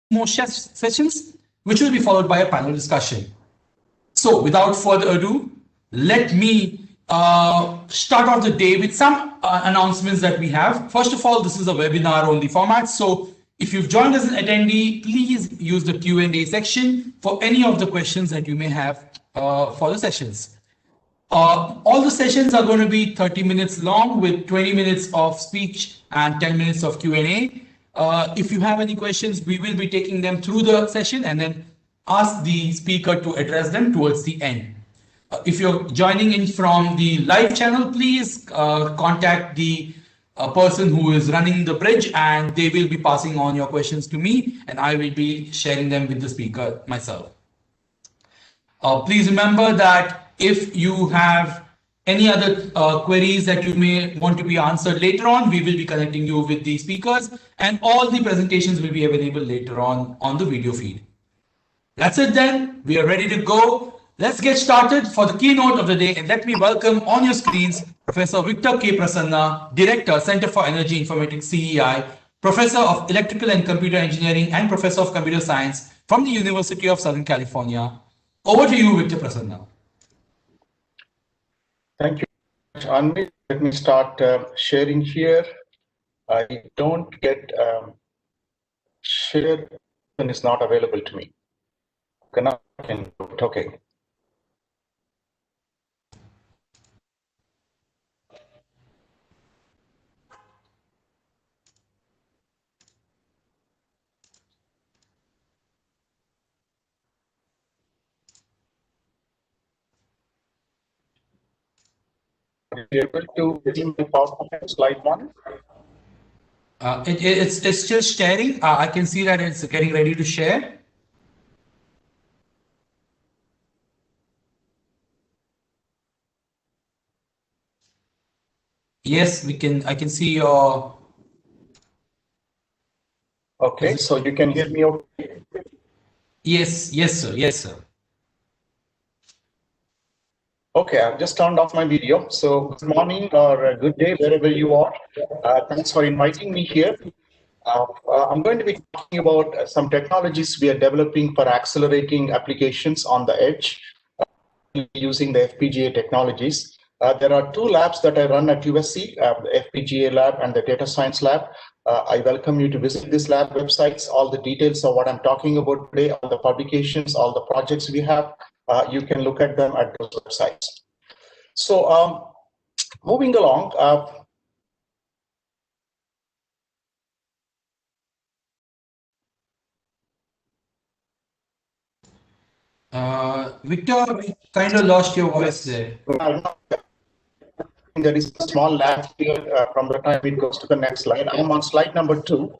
more sessions, which will be followed by a panel discussion. So without further ado, let me start off the day with some announcements that we have. First of all, this is a webinar only format. So if you've joined as an attendee, please use the Q&A section for any of the questions that you may have for the sessions. All the sessions are going to be 30 minutes long with 20 minutes of speech and 10 minutes of Q&A. If you have any questions, we will be taking them through the session and then ask the speaker to address them towards the end. If you're joining in from the live channel, please contact the person who is running the bridge, and they will be passing on your questions to me, and I will be sharing them with the speaker myself. Please remember that if you have any other queries that you may want to be answered later on, we will be connecting you with the speakers, and all the presentations will be available later on the video feed. That's it then. We are ready to go. Let's get started for the keynote of the day, and let me welcome on your screens Professor Victor K. Prasanna, Director, Center for Energy Informatics, CEI, Professor of Electrical and Computer Engineering, and Professor of Computer Science from the University of Southern California. Over to you, Victor Prasanna. Thank you, Anvi. Let me start sharing here. I don't get share and it's not available to me. Okay. Are you able to see my PowerPoint slide one? It's still sharing. I can see that it's getting ready to share. Yes, we can. I can see your. Okay, so you can hear me okay? Yes, sir. Yes, sir. Okay, I've just turned off my video. So good morning or good day, wherever you are. Thanks for inviting me here. I'm going to be talking about some technologies we are developing for accelerating applications on the edge using the FPGA technologies. There are two labs that I run at USC, the FPGA lab and the data science lab. I welcome you to visit this lab websites. All the details of what I'm talking about today, all the publications, all the projects we have, you can look at them at those websites. So moving along, Victor, we kind of lost your voice there. There is a small lag here from the time it goes to the next slide. I'm on slide number 2.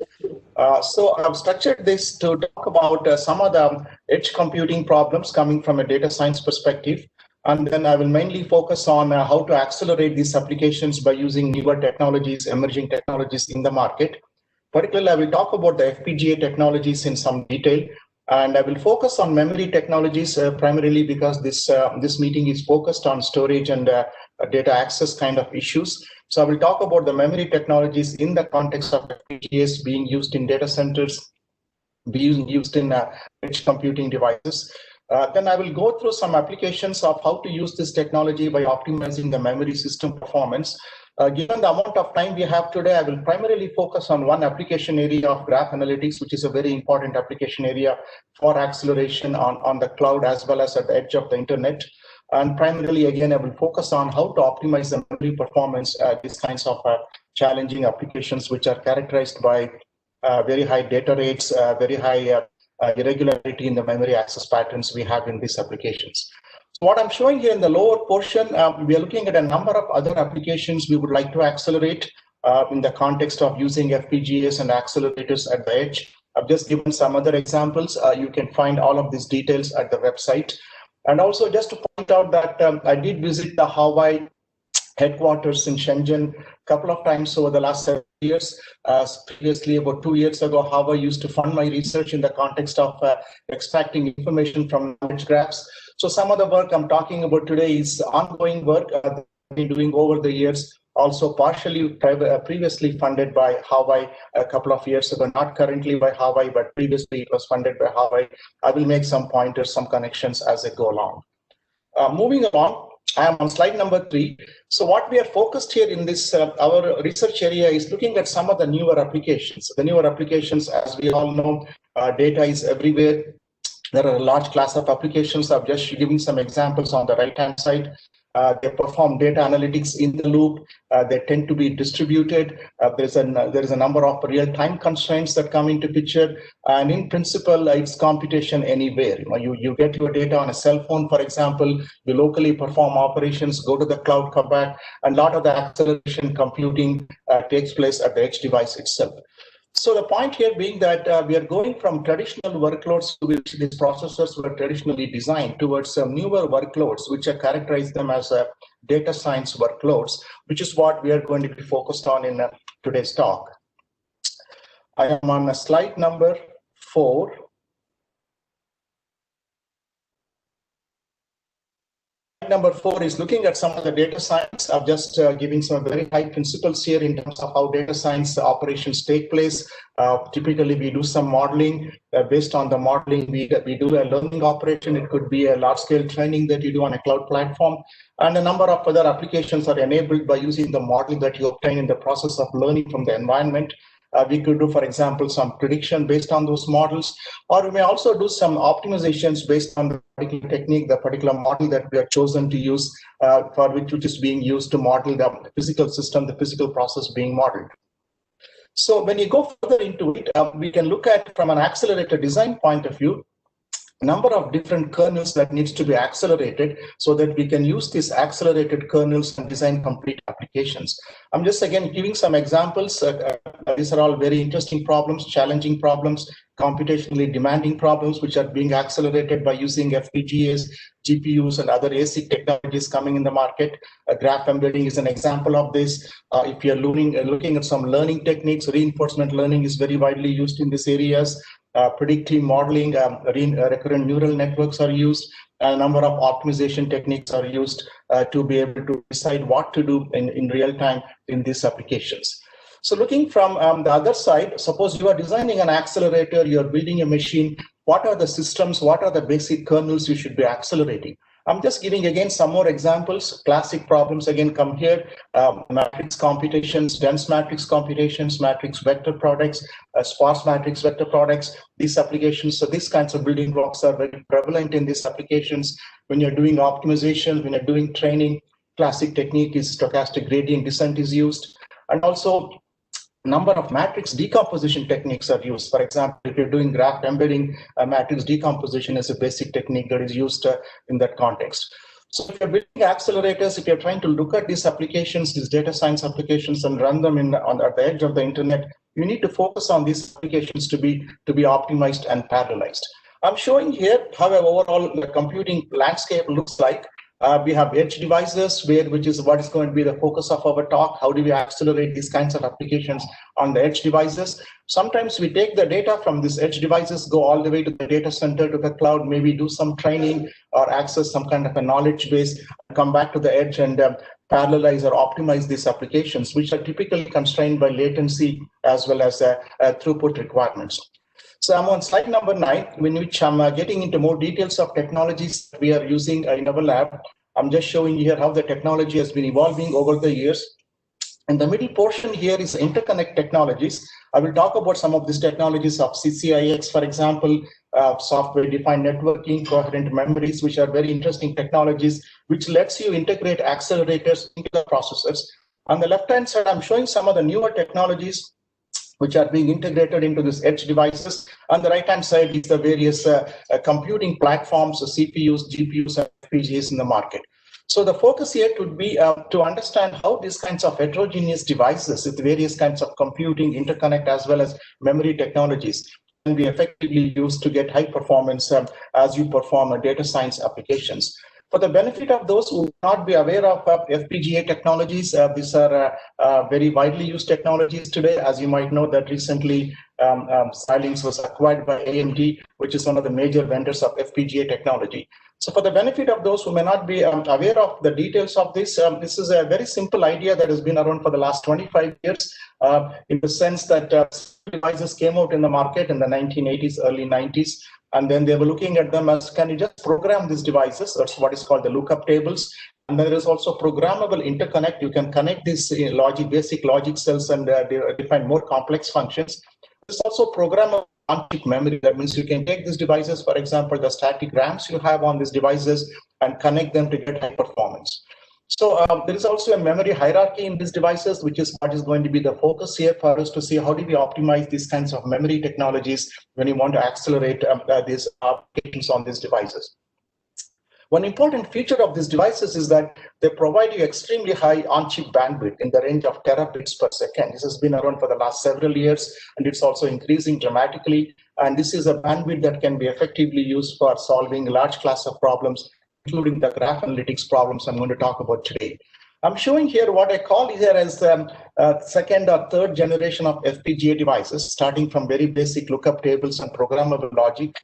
So I've structured this to talk about some of the edge computing problems coming from a data science perspective. And then I will mainly focus on how to accelerate these applications by using newer technologies, emerging technologies in the market. Particularly, I will talk about the FPGA technologies in some detail. And I will focus on memory technologies primarily because this meeting is focused on storage and data access kind of issues. So I will talk about the memory technologies in the context of FPGAs being used in data centers, being used in edge computing devices. Then I will go through some applications of how to use this technology by optimizing the memory system performance. Given the amount of time we have today, I will primarily focus on one application area of graph analytics, which is a very important application area for acceleration on the cloud as well as at the edge of the internet. And primarily, again, I will focus on how to optimize the memory performance, these kinds of challenging applications, which are characterized by very high data rates, very high irregularity in the memory access patterns we have in these applications. So what I'm showing here in the lower portion, we are looking at a number of other applications we would like to accelerate in the context of using FPGAs and accelerators at the edge. I've just given some other examples. You can find all of these details at the website. And also just to point out that I did visit the Huawei headquarters in Shenzhen a couple of times over the last 7 years. Previously, about 2 years ago, Huawei used to fund my research in the context of extracting information from knowledge graphs. So some of the work I'm talking about today is ongoing work I've been doing over the years also partially previously funded by Huawei a couple of years ago, not currently by Huawei, but previously it was funded by Huawei. I will make some pointers, some connections as I go along. Moving on, I am on slide number 3. So what we are focused here in this, our research area is looking at some of the newer applications. The newer applications, as we all know, data is everywhere. There are a large class of applications. I'm just giving some examples on the right-hand side. They perform data analytics in the loop. They tend to be distributed. There is a number of real-time constraints that come into picture. And in principle, it's computation anywhere. You get your data on a cell phone, for example. You locally perform operations, go to the cloud, come back, and a lot of the acceleration computing takes place at the edge device itself. So the point here being that we are going from traditional workloads to which these processors were traditionally designed towards some newer workloads, which are characterized them as data science workloads, which is what we are going to be focused on in today's talk. I am on slide number 4. Number 4 is looking at some of the data science. I'm just giving some very high principles here in terms of how data science operations take place. Typically, we do some modeling. Based on the modeling, we do a learning operation. It could be a large-scale training that you do on a cloud platform. And a number of other applications are enabled by using the model that you obtain in the process of learning from the environment. We could do, for example, some prediction based on those models, or we may also do some optimizations based on the particular technique, the particular model that we have chosen to use, for which is being used to model the physical system, the physical process being modeled. So when you go further into it, we can look at from an accelerator design point of view, number of different kernels that needs to be accelerated so that we can use these accelerated kernels and design complete applications. I'm just again giving some examples. These are all very interesting problems, challenging problems, computationally demanding problems, which are being accelerated by using FPGAs, GPUs, and other ASIC technologies coming in the market. Graph embedding is an example of this. If you're looking at some learning techniques, reinforcement learning is very widely used in these areas. Predictive modeling, recurrent neural networks are used. A number of optimization techniques are used to be able to decide what to do in real time in these applications. So looking from the other side, suppose you are designing an accelerator, you're building a machine, what are the systems, what are the basic kernels you should be accelerating? I'm just giving again some more examples. Classic problems again come here. Matrix computations, dense matrix computations, matrix vector products, sparse matrix vector products, these applications. So these kinds of building blocks are very prevalent in these applications. When you're doing optimization, when you're doing training, classic technique is stochastic gradient descent is used. And also number of matrix decomposition techniques are used. For example, if you're doing graph embedding, matrix decomposition is a basic technique that is used in that context. So if you're building accelerators, if you're trying to look at these applications, these data science applications, and run them at the edge of the internet, you need to focus on these applications to be optimized and parallelized. I'm showing here how overall the computing landscape looks like. We have edge devices, which is what is going to be the focus of our talk. How do we accelerate these kinds of applications on the edge devices? Sometimes we take the data from these edge devices, go all the way to the data center, to the cloud, maybe do some training or access some kind of a knowledge base, come back to the edge and parallelize or optimize these applications, which are typically constrained by latency as well as throughput requirements. So I'm on slide number 9, in which I'm getting into more details of technologies that we are using in our lab. I'm just showing here how the technology has been evolving over the years. And the middle portion here is interconnect technologies. I will talk about some of these technologies of CCIX, for example, software-defined networking, coherent memories, which are very interesting technologies, which lets you integrate accelerators into the processors. On the left-hand side, I'm showing some of the newer technologies which are being integrated into these edge devices. On the right-hand side is the various computing platforms, CPUs, GPUs, and FPGAs in the market. So the focus here would be to understand how these kinds of heterogeneous devices with various kinds of computing, interconnect, as well as memory technologies can be effectively used to get high performance as you perform data science applications. For the benefit of those who may not be aware of FPGA technologies, these are very widely used technologies today. As you might know, that recently Xilinx was acquired by AMD, which is one of the major vendors of FPGA technology. So for the benefit of those who may not be aware of the details of this, this is a very simple idea that has been around for the last 25 years, in the sense that devices came out in the market in the 1980s, early 90s. And then they were looking at them as, can you just program these devices? That's what is called the lookup tables. And then there is also programmable interconnect. You can connect these basic logic cells and define more complex functions. There's also programmable on-chip memory. That means you can take these devices, for example, the static RAMs you have on these devices, and connect them to get high performance. So there is also a memory hierarchy in these devices, which is what is going to be the focus here for us to see how do we optimize these kinds of memory technologies when you want to accelerate these applications on these devices. One important feature of these devices is that they provide you extremely high on-chip bandwidth in the range of terabits per second. This has been around for the last several years, and it's also increasing dramatically. And this is a bandwidth that can be effectively used for solving large class of problems, including the graph analytics problems I'm going to talk about today. I'm showing here what I call here as second or third generation of FPGA devices, starting from very basic lookup tables and programmable logic.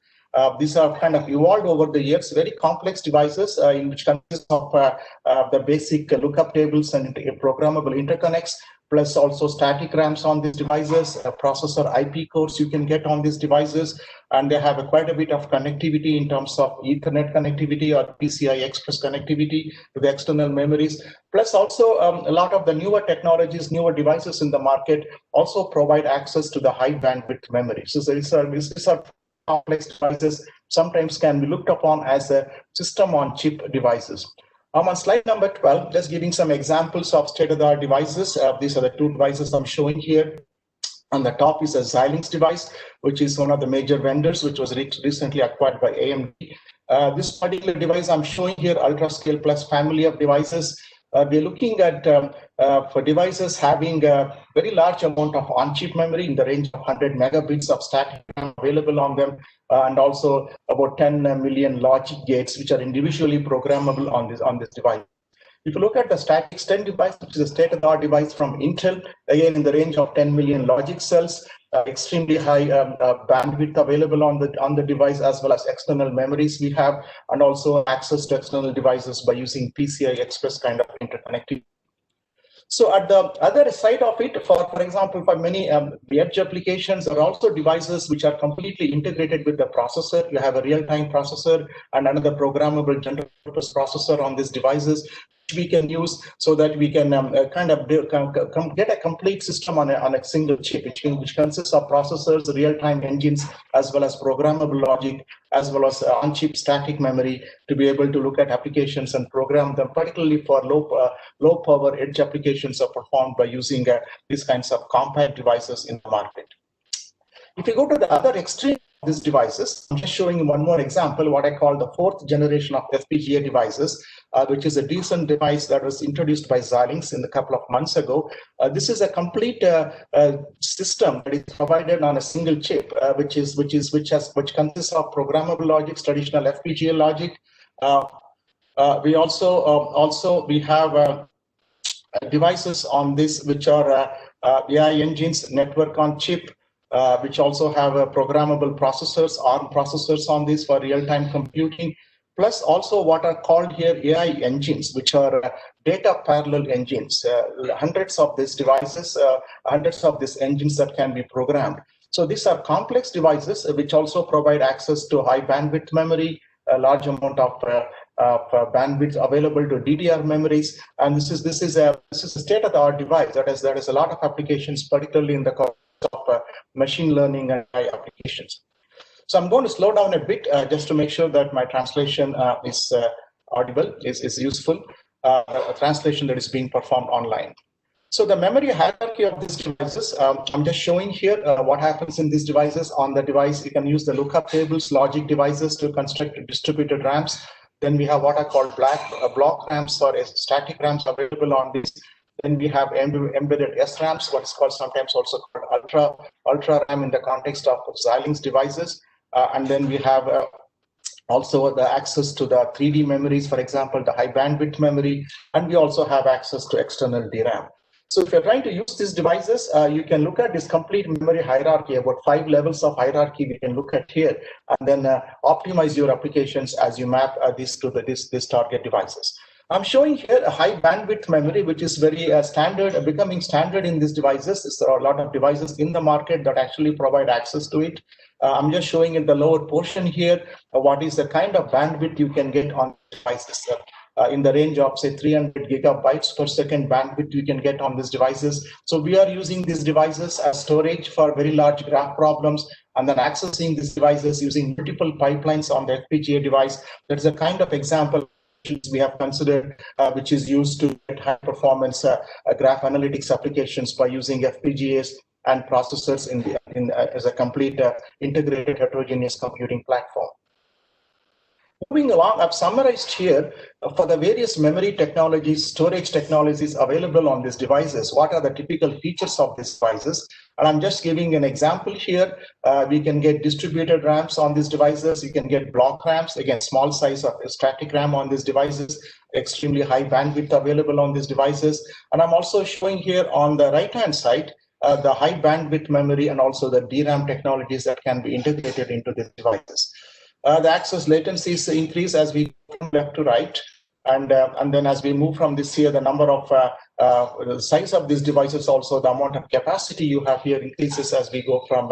These are kind of evolved over the years, very complex devices in which consist of the basic lookup tables and programmable interconnects, plus also static RAMs on these devices, processor IP cores you can get on these devices, and they have quite a bit of connectivity in terms of Ethernet connectivity or PCI Express connectivity to the external memories. Plus also a lot of the newer technologies, newer devices in the market also provide access to the high bandwidth memory. So these are complex devices, sometimes can be looked upon as a system on chip devices. I'm on slide number 12, just giving some examples of state-of-the-art devices. These are the two devices I'm showing here. On the top is a Xilinx device, which is one of the major vendors, which was recently acquired by AMD. This particular device I'm showing here, UltraScale Plus family of devices. We're looking at for devices having a very large amount of on-chip memory in the range of 100 megabits of static RAM available on them, and also about 10 million logic gates, which are individually programmable on this device. If you look at the static 10 device, which is a state-of-the-art device from Intel, again in the range of 10 million logic cells, extremely high bandwidth available on the device, as well as external memories we have, and also access to external devices by using PCI Express kind of interconnectivity. So at the other side of it, for example, for many edge applications, there are also devices which are completely integrated with the processor. You have a real-time processor and another programmable general purpose processor on these devices, which we can use so that we can get a complete system on a single chip, which consists of processors, real-time engines, as well as programmable logic, as well as on-chip static memory, to be able to look at applications and program them, particularly for low power edge applications are performed by using these kinds of compact devices in the market. If you go to the other extreme of these devices, I'm just showing you one more example, what I call the fourth generation of FPGA devices, which is a decent device that was introduced by Xilinx in a couple of months ago. This is a complete system that is provided on a single chip, which consists of programmable logic, traditional FPGA logic. We have devices on this which are AI engines, network on chip, which also have programmable processors, ARM processors on this for real-time computing, plus also what are called here AI engines, which are data parallel engines. Hundreds of these devices, hundreds of these engines that can be programmed. So these are complex devices which also provide access to high bandwidth memory, a large amount of bandwidth available to DDR memories, and this is a state-of-the-art device that has a lot of applications, particularly in the context of machine learning and AI applications. So I'm going to slow down a bit just to make sure that my translation is audible, is useful, a translation that is being performed online. So the memory hierarchy of these devices, I'm just showing here what happens in these devices. On the device, you can use the lookup tables, logic devices to construct distributed RAMs. Then we have what are called block RAMs or static RAMs available on these. Then we have embedded SRAMs, what is called sometimes also called ultra RAM in the context of Xilinx devices. And then we have Also the access to the 3D memories, for example, the high bandwidth memory, and we also have access to external DRAM. So if you're trying to use these devices, you can look at this complete memory hierarchy, about 5 levels of hierarchy we can look at here, and then optimize your applications as you map this to this target devices. I'm showing here a high bandwidth memory, which is very standard, becoming standard in these devices. There are a lot of devices in the market that actually provide access to it. I'm just showing in the lower portion here what is the kind of bandwidth you can get on devices. In the range of say 300 gigabytes per second bandwidth you can get on these devices. So we are using these devices as storage for very large graph problems, and then accessing these devices using multiple pipelines on the FPGA device. That's a kind of example we have considered, which is used to get high performance graph analytics applications by using FPGAs and processors as a complete integrated heterogeneous computing platform. Moving along, I've summarized here for the various memory technologies, storage technologies available on these devices, what are the typical features of these devices. And I'm just giving an example here. We can get distributed RAMs on these devices. You can get block RAMs, again, small size of static RAM on these devices, extremely high bandwidth available on these devices. And I'm also showing here on the right-hand side, the high bandwidth memory and also the DRAM technologies that can be integrated into these devices. The access latencies increase as we go from left to right, and then as we move from this here, the number of the size of these devices, also the amount of capacity you have here increases as we go from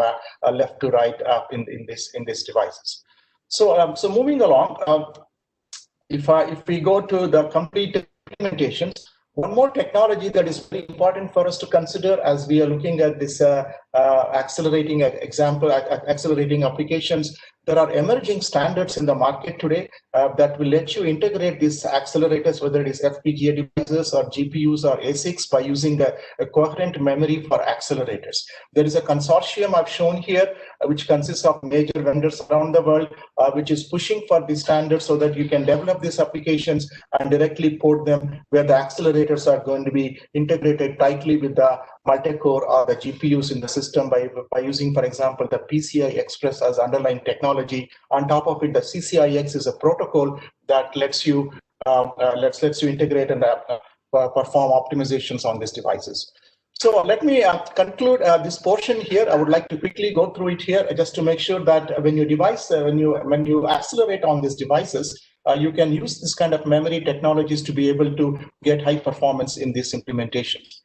left to right in these devices. So so moving along, if we go to the complete implementations, one more technology that is very important for us to consider as we are looking at this accelerating applications. There are emerging standards in the market today that will let you integrate these accelerators, whether it is FPGA devices or GPUs or ASICs, by using a coherent memory for accelerators. There is a consortium I've shown here, which consists of major vendors around the world, which is pushing for these standards so that you can develop these applications and directly port them where the accelerators are going to be integrated tightly with the multi-core or the GPUs in the system by using, for example, the PCI Express as underlying technology. On top of it, the CCIX is a protocol that lets you integrate and perform optimizations on these devices. So let me conclude this portion here. I would like to quickly go through it here just to make sure that when you accelerate on these devices, you can use this kind of memory technologies to be able to get high performance in these implementations.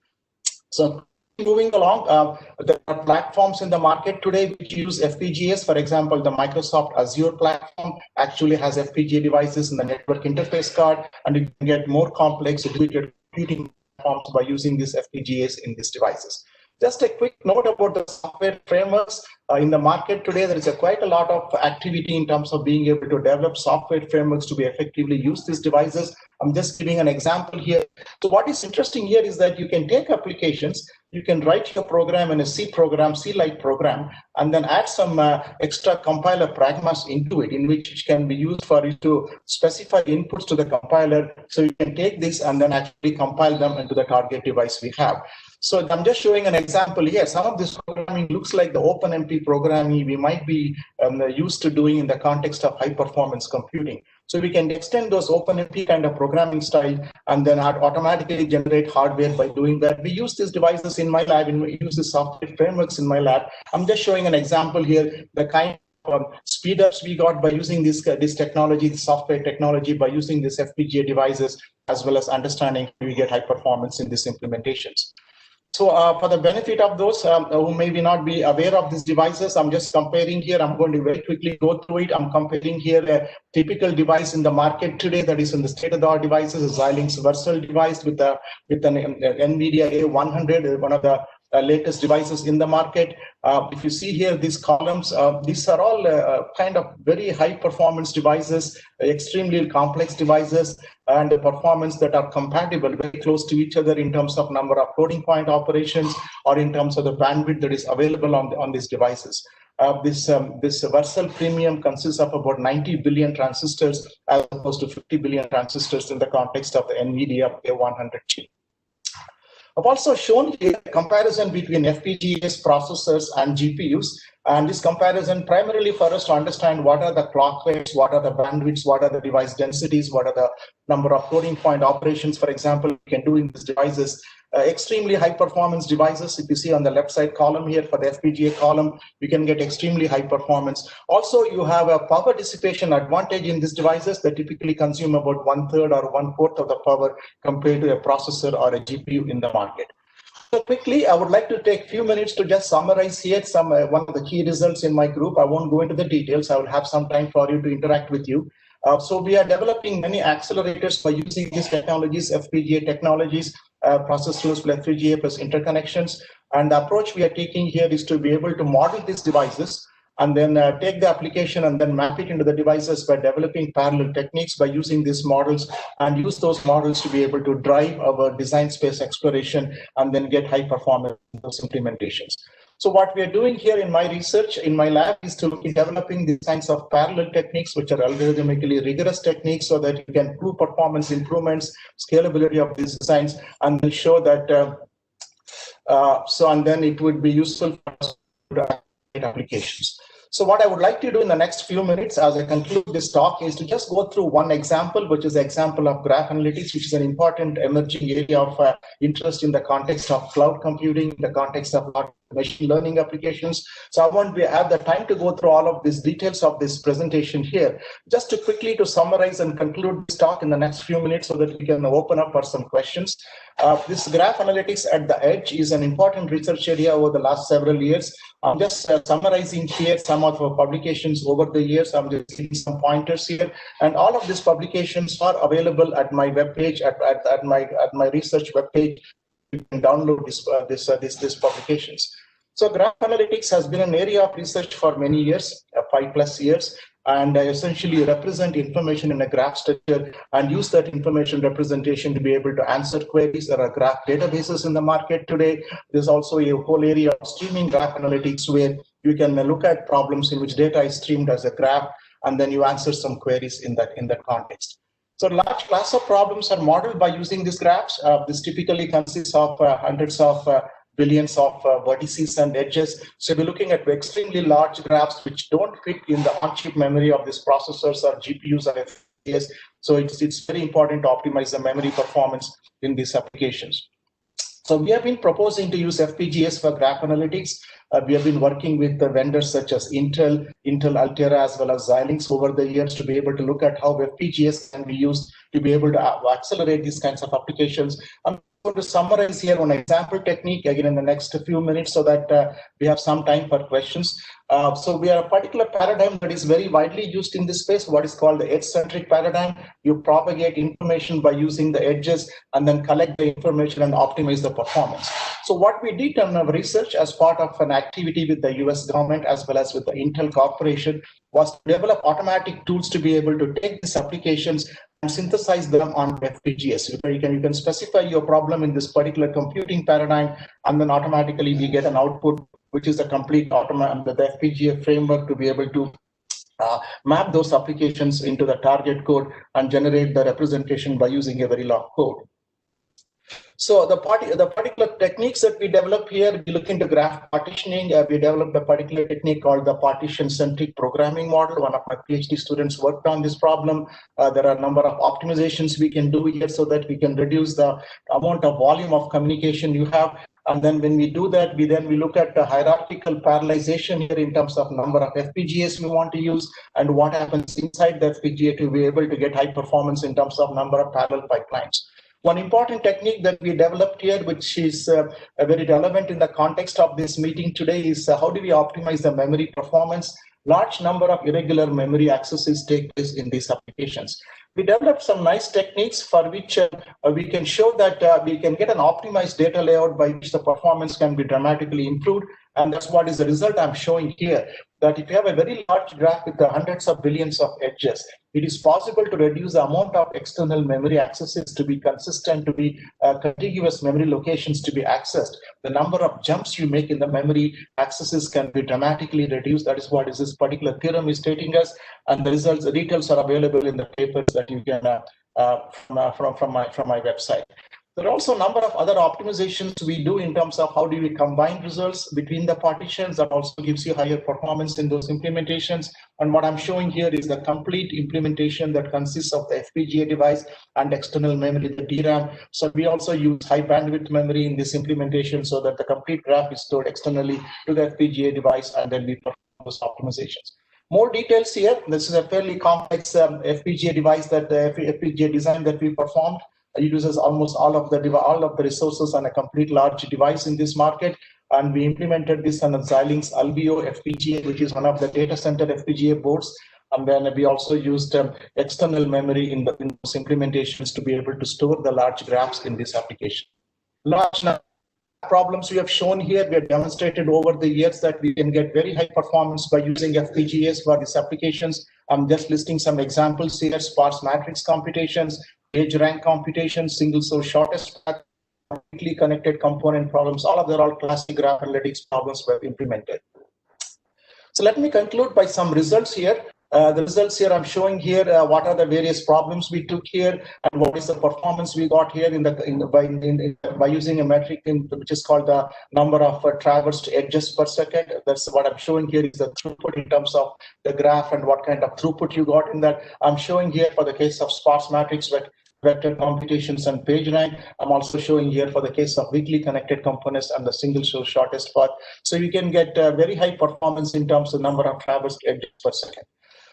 So moving along, there are platforms in the market today which use FPGAs. For example, the Microsoft Azure platform actually has FPGA devices in the network interface card, and you can get more complex distributed computing platforms by using these FPGAs in these devices. Just a quick note about the software frameworks. In the market today, there is quite a lot of activity in terms of being able to develop software frameworks to be effectively use these devices. I'm just giving an example here. So what is interesting here is that you can take applications, you can write your program in a C program, C-like program, and then add some extra compiler pragmas into it, in which can be used for you to specify inputs to the compiler. So you can take this and then actually compile them into the target device we have. So I'm just showing an example here. Some of this programming looks like the OpenMP programming we might be used to doing in the context of high performance computing. So we can extend those OpenMP kind of programming style and then automatically generate hardware by doing that. We use these devices in my lab, and we use the software frameworks in my lab. I'm just showing an example here, the kind of speed ups we got by using this technology, the software technology, by using these FPGA devices, as well as understanding how we get high performance in these implementations. So for the benefit of those who maybe not be aware of these devices, I'm just comparing here. I'm going to very quickly go through it. I'm comparing here a typical device in the market today that is in the state-of-the-art devices, a Xilinx Versal device with an NVIDIA A100, one of the latest devices in the market. If you see here these columns, these are all kind of very high performance devices, extremely complex devices, and the performance that are compatible very close to each other in terms of number of floating point operations or in terms of the bandwidth that is available on these devices. This Versal Premium consists of about 90 billion transistors as opposed to 50 billion transistors in the context of the NVIDIA A100 chip. I've also shown here a comparison between FPGAs, processors, and GPUs. And this comparison primarily for us to understand what are the clock rates, what are the bandwidths, what are the device densities, what are the number of floating point operations, for example, we can do in these devices. Extremely high performance devices, if you see on the left side column here for the FPGA column, we can get extremely high performance. Also, you have a power dissipation advantage in these devices that typically consume about 1/3 or 1/4 of the power compared to a processor or a GPU in the market. So quickly, I would like to take a few minutes to just summarize here some one of the key results in my group. I won't go into the details. I will have some time for you to interact with you. So we are developing many accelerators by using these technologies, FPGA technologies, processors plus FPGA plus interconnections. And the approach we are taking here is to be able to model these devices and then take the application and then map it into the devices by developing parallel techniques by using these models and use those models to be able to drive our design space exploration and then get high performance in those implementations. So what we are doing here in my research, in my lab, is to look at developing these kinds of parallel techniques, which are algorithmically rigorous techniques, so that you can prove performance improvements, scalability of these designs, and then show that, and then it would be useful for applications. So what I would like to do in the next few minutes as I conclude this talk is to just go through one example, which is the example of graph analytics, which is an important emerging area of interest in the context of cloud computing, in the context of machine learning applications. So I won't have the time to go through all of these details of this presentation here. Just to quickly to summarize and conclude this talk in the next few minutes so that we can open up for some questions. This graph analytics at the edge is an important research area over the last several years. I'm just summarizing here some of our publications over the years. I'm just giving some pointers here, and all of these publications are available at my webpage, at my research webpage. You can download these publications. So graph analytics has been an area of research for many years, 5+ years, and essentially represent information in a graph structure and use that information representation to be able to answer queries. There are graph databases in the market today. There's also a whole area of streaming graph analytics where you can look at problems in which data is streamed as a graph, and then you answer some queries in that context. So large class of problems are modeled by using these graphs. This typically consists of hundreds of billions of vertices and edges. So we're looking at extremely large graphs which don't fit in the on-chip memory of these processors or GPUs or FPGAs. So it's very important to optimize the memory performance in these applications. So we have been proposing to use FPGAs for graph analytics. We have been working with the vendors such as Intel, Altera, as well as Xilinx over the years to be able to look at how FPGAs can be used to be able to accelerate these kinds of applications. I'm going to summarize here one example technique again in the next few minutes so that we have some time for questions. So we have a particular paradigm that is very widely used in this space, what is called the edge-centric paradigm. You propagate information by using the edges and then collect the information and optimize the performance. So what we did in our research as part of an activity with the US government as well as with the Intel Corporation was to develop automatic tools to be able to take these applications and synthesize them on FPGAs. You can specify your problem in this particular computing paradigm, and then automatically we get an output, which is a complete the FPGA framework to be able to map those applications into the target code and generate the representation by using a very long code. So the particular techniques that we develop here, we look into graph partitioning. We developed a particular technique called the partition-centric programming model. One of my PhD students worked on this problem. There are a number of optimizations we can do here so that we can reduce the amount of volume of communication you have. And then when we do that, we look at the hierarchical parallelization here in terms of number of FPGAs we want to use and what happens inside the FPGA to be able to get high performance in terms of number of parallel pipelines. One important technique that we developed here, which is very relevant in the context of this meeting today, is how do we optimize the memory performance? Large number of irregular memory accesses take place in these applications. We developed some nice techniques for which we can show that we can get an optimized data layout by which the performance can be dramatically improved. And that's what is the result I'm showing here, that if you have a very large graph with the hundreds of billions of edges, it is possible to reduce the amount of external memory accesses to be consistent, to be contiguous memory locations to be accessed. The number of jumps you make in the memory accesses can be dramatically reduced. That is what this particular theorem is stating us. And the results, the details are available in the papers that you can from my website. There are also a number of other optimizations we do in terms of how do we combine results between the partitions. That also gives you higher performance in those implementations. And what I'm showing here is the complete implementation that consists of the FPGA device and external memory, the DRAM. So we also use high bandwidth memory in this implementation so that the complete graph is stored externally to the FPGA device, and then we perform those optimizations. More details here. This is a fairly complex FPGA device, that the FPGA design that we performed. It uses almost all of the resources on a complete large device in this market, and we implemented this on a Xilinx Albio FPGA, which is one of the data center FPGA boards. And then we also used external memory in those implementations to be able to store the large graphs in this application. Large problems we have shown here, we have demonstrated over the years that we can get very high performance by using FPGAs for these applications. I'm just listing some examples here: sparse matrix computations, page rank computations, single source shortest path, completely connected component problems. All of them are all classic graph analytics problems we have implemented. So let me conclude by some results here. The results here I'm showing here, what are the various problems we took here, and what is the performance we got here by using a metric which is called the number of traversed edges per second. That's what I'm showing here is the throughput in terms of the graph and what kind of throughput you got in that. I'm showing here for the case of sparse matrix vector computations and page rank. I'm also showing here for the case of weakly connected components and the single source shortest path. So you can get very high performance in terms of number of traversed edges per second.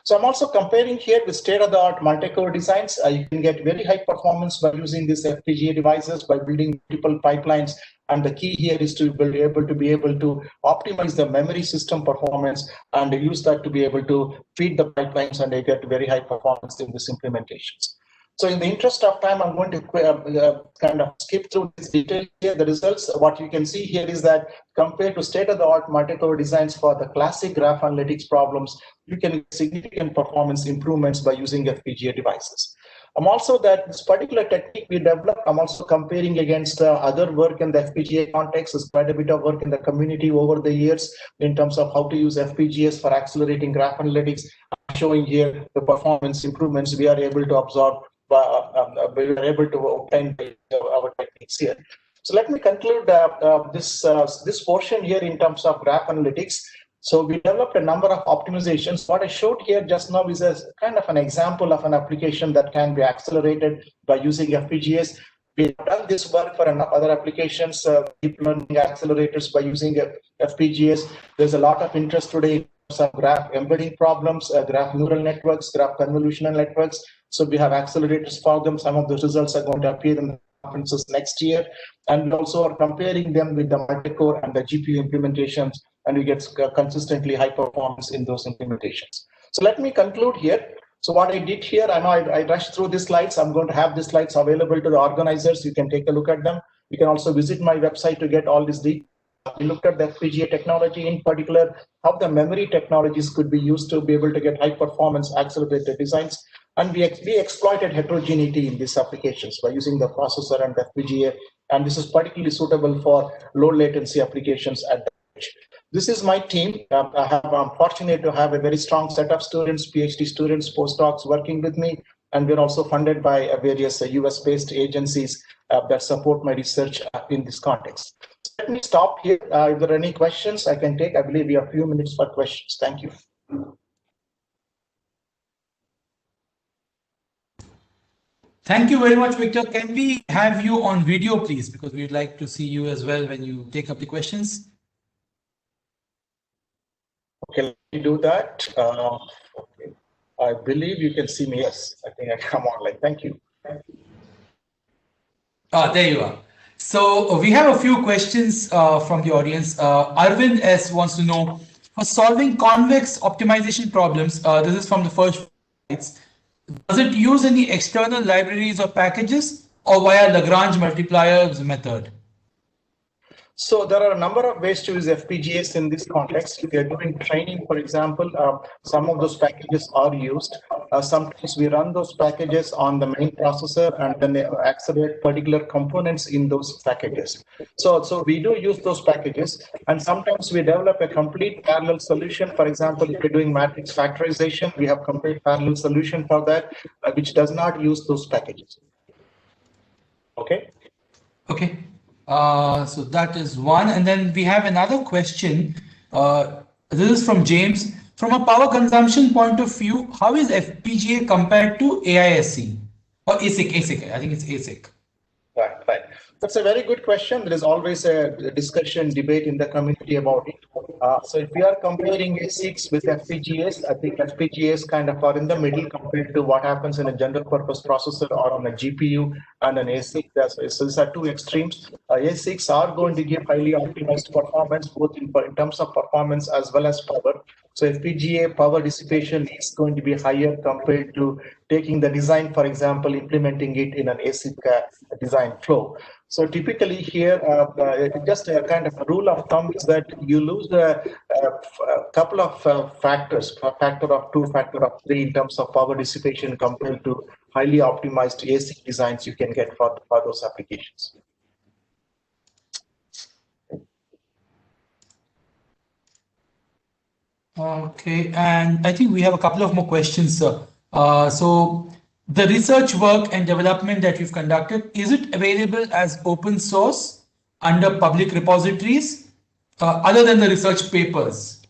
So I'm also comparing here with state-of-the-art multi-core designs. You can get very high performance by using these FPGA devices, by building multiple pipelines. And the key here is to be able to optimize the memory system performance and use that to be able to feed the pipelines, and they get very high performance in these implementations. So in the interest of time, I'm going to kind of skip through this detail here. The results, what you can see here is that compared to state-of-the-art multi-core designs for the classic graph analytics problems, you can get significant performance improvements by using FPGA devices. I'm also that this particular technique we developed, I'm also comparing against other work in the FPGA context. There's quite a bit of work in the community over the years in terms of how to use FPGAs for accelerating graph analytics. I'm showing here the performance improvements we are able to absorb. We are able to obtain our techniques here. So let me conclude this portion here in terms of graph analytics. So we developed a number of optimizations. What I showed here just now is a kind of an example of an application that can be accelerated by using FPGAs. We've done this work for other applications, deep learning accelerators by using FPGAs. There's a lot of interest today in some graph embedding problems, graph neural networks, graph convolutional networks. So we have accelerators for them. Some of the results are going to appear in the conferences next year. And we also are comparing them with the multi-core and the GPU implementations, and we get consistently high performance in those implementations. So let me conclude here. So what I did here, I know I rushed through these slides. I'm going to have these slides available to the organizers. You can take a look at them. You can also visit my website to get all this details. We looked at the FPGA technology, in particular, how the memory technologies could be used to be able to get high performance accelerated designs. And we exploited heterogeneity in these applications by using the processor and the FPGA. And this is particularly suitable for low latency applications at the edge. This is my team. I'm fortunate to have a very strong set of students, PhD students, postdocs working with me. And we're also funded by various US-based agencies that support my research in this context. So let me stop here. If there are any questions I can take, I believe we have a few minutes for questions. Thank you. Thank you very much, Victor. Can we have you on video, please? Because we'd like to see you as well when you take up the questions. Okay, let me do that. Okay. I believe you can see me. Yes, I think I come online. Thank you. There you are. So we have a few questions from the audience. Arvind S wants to know, for solving convex optimization problems, this is from the first slides, does it use any external libraries or packages, or via Lagrange multipliers method? So there are a number of ways to use FPGAs in this context. If you're doing training, for example, some of those packages are used. Sometimes we run those packages on the main processor and then they accelerate particular components in those packages. So we do use those packages, and sometimes we develop a complete parallel solution. For example, if you're doing matrix factorization, we have complete parallel solution for that, which does not use those packages. Okay. Okay. So that is one. And then we have another question. This is from James. From a power consumption point of view, how is FPGA compared to AISC or ASIC? ASIC, I think it's ASIC. Right, right. That's a very good question. There is always a discussion, debate in the community about it. So if we are comparing ASICs with FPGAs, I think FPGAs kind of are in the middle compared to what happens in a general purpose processor or on a GPU and an ASIC. So these are two extremes. ASICs are going to give highly optimized performance, both in terms of performance as well as power. So FPGA power dissipation is going to be higher compared to taking the design, for example, implementing it in an ASIC design flow. So typically here, just a kind of a rule of thumb is that you lose a couple of factors, a factor of 2, factor of 3 in terms of power dissipation compared to highly optimized ASIC designs you can get for those applications. Okay, and I think we have a couple of more questions, sir. So the research work and development that you've conducted, is it available as open source under public repositories other than the research papers?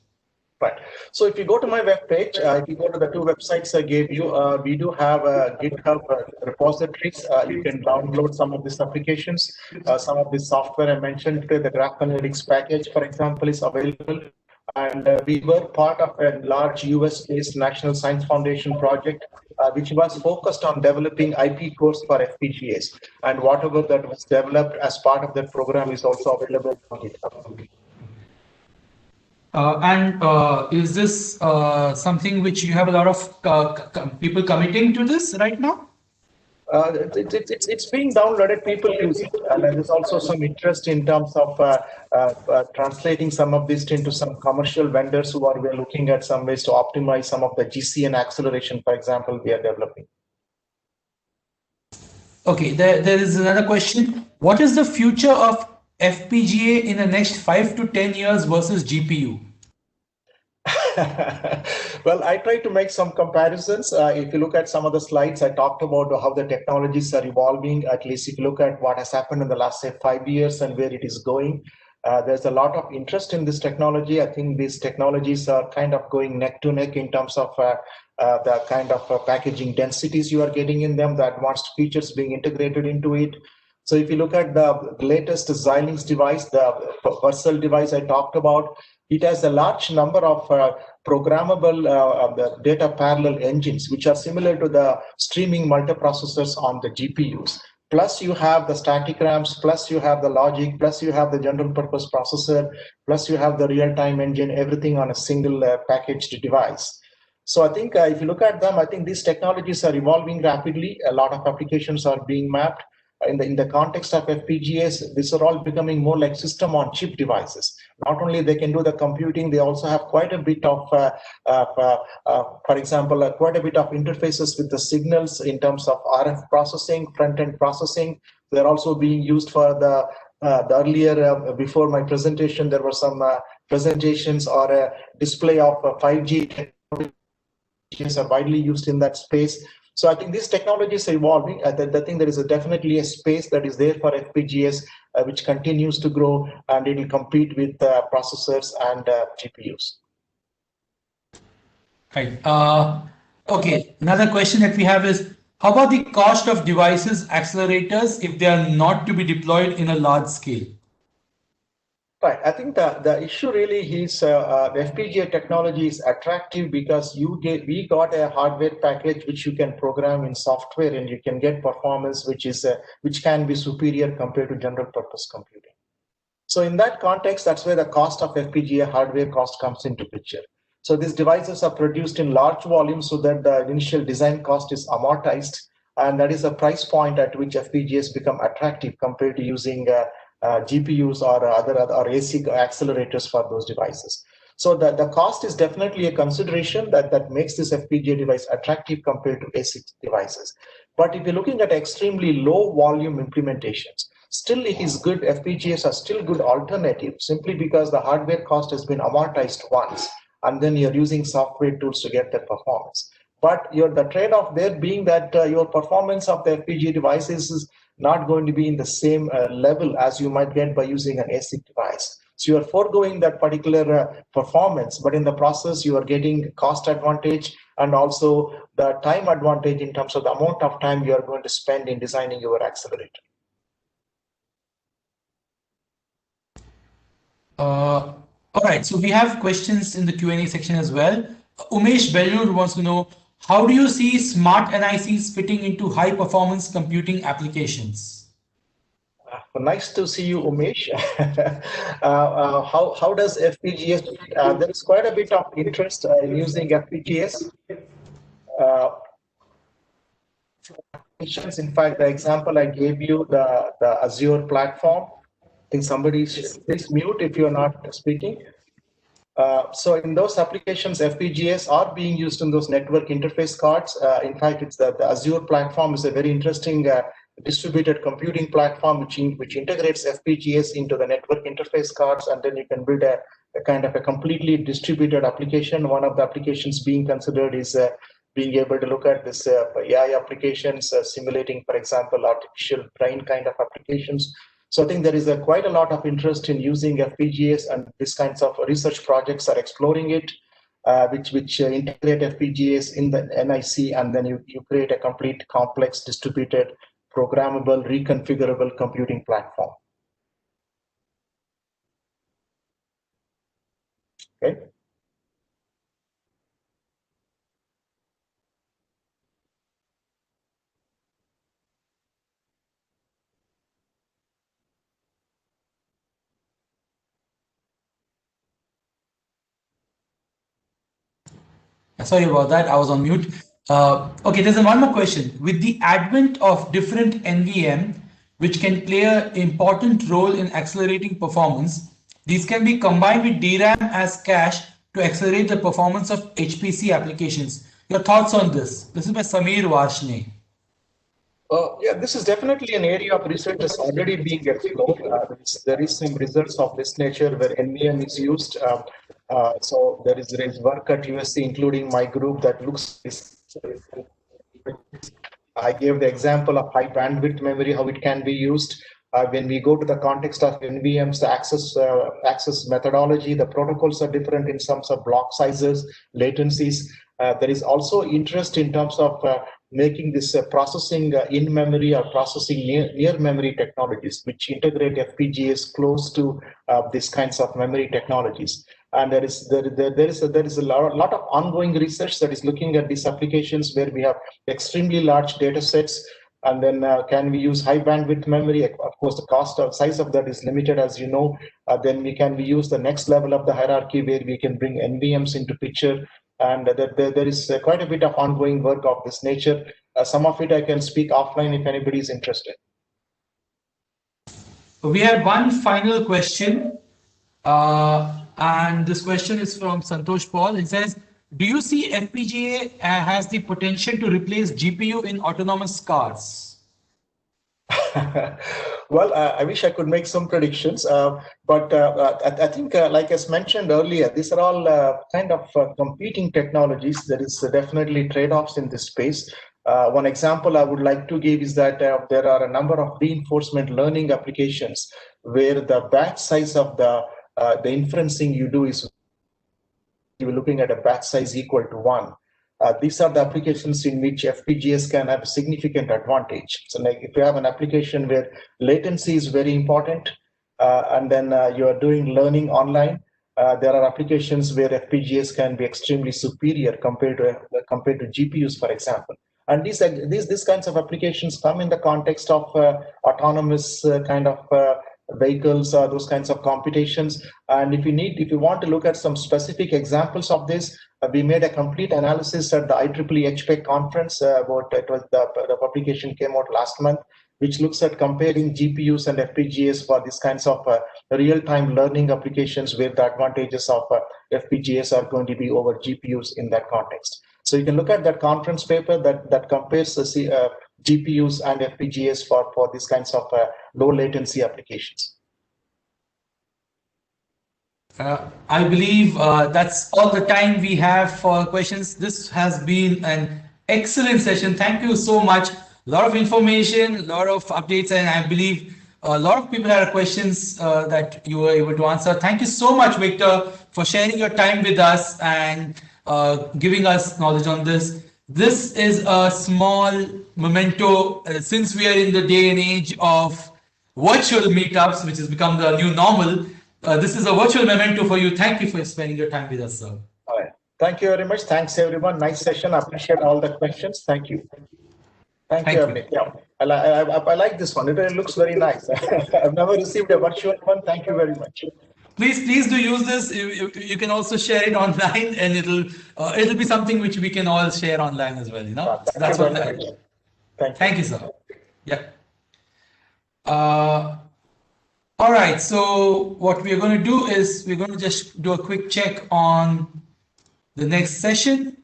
Right. So if you go to my webpage, if you go to the two websites I gave you, we do have GitHub repositories. You can download some of these applications. Some of the software I mentioned, the graph analytics package, for example, is available. And we were part of a large US-based National Science Foundation project, which was focused on developing IP cores for FPGAs. And whatever that was developed as part of that program is also available on GitHub. Is this something which you have a lot of people committing to this right now? It's being downloaded, people use it, and there's also some interest in terms of translating some of this into some commercial vendors who are looking at some ways to optimize some of the GCN acceleration, for example, we are developing. Okay, there is another question. What is the future of FPGA in the next 5 to 10 years versus GPU? Well, I try to make some comparisons. If you look at some of the slides, I talked about how the technologies are evolving. At least if you look at what has happened in the last, say, 5 years and where it is going, there's a lot of interest in this technology. I think these technologies are kind of going neck to neck in terms of the kind of packaging densities you are getting in them, the advanced features being integrated into it. So if you look at the latest Xilinx device, the Versal device I talked about, it has a large number of programmable data parallel engines, which are similar to the streaming multiprocessors on the GPUs. Plus you have the static RAMs, plus you have the logic, plus you have the general purpose processor, plus you have the real-time engine, everything on a single packaged device. So I think if you look at them, I think these technologies are evolving rapidly. A lot of applications are being mapped. In the context of FPGAs, these are all becoming more like system-on-chip devices. Not only they can do the computing, they also have quite a bit of, for example, quite a bit of interfaces with the signals in terms of RF processing, front-end processing. They're also being used for the earlier, before my presentation, there were some presentations or a display of 5G technologies are widely used in that space. So I think these technologies are evolving. I think there is definitely a space that is there for FPGAs, which continues to grow, and it will compete with processors and GPUs. Right. Okay. Another question that we have is, how about the cost of devices, accelerators, if they are not to be deployed in a large scale? Right. I think the issue really is the FPGA technology is attractive because we got a hardware package which you can program in software, and you can get performance which can be superior compared to general purpose computing. So in that context, that's where the cost of FPGA hardware cost comes into picture. So these devices are produced in large volumes so that the initial design cost is amortized, and that is a price point at which FPGAs become attractive compared to using GPUs or ASIC accelerators for those devices. So the cost is definitely a consideration that makes this FPGA device attractive compared to ASIC devices. But if you're looking at extremely low volume implementations, still it is good. FPGAs are still good alternative simply because the hardware cost has been amortized once, and then you're using software tools to get that performance. But the trade-off there being that your performance of the FPGA devices not going to be in the same level as you might get by using an ASIC device. So you are foregoing that particular performance, but in the process, you are getting cost advantage and also the time advantage in terms of the amount of time you are going to spend in designing your accelerator. All right, so we have questions in the Q&A section as well. Umesh Bellur wants to know, how do you see smart NICs fitting into high performance computing applications? Nice to see you, Umesh. How does FPGAs? There is quite a bit of interest in using FPGAs. In fact, the example I gave you, the Azure platform. I think somebody please mute if you're not speaking. So in those applications, FPGAs are being used in those network interface cards. In fact, it's the Azure platform is a very interesting distributed computing platform which integrates FPGAs into the network interface cards, and then you can build a kind of a completely distributed application. One of the applications being considered is being able to look at this AI applications, simulating, for example, artificial brain kind of applications. So I think there is quite a lot of interest in using FPGAs, and these kinds of research projects are exploring it, which integrate FPGAs in the NIC, and then you create a complete complex distributed programmable reconfigurable computing platform. Okay. Sorry about that, I was on mute. Okay, there's one more question. With the advent of different NVM, which can play an important role in accelerating performance, these can be combined with DRAM as cache to accelerate the performance of HPC applications. Your thoughts on this? This is by Samir Varshne. Yeah, this is definitely an area of research that's already being explored. There is some results of this nature where NVM is used. So there is work at USC, including my group, that looks. I gave the example of high bandwidth memory, how it can be used. When we go to the context of NVMs, the access methodology, the protocols are different in terms of block sizes, latencies. There is also interest in terms of making this processing in memory or processing near memory technologies, which integrate FPGAs close to these kinds of memory technologies. And there is a lot of ongoing research that is looking at these applications where we have extremely large data sets. And then can we use high bandwidth memory? Of course, the cost of size of that is limited, as you know. Then we use the next level of the hierarchy where we can bring NVMs into picture. And there is quite a bit of ongoing work of this nature. Some of it I can speak offline if anybody is interested. We have one final question. And this question is from Santosh Paul. It says, do you see FPGA has the potential to replace GPU in autonomous cars? Well, I wish I could make some predictions, but I think, like as mentioned earlier, these are all kind of competing technologies. There is definitely trade-offs in this space. One example I would like to give is that there are a number of reinforcement learning applications where the batch size of the inferencing you do is you're looking at a batch size equal to 1. These are the applications in which FPGAs can have a significant advantage. So like if you have an application where latency is very important, and then you are doing learning online, there are applications where FPGAs can be extremely superior compared to GPUs, for example. And these kinds of applications come in the context of autonomous kind of vehicles, those kinds of computations. And if you want to look at some specific examples of this, we made a complete analysis at the IEEE HPEC conference. The publication came out last month, which looks at comparing GPUs and FPGAs for these kinds of real-time learning applications, where the advantages of FPGAs are going to be over GPUs in that context. So you can look at that conference paper that compares the GPUs and FPGAs for these kinds of low latency applications. I believe that's all the time we have for questions. This has been an excellent session. Thank you so much A lot of information, a lot of updates, and I believe a lot of people had questions that you were able to answer. Thank you so much, Victor, for sharing your time with us and giving us knowledge on this. This is a small memento since we are in the day and age of virtual meetups, which has become the new normal. This is a virtual memento for you. Thank you for spending your time with us, sir. All right. Thank you very much. Thanks, everyone. Nice session. I appreciate all the questions. Thank you. Thank you, Avneet. Yeah, I like this one. It looks very nice. I've never received a virtual one. Thank you very much. Please do use this. You can also share it online, and it'll be something which we can all share online as well. You know, That's what. Thank you, sir. Yeah. All right. So what we are going to do is we're going to just do a quick check on the next session.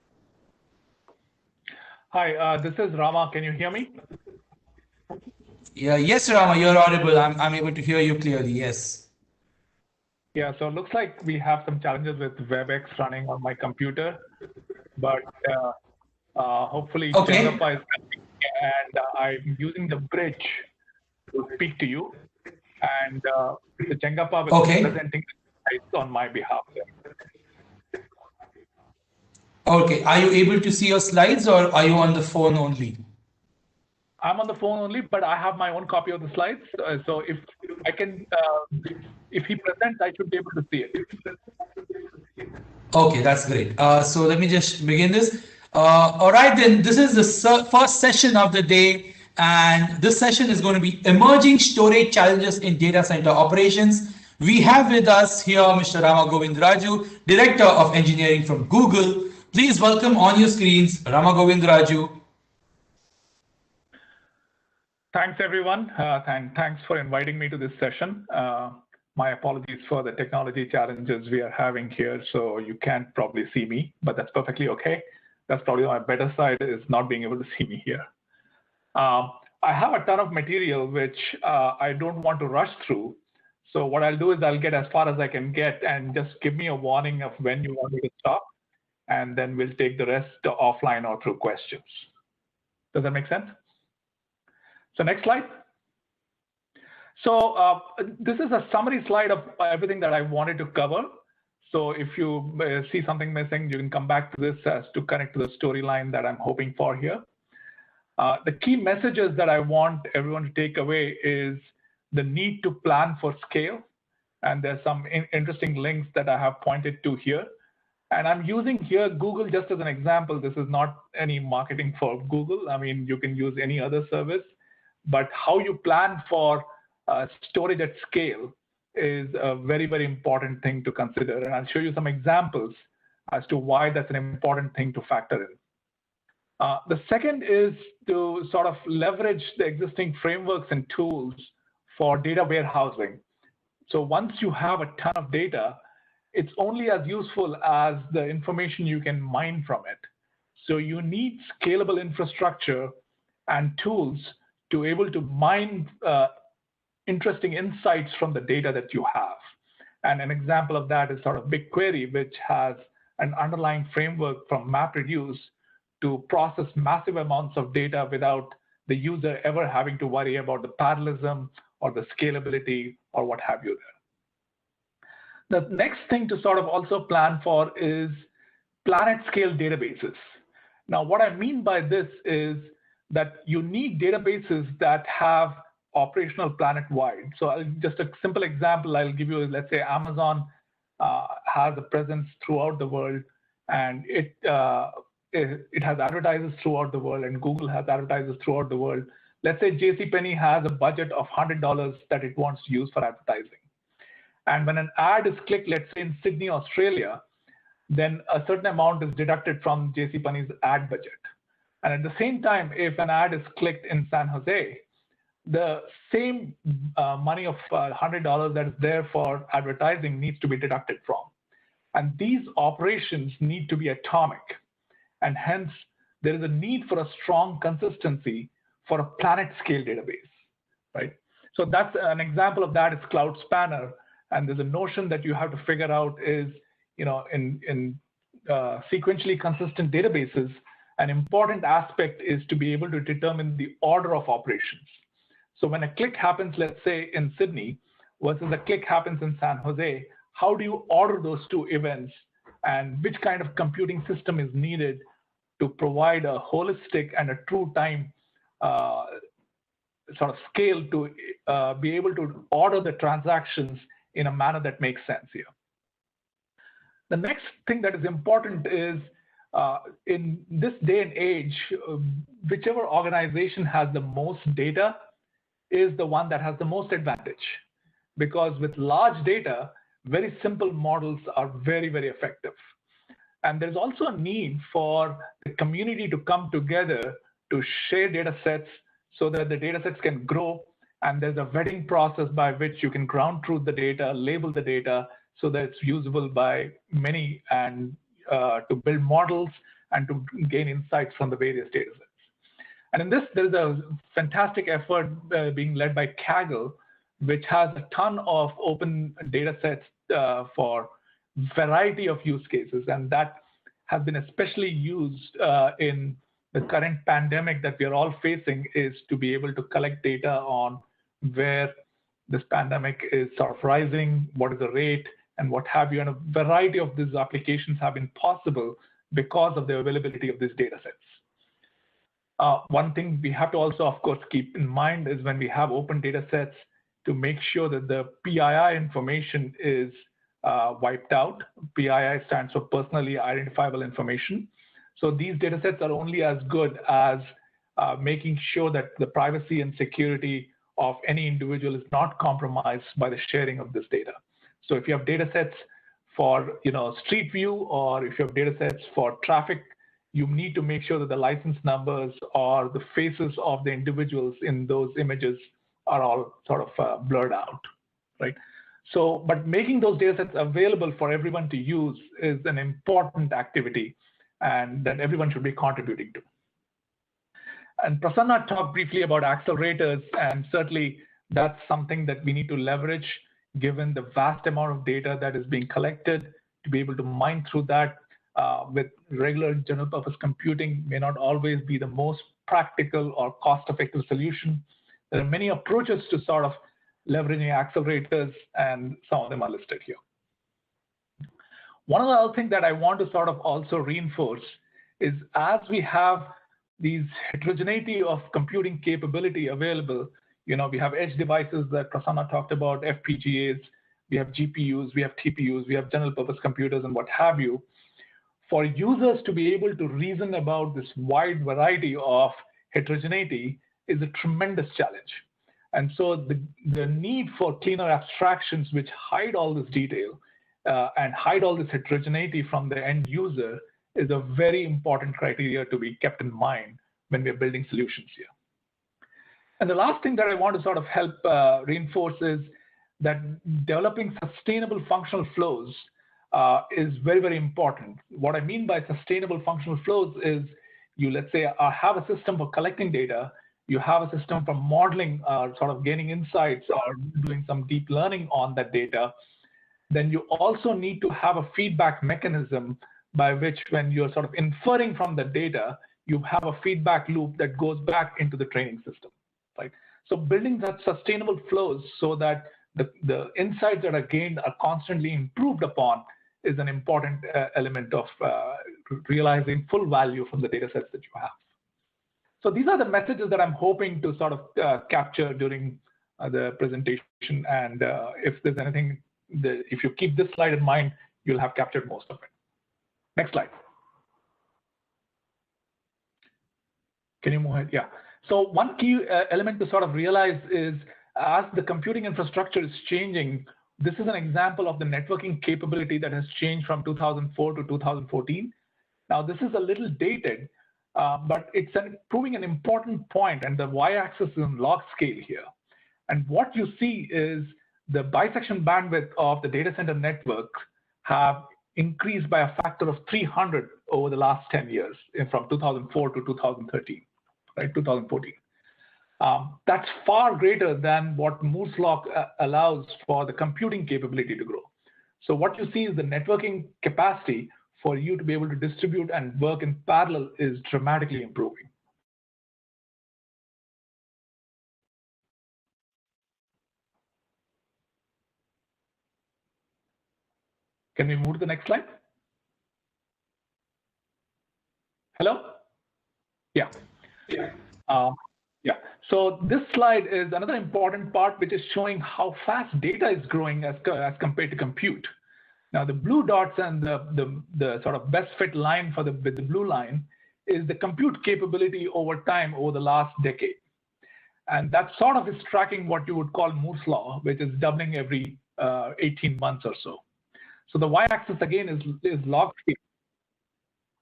Hi, this is Rama. Can you hear me? Yeah. Yes, Rama, you're audible. I'm able to hear you clearly. Yes. Yeah. So it looks like we have some challenges with WebEx running on my computer, but hopefully Chengapa is coming, and I'm using the bridge to speak to you, and the Chengapa will be presenting on my behalf. Okay. Are you able to see your slides, or are you on the phone only? I'm on the phone only, but I have my own copy of the slides. So if I can, if he presents, I should be able to see it. Okay, that's great. So let me just begin this. All right, then this is the first session of the day, and this session is going to be emerging storage challenges in data center operations. We have with us here Mr. Rama Govindraju, Director of Engineering from Google. Please welcome on your screens Rama Govindraju. Thanks, everyone. Thanks for inviting me to this session. My apologies for the technology challenges we are having here, so you can't probably see me, but that's perfectly okay. That's probably my better side, is not being able to see me here. I have a ton of material which I don't want to rush through. So what I'll do is I'll get as far as I can get, and just give me a warning of when you want me to stop, and then we'll take the rest offline or through questions. Does that make sense? So next slide. So this is a summary slide of everything that I wanted to cover. So if you see something missing, you can come back to this as to connect to the storyline that I'm hoping for here. The key messages that I want everyone to take away is the need to plan for scale. And there's some interesting links that I have pointed to here. And I'm using here Google just as an example. This is not any marketing for Google. I mean, you can use any other service. But how you plan for storage at scale is a very, very important thing to consider. And I'll show you some examples as to why that's an important thing to factor in. The second is to sort of leverage the existing frameworks and tools for data warehousing. So once you have a ton of data, it's only as useful as the information you can mine from it. So you need scalable infrastructure and tools to able to mine interesting insights from the data that you have. And an example of that is sort of BigQuery, which has an underlying framework from MapReduce to process massive amounts of data without the user ever having to worry about the parallelism or the scalability or what have you there. The next thing to sort of also plan for is planet scale databases. Now, what I mean by this is that you need databases that have operational planet-wide. So just a simple example I'll give you is, let's say Amazon has a presence throughout the world, and it has advertisers throughout the world, and Google has advertisers throughout the world. Let's say JCPenney has a budget of $100 that it wants to use for advertising. And when an ad is clicked, let's say in Sydney, Australia, then a certain amount is deducted from JCPenney's ad budget. And at the same time, if an ad is clicked in San Jose, the same money of $100 that is there for advertising needs to be deducted from. And these operations need to be atomic. And hence, there is a need for a strong consistency for a planet scale database, right? So that's an example of that is Cloud Spanner. And there's a notion that you have to figure out is, in sequentially consistent databases, an important aspect is to be able to determine the order of operations. So when a click happens, let's say in Sydney, versus a click happens in San Jose, how do you order those two events, and which kind of computing system is needed to provide a holistic and a true time sort of scale to be able to order the transactions in a manner that makes sense here. The next thing that is important is in this day and age, whichever organization has the most data is the one that has the most advantage. Because with large data, very simple models are very, very effective. And there's also a need for the community to come together to share data sets so that the data sets can grow. And there's a vetting process by which you can ground truth the data, label the data so that it's usable by many, and to build models and to gain insights from the various data sets. And in this, there's a fantastic effort being led by Kaggle, which has a ton of open data sets for variety of use cases. And that has been especially used in the current pandemic that we are all facing, is to be able to collect data on where this pandemic is sort of rising, what is the rate, and what have you. And a variety of these applications have been possible because of the availability of these data sets. One thing we have to also, of course, keep in mind is when we have open data sets, to make sure that the PII information is wiped out. PII stands for personally identifiable information. So these data sets are only as good as making sure that the privacy and security of any individual is not compromised by the sharing of this data. So if you have data sets for street view, or if you have data sets for traffic, you need to make sure that the license numbers or the faces of the individuals in those images are all sort of blurred out, right? So, but making those data sets available for everyone to use is an important activity, and that everyone should be contributing to. And Prasanna talked briefly about accelerators, and certainly that's something that we need to leverage given the vast amount of data that is being collected. To be able to mine through that with regular general purpose computing may not always be the most practical or cost-effective solution. There are many approaches to sort of leveraging accelerators, and some of them are listed here. One of the other things that I want to sort of also reinforce is, as we have these heterogeneity of computing capability available, we have edge devices that Prasanna talked about, FPGAs, we have GPUs, we have TPUs, we have general purpose computers, and what have you. For users to be able to reason about this wide variety of heterogeneity is a tremendous challenge. And so the need for cleaner abstractions which hide all this detail and hide all this heterogeneity from the end user is a very important criteria to be kept in mind when we're building solutions here. And the last thing that I want to sort of help reinforce is that developing sustainable functional flows is very, very important. What I mean by sustainable functional flows is, you, let's say, have a system for collecting data, you have a system for modeling, sort of gaining insights or doing some deep learning on that data. Then you also need to have a feedback mechanism by which, when you're sort of inferring from the data, you have a feedback loop that goes back into the training system, right? So building that sustainable flows so that the insights that are gained are constantly improved upon is an important element of realizing full value from the data sets that you have. So these are the messages that I'm hoping to sort of capture during the presentation. And if there's anything, if you keep this slide in mind, you'll have captured most of it. Next slide. Can you move ahead? Yeah. So one key element to sort of realize is, as the computing infrastructure is changing, this is an example of the networking capability that has changed from 2004 to 2014. Now, this is a little dated, but it's proving an important point, and the y-axis is in log scale here. And what you see is the bisection bandwidth of the data center network have increased by a factor of 300 over the last 10 years, from 2004 to 2013, right, 2014. That's far greater than what Moore's law allows for the computing capability to grow. So what you see is the networking capacity for you to be able to distribute and work in parallel is dramatically improving. Can we move to the next slide? Hello? Yeah. Yeah. So this slide is another important part, which is showing how fast data is growing as compared to compute. Now, the blue dots and the sort of best fit line for with the blue line is the compute capability over time over the last decade. And that sort of is tracking what you would call Moore's law, which is doubling every 18 months or so. So the y-axis again is log speed.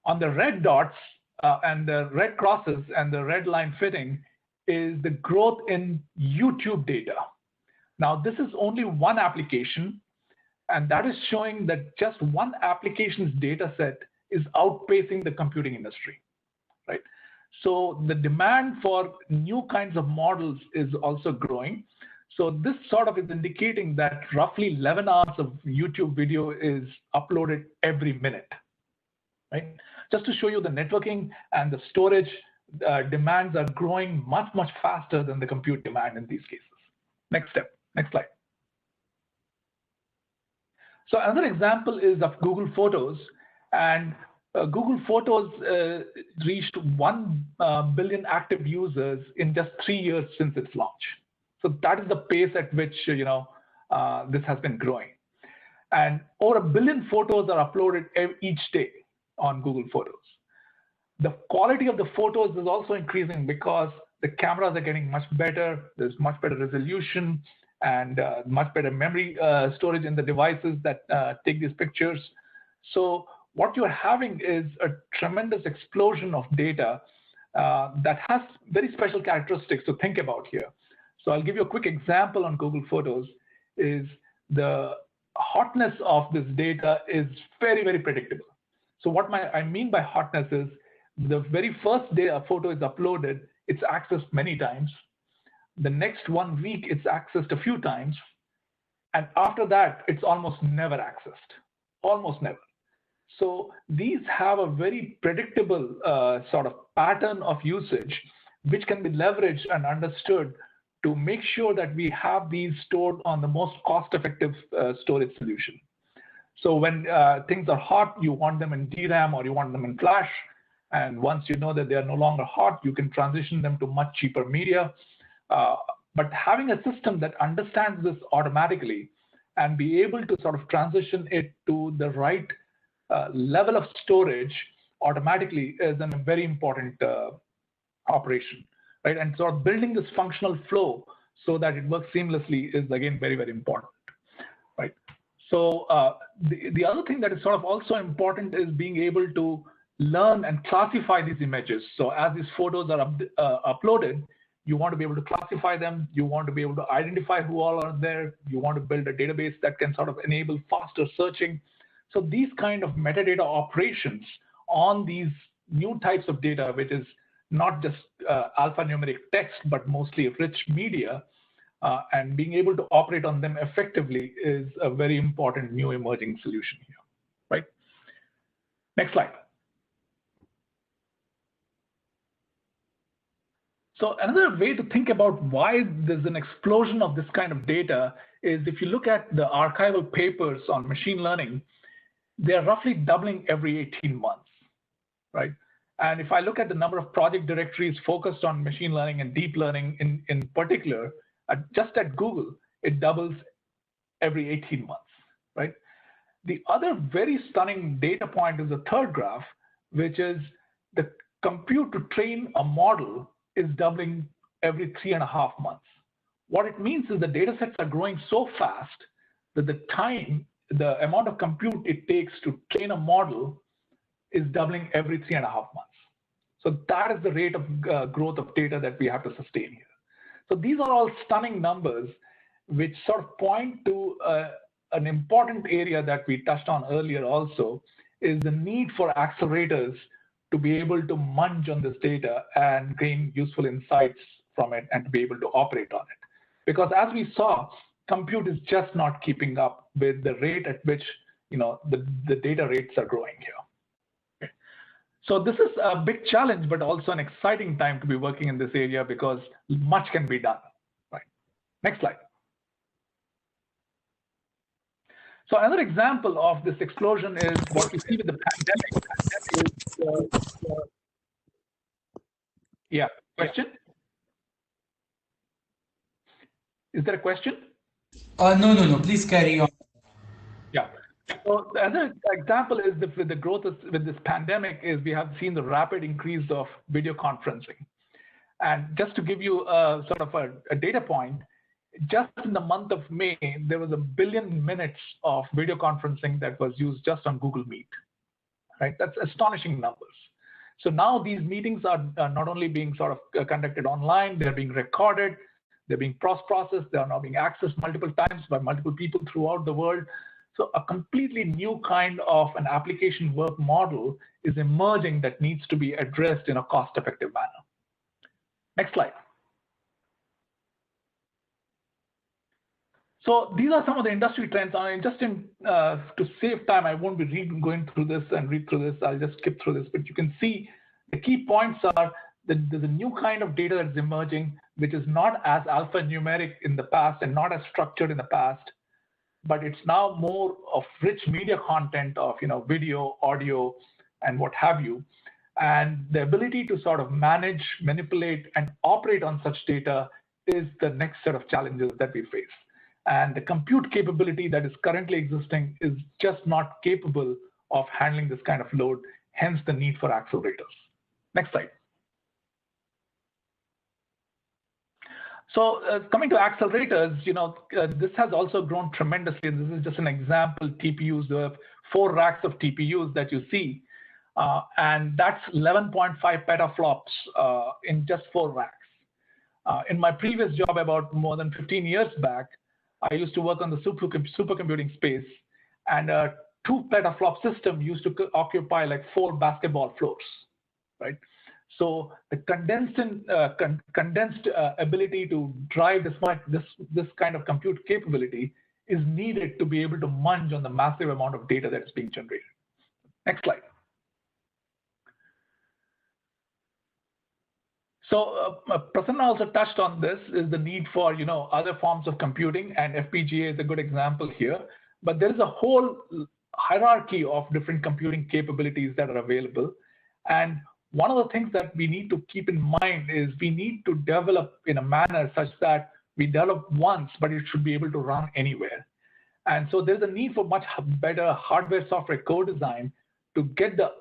On the red dots and the red crosses and the red line fitting is the growth in YouTube data. Now, this is only one application, and that is showing that just one application's data set is outpacing the computing industry, right? So the demand for new kinds of models is also growing. So this sort of is indicating that roughly 11 hours of YouTube video is uploaded every minute, right? Just to show you the networking and the storage demands are growing much, much faster than the compute demand in these cases. Next step, next slide. So another example is of Google Photos, and Google Photos reached 1 billion active users in just 3 years since its launch. So that is the pace at which this has been growing. And over 1 billion photos are uploaded each day on Google Photos. The quality of the photos is also increasing because the cameras are getting much better. There's much better resolution and much better memory storage in the devices that take these pictures. So what you're having is a tremendous explosion of data that has very special characteristics to think about here. So I'll give you a quick example on Google Photos. Is the hotness of this data is very, very predictable. So what I mean by hotness is the very first day a photo is uploaded, it's accessed many times. The next 1 week, it's accessed a few times. And after that, it's almost never accessed, almost never. So these have a very predictable sort of pattern of usage, which can be leveraged and understood to make sure that we have these stored on the most cost-effective storage solution. So when things are hot, you want them in DRAM or you want them in flash. And once you know that they are no longer hot, you can transition them to much cheaper media. But having a system that understands this automatically and be able to sort of transition it to the right level of storage automatically is a very important operation, right? And sort of building this functional flow so that it works seamlessly is again very, very important, right? So the other thing that is sort of also important is being able to learn and classify these images. So as these photos are uploaded, you want to be able to classify them. You want to be able to identify who all are there. You want to build a database that can sort of enable faster searching. So these kind of metadata operations on these new types of data, which is not just alphanumeric text, but mostly rich media, and being able to operate on them effectively is a very important new emerging solution here, right? Next slide. So another way to think about why there's an explosion of this kind of data is if you look at the archival papers on machine learning, they're roughly doubling every 18 months, right? And if I look at the number of project directories focused on machine learning and deep learning in particular, just at Google, it doubles every 18 months, right? The other very stunning data point is the third graph, which is the compute to train a model is doubling every 3.5 months. What it means is the data sets are growing so fast that the amount of compute it takes to train a model is doubling every 3.5 months. So that is the rate of growth of data that we have to sustain here. So these are all stunning numbers, which sort of point to an important area that we touched on earlier also, is the need for accelerators to be able to munch on this data and gain useful insights from it and to be able to operate on it. Because as we saw, compute is just not keeping up with the rate at which the data rates are growing here, So this is a big challenge, but also an exciting time to be working in this area because much can be done. Right. Next slide. So another example of this explosion is what we see with the pandemic. Yeah, question? Is there a question? No. Please carry on. Yeah. So the other example is with the growth with this pandemic is we have seen the rapid increase of video conferencing. And just to give you a sort of a data point, just in the month of May, there was 1 billion minutes of video conferencing that was used just on Google Meet, right? That's astonishing numbers. So now these meetings are not only being sort of conducted online, they're being recorded, they're being cross-processed, they are now being accessed multiple times by multiple people throughout the world. So a completely new kind of an application work model is emerging that needs to be addressed in a cost-effective manner. Next slide. So these are some of the industry trends. To save time, I won't be going through this and read through this. I'll just skip through this. But you can see the key points are that there's a new kind of data that's emerging, which is not as alphanumeric in the past and not as structured in the past, but it's now more of rich media content of video, audio, and what have you. And the ability to sort of manage, manipulate, and operate on such data is the next set of challenges that we face. And the compute capability that is currently existing is just not capable of handling this kind of load, hence the need for accelerators. Next slide. So coming to accelerators, this has also grown tremendously. And this is just an example. TPUs, there are 4 racks of TPUs that you see. And that's 11.5 petaflops in just 4 racks. In my previous job about more than 15 years back, I used to work on the supercomputing space, and a 2 petaflop system used to occupy like 4 basketball floors, right? So the condensed ability to drive this kind of compute capability is needed to be able to munch on the massive amount of data that is being generated. Next slide. So Prasanna also touched on this, is the need for other forms of computing, and FPGA is a good example here. But there is a whole hierarchy of different computing capabilities that are available. And one of the things that we need to keep in mind is we need to develop in a manner such that we develop once, but it should be able to run anywhere. And so there's a need for much better hardware software co-design to get the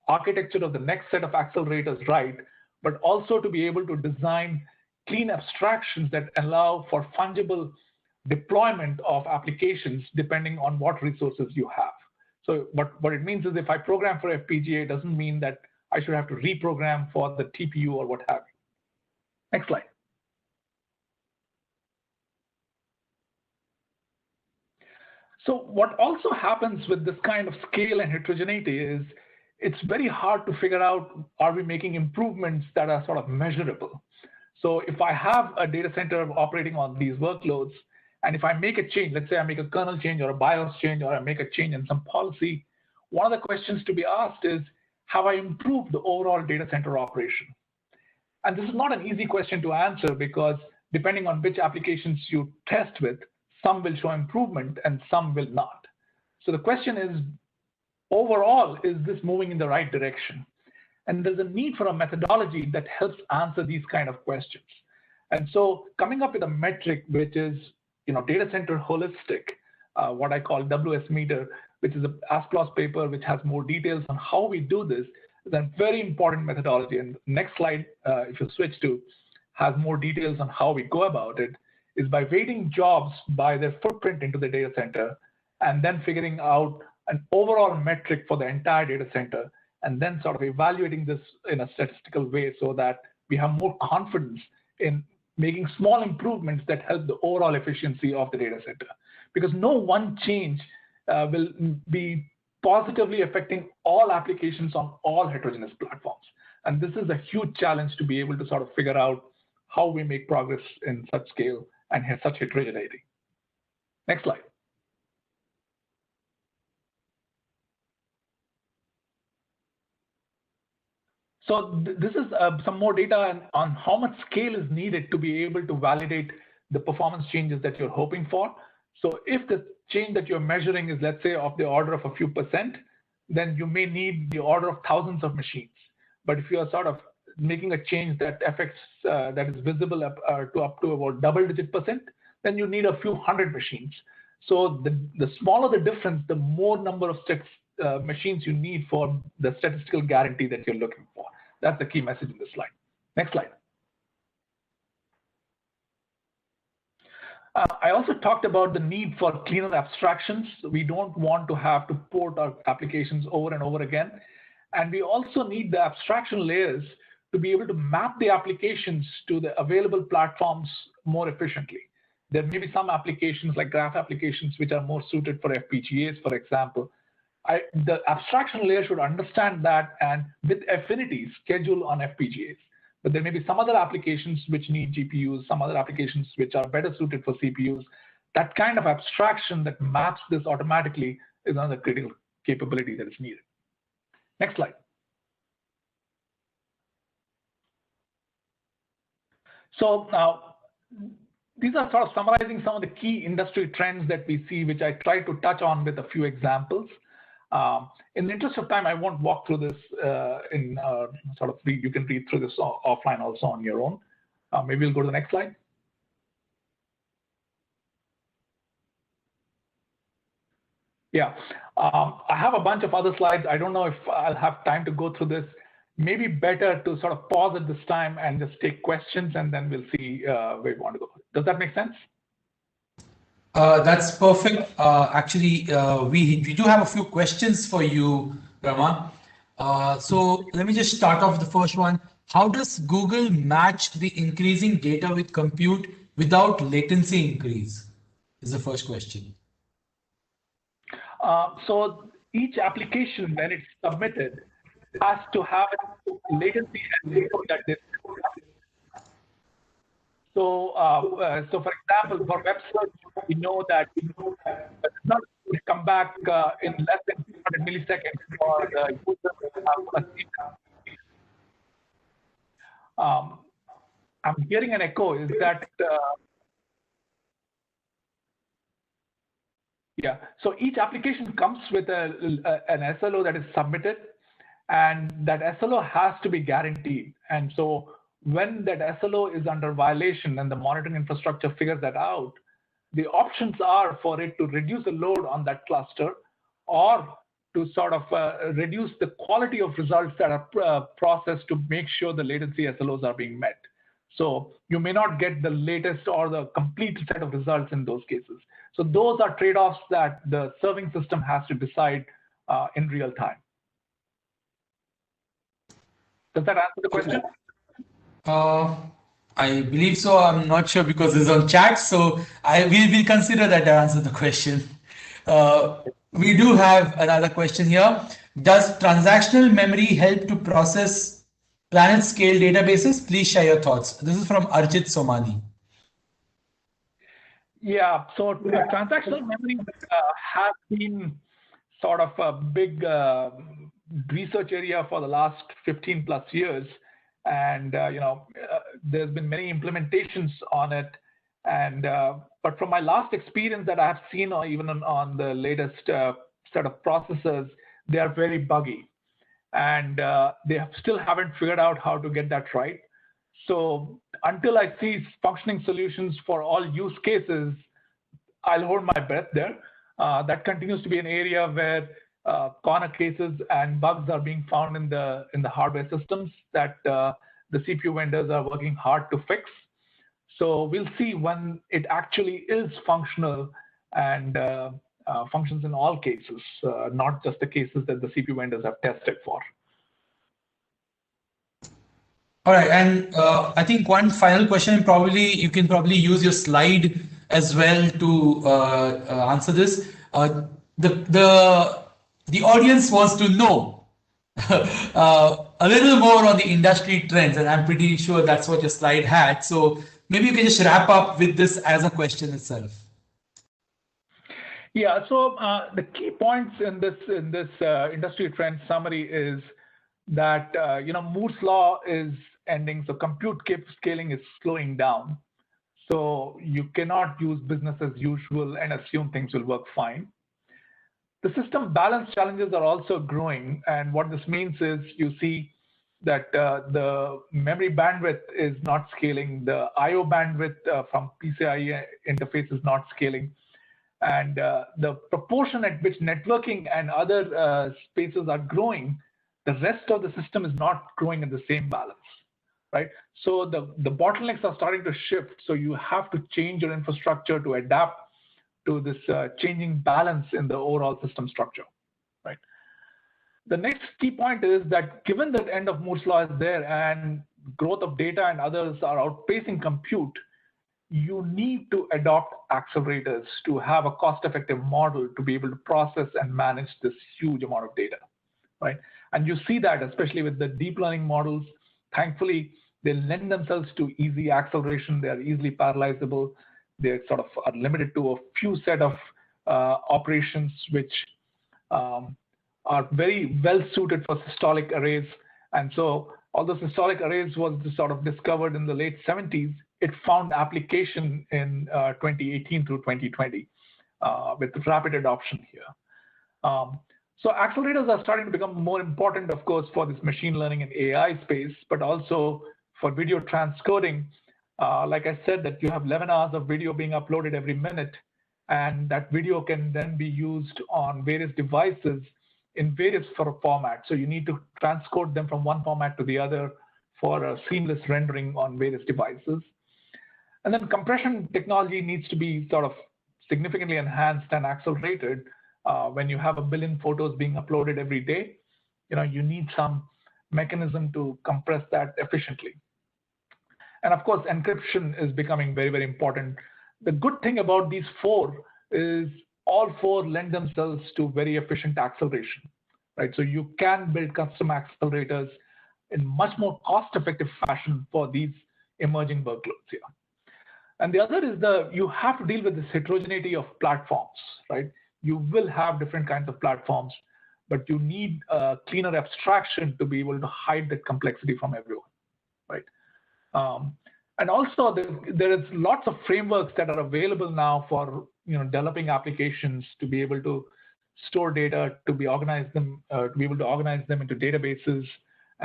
architecture of the next set of accelerators right, but also to be able to design clean abstractions that allow for fungible deployment of applications depending on what resources you have. So what it means is if I program for FPGA, it doesn't mean that I should have to reprogram for the TPU or what have you. Next slide. So what also happens with this kind of scale and heterogeneity is it's very hard to figure out, are we making improvements that are sort of measurable? So if I have a data center operating on these workloads, and if I make a change, let's say I make a kernel change or a BIOS change, or I make a change in some policy, one of the questions to be asked is, have I improved the overall data center operation? And this is not an easy question to answer because depending on which applications you test with, some will show improvement and some will not. So the question is, overall, is this moving in the right direction? And there's a need for a methodology that helps answer these kind of questions. And so coming up with a metric, which is data center holistic, what I call WS meter, which is an ASCLOS paper, which has more details on how we do this, is a very important methodology. And next slide, if you switch to, has more details on how we go about it, is by weighting jobs by their footprint into the data center, and then figuring out an overall metric for the entire data center, and then sort of evaluating this in a statistical way so that we have more confidence in making small improvements that help the overall efficiency of the data center. Because no one change will be positively affecting all applications on all heterogeneous platforms. And this is a huge challenge to be able to sort of figure out how we make progress in such scale and such heterogeneity. Next slide. So this is some more data on how much scale is needed to be able to validate the performance changes that you're hoping for. So if the change that you're measuring is, let's say, of the order of a few percent, then you may need the order of thousands of machines. But if you are sort of making a change that affects, that is visible up to about double-digit %, then you need a few hundred machines. So the smaller the difference, the more number of machines you need for the statistical guarantee that you're looking for. That's the key message in this slide. Next slide. I also talked about the need for cleaner abstractions. We don't want to have to port our applications over and over again. And we also need the abstraction layers to be able to map the applications to the available platforms more efficiently. There may be some applications like graph applications which are more suited for FPGAs, for example. The abstraction layer should understand that and with affinity schedule on FPGAs. But there may be some other applications which need GPUs, some other applications which are better suited for CPUs. That kind of abstraction that maps this automatically is another critical capability that is needed. Next slide. So now, these are sort of summarizing some of the key industry trends that we see, which I try to touch on with a few examples. In the interest of time, I won't walk through this you can read through this offline also on your own. Maybe we'll go to the next slide. Yeah, I have a bunch of other slides. I don't know if I'll have time to go through this. Maybe better to sort of pause at this time and just take questions, and then we'll see where we want to go. Does that make sense? That's perfect. Actually, we do have a few questions for you, Raman. So let me just start off with the first one. How does Google match the increasing data with compute without latency increase? Is the first question. So each application, when it's submitted, has to have a latency and data that is. So, for example, for web search, we know that it's not going to come back in less than 200 milliseconds for the user to have a I'm hearing an echo. Is that? Yeah. So each application comes with an SLO that is submitted, and that SLO has to be guaranteed. And so when that SLO is under violation and the monitoring infrastructure figures that out, the options are for it to reduce the load on that cluster or to sort of reduce the quality of results that are processed to make sure the latency SLOs are being met. So you may not get the latest or the complete set of results in those cases. So those are trade-offs that the serving system has to decide in real time. Does that answer the question? I believe so. I'm not sure because it's on chat, so we will consider that answer the question. We do have another question here. Does transactional memory help to process planet scale databases? Please share your thoughts. This is from Arjit Somani. Yeah, so transactional memory has been sort of a big research area for the last 15 plus years. And there's been many implementations on it, and but from my last experience that I have seen, or even on the latest set of processors, they are very buggy, and they still haven't figured out how to get that right. So until I see functioning solutions for all use cases, I'll hold my breath there. That continues to be an area where corner cases and bugs are being found in the hardware systems that the CPU vendors are working hard to fix. So we'll see when it actually is functional and functions in all cases, not just the cases that the CPU vendors have tested for. All right, and I think one final question, you can probably use your slide as well to answer this. The audience wants to know a little more on the industry trends, and I'm pretty sure that's what your slide had. So maybe you can just wrap up with this as a question itself. Yeah. So the key points in this industry trend summary is that Moore's law is ending, so compute scaling is slowing down. So you cannot use business as usual and assume things will work fine. The system balance challenges are also growing, and what this means is you see that the memory bandwidth is not scaling, the I/O bandwidth from PCIe interface is not scaling, and the proportion at which networking and other spaces are growing, the rest of the system is not growing in the same balance, right? So the bottlenecks are starting to shift, so you have to change your infrastructure to adapt to this changing balance in the overall system structure, right? The next key point is that given that end of Moore's law is there and growth of data and others are outpacing compute, you need to adopt accelerators to have a cost-effective model to be able to process and manage this huge amount of data, right? And you see that especially with the deep learning models. Thankfully, they lend themselves to easy acceleration. They are easily parallelizable. They sort of are limited to a few set of operations which are very well suited for systolic arrays. And so although systolic arrays was sort of discovered in the late 70s, it found application in 2018 through 2020 with rapid adoption here. So accelerators are starting to become more important, of course, for this machine learning and AI space, but also for video transcoding. Like I said, that you have 11 hours of video being uploaded every minute, and that video can then be used on various devices in various formats. So you need to transcode them from one format to the other for a seamless rendering on various devices. And then compression technology needs to be sort of significantly enhanced and accelerated. When you have 1 billion photos being uploaded every day, you need some mechanism to compress that efficiently. And of course, encryption is becoming very, very important. The good thing about these four is all four lend themselves to very efficient acceleration, right? So you can build custom accelerators in much more cost-effective fashion for these emerging workloads here. And the other is you have to deal with this heterogeneity of platforms, right? You will have different kinds of platforms, but you need a cleaner abstraction to be able to hide that complexity from everyone, right? And also there is lots of frameworks that are available now for developing applications to be able to store data, to be organize them, to be able to organize them into databases,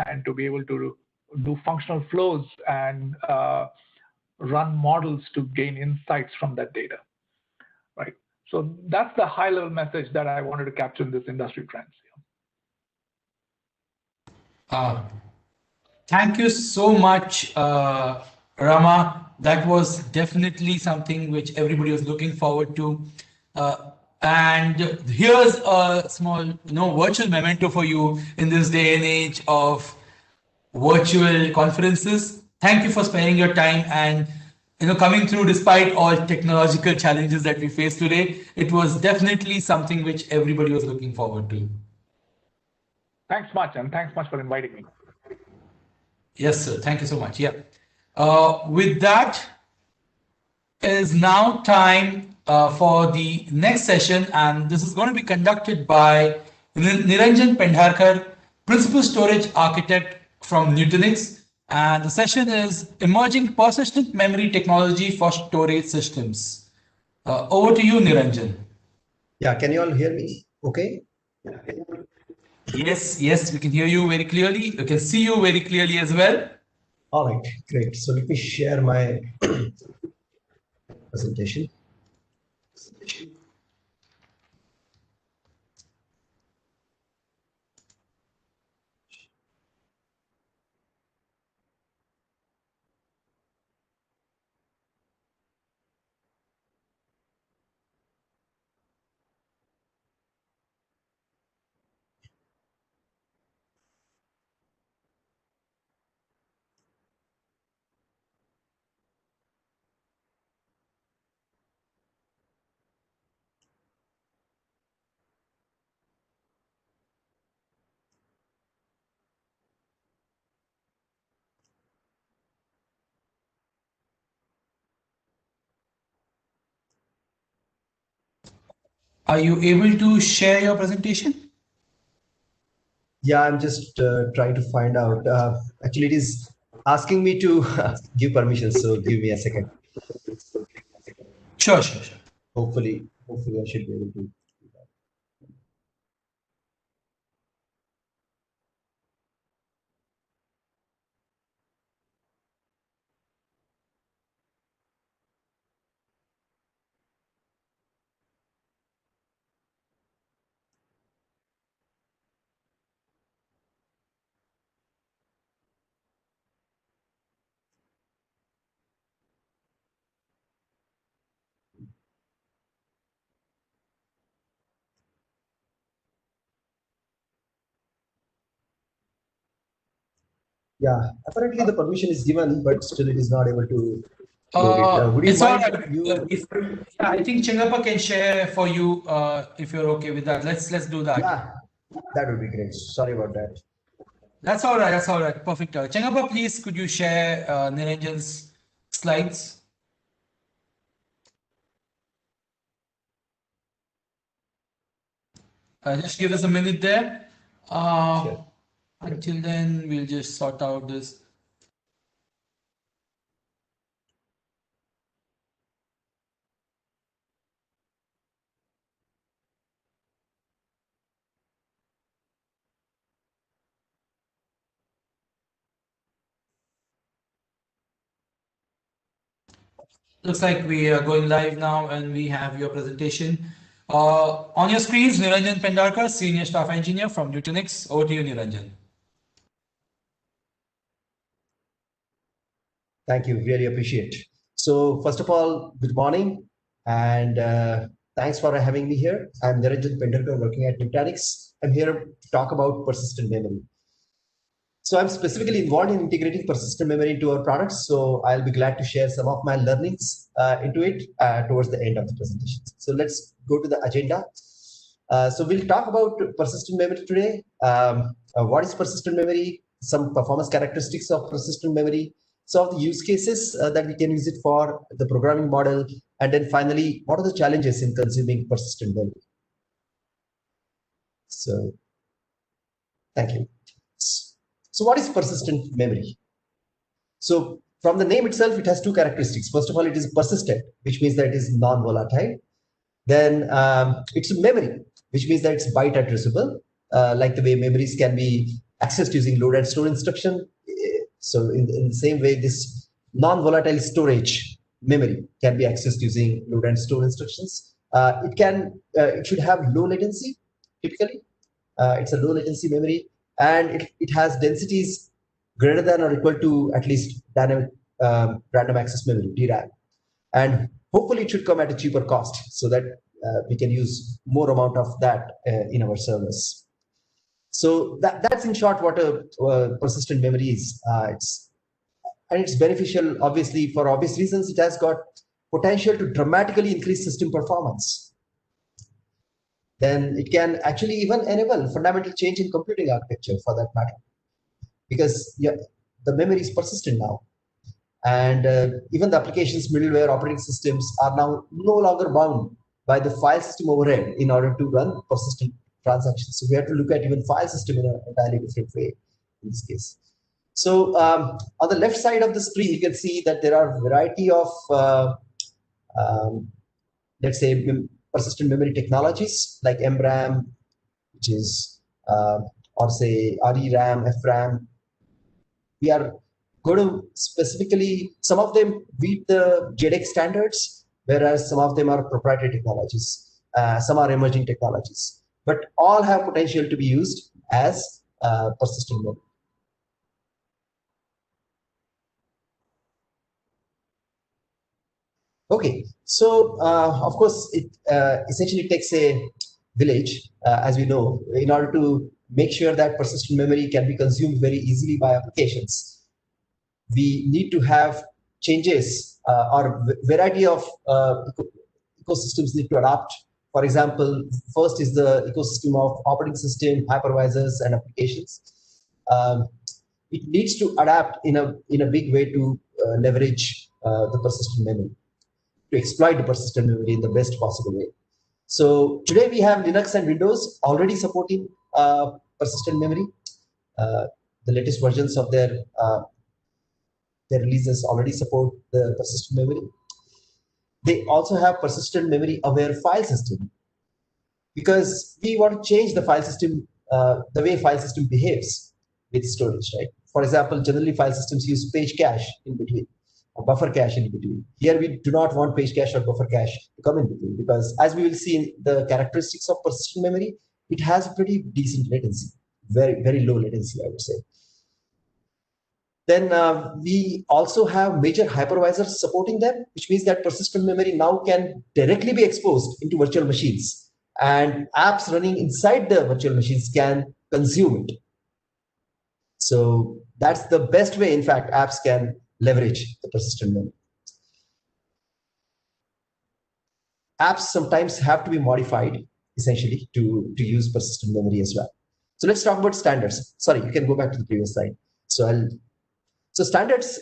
and to be able to do functional flows and run models to gain insights from that data, right? So that's the high-level message that I wanted to capture in this industry trends. Thank you so much, Rama. That was definitely something which everybody was looking forward to. And here's a small, virtual memento for you in this day and age of virtual conferences. Thank you for sparing your time and coming through despite all technological challenges that we face today. It was definitely something which everybody was looking forward to. Thanks much, and thanks much for inviting me. Yes, sir. Thank you so much. Yeah. With that, is now time for the next session, and this is going to be conducted by Niranjan Pendharkar, Principal Storage Architect from Nutanix, and the session is Emerging Persistent Memory Technology for Storage Systems. Over to you, Niranjan. Yeah, can you all hear me? Okay. Yes, we can hear you very clearly. We can see you very clearly as well. All right, great. So let me share my presentation. Are you able to share your presentation? Yeah, I'm just trying to find out. Actually, it is asking me to give permission, so give me a second. Sure, sure, sure. Hopefully, I should be able to do that. Yeah, apparently the permission is given, but still it is not able to load it. Would you It's all mind right. you? Yeah, I think Chingappa can share for you if you're okay with that. Let's do that. Yeah, that would be great. Sorry about that. That's all right. That's all right. Perfect. Chingappa, please, could you share Niranjan's slides? Just give us a minute there. Sure. Until then, we'll just sort out this. Looks like we are going live now and we have your presentation. On your screens, Niranjan Pendarkar, Senior Staff Engineer from Xilinx. Over to you, Niranjan. Thank you. Really appreciate. So first of all, good morning and thanks for having me here. I'm Niranjan Pendarkar working at Nutanix. I'm here to talk about persistent memory. So I'm specifically involved in integrating persistent memory into our products. So I'll be glad to share some of my learnings into it towards the end of the presentation. So let's go to the agenda. So we'll talk about persistent memory today. What is persistent memory? Some performance characteristics of persistent memory. Some of the use cases that we can use it for, the programming model, and then finally, what are the challenges in consuming persistent memory? So, thank you. So what is persistent memory? So from the name itself, it has two characteristics. First of all, it is persistent, which means that it is non-volatile. Then it's a memory, which means that it's byte addressable, like the way memories can be accessed using load and store instruction. So in the same way, this non-volatile storage memory can be accessed using load and store instructions. It should have low latency, typically. It's a low latency memory, and it has densities greater than or equal to at least dynamic random access memory, DRAM. And hopefully it should come at a cheaper cost so that we can use more amount of that in our servers. So that's in short what a persistent memory is. It's beneficial, obviously, for obvious reasons. It has got potential to dramatically increase system performance. Then it can actually even enable fundamental change in computing architecture for that matter, because the memory is persistent now. And even the applications, middleware, operating systems are now no longer bound by the file system overhead in order to run persistent transactions. So we have to look at even file system in an entirely different way in this case. So on the left side of the screen, you can see that there are a variety of, let's say, persistent memory technologies like MRAM, which is, or say RERAM, FRAM. We are going to specifically, some of them meet the JEDEC standards, whereas some of them are proprietary technologies. Some are emerging technologies, but all have potential to be used as persistent memory. Okay, so of course, it essentially takes a village, as we know, in order to make sure that persistent memory can be consumed very easily by applications. We need to have changes or variety of ecosystems need to adapt. For example, first is the ecosystem of operating system, hypervisors, and applications. It needs to adapt in a big way to leverage the persistent memory, to exploit the persistent memory in the best possible way. So today we have Linux and Windows already supporting persistent memory. The latest versions of their releases already support the persistent memory. They also have persistent memory aware file system, because we want to change the file system, the way file system behaves with storage, right? For example, generally file systems use page cache in between, or buffer cache in between. Here we do not want page cache or buffer cache to come in between, because as we will see in the characteristics of persistent memory, it has a pretty decent latency, very, very low latency, I would say. Then we also have major hypervisors supporting them, which means that persistent memory now can directly be exposed into virtual machines, and apps running inside the virtual machines can consume it. So that's the best way, in fact, apps can leverage the persistent memory. Apps sometimes have to be modified, essentially, to use persistent memory as well. So let's talk about standards. Sorry, you can go back to the previous slide. So standards,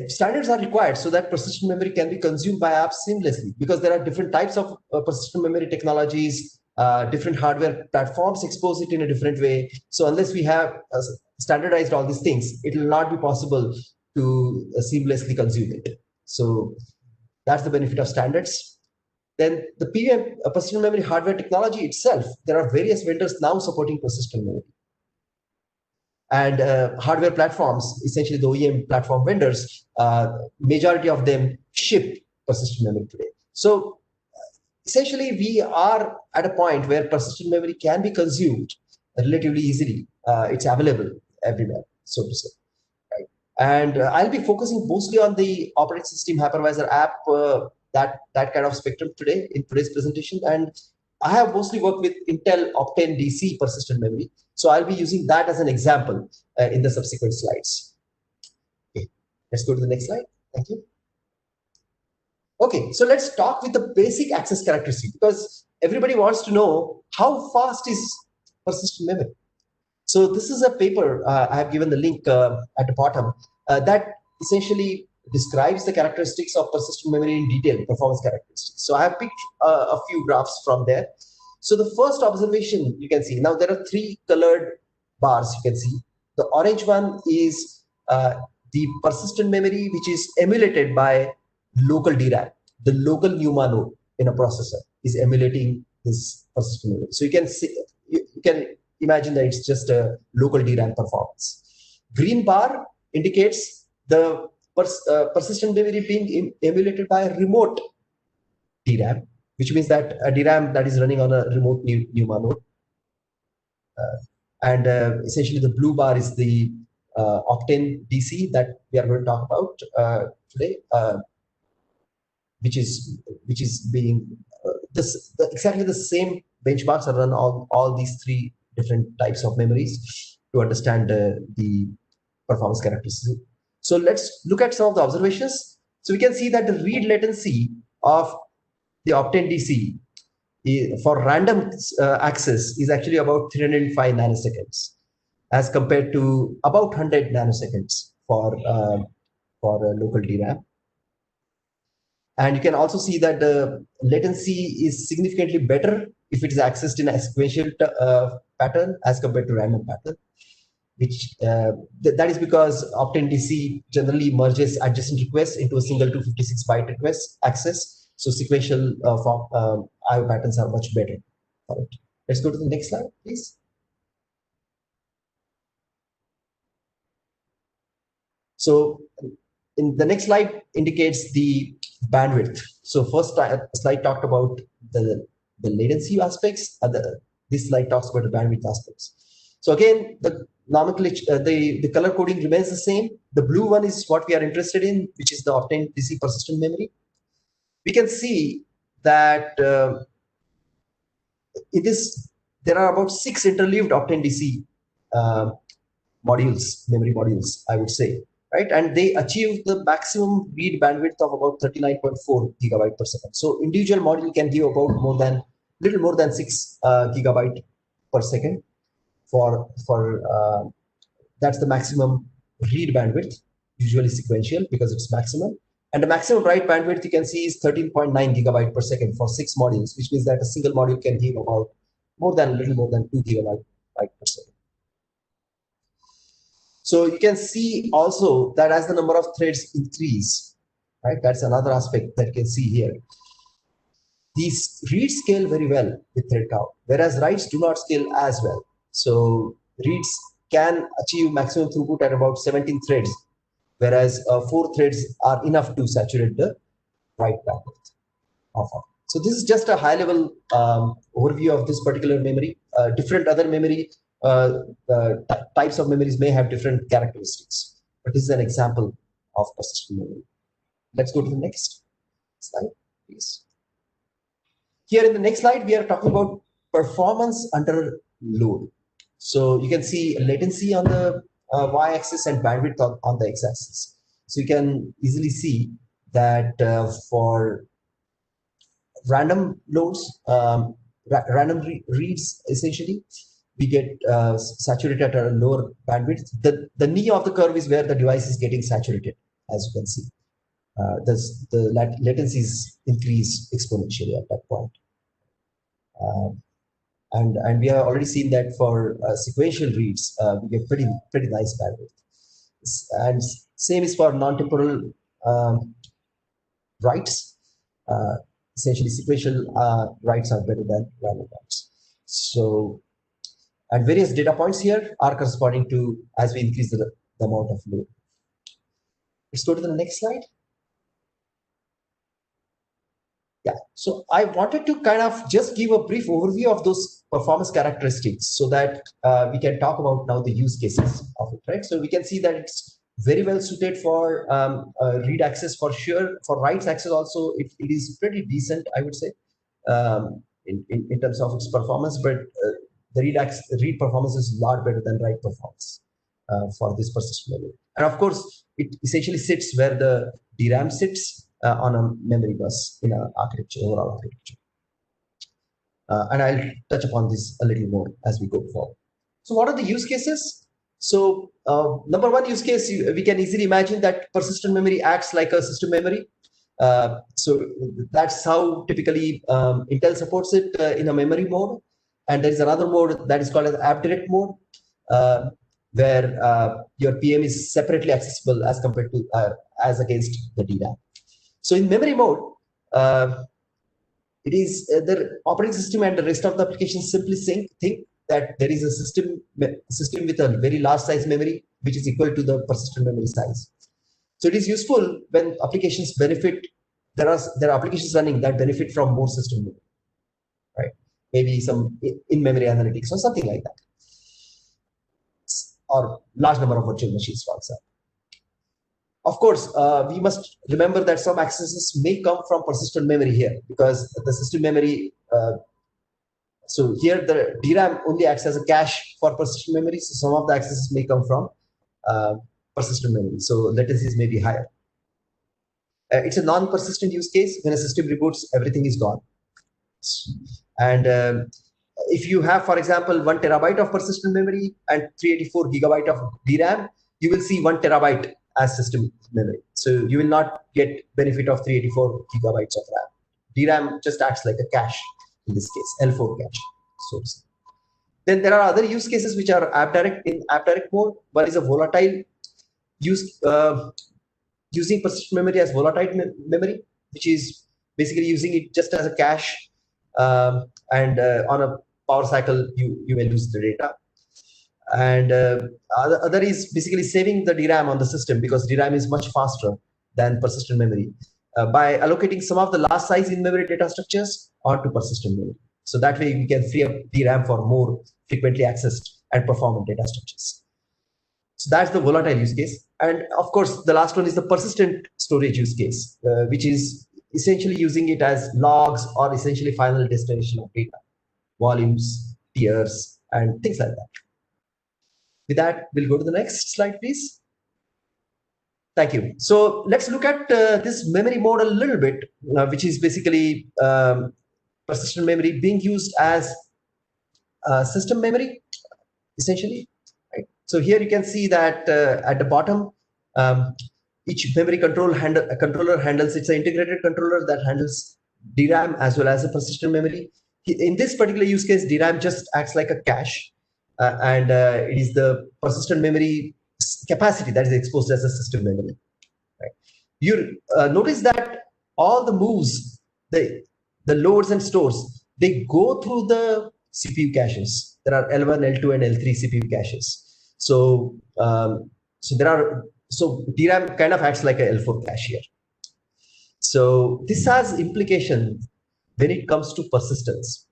standards are required so that persistent memory can be consumed by apps seamlessly, because there are different types of persistent memory technologies, different hardware platforms expose it in a different way. So unless we have standardized all these things, it will not be possible to seamlessly consume it. So that's the benefit of standards. Then the persistent memory hardware technology itself, there are various vendors now supporting persistent memory. And hardware platforms, essentially the OEM platform vendors, majority of them ship persistent memory today. So essentially, we are at a point where persistent memory can be consumed relatively easily. It's available everywhere, so to say. Right? And I'll be focusing mostly on the operating system hypervisor app, that kind of spectrum today in today's presentation. And I have mostly worked with Intel Optane DC persistent memory. So I'll be using that as an example in the subsequent slides. Okay, let's go to the next slide. Thank you. Okay, so let's talk with the basic access characteristic, because everybody wants to know how fast is persistent memory. So this is a paper, I have given the link at the bottom, that essentially describes the characteristics of persistent memory in detail, performance characteristics. So I have picked a few graphs from there. So the first observation you can see, now there are 3 colored bars you can see. The orange one is the persistent memory, which is emulated by local DRAM. The local NUMA node in a processor is emulating this persistent memory. So you can see, you can imagine that it's just a local DRAM performance. Green bar indicates the persistent memory being emulated by a remote DRAM, which means that a DRAM that is running on a remote NUMA node. And essentially the blue bar is the Optane DC that we are going to talk about today, which is being exactly the same benchmarks are run on all these 3 different types of memories to understand the performance characteristics. So let's look at some of the observations. So we can see that the read latency of the Optane DC for random access is actually about 305 nanoseconds, as compared to about 100 nanoseconds for local DRAM. And you can also see that the latency is significantly better if it is accessed in a sequential pattern as compared to random pattern, which that is because Optane DC generally merges adjacent requests into a single 256 byte request access. So sequential IO patterns are much better for it. Let's go to the next slide, please. So in the next slide indicates the bandwidth. So first slide talked about the latency aspects. This slide talks about the bandwidth aspects. So again, the nomenclature, the color coding remains the same. The blue one is what we are interested in, which is the Optane DC persistent memory. We can see that there are about 6 interleaved Optane DC modules, memory modules, I would say, right? And they achieve the maximum read bandwidth of about 39.4 gigabyte per second. So individual module can give about little more than 6 gigabyte per second. That's the maximum read bandwidth, usually sequential because it's maximum. And the maximum write bandwidth you can see is 13.9 gigabyte per second for 6 modules, which means that a single module can give about little more than 2 gigabyte per second. So you can see also that as the number of threads increase, right? That's another aspect that you can see here. These reads scale very well with thread count, whereas writes do not scale as well. So reads can achieve maximum throughput at about 17 threads, whereas 4 threads are enough to saturate the write bandwidth of it. So this is just a high-level overview of this particular memory. Different other memory types of memories may have different characteristics, but this is an example of persistent memory. Let's go to the next slide, please. Here in the next slide, we are talking about performance under load. So you can see latency on the y-axis and bandwidth on the x-axis. So you can easily see that for random loads, random reads, essentially, we get saturated at a lower bandwidth. The knee of the curve is where the device is getting saturated, as you can see. The latencies increase exponentially at that point. And we have already seen that for sequential reads, we get pretty nice bandwidth. And same is for non-temporal writes. Essentially, sequential writes are better than random writes. So, and various data points here are corresponding to as we increase the amount of load. Let's go to the next slide. Yeah, so I wanted to kind of just give a brief overview of those performance characteristics so that we can talk about now the use cases of it, right? So we can see that it's very well suited for read access for sure. For writes access also, it is pretty decent, I would say, in terms of its performance, but the read performance is a lot better than write performance for this persistent memory. And of course, it essentially sits where the DRAM sits on a memory bus in an architecture, overall architecture. And I'll touch upon this a little more as we go forward. So what are the use cases? So number one use case, we can easily imagine that persistent memory acts like a system memory. So that's how typically Intel supports it in a memory mode. And there is another mode that is called as app direct mode, where your PM is separately accessible as compared to as against the DRAM. So in memory mode, it is the operating system and the rest of the applications simply think that there is a system with a very large size memory, which is equal to the persistent memory size. So it is useful when applications benefit. There are applications running that benefit from more system memory, right? Maybe some in-memory analytics or something like that, or large number of virtual machines, for example. Of course, we must remember that some accesses may come from persistent memory here, because the system memory, so here the DRAM only acts as a cache for persistent memory, so some of the accesses may come from persistent memory, so latencies may be higher. It's a non-persistent use case. When a system reboots, everything is gone. And if you have, for example, 1 terabyte of persistent memory and 384 gigabyte of DRAM, you will see 1 terabyte as system memory. So you will not get benefit of 384 gigabytes of RAM. DRAM just acts like a cache in this case, L4 cache. So then there are other use cases which are app direct mode. One is a volatile use, using persistent memory as volatile memory, which is basically using it just as a cache, and on a power cycle you may lose the data. And other is basically saving the DRAM on the system, because DRAM is much faster than persistent memory, by allocating some of the last size in-memory data structures onto persistent memory. So that way we can free up DRAM for more frequently accessed and performant data structures. So that's the volatile use case. And of course, the last one is the persistent storage use case, which is essentially using it as logs or essentially final destination of data, volumes, tiers, and things like that. With that, we'll go to the next slide, please. Thank you. So let's look at this memory mode a little bit, which is basically persistent memory being used as system memory, essentially. Right? So here you can see that at the bottom, each memory controller handles, it's an integrated controller that handles DRAM as well as a persistent memory. In this particular use case, DRAM just acts like a cache. And it is the persistent memory capacity that is exposed as a system memory. Right? You notice that all the moves, the loads and stores, they go through the CPU caches. There are L1, L2, and L3 CPU caches. So so DRAM kind of acts like a L4 cache here. So this has implications when it comes to persistence,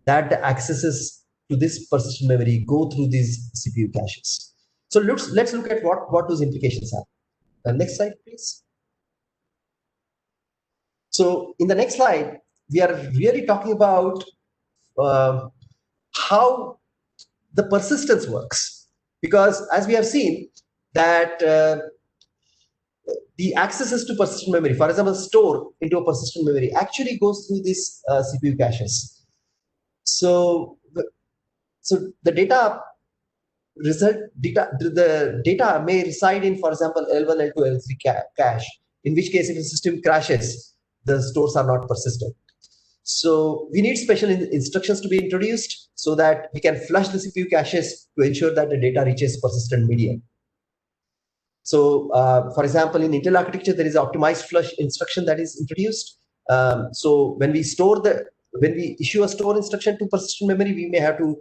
that the accesses to this persistent memory go through these CPU caches. So let's look at what those implications are. Next slide, please. So in the next slide, we are really talking about how the persistence works, because as we have seen that the accesses to persistent memory, for example, store into a persistent memory, actually goes through these CPU caches. So the data may reside in, for example, L1, L2, L3 cache, in which case if the system crashes, the stores are not persistent. So we need special instructions to be introduced so that we can flush the CPU caches to ensure that the data reaches persistent media. So for example, in Intel architecture, there is an optimized flush instruction that is introduced. So when we issue a store instruction to persistent memory, we may have to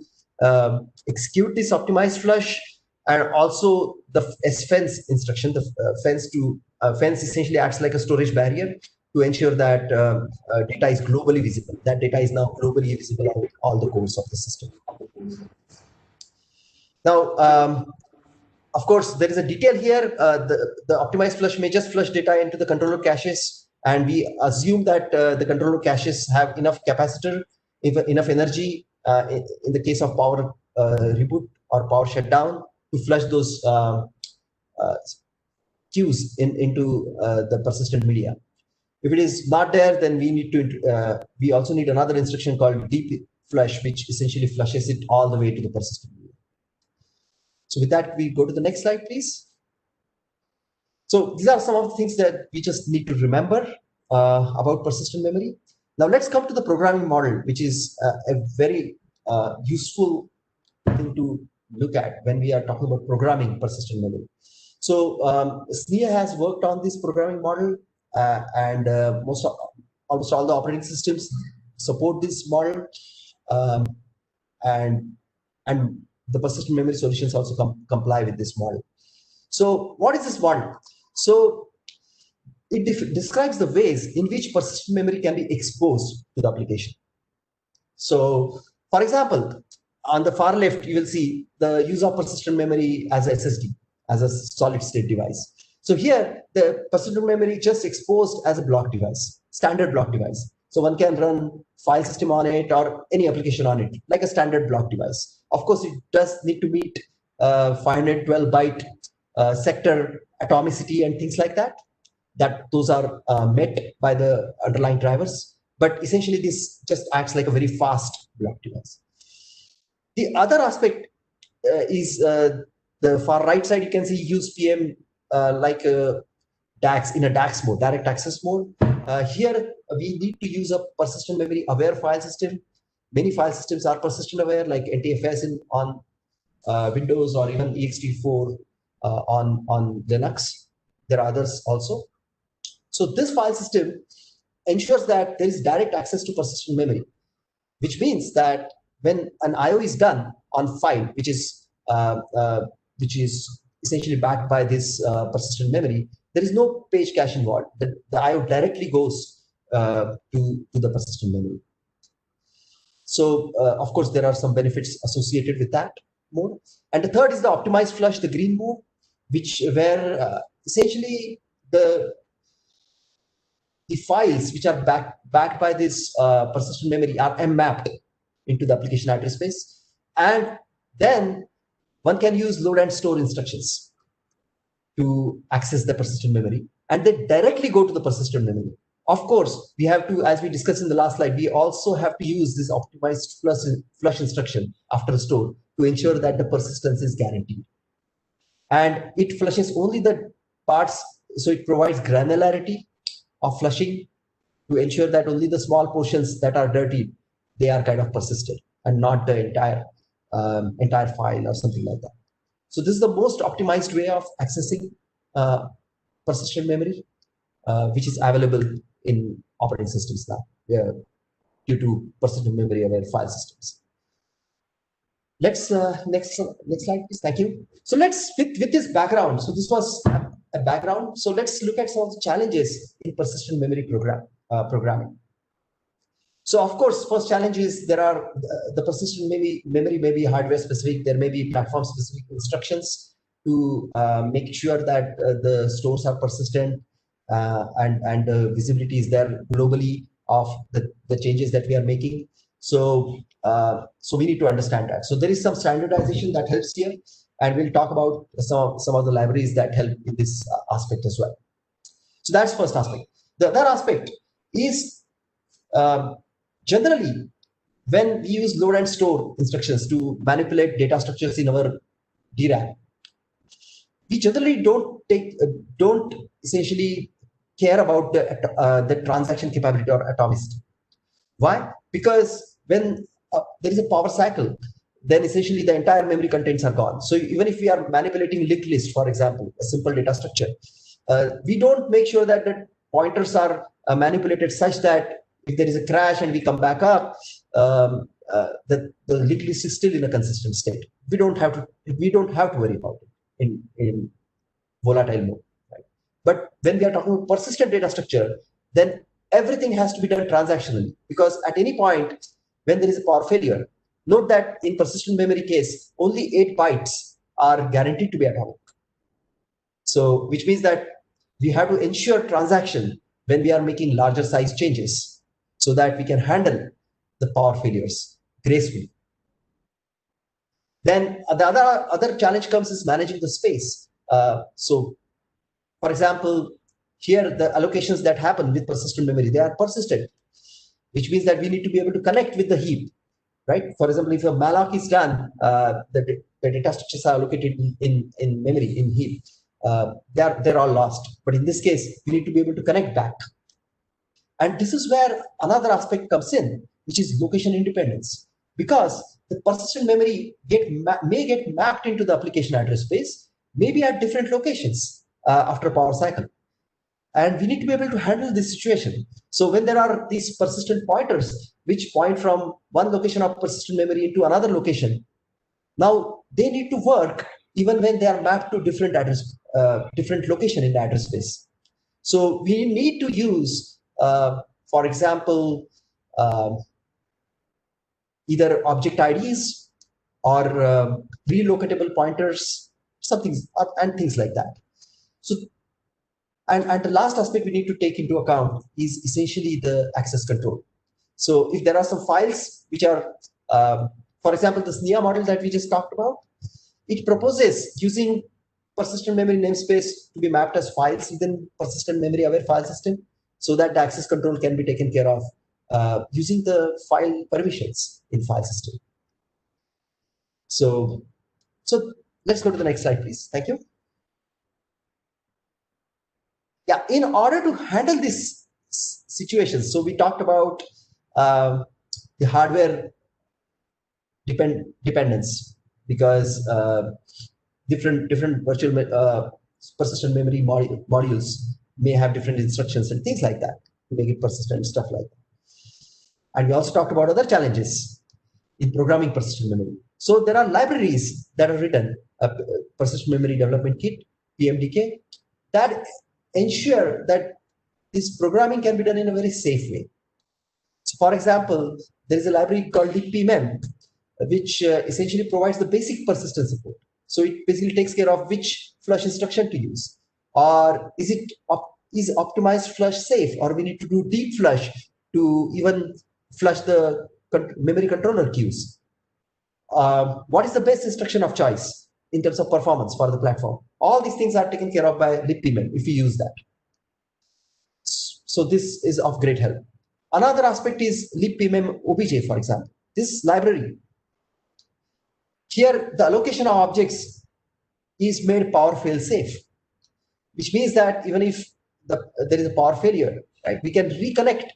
execute this optimized flush, and also the sFence instruction. The fence essentially acts like a storage barrier to ensure that data is globally visible. That data is now globally visible on all the cores of the system. Now, of course, there is a detail here. The optimized flush may just flush data into the controller caches, and we assume that the controller caches have enough capacitor, enough energy in the case of power reboot or power shutdown to flush those queues into the persistent media. If it is not there, then we also need another instruction called deep flush, which essentially flushes it all the way to the persistent media. So with that, we go to the next slide, please. So these are some of the things that we just need to remember about persistent memory. Now let's come to the programming model, which is a very useful thing to look at when we are talking about programming persistent memory. So SNIA has worked on this programming model, and almost all the operating systems support this model, and the persistent memory solutions also comply with this model. So what is this model? So it describes the ways in which persistent memory can be exposed to the application. So for example, on the far left, you will see the use of persistent memory as a SSD, as a solid state device. So here, the persistent memory just exposed as a block device, standard block device. So one can run file system on it or any application on it, like a standard block device. Of course, it does need to meet 512-byte sector atomicity and things like that. Those are met by the underlying drivers. But essentially, this just acts like a very fast block device. The other aspect is the far right side. You can see use PM like a DAX in a DAX mode, direct access mode. Here, we need to use a persistent memory aware file system. Many file systems are persistent aware, like NTFS on Windows, or even ext4 on Linux. There are others also. So this file system ensures that there is direct access to persistent memory, which means that when an IO is done on file, which is essentially backed by this persistent memory, there is no page cache involved. The IO directly goes to the persistent memory. So of course, there are some benefits associated with that mode. And the third is the optimized flush, the green mode, where essentially the files which are backed by this persistent memory are mapped into the application address space. And then one can use load and store instructions to access the persistent memory, and they directly go to the persistent memory. Of course, we have to, as we discussed in the last slide, we also have to use this optimized flush instruction after the store to ensure that the persistence is guaranteed. And it flushes only the parts, so it provides granularity of flushing to ensure that only the small portions that are dirty, they are kind of persisted, and not the entire file or something like that. So this is the most optimized way of accessing persistent memory, which is available in operating systems now, due to persistent memory aware file systems. Let's next slide, please. Thank you. So let's with this background. So this was a background. So let's look at some of the challenges in persistent memory programming. So of course, first challenge is there are the persistent memory may be hardware specific. There may be platform specific instructions to make sure that the stores are persistent and visibility is there globally of the changes that we are making. So so we need to understand that. So there is some standardization that helps here, and we'll talk about some of the libraries that help in this aspect as well. So that's first aspect. The other aspect is generally when we use load and store instructions to manipulate data structures in our DRAM, we generally don't essentially care about the transaction capability or atomicity. Why? Because when there is a power cycle, then essentially the entire memory contents are gone. So even if we are manipulating linked list, for example, a simple data structure, we don't make sure that the pointers are manipulated such that if there is a crash and we come back up, the linked list is still in a consistent state. We don't have to worry about it in volatile mode. Right? But when we are talking about persistent data structure, then everything has to be done transactionally, because at any point when there is a power failure, note that in persistent memory case, only 8 bytes are guaranteed to be atomic. So which means that we have to ensure transaction when we are making larger size changes so that we can handle the power failures gracefully. Then the other challenge comes is managing the space. So for example, here the allocations that happen with persistent memory, they are persistent, which means that we need to be able to connect with the heap, right? For example, if a malloc is done, the data structures are allocated in memory, in heap. They're all lost. But in this case, we need to be able to connect back. And this is where another aspect comes in, which is location independence. Because the persistent memory may get mapped into the application address space, maybe at different locations after power cycle. And we need to be able to handle this situation. So when there are these persistent pointers, which point from one location of persistent memory into another location, now they need to work even when they are mapped to different address, different location in the address space. So we need to use, for example, either object IDs or relocatable pointers, and things like that. So, and the last aspect we need to take into account is essentially the access control. So if there are some files which are, for example, the SNIA model that we just talked about, it proposes using persistent memory namespace to be mapped as files within persistent memory aware file system, so that the access control can be taken care of using the file permissions in file system. So let's go to the next slide, please. Thank you. Yeah, in order to handle these situations, so we talked about the hardware dependence, because different virtual persistent memory modules may have different instructions and things like that to make it persistent, stuff like that. And we also talked about other challenges in programming persistent memory. So there are libraries that are written, persistent memory development kit, PMDK, that ensure that this programming can be done in a very safe way. So for example, there is a library called libpmem, which essentially provides the basic persistence support. So it basically takes care of which flush instruction to use, or is optimized flush safe, or we need to do deep flush to even flush the memory controller queues. What is the best instruction of choice in terms of performance for the platform? All these things are taken care of by libpmem if we use that. So this is of great help. Another aspect is libpmem obj, for example. This library, here the allocation of objects is made power fail safe, which means that even if there is a power failure, right, we can reconnect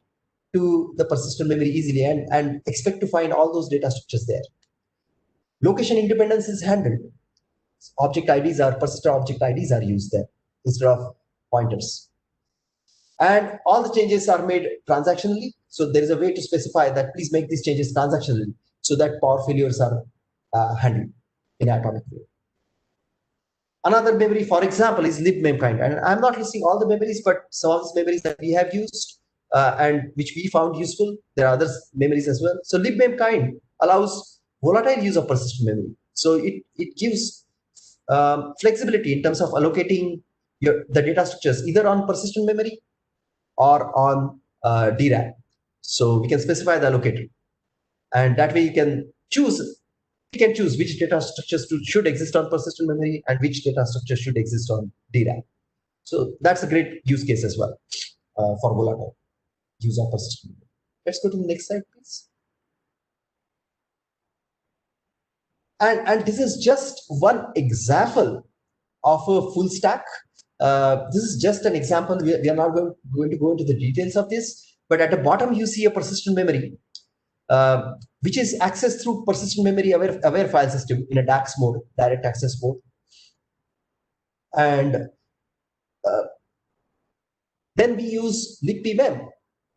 to the persistent memory easily and expect to find all those data structures there. Location independence is handled. object IDs are persistent object IDs are used there instead of pointers. And all the changes are made transactionally. So there is a way to specify that please make these changes transactionally so that power failures are handled in an atomic way. Another memory, for example, is libmemkind. And I'm not listing all the memories, but some of the memories that we have used and which we found useful. There are other memories as well. So libmemkind allows volatile use of persistent memory. So it gives flexibility in terms of allocating the data structures either on persistent memory or on DRAM. So we can specify the allocator. And that way you can choose. We can choose which data structures should exist on persistent memory and which data structures should exist on DRAM. So that's a great use case as well for volatile use of persistent memory. Let's go to the next slide, please. And this is just one example of a full stack. This is just an example. We are not going to go into the details of this, but at the bottom you see a persistent memory, which is accessed through persistent memory aware file system in a DAX mode, direct access mode. And then we use libpmem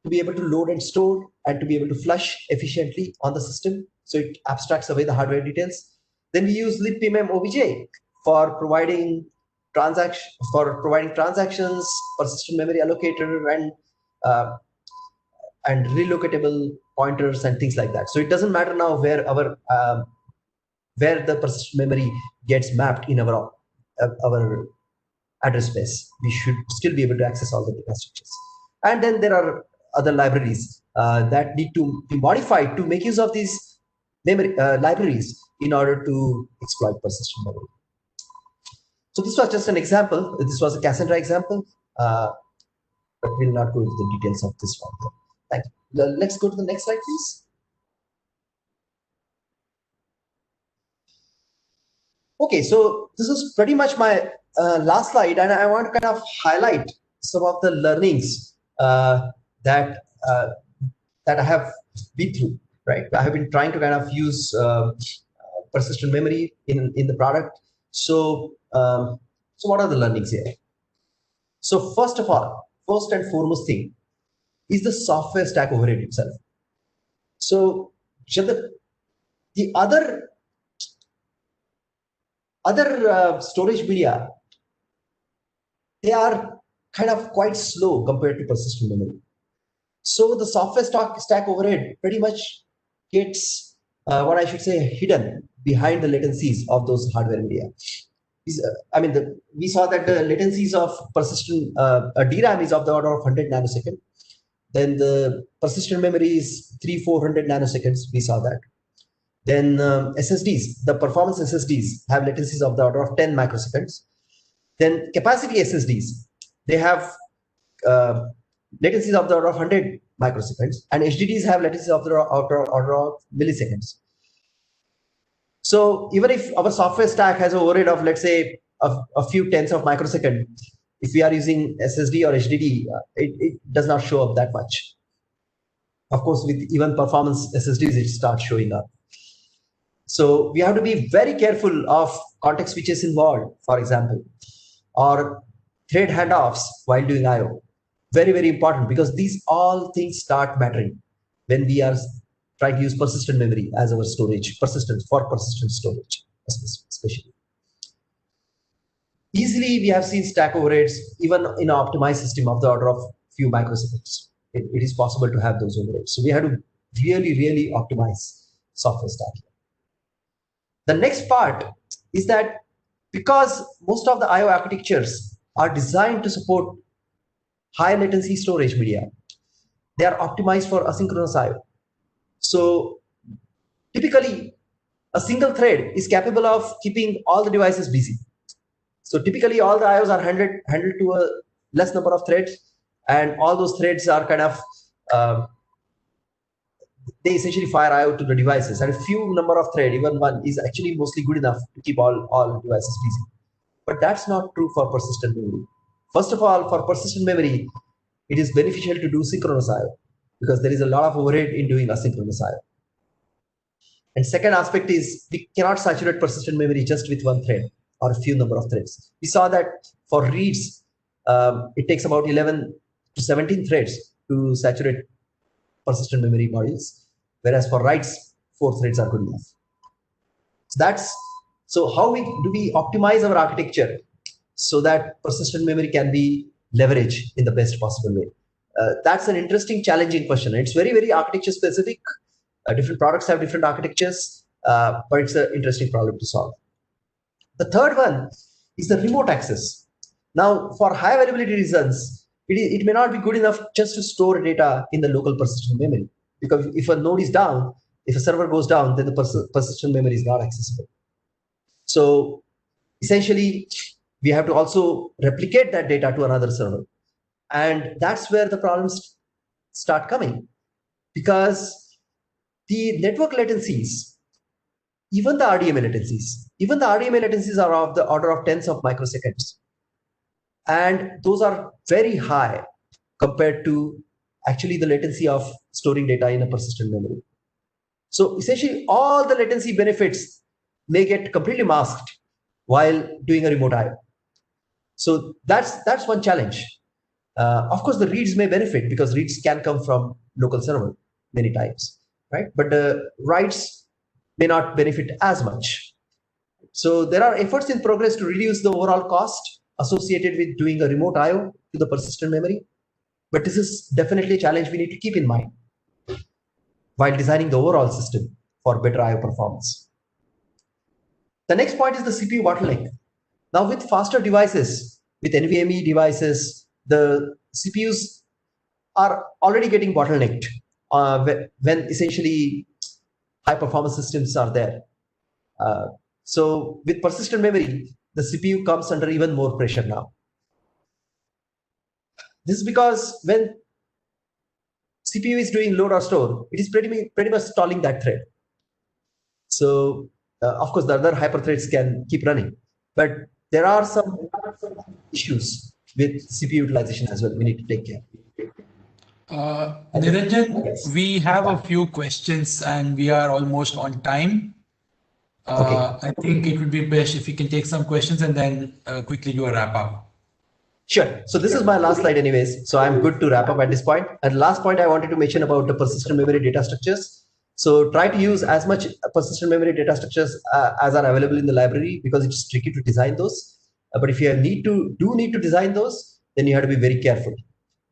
to be able to load and store and to be able to flush efficiently on the system. So it abstracts away the hardware details. Then we use libpmem obj for providing transactions, persistent memory allocator, and relocatable pointers and things like that. So it doesn't matter now where the persistent memory gets mapped in our address space. We should still be able to access all the data structures. And then there are other libraries that need to be modified to make use of these memory libraries in order to exploit persistent memory. So this was just an example. This was a Cassandra example, but we'll not go into the details of this one. Thank you. Let's go to the next slide, please. Okay, so this is pretty much my last slide, and I want to kind of highlight some of the learnings that I have been through. Right, I have been trying to kind of use persistent memory in the product. So, so what are the learnings here? So first of all, first and foremost thing is the software stack overhead itself. So the other storage media, they are kind of quite slow compared to persistent memory. So the software stack overhead pretty much gets what I should say hidden behind the latencies of those hardware media. We saw that the latencies of persistent DRAM is of the order of 100 nanosecond. Then the persistent memory is 300-400 nanoseconds. We saw that. Then SSDs, the performance SSDs have latencies of the order of 10 microseconds. Then capacity SSDs, they have latencies of the order of 100 microseconds, and HDDs have latencies of the order of milliseconds. So even if our software stack has an overhead of, let's say, a few tenths of microsecond, if we are using SSD or HDD, it does not show up that much. Of course, with even performance SSDs, it starts showing up. So we have to be very careful of context switches involved, for example, or thread handoffs while doing I/O. Very, very important, because these all things start mattering when we are trying to use persistent memory as our storage, persistent storage, especially. Easily, we have seen stack overheads, even in an optimized system of the order of few microseconds. It is possible to have those overheads. So we have to really, really optimize software stack. The next part is that because most of the I/O architectures are designed to support high latency storage media, they are optimized for asynchronous I/O. So typically, a single thread is capable of keeping all the devices busy. So typically, all the I/Os are handled to a less number of threads, and all those threads are kind of they essentially fire I/O to the devices, and a few number of thread, even one, is actually mostly good enough to keep all devices busy. But that's not true for persistent memory. First of all, for persistent memory, it is beneficial to do synchronous I/O because there is a lot of overhead in doing asynchronous I/O. And second aspect is we cannot saturate persistent memory just with one thread. or a few number of threads. We saw that for reads, it takes about 11 to 17 threads to saturate persistent memory modules, whereas for writes, 4 threads are good enough. So how do we optimize our architecture so that persistent memory can be leveraged in the best possible way? That's an interesting, challenging question. It's very, very architecture specific. Different products have different architectures, but it's an interesting problem to solve. The third one is the remote access. Now, for high availability reasons, it may not be good enough just to store data in the local persistent memory, because if a node is down, if a server goes down, then the persistent memory is not accessible. So essentially, we have to also replicate that data to another server. And that's where the problems start coming, because the network latencies, even the RDMA latencies are of the order of tens of microseconds. And those are very high compared to actually the latency of storing data in a persistent memory. So essentially, all the latency benefits may get completely masked while doing a remote I/O. So that's one challenge. Of course, the reads may benefit because reads can come from local server many times, right? But the writes may not benefit as much. So there are efforts in progress to reduce the overall cost associated with doing a remote I/O to the persistent memory. But this is definitely a challenge we need to keep in mind while designing the overall system for better I/O performance. The next point is the CPU bottleneck. Now, with faster devices, with NVMe devices, the CPUs are already getting bottlenecked when essentially high performance systems are there. So with persistent memory, the CPU comes under even more pressure now. This is because when CPU is doing load or store, it is pretty much stalling that thread. So of course, the other hyperthreads can keep running, but there are some issues with CPU utilization as well. We need to take care. Niranjan, Yes. we have a few questions and we are almost on time. Okay. I think it would be best if you can take some questions and then quickly do a wrap up. Sure. So this is my last slide anyways. So I'm good to wrap up at this point. And last point I wanted to mention about the persistent memory data structures. So try to use as much persistent memory data structures as are available in the library, because it's tricky to design those. But if you need to design those, then you have to be very careful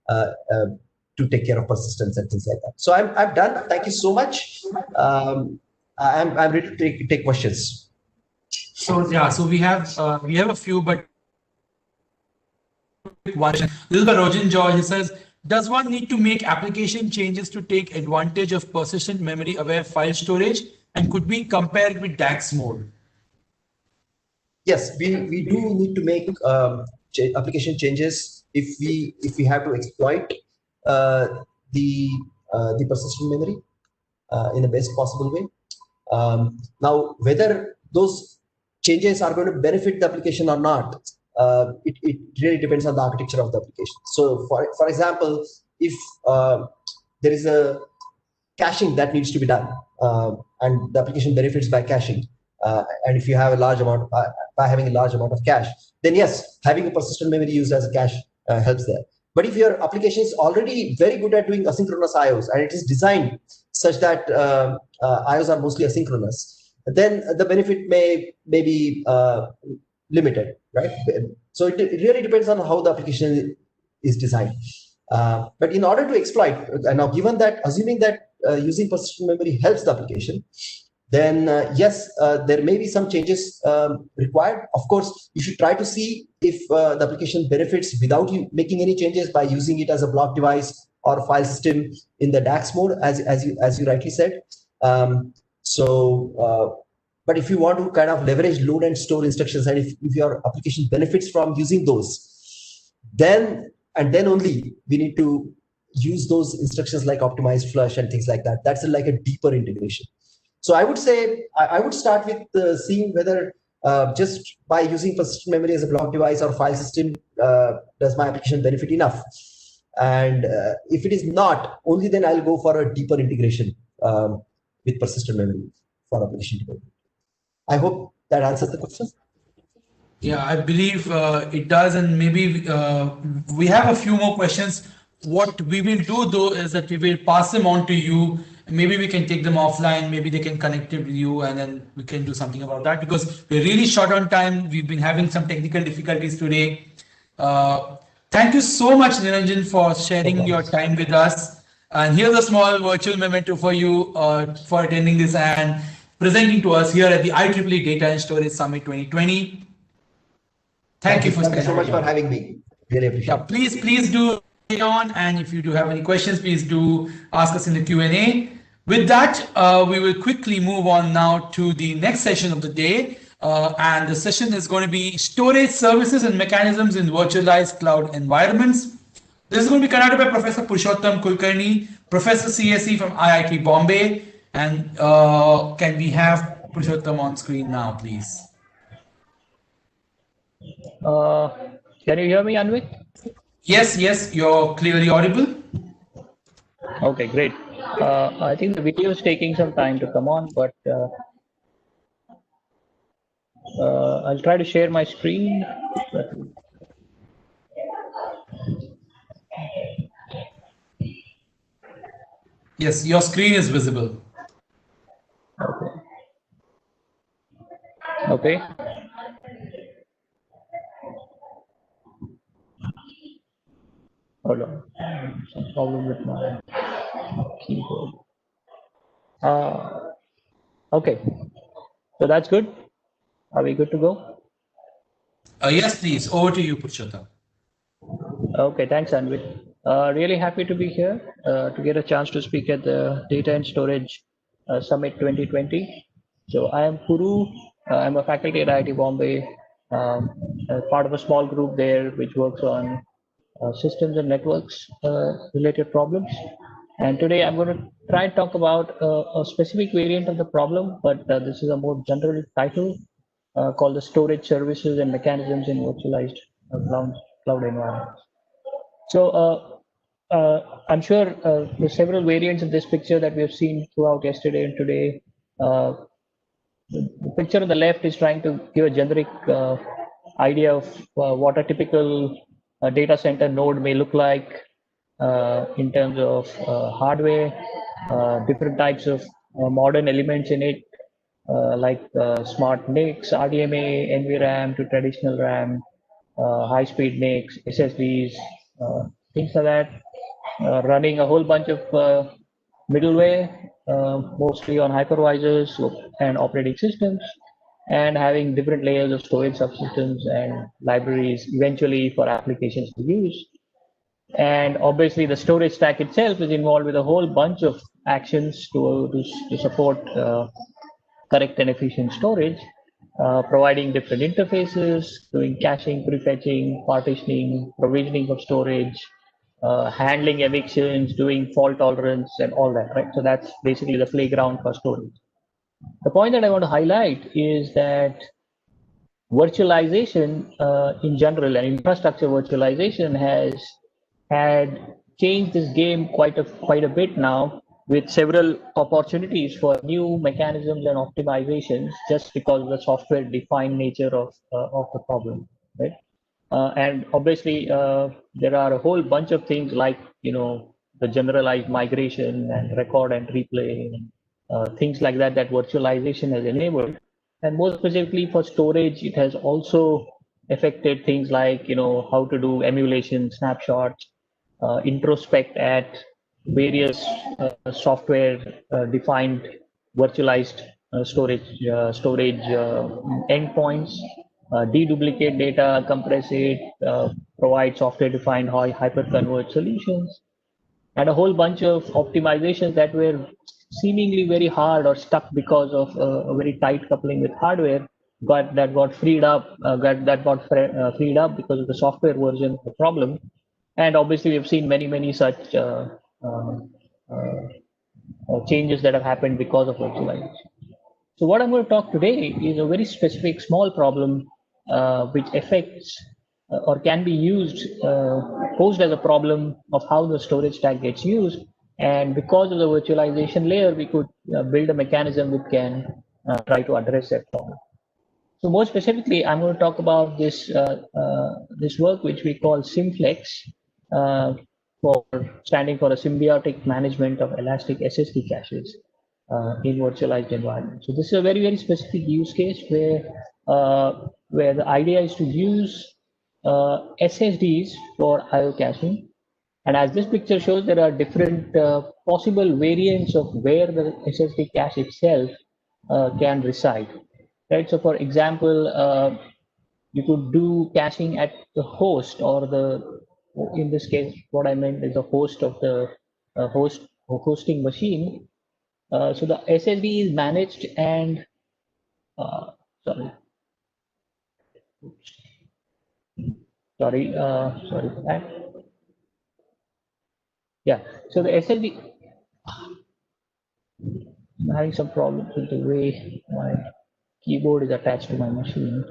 to take care of persistence and things like that. So I'm done. Thank you so much. I'm ready to take questions. So yeah, so we have a few, but one. This is by Rojan George. He says, does one need to make application changes to take advantage of persistent memory aware file storage? And could we compare it with DAX mode? Yes, we do need to make application changes if we have to exploit the persistent memory in the best possible way. Now, whether those changes are going to benefit the application or not, it really depends on the architecture of the application. So, for example, if there is a caching that needs to be done, and the application benefits by caching, and if you have a large amount, by having a large amount of cache, then yes, having a persistent memory used as a cache helps there. But if your application is already very good at doing asynchronous IOs, and it is designed such that IOs are mostly asynchronous, then the benefit may be limited, right? So it really depends on how the application is designed. But in order to exploit, and now given that, assuming that using persistent memory helps the application, then yes, there may be some changes required. Of course, you should try to see if the application benefits without you making any changes by using it as a block device or file system in the DAX mode, as you rightly said. But if you want to kind of leverage load and store instructions, and if your application benefits from using those, then only we need to use those instructions like optimized flush and things like that. That's like a deeper integration. So I would say I would start with seeing whether just by using persistent memory as a block device or file system, does my application benefit enough? And if it is not, only then I'll go for a deeper integration with persistent memory for application development. I hope that answers the question. Yeah, I believe it does, and maybe we have a few more questions. What we will do though is that we will pass them on to you. Maybe we can take them offline. Maybe they can connect it with you, and then we can do something about that because we're really short on time. We've been having some technical difficulties today. Uh, Thank you so much, Niranjan, for sharing your time with us. And here's a small virtual memento for you for attending this and presenting to us here at the IEEE Data and Storage Summit 2020. Thank you for Thank you so much for spending. having me. Really appreciate Yeah, it. please do stay on, and if you do have any questions, please do ask us in the Q&A. With that, we will quickly move on now to the next session of the day, and the session is going to be storage services and mechanisms in virtualized cloud environments. This is going to be conducted by Professor Purushottam Kulkarni, Professor CSE from IIT Bombay, and can we have Purushottam on screen now, please? Can you hear me, Anvik? Yes, you're clearly audible. Okay, great. I think the video is taking some time to come on, but I'll try to share my screen. Yes, your screen is visible. Okay. Okay. Hold on. Some problem with my keyboard. Okay. So that's good. Are we good to go? Yes, please. Over to you, Purushottam. Okay, thanks, Anvik. Really happy to be here to get a chance to speak at the Data and Storage Summit 2020. So I am Puru. I'm a faculty at IIT Bombay, part of a small group there which works on systems and networks related problems. And today I'm going to try and talk about a specific variant of the problem, but this is a more general title called the storage services and mechanisms in virtualized cloud environments. So I'm sure there's several variants of this picture that we have seen throughout yesterday and today. The picture on the left is trying to give a generic idea of what a typical data center node may look like in terms of hardware, different types of modern elements in it, like smart NICs, RDMA, NVRAM to traditional RAM, high-speed NICs, SSDs, things like that, running a whole bunch of middleware, mostly on hypervisors and operating systems, and having different layers of storage subsystems and libraries eventually for applications to use. And obviously the storage stack itself is involved with a whole bunch of actions to support correct and efficient storage, providing different interfaces, doing caching, prefetching, partitioning, provisioning of storage, handling evictions, doing fault tolerance, and all that, right? So that's basically the playground for storage. The point that I want to highlight is that virtualization in general and infrastructure virtualization has had changed this game quite a bit now, with several opportunities for new mechanisms and optimizations just because of the software defined nature of the problem, right? And obviously there are a whole bunch of things like, you know, the generalized migration and record and replay and things like that virtualization has enabled. And more specifically for storage, it has also affected things like, you know, how to do emulation, snapshots, introspect at various software defined virtualized storage endpoints, deduplicate data, compress it, provide software defined hyperconverged solutions, and a whole bunch of optimizations that were seemingly very hard or stuck because of a very tight coupling with hardware, but that got freed up, freed up because of the software version of the problem. And obviously, we've seen many such changes that have happened because of virtualization. So what I'm going to talk today is a very specific small problem which affects or can be used, posed as a problem of how the storage stack gets used. And because of the virtualization layer, we could build a mechanism which can try to address that problem. So more specifically, I'm going to talk about this this work which we call Simplex, for standing for a symbiotic management of elastic SSD caches in virtualized environment. So this is a very specific use case where the idea is to use SSDs for IO caching. And as this picture shows, there are different possible variants of where the SSD cache itself can reside. Right. So, for example, you could do caching at the host, or in this case, what I meant is the host of the hosting machine. So the SSD is managed and sorry for that. Yeah. So the SSD. I'm having some problems with the way my keyboard is attached to my machine.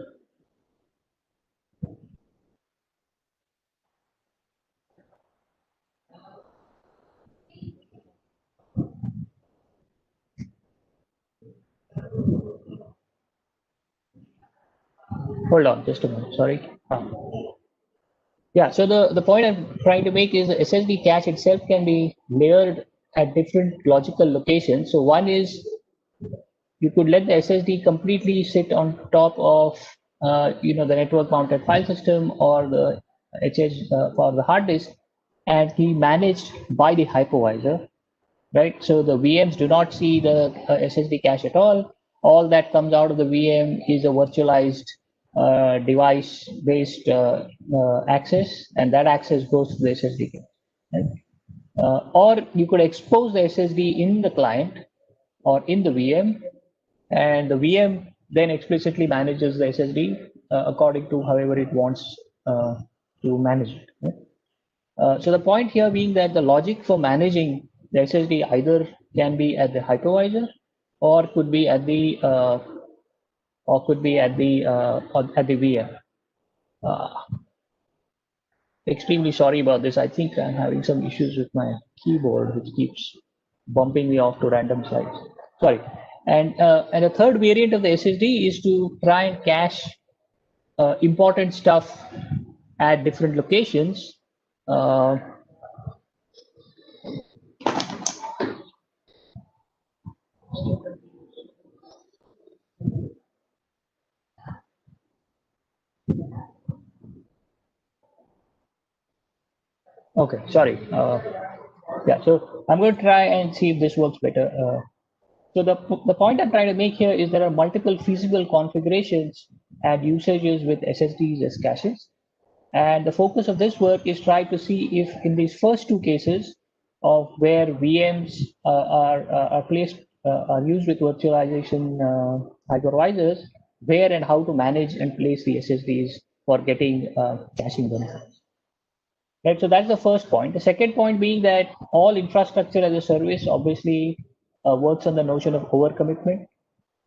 Hold on, just a minute. Sorry. Yeah, so the point I'm trying to make is the SSD cache itself can be layered at different logical locations. So one is you could let the SSD completely sit on top of the network mounted file system or the HH for the hard disk, and be managed by the hypervisor, right? So the VMs do not see the SSD cache at all. All that comes out of the VM is a virtualized device-based access, and that access goes to the SSD cache. Right? Or you could expose the SSD in the client or in the VM, and the VM then explicitly manages the SSD according to however it wants to manage it. Right? So the point here being that the logic for managing the SSD either can be at the hypervisor, or could be at the VM. Extremely sorry about this. I think I'm having some issues with my keyboard, which keeps bumping me off to random sites. Sorry. And a third variant of the SSD is to try and cache important stuff at different locations. Okay, sorry. Yeah, so I'm going to try and see if this works better. So the point I'm trying to make here is there are multiple feasible configurations and usages with SSDs as caches. And the focus of this work is try to see if in these first two cases of where VMs are placed, are used with virtualization hypervisors, where and how to manage and place the SSDs for getting caching benefits. Right, so that's the first point. The second point being that all infrastructure as a service obviously works on the notion of overcommitment,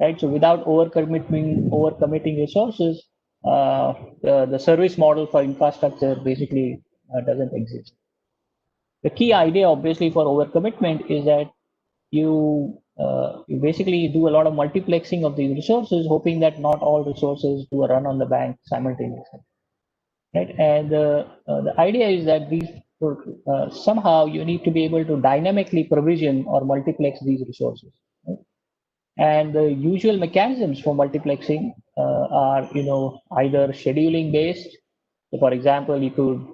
right? So without overcommitting resources, the service model for infrastructure basically doesn't exist. The key idea, obviously, for overcommitment is that you basically do a lot of multiplexing of these resources, hoping that not all resources do a run on the bank simultaneously. Right, and the idea is that these somehow you need to be able to dynamically provision or multiplex these resources. Right? And the usual mechanisms for multiplexing are, either scheduling based. So, for example, you could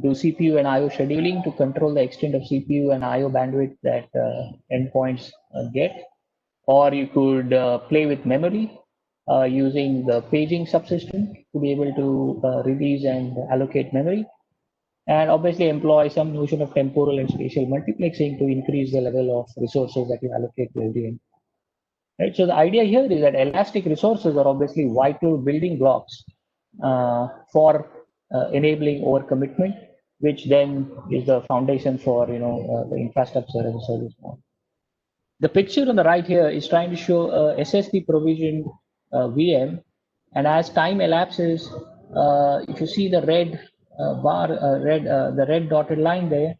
do CPU and IO scheduling to control the extent of CPU and IO bandwidth that endpoints get, or you could play with memory. Using the paging subsystem to be able to release and allocate memory, and obviously employ some notion of temporal and spatial multiplexing to increase the level of resources that you allocate to every end. Right. So the idea here is that elastic resources are obviously vital building blocks for enabling overcommitment, which then is the foundation for the infrastructure as a service model. The picture on the right here is trying to show a SSD provisioned VM, and as time elapses, if you see the red the red dotted line there,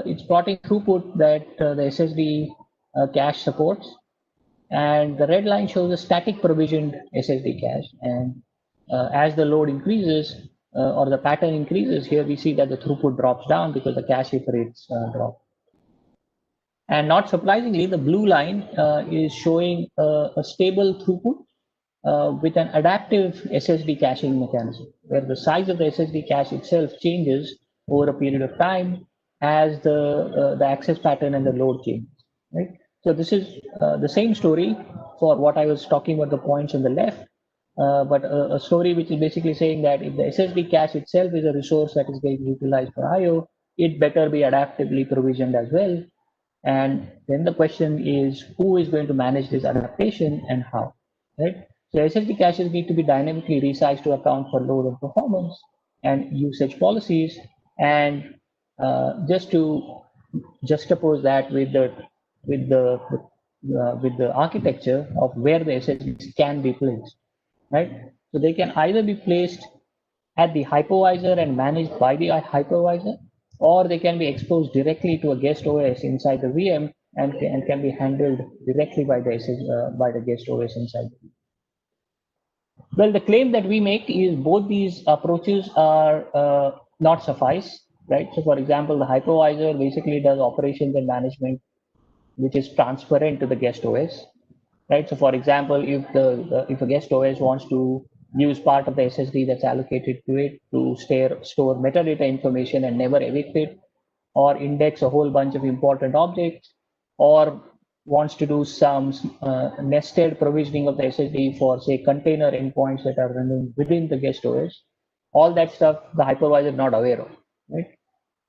it's plotting throughput that the SSD cache supports. And the red line shows a static provisioned SSD cache. And as the load increases or the pattern increases, here we see that the throughput drops down because the cache rates drop. And not surprisingly, the blue line is showing a stable throughput with an adaptive SSD caching mechanism, where the size of the SSD cache itself changes over a period of time as the access pattern and the load changes. Right. So this is the same story for what I was talking about, the points on the left, but a story which is basically saying that if the SSD cache itself is a resource that is getting utilized for I/O, it better be adaptively provisioned as well. And then the question is, who is going to manage this adaptation and how, right? So SSD caches need to be dynamically resized to account for load and performance and usage policies. And just to juxtapose that with the architecture of where the SSDs can be placed, right? So they can either be placed at the hypervisor and managed by the hypervisor, or they can be exposed directly to a guest OS inside the VM and can be handled directly by the guest OS inside the VM. Well, the claim that we make is both these approaches are not suffice, right? So for example, the hypervisor basically does operations and management, which is transparent to the guest OS, right? So for example, if a guest OS wants to use part of the SSD that's allocated to it to store metadata information and never evict it, or index a whole bunch of important objects, or wants to do some nested provisioning of the SSD for, say, container endpoints that are running within the guest OS, all that stuff the hypervisor is not aware of, right?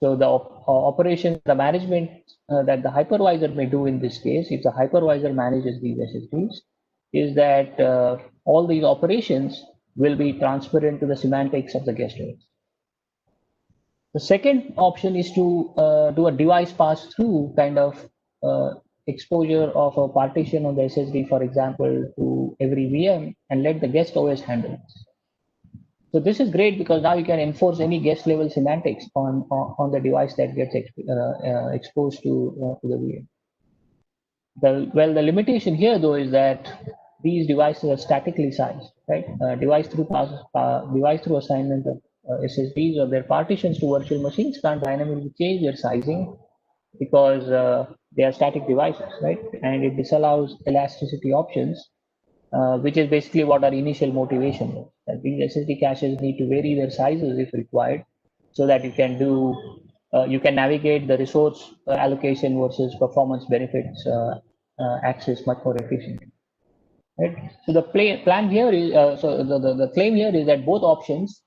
So the operations, the management that the hypervisor may do in this case, if the hypervisor manages these SSDs, is that all these operations will be transparent to the semantics of the guest OS. The second option is to do a device pass-through kind of exposure of a partition on the SSD, for example, to every VM and let the guest OS handle it. So this is great because now you can enforce any guest level semantics on the device that gets exposed to the VM. The limitation here though is that these devices are statically sized, right? Device through assignment of SSDs or their partitions to virtual machines can't dynamically change their sizing because they are static devices, right? And it disallows elasticity options, which is basically what our initial motivation was. That these SSD caches need to vary their sizes if required, so that you can do, you can navigate the resource allocation versus performance benefits axis much more efficiently. Right. So the plan here is, the claim here is that both options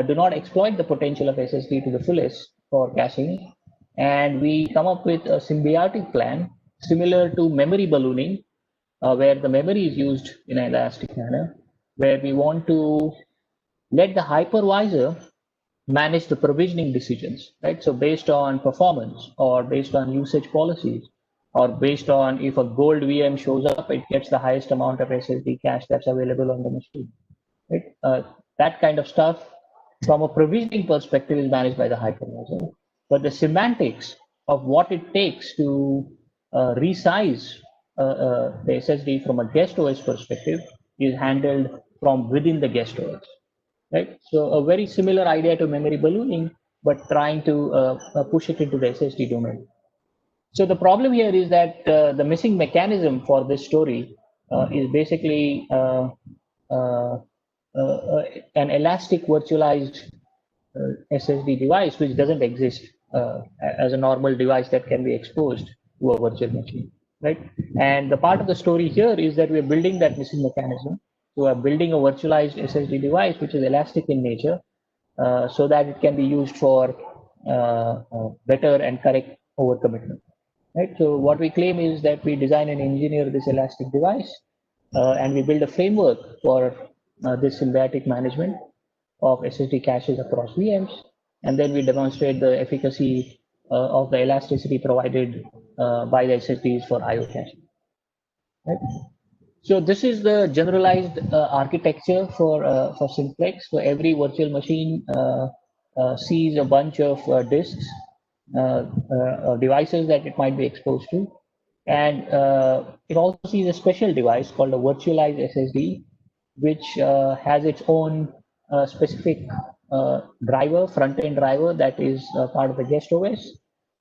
do not exploit the potential of SSD to the fullest for caching, and we come up with a symbiotic plan similar to memory ballooning, where the memory is used in an elastic manner, where we want to let the hypervisor manage the provisioning decisions, right? So based on performance or based on usage policies, or based on if a gold VM shows up, it gets the highest amount of SSD cache that's available on the machine, right? That kind of stuff from a provisioning perspective is managed by the hypervisor, but the semantics of what it takes to resize the SSD from a guest OS perspective is handled from within the guest OS, right? So a very similar idea to memory ballooning, but trying to push it into the SSD domain. So the problem here is that the missing mechanism for this story is basically an elastic virtualized SSD device, which doesn't exist as a normal device that can be exposed to a virtual machine, right? And the part of the story here is that we're building that missing mechanism. So we're building a virtualized SSD device, which is elastic in nature, so that it can be used for better and correct overcommitment. Right. So what we claim is that we design and engineer this elastic device, and we build a framework for this symbiotic management of SSD caches across VMs, and then we demonstrate the efficacy of the elasticity provided by the SSDs for I/O caching. Right. So this is the generalized architecture for Simplex. So every virtual machine sees a bunch of disks. Devices that it might be exposed to, And it also sees a special device called a virtualized SSD, which has its own specific driver, front-end driver that is part of the guest OS,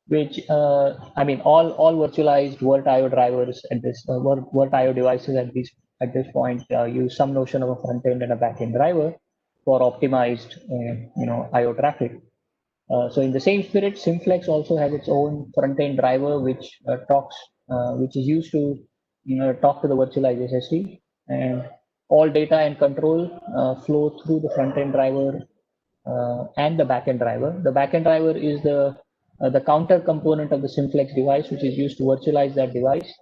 which I mean, all virtualized VirtIO drivers at this VirtIO devices at this point use some notion of a front-end and a back-end driver for optimized IO traffic. So in the same spirit, Simplex also has its own front-end driver, which which is used to talk to the virtualized SSD, and all data and control flow through the front-end driver and the back-end driver. The back-end driver is the counter component of the Simplex device, which is used to virtualize that device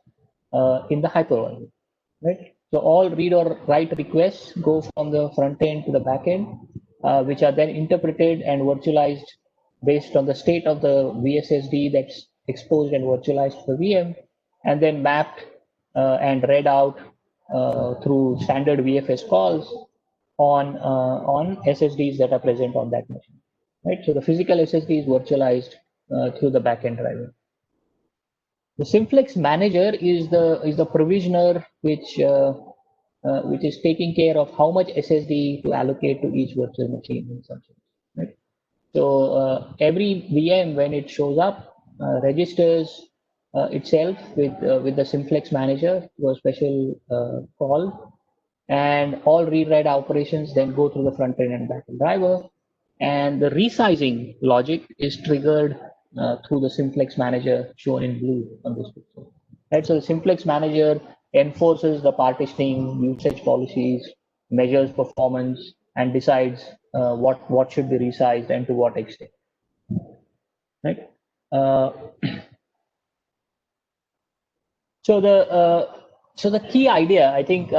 in the hypervisor, right? So all read or write requests go from the front end to the back end, which are then interpreted and virtualized based on the state of the VSSD that's exposed and virtualized to the VM, and then mapped and read out through standard VFS calls on SSDs that are present on that machine, right? So the physical SSD is virtualized through the backend driver. The Simplex manager is the provisioner which is taking care of how much SSD to allocate to each virtual machine in some sense, right? So every VM, when it shows up, registers itself with the Simplex manager to a special call, and all read-write operations then go through the front end and back end driver, and the resizing logic is triggered through the Simplex manager shown in blue on this picture. Right, so the Simplex manager enforces the partitioning usage policies, measures performance, and decides what should be resized and to what extent. Right. So the key idea, I think,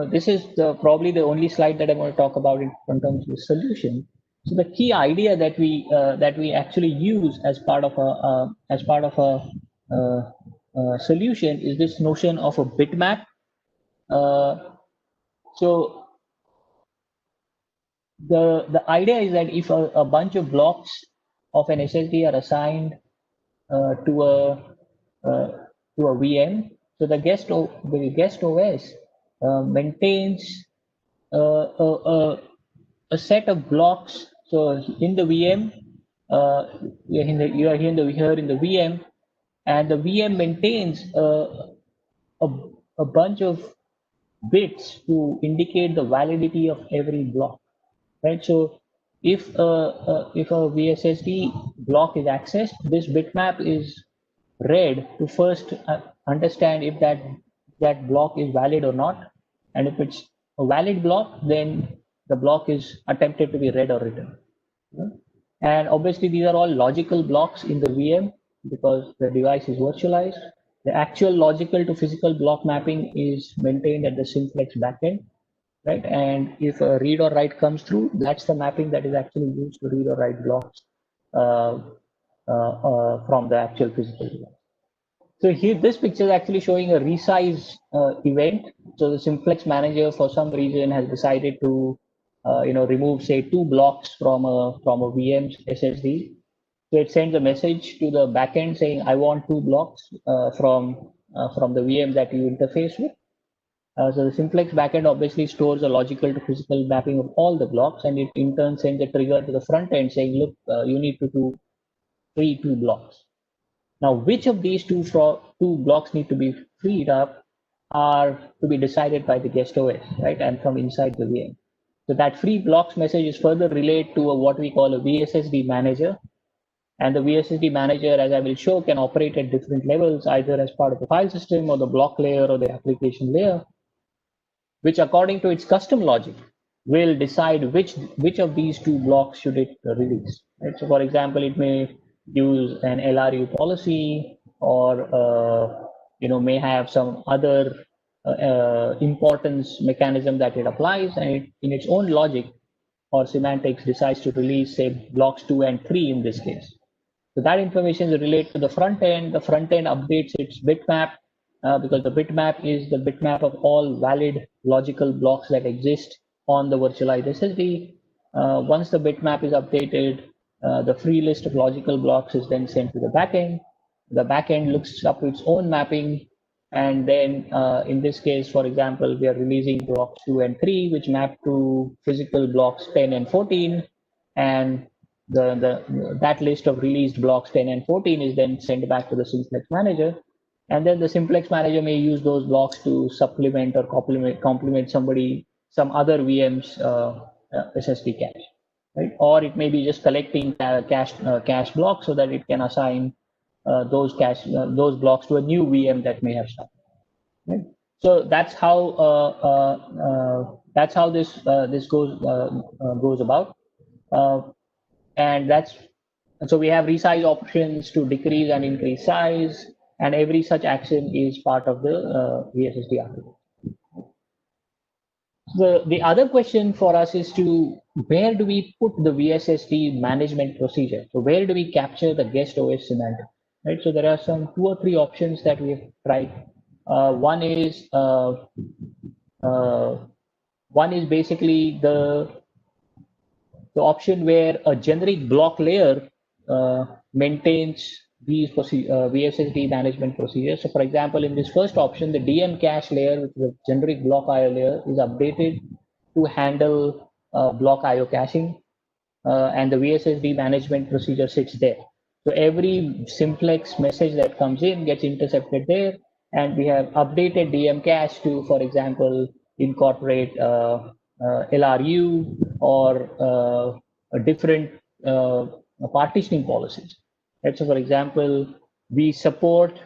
this is probably the only slide that I'm going to talk about in terms of the solution. So the key idea that we actually use as part of a solution is this notion of a bitmap. So the idea is that if a bunch of blocks of an SSD are assigned to a VM, so the guest OS maintains a set of blocks. So in the VM, you are here in the VM, and the VM maintains a bunch of bits to indicate the validity of every block, right? So if a VSSD block is accessed, this bitmap is read to first understand if that block is valid or not, and if it's a valid block, then the block is attempted to be read or written. And obviously these are all logical blocks in the VM because the device is virtualized. The actual logical to physical block mapping is maintained at the Simplex backend, right? And if a read or write comes through, that's the mapping that is actually used to read or write blocks from the actual physical device. So here, this picture is actually showing a resize event. So the Simplex manager, for some reason, has decided to, remove, say, 2 blocks from a VM's SSD. So it sends a message to the backend saying, "I want 2 blocks from the VM that you interface with." So the Simplex backend obviously stores a logical to physical mapping of all the blocks, and it in turn sends a trigger to the front end saying, "Look, you need to free 2 blocks." Now, which of these two blocks need to be freed up are to be decided by the guest OS, right? And from inside the VM. So that free blocks message is further relayed to what we call a VSSD manager. And the VSSD manager, as I will show, can operate at different levels, either as part of the file system or the block layer or the application layer, which according to its custom logic will decide which of these 2 blocks should it release, right? So for example, it may use an LRU policy, or may have some other importance mechanism that it applies, and it, in its own logic or semantics, decides to release, say, blocks 2 and 3 in this case. So that information is related to the front end. The front end updates its bitmap because the bitmap is the bitmap of all valid logical blocks that exist on the virtualized SSD. Once the bitmap is updated, the free list of logical blocks is then sent to the backend, the backend looks up its own mapping, and then in this case, for example, we are releasing blocks 2 and 3, which map to physical blocks 10 and 14, and that list of released blocks 10 and 14 is then sent back to the Simplex manager, and then the Simplex manager may use those blocks to supplement or complement some other VM's SSD cache, right? Or it may be just collecting cache blocks so that it can assign those blocks to a new VM that may have started. Right? So that's how this goes about, and so we have resize options to decrease and increase size, and every such action is part of the VSSD architecture. The other question for us is where do we put the VSSD management procedure? So where do we capture the guest OS semantic? Right. So there are some 2 or 3 options that we have tried. One is basically the option where a generic block layer maintains these VSSD management procedures. So for example, in this first option, the DM cache layer, which is a generic block IO layer, is updated to handle block IO caching, and the VSSD management procedure sits there. So every simplex message that comes in gets intercepted there, and we have updated DM cache to, for example, incorporate LRU or a different partitioning policies. Right? So for example, we support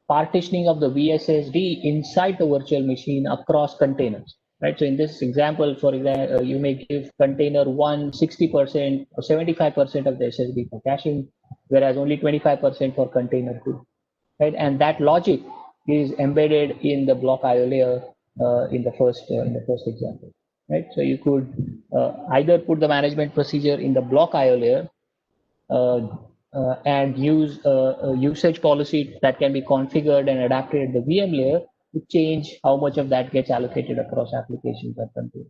partitioning of the VSSD inside the virtual machine across containers. Right. So in this example, for example, you may give container 1 60% or 75% of the SSD for caching, whereas only 25% for container 2. Right. And that logic is embedded in the block IO layer in the first example. Right. So you could either put the management procedure in the block IO layer and use a usage policy that can be configured and adapted at the VM layer to change how much of that gets allocated across applications or containers.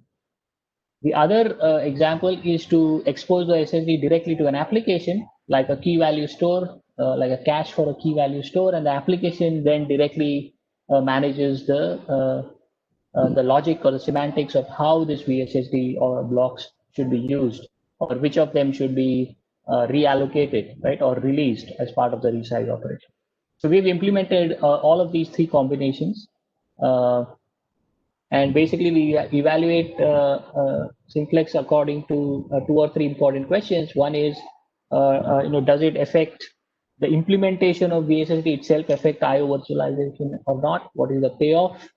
The other example is to expose the SSD directly to an application, like a key value store, like a cache for a key value store, and the application then directly manages the logic or the semantics of how this VSSD or blocks should be used, or which of them should be reallocated, right, or released as part of the resize operation. So we've implemented all of these 3 combinations, and basically we evaluate Simplex according to 2 or 3 important questions. One is, does it affect the implementation of VSSD itself, affect IO virtualization or not? What is the payoff?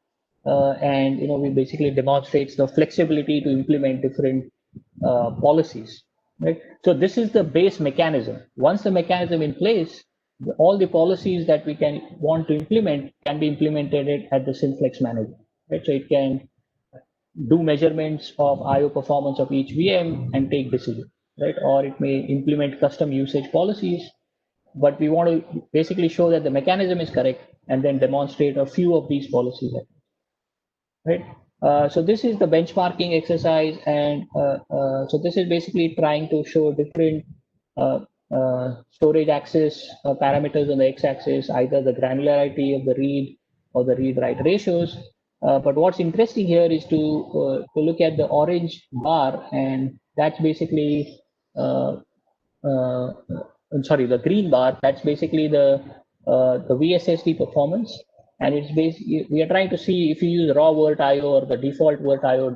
And we basically demonstrates the flexibility to implement different policies. Right. So this is the base mechanism. Once the mechanism in place, all the policies that we want to implement can be implemented at the Simplex manager. Right. So it can do measurements of IO performance of each VM and take decisions. Right. Or it may implement custom usage policies. But we want to basically show that the mechanism is correct and then demonstrate a few of these policies. Right. So this is the benchmarking exercise, and so this is basically trying to show different storage access parameters on the x-axis, either the granularity of the read or the read-write ratios. But what's interesting here is to look at the orange bar, and that's basically the green bar. That's basically the VSSD performance. And it's basically, we are trying to see if you use raw virt.io or the default virt.io,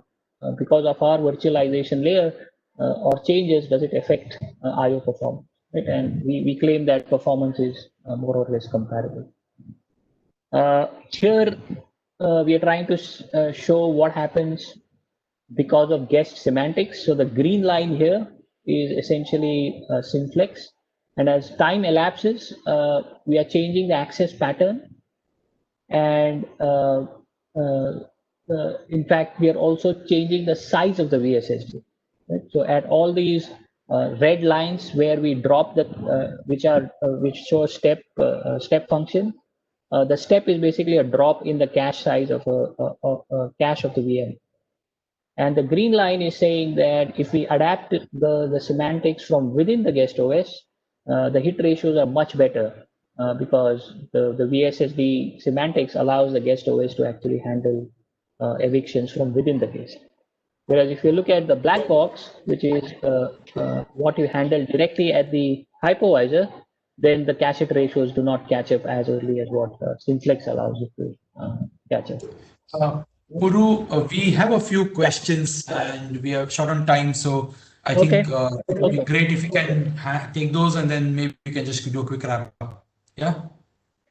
because of our virtualization layer or changes, does it affect IO performance? Right? And we claim that performance is more or less comparable. Here, we are trying to show what happens because of guest semantics. So the green line here is essentially Simplex. And as time elapses, we are changing the access pattern. And in fact, we are also changing the size of the VSSD. Right? So at all these red lines where we drop the which show step function, the step is basically a drop in the cache size of a cache of the VM. And the green line is saying that if we adapt the semantics from within the guest OS, the hit ratios are much better because the VSSD semantics allows the guest OS to actually handle evictions from within the guest. Whereas if you look at the black box, which is what you handle directly at the hypervisor, then the cache hit ratios do not catch up as early as what Simplex allows you to catch up. Puru, we have a few questions and we are short on time, so I think it would be great if you can take those and then maybe we can just do a quick wrap up. Yeah?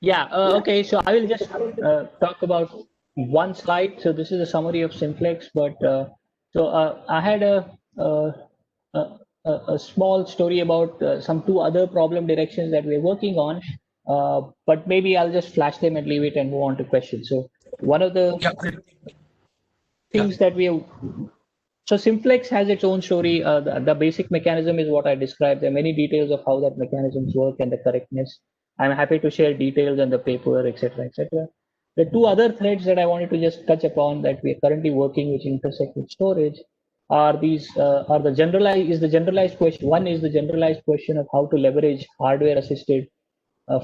Yeah, okay, so I will just talk about one slide. So this is a summary of Simplex, but I had a small story about some two other problem directions that we're working on, but maybe I'll just flash them and leave it and move on to questions. So one of the things that so Simplex has its own story. The basic mechanism is what I described. There are many details of how that mechanisms work and the correctness. I'm happy to share details on the paper, etc., etc. The two other threads that I wanted to just touch upon that we are currently working, which intersect with storage, are the generalized question. One is the generalized question of how to leverage hardware-assisted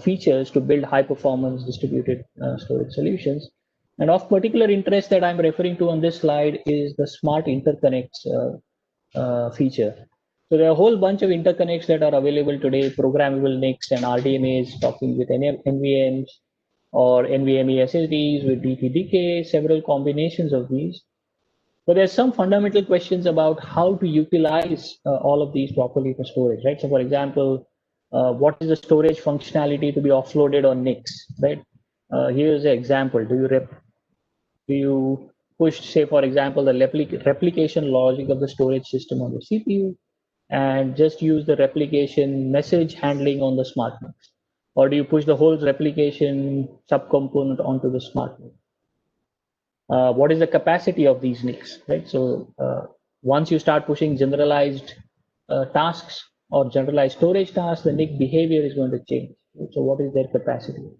features to build high-performance distributed storage solutions. And of particular interest that I'm referring to on this slide is the smart interconnects feature. So there are a whole bunch of interconnects that are available today, programmable NICs and RDMAs talking with NVMs or NVMe SSDs with DPDK, several combinations of these. But there's some fundamental questions about how to utilize all of these properly for storage, right? So for example, what is the storage functionality to be offloaded on NICs, right? Here's an example. Do you push, say, for example, the replication logic of the storage system on the CPU and just use the replication message handling on the smart NICs? Or do you push the whole replication subcomponent onto the smart NIC? What is the capacity of these NICs, right? So once you start pushing generalized tasks or generalized storage tasks, the NIC behavior is going to change. Right? So what is their capacity?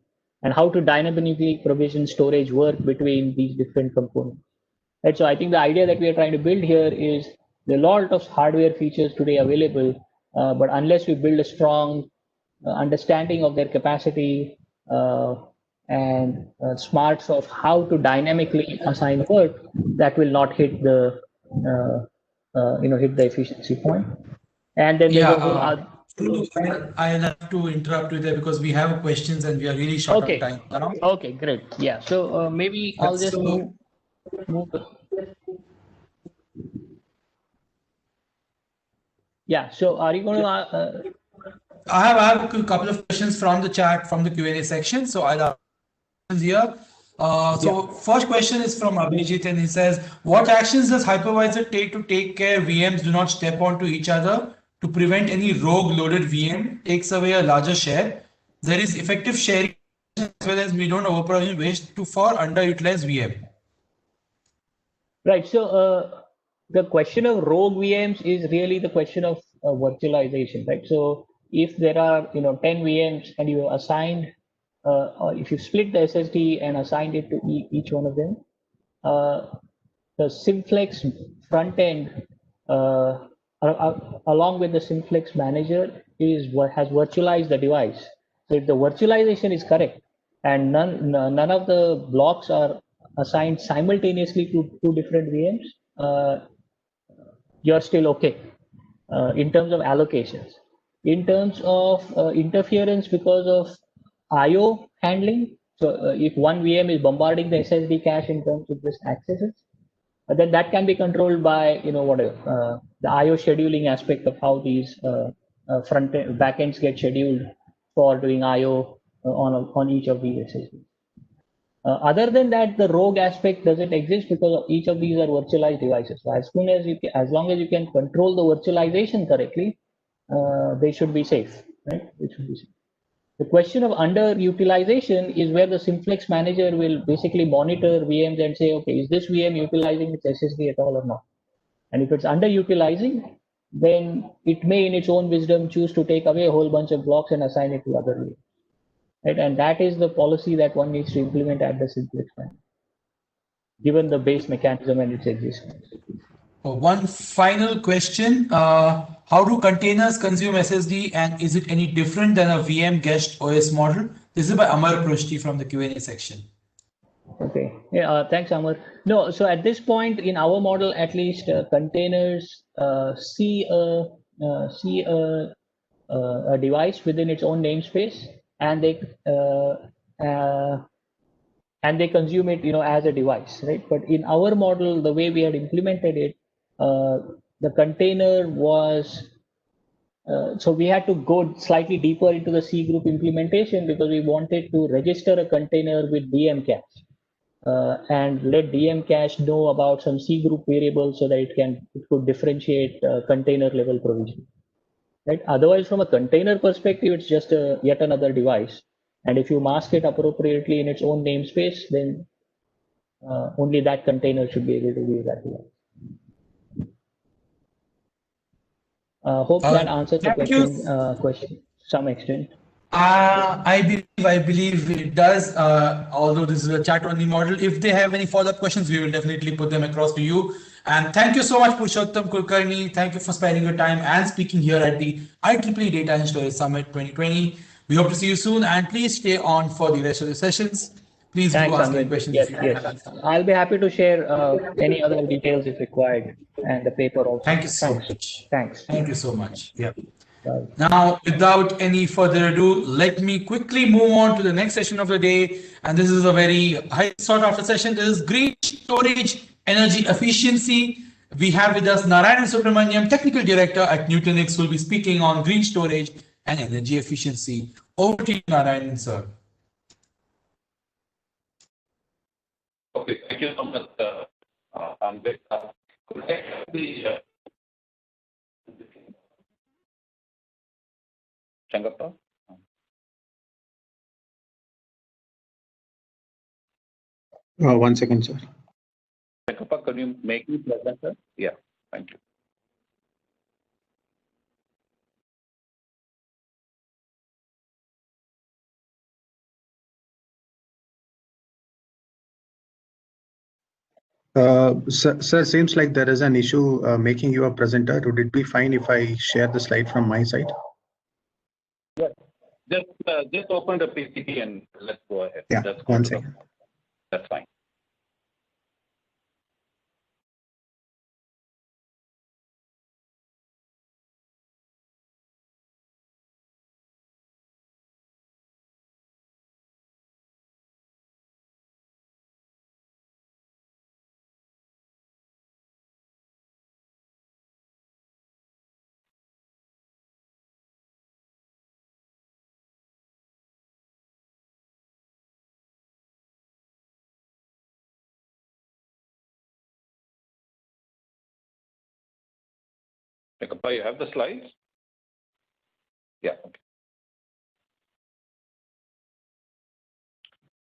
And how to dynamically provision storage work between these different components. Right? So I think the idea that we are trying to build here is there are a lot of hardware features today available, but unless we build a strong understanding of their capacity and smarts of how to dynamically assign work, that will not hit the hit the efficiency point. And then there's a whole I'll have to interrupt you there because we have questions and we are really short on time. Okay, great. Yeah, so maybe I'll just move. Yeah, so are you going to? I have a couple of questions from the chat, from the Q&A section. So I'll ask here. First question is from Abhijit, and he says, what actions does hypervisor take care VMs do not step onto each other to prevent any rogue loaded VM takes away a larger share? There is effective sharing as well as we don't overprovision waste for underutilized VM. Right. So the question of rogue VMs is really the question of virtualization, right? So if there are 10 VMs and you assigned if you split the SSD and assigned it to each one of them, the Simplex front end, along with the Simplex manager, has virtualized the device. So if the virtualization is correct and none of the blocks are assigned simultaneously to two different VMs, you're still okay in terms of allocations. In terms of interference because of IO handling, so if one VM is bombarding the SSD cache in terms of just accesses, then that can be controlled by the IO scheduling aspect of how these backends get scheduled for doing IO on each of these SSDs. Other than that, the rogue aspect doesn't exist because each of these are virtualized devices. So as long as you can control the virtualization correctly, they should be safe, right? It should be safe. The question of underutilization is where the Simplex manager will basically monitor VMs and say, okay, is this VM utilizing its SSD at all or not? And if it's underutilizing, then it may in its own wisdom choose to take away a whole bunch of blocks and assign it to other VMs. Right? And that is the policy that one needs to implement at the Simplex manager, given the base mechanism and its existence. One final question. How do containers consume SSD, and is it any different than a VM guest OS model? This is by Amar Prushti from the Q&A section. Okay. Yeah, thanks, Amar. No, so at this point in our model, at least, containers see a device within its own namespace, and they consume it, as a device, right? But in our model, the way we had implemented it, the container was so we had to go slightly deeper into the C group implementation because we wanted to register a container with DM cache and let DM cache know about some C group variables so that it could differentiate container level provision. Right? Otherwise, from a container perspective, it's just yet another device. And if you mask it appropriately in its own namespace, then only that container should be able to use that device. Hope that answers the question to some extent. I believe it does, although this is a chat only model. If they have any follow-up questions, we will definitely put them across to you. And thank you so much, Purushottam Kulkarni. Thank you for spending your time and speaking here at the IEEE Data and Storage Summit 2020. We hope to see you soon, and please stay on for the rest of the sessions. Please do ask any questions. Yes. I'll be happy to share any other details if required, and the paper also. Thank you so much. Thanks. Thank you so much. Yeah. Bye. Now, without any further ado, let me quickly move on to the next session of the day. And this is a very high sought after session. This is green storage energy efficiency. We have with us Narayan Subramaniam, Technical Director at Nutanix, who will be speaking on green storage and energy efficiency. Over to you, Narayan, sir. Okay, thank you so much, Ambit. Could I have the Changappa? 1 second, sir. Changappa, could you make me present, sir? Yeah, thank you. Sir, seems like there is an issue making you a presenter. Would it be fine if I share the slide from my side? Yes. Just open the PPT and let's go ahead. Yeah, Let's go 1 to second. That's fine. Changappa, you have the slides? Yeah, okay.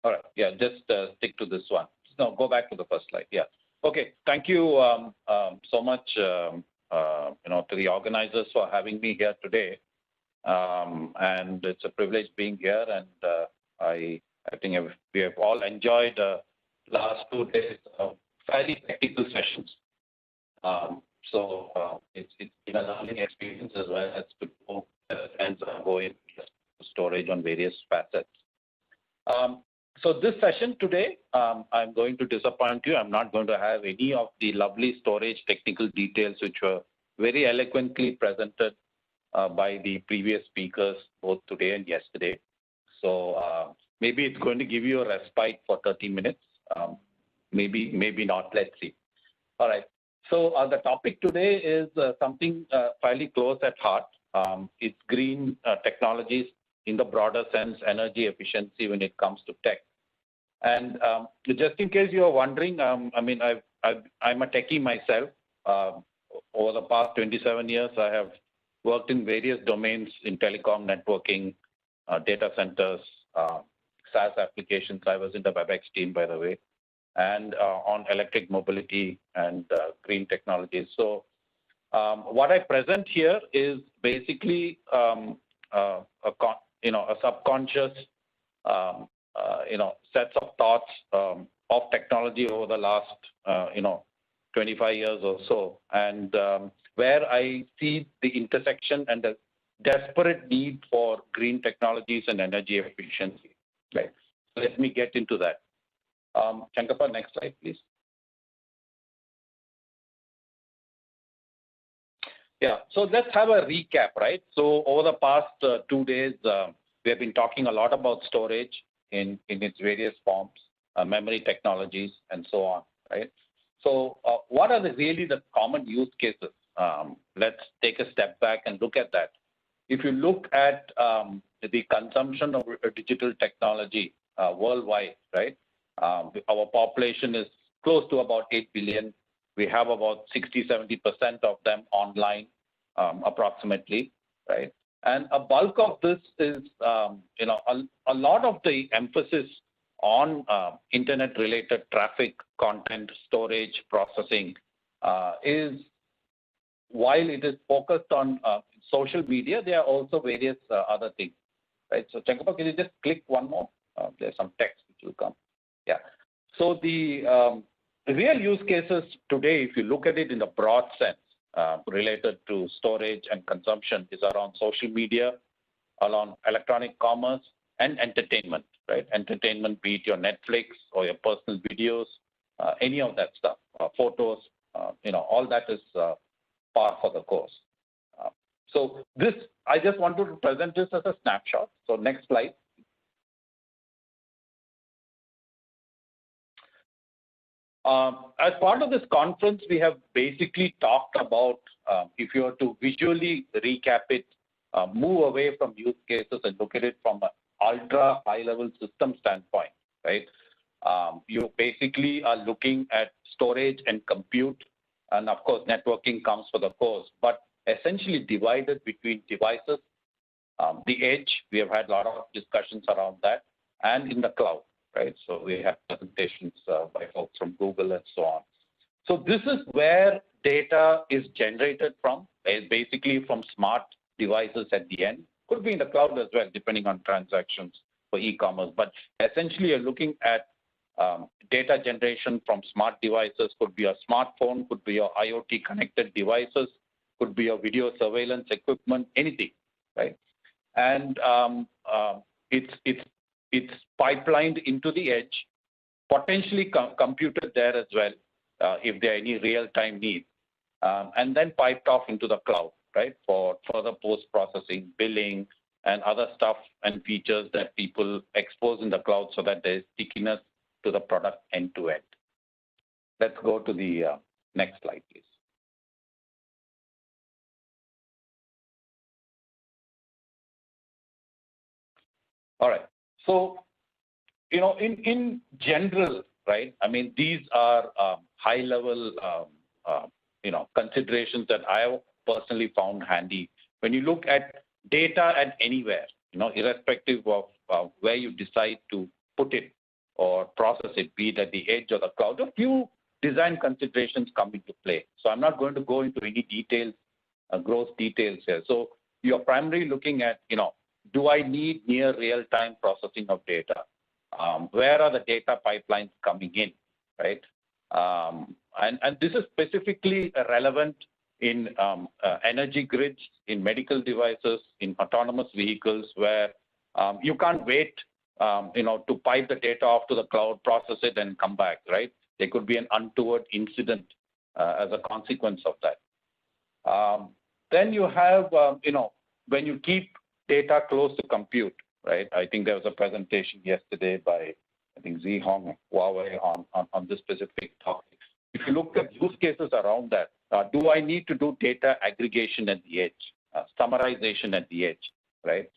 All right, yeah, just stick to this one. No, go back to the first slide. Yeah. Okay, thank you so much, to the organizers for having me here today. And it's a privilege being here. And I think we have all enjoyed the last 2 days of fairly technical sessions. So it's been a learning experience as well as to go and go into storage on various facets. So this session today, I'm going to disappoint you. I'm not going to have any of the lovely storage technical details which were very eloquently presented by the previous speakers, both today and yesterday. So maybe it's going to give you a respite for 30 minutes. Maybe not. Let's see. All right. So the topic today is something fairly close at heart. It's green technologies in the broader sense, energy efficiency when it comes to tech. And just in case you are wondering, I'm a techie myself. Over the past 27 years, I have worked in various domains in telecom, networking, data centers, SaaS applications. I was in the WebEx team, by the way, and on electric mobility and green technologies. So what I present here is basically a subconscious sets of thoughts of technology over the last 25 years or so, and where I see the intersection and the desperate need for green technologies and energy efficiency. Right. So let me get into that. Shankappa, next slide, please. Yeah, so let's have a recap, right? So over the past 2 days, we have been talking a lot about storage in its various forms, memory technologies, and so on, right? So what are really the common use cases? Let's take a step back and look at that. If you look at the consumption of digital technology worldwide, right? Our population is close to about 8 billion. We have about 60–70% of them online, approximately, right? And a bulk of this is, a lot of the emphasis on internet-related traffic, content, storage, processing is, while it is focused on social media, there are also various other things, right? So, Shankappa, can you just click one more? There's some text which will come. Yeah. So the real use cases today, if you look at it in the broad sense, related to storage and consumption, is around social media, around electronic commerce, and entertainment, right? Entertainment, be it your Netflix or your personal videos, any of that stuff, photos, all that is par for the course. So this, I just wanted to present this as a snapshot. So next slide. As part of this conference, we have basically talked about, if you were to visually recap it, move away from use cases and look at it from an ultra high-level system standpoint, right? You basically are looking at storage and compute, and of course, networking comes for the course, but essentially divided between devices, the edge, we have had a lot of discussions around that, and in the cloud. Right, so we have presentations by folks from Google and so on. So this is where data is generated from, basically from smart devices at the end. Could be in the cloud as well, depending on transactions for e-commerce. But essentially, you're looking at data generation from smart devices. Could be a smartphone, could be your IoT connected devices, could be your video surveillance equipment, anything, right? And it's pipelined into the edge, potentially computed there as well, if there are any real-time needs, and then piped off into the cloud, right, for further post-processing, billing, and other stuff and features that people expose in the cloud so that there's stickiness to the product end-to-end. Let's go to the next slide, please. All right. So, in general, right, I mean, these are high-level, considerations that I have personally found handy. When you look at data at anywhere, irrespective of where you decide to put it or process it, be it at the edge or the cloud, a few design considerations come into play. So I'm not going to go into any details, gross details here. So you're primarily looking at, do I need near real-time processing of data? Where are the data pipelines coming in, right? And this is specifically relevant in energy grids, in medical devices, in autonomous vehicles, where you can't wait, to pipe the data off to the cloud, process it, and come back, right? There could be an untoward incident as a consequence of that. Then you have, when you keep data close to compute, right? I think there was a presentation yesterday by, I think, Zhihong and Huawei on this specific topic. If you look at use cases around that, do I need to do data aggregation at the edge, summarization at the edge, right?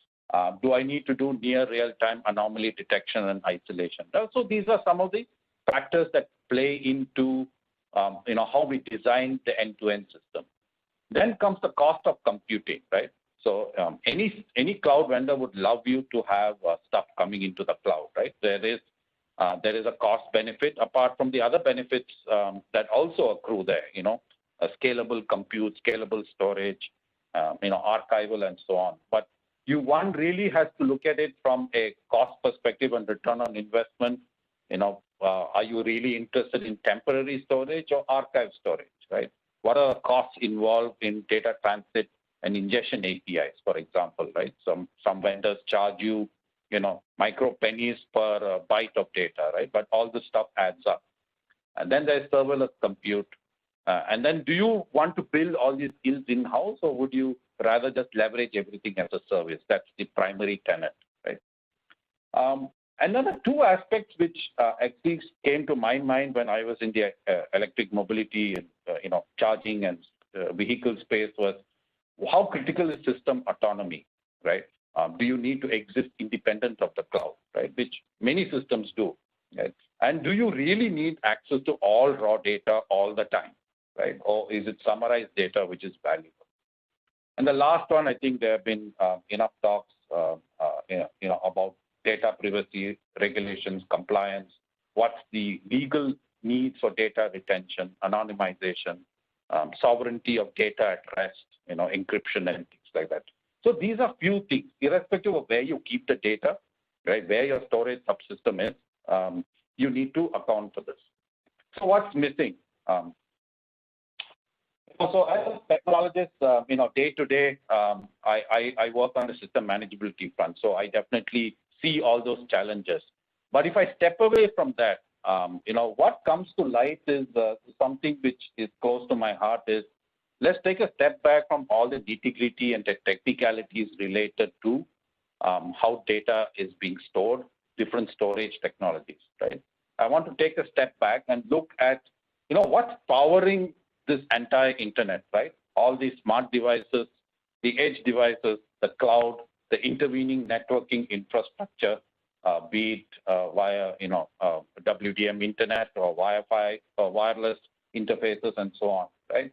Do I need to do near real-time anomaly detection and isolation? So these are some of the factors that play into, how we design the end-to-end system. Then comes the cost of computing, right? So any cloud vendor would love you to have stuff coming into the cloud, right? There is a cost benefit apart from the other benefits that also accrue there, a scalable compute, scalable storage, archival and so on. But one really has to look at it from a cost perspective and return on investment Are you really interested in temporary storage or archive storage, right? What are the costs involved in data transit and ingestion APIs, for example, right? Some vendors charge you, micro pennies per byte of data, right? But all this stuff adds up. And then there's serverless compute. And then do you want to build all these skills in-house, or would you rather just leverage everything as a service? That's the primary tenet, right? And then the two aspects which actually came to my mind when I was in the electric mobility and charging and vehicle space was how critical is system autonomy, right? Do you need to exist independent of the cloud, right? Which many systems do, right? And do you really need access to all raw data all the time, right? Or is it summarized data which is valuable? And the last one, I think there have been enough talks, about data privacy, regulations, compliance, what's the legal needs for data retention, anonymization, sovereignty of data at rest, encryption and things like that. So these are few things, irrespective of where you keep the data, right, where your storage subsystem is, you need to account for this. So what's missing? So as a technologist, day to day, I work on the system manageability front. So I definitely see all those challenges. But if I step away from that, what comes to light is something which is close to my heart is, let's take a step back from all the nitty-gritty and the technicalities related to how data is being stored, different storage technologies, right? I want to take a step back and look at, what's powering this entire internet, right? All these smart devices, the edge devices, the cloud, the intervening networking infrastructure, be it via, WDM internet or Wi-Fi or wireless interfaces and so on, right?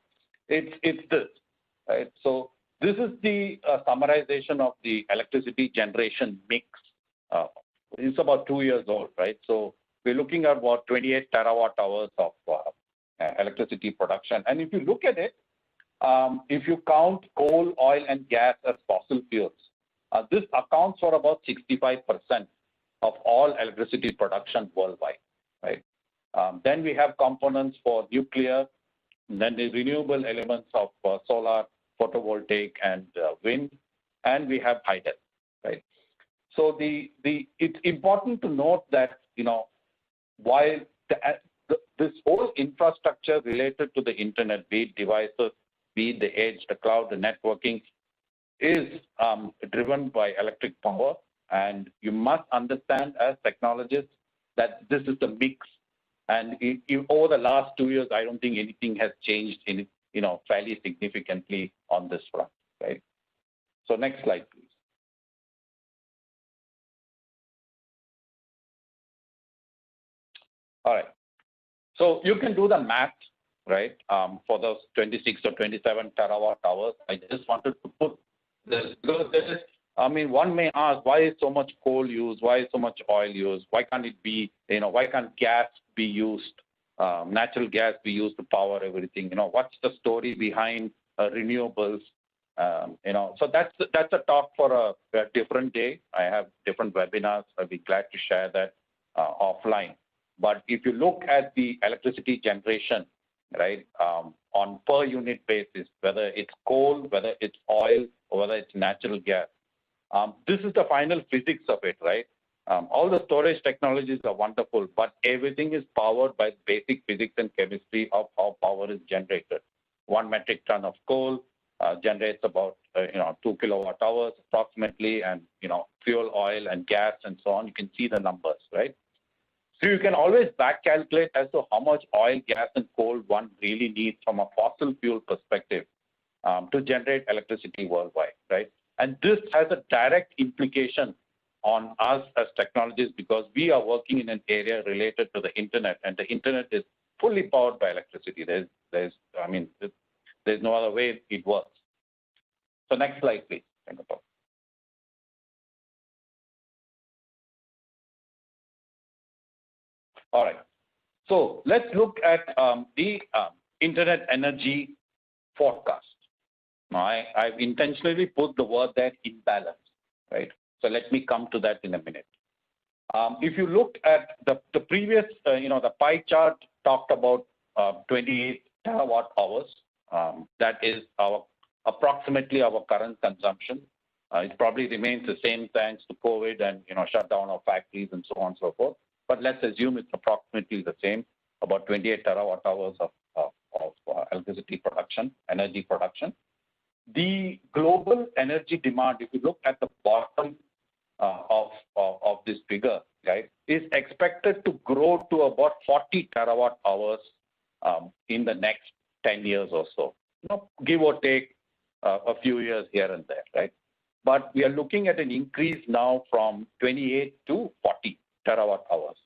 It's this, right? So this is the summarization of the electricity generation mix. It's about 2 years old, right? So we're looking at about 28 terawatt hours of electricity production. And if you look at it, if you count coal, oil, and gas as fossil fuels, this accounts for about 65% of all electricity production worldwide, right? Then we have components for nuclear, and then the renewable elements of solar, photovoltaic, and wind, and we have hydro, right? So it's important to note that, while this whole infrastructure related to the internet, be it devices, be it the edge, the cloud, the networking, is driven by electric power. And you must understand as technologists that this is the mix. And over the last 2 years, I don't think anything has changed in, fairly significantly on this front, right? So next slide, please. All right. So you can do the math, right, for those 26 or 27 terawatt hours. I just wanted to put this, because there is, one may ask, why is so much coal used? Why is so much oil used? Why can't it be, why can't gas be used, natural gas be used to power everything? What's the story behind renewables? So that's a talk for a different day. I have different webinars. I'll be glad to share that offline. But if you look at the electricity generation, right, on per unit basis, whether it's coal, whether it's oil, or whether it's natural gas, this is the final physics of it, right? All the storage technologies are wonderful, but everything is powered by basic physics and chemistry of how power is generated. 1 metric ton of coal generates about 2 kilowatt hours approximately, and fuel, oil, and gas, and so on. You can see the numbers, right? So you can always back calculate as to how much oil, gas, and coal one really needs from a fossil fuel perspective to generate electricity worldwide, right? And this has a direct implication on us as technologists, because we are working in an area related to the internet, and the internet is fully powered by electricity. There's no other way it works. So next slide, please. All right. So let's look at the internet energy forecast. Now, I've intentionally put the word there, imbalance, right? So let me come to that in a minute. If you look at the previous, the pie chart talked about 28 terawatt hours. That is approximately our current consumption. It probably remains the same thanks to COVID and shutdown of factories and so on and so forth. But let's assume it's approximately the same, about 28 terawatt hours of electricity production, energy production. The global energy demand, if you look at the bottom of this figure, right, is expected to grow to about 40 terawatt hours in the next 10 years or so, give or take a few years here and there, right? But we are looking at an increase now from 28 to 40 terawatt hours.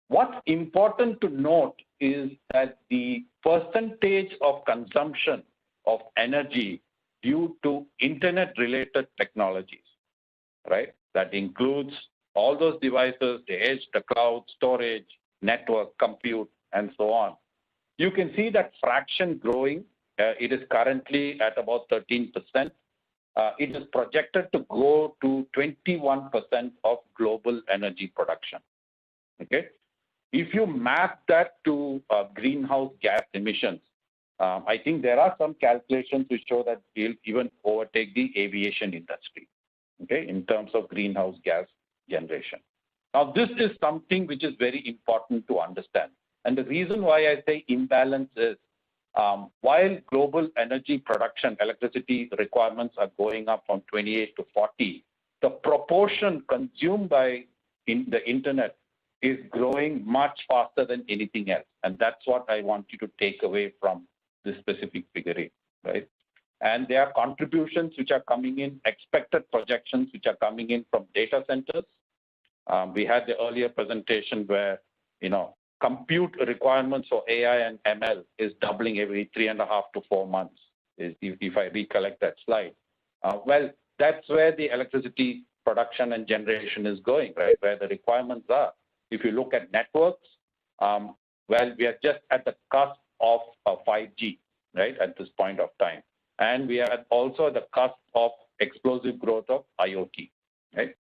What's important to note is that the percentage of consumption of energy due to internet-related technologies, right? That includes all those devices, the edge, the cloud, storage, network, compute, and so on. You can see that fraction growing. It is currently at about 13%. It is projected to go to 21% of global energy production. Okay. If you map that to greenhouse gas emissions, I think there are some calculations which show that we'll even overtake the aviation industry, okay, in terms of greenhouse gas generation. Now, this is something which is very important to understand. And the reason why I say imbalance is while global energy production, electricity requirements are going up from 28 to 40, the proportion consumed by the internet is growing much faster than anything else. And that's what I want you to take away from this specific figure, right? And there are contributions which are coming in, expected projections which are coming in from data centers. We had the earlier presentation where, compute requirements for AI and ML is doubling every 3.5 to 4 months, if I recollect that slide. Well, that's where the electricity production and generation is going, right? Where the requirements are. If you look at networks, well, we are just at the cusp of 5G, right, at this point of time. And we are also at the cusp of explosive growth of IoT, right?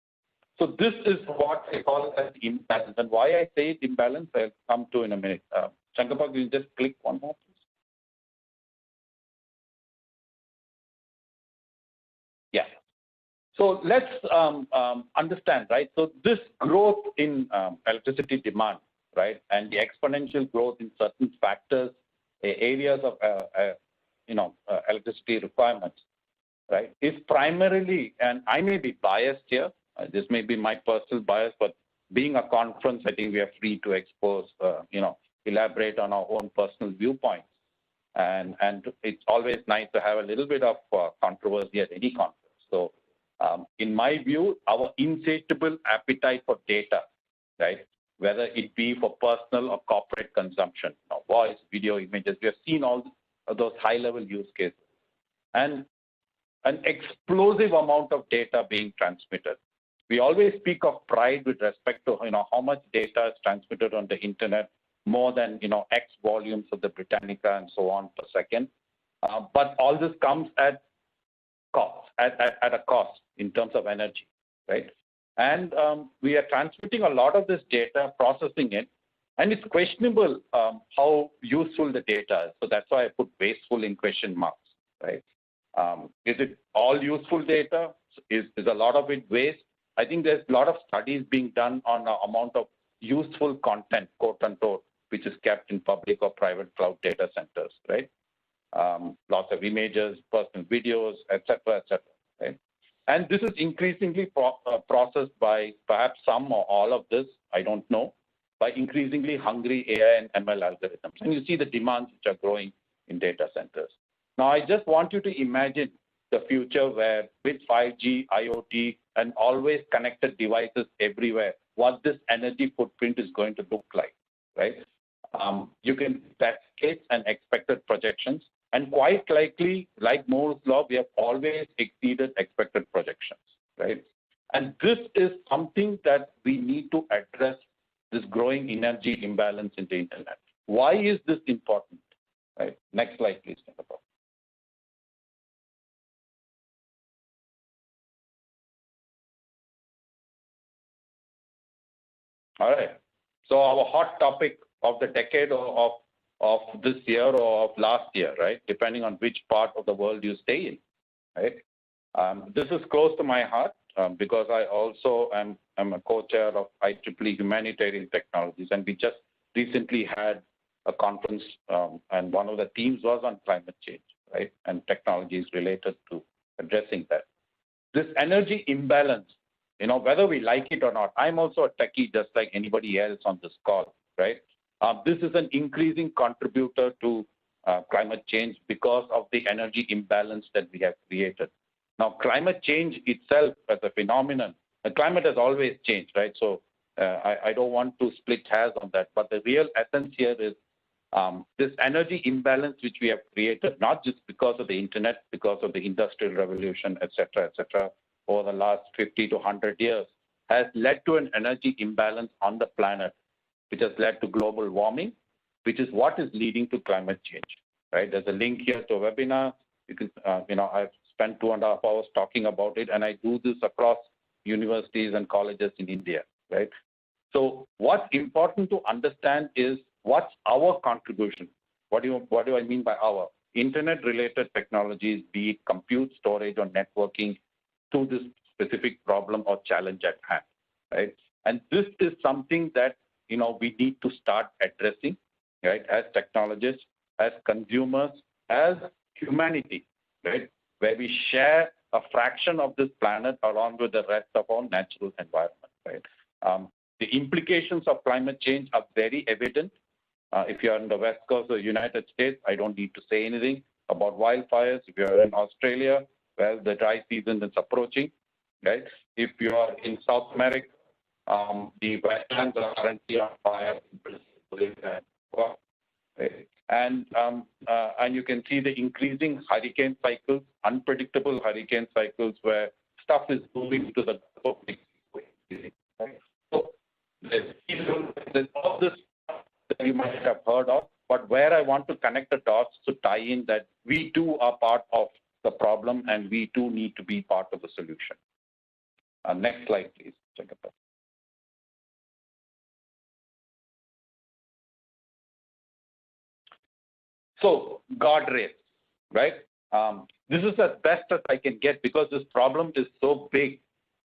So this is what I call as imbalance. And why I say imbalance, I'll come to in a minute. Shankapal, will you just click one more, please? Yeah. So let's understand, right? So this growth in electricity demand, right, and the exponential growth in certain factors, areas of electricity requirements, right, is primarily, and I may be biased here. This may be my personal bias, but being a conference, I think we are free to expose, elaborate on our own personal viewpoints. And it's always nice to have a little bit of controversy at any conference. So in my view, our insatiable appetite for data, right, whether it be for personal or corporate consumption, voice, video, images, we have seen all of those high-level use cases. And an explosive amount of data being transmitted. We always speak of pride with respect to how much data is transmitted on the internet, more than X volumes of the Britannica and so on per second. But all this comes at cost, at a cost in terms of energy, right? And we are transmitting a lot of this data, processing it, and it's questionable how useful the data is. So that's why I put wasteful in question marks, right? Is it all useful data? Is a lot of it waste? I think there's a lot of studies being done on the amount of useful content, quote unquote, which is kept in public or private cloud data centers, right? Lots of images, personal videos, etc., right? And this is increasingly processed by perhaps some or all of this, I don't know, by increasingly hungry AI and ML algorithms. And you see the demands which are growing in data centers. Now, I just want you to imagine the future where with 5G, IoT, and always connected devices everywhere, what this energy footprint is going to look like, right? You can cascade and expected projections, and quite likely, like Moore's law, we have always exceeded expected projections, right? And this is something that we need to address, this growing energy imbalance in the internet. Why is this important, right? Next slide, please. All right. So our hot topic of the decade or of this year or of last year, right? Depending on which part of the world you stay in, right? This is close to my heart because I also am a co-chair of IEEE Humanitarian Technologies, and we just recently had a conference, and one of the themes was on climate change, right? And technologies related to addressing that. This energy imbalance, you know, whether we like it or not, I'm also a techie just like anybody else on this call, right? This is an increasing contributor to climate change because of the energy imbalance that we have created. Now, climate change itself as a phenomenon, the climate has always changed, right? So I don't want to split hairs on that, but the real essence here is this energy imbalance which we have created, not just because of the internet, because of the industrial revolution, et cetera, over the last 50 to 100 years, has led to an energy imbalance on the planet, which has led to global warming, which is what is leading to climate change, right? There's a link here to a webinar. You can, I've spent 2.5 hours talking about it, and I do this across universities and colleges in India, right? So what's important to understand is what's our contribution? What do I mean by our? Internet-related technologies, be it compute, storage, or networking, to this specific problem or challenge at hand, right? And this is something that we need to start addressing, right? As technologists, as consumers, as humanity, right? Where we share a fraction of this planet along with the rest of our natural environment, right? The implications of climate change are very evident. If you're on the west coast of the United States, I don't need to say anything about wildfires. If you're in Australia, well, the dry season is approaching, right? If you are in South America, the wetlands are currently on fire in Brazil, right? And you can see the increasing hurricane cycles, unpredictable hurricane cycles where stuff is moving to the Gulf of Mexico, right? So there's all this that you might have heard of, but where I want to connect the dots to tie in that we too are part of the problem and we too need to be part of the solution. Next slide, please. Check it out. So guardrails, right? This is as best as I can get because this problem is so big.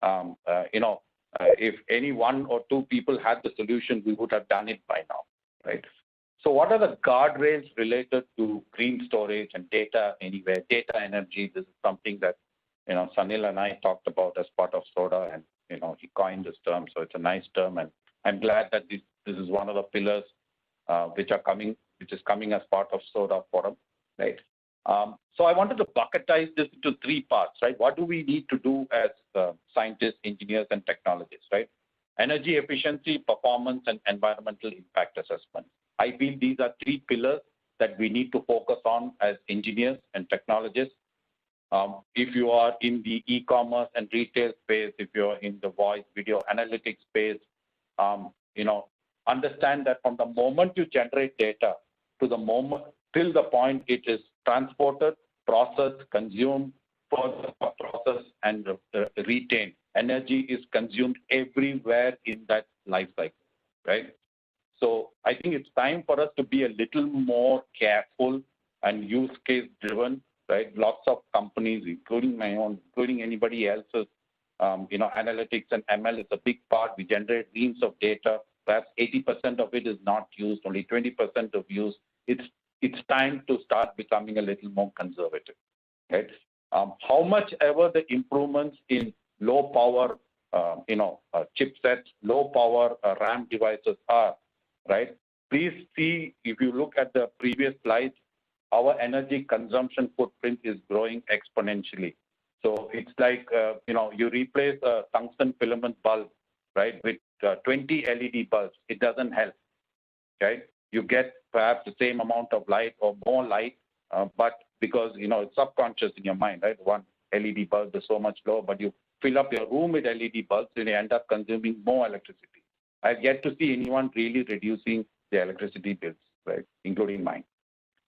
If any one or two people had the solution, we would have done it by now, right? So what are the guardrails related to green storage and data anywhere, data energy? This is something that, Sanil and I talked about as part of SODA, and, he coined this term. So it's a nice term. And I'm glad that this is one of the pillars which is coming as part of SODA forum, right? So I wanted to bucketize this into three parts, right? What do we need to do as scientists, engineers, and technologists, right? Energy efficiency, performance, and environmental impact assessment. I feel these are three pillars that we need to focus on as engineers and technologists. If you are in the e-commerce and retail space, if you're in the voice video analytics space, understand that from the moment you generate data to the moment till the point it is transported, processed, consumed, further processed, and retained, energy is consumed everywhere in that life cycle, right? So I think it's time for us to be a little more careful and use case driven, right? Lots of companies, including my own, including anybody else's, analytics and ML is a big part. We generate reams of data. Perhaps 80% of it is not used, only 20% of use. It's time to start becoming a little more conservative, right? How much ever the improvements in low power, chipsets, low power RAM devices are, right? Please see, if you look at the previous slides, our energy consumption footprint is growing exponentially. So it's like, you replace a tungsten filament bulb, right, with 20 LED bulbs. It doesn't help, right? You get perhaps the same amount of light or more light, but because, it's subconscious in your mind, right? One LED bulb is so much lower, but you fill up your room with LED bulbs and you end up consuming more electricity. I've yet to see anyone really reducing the electricity bills, right, including mine.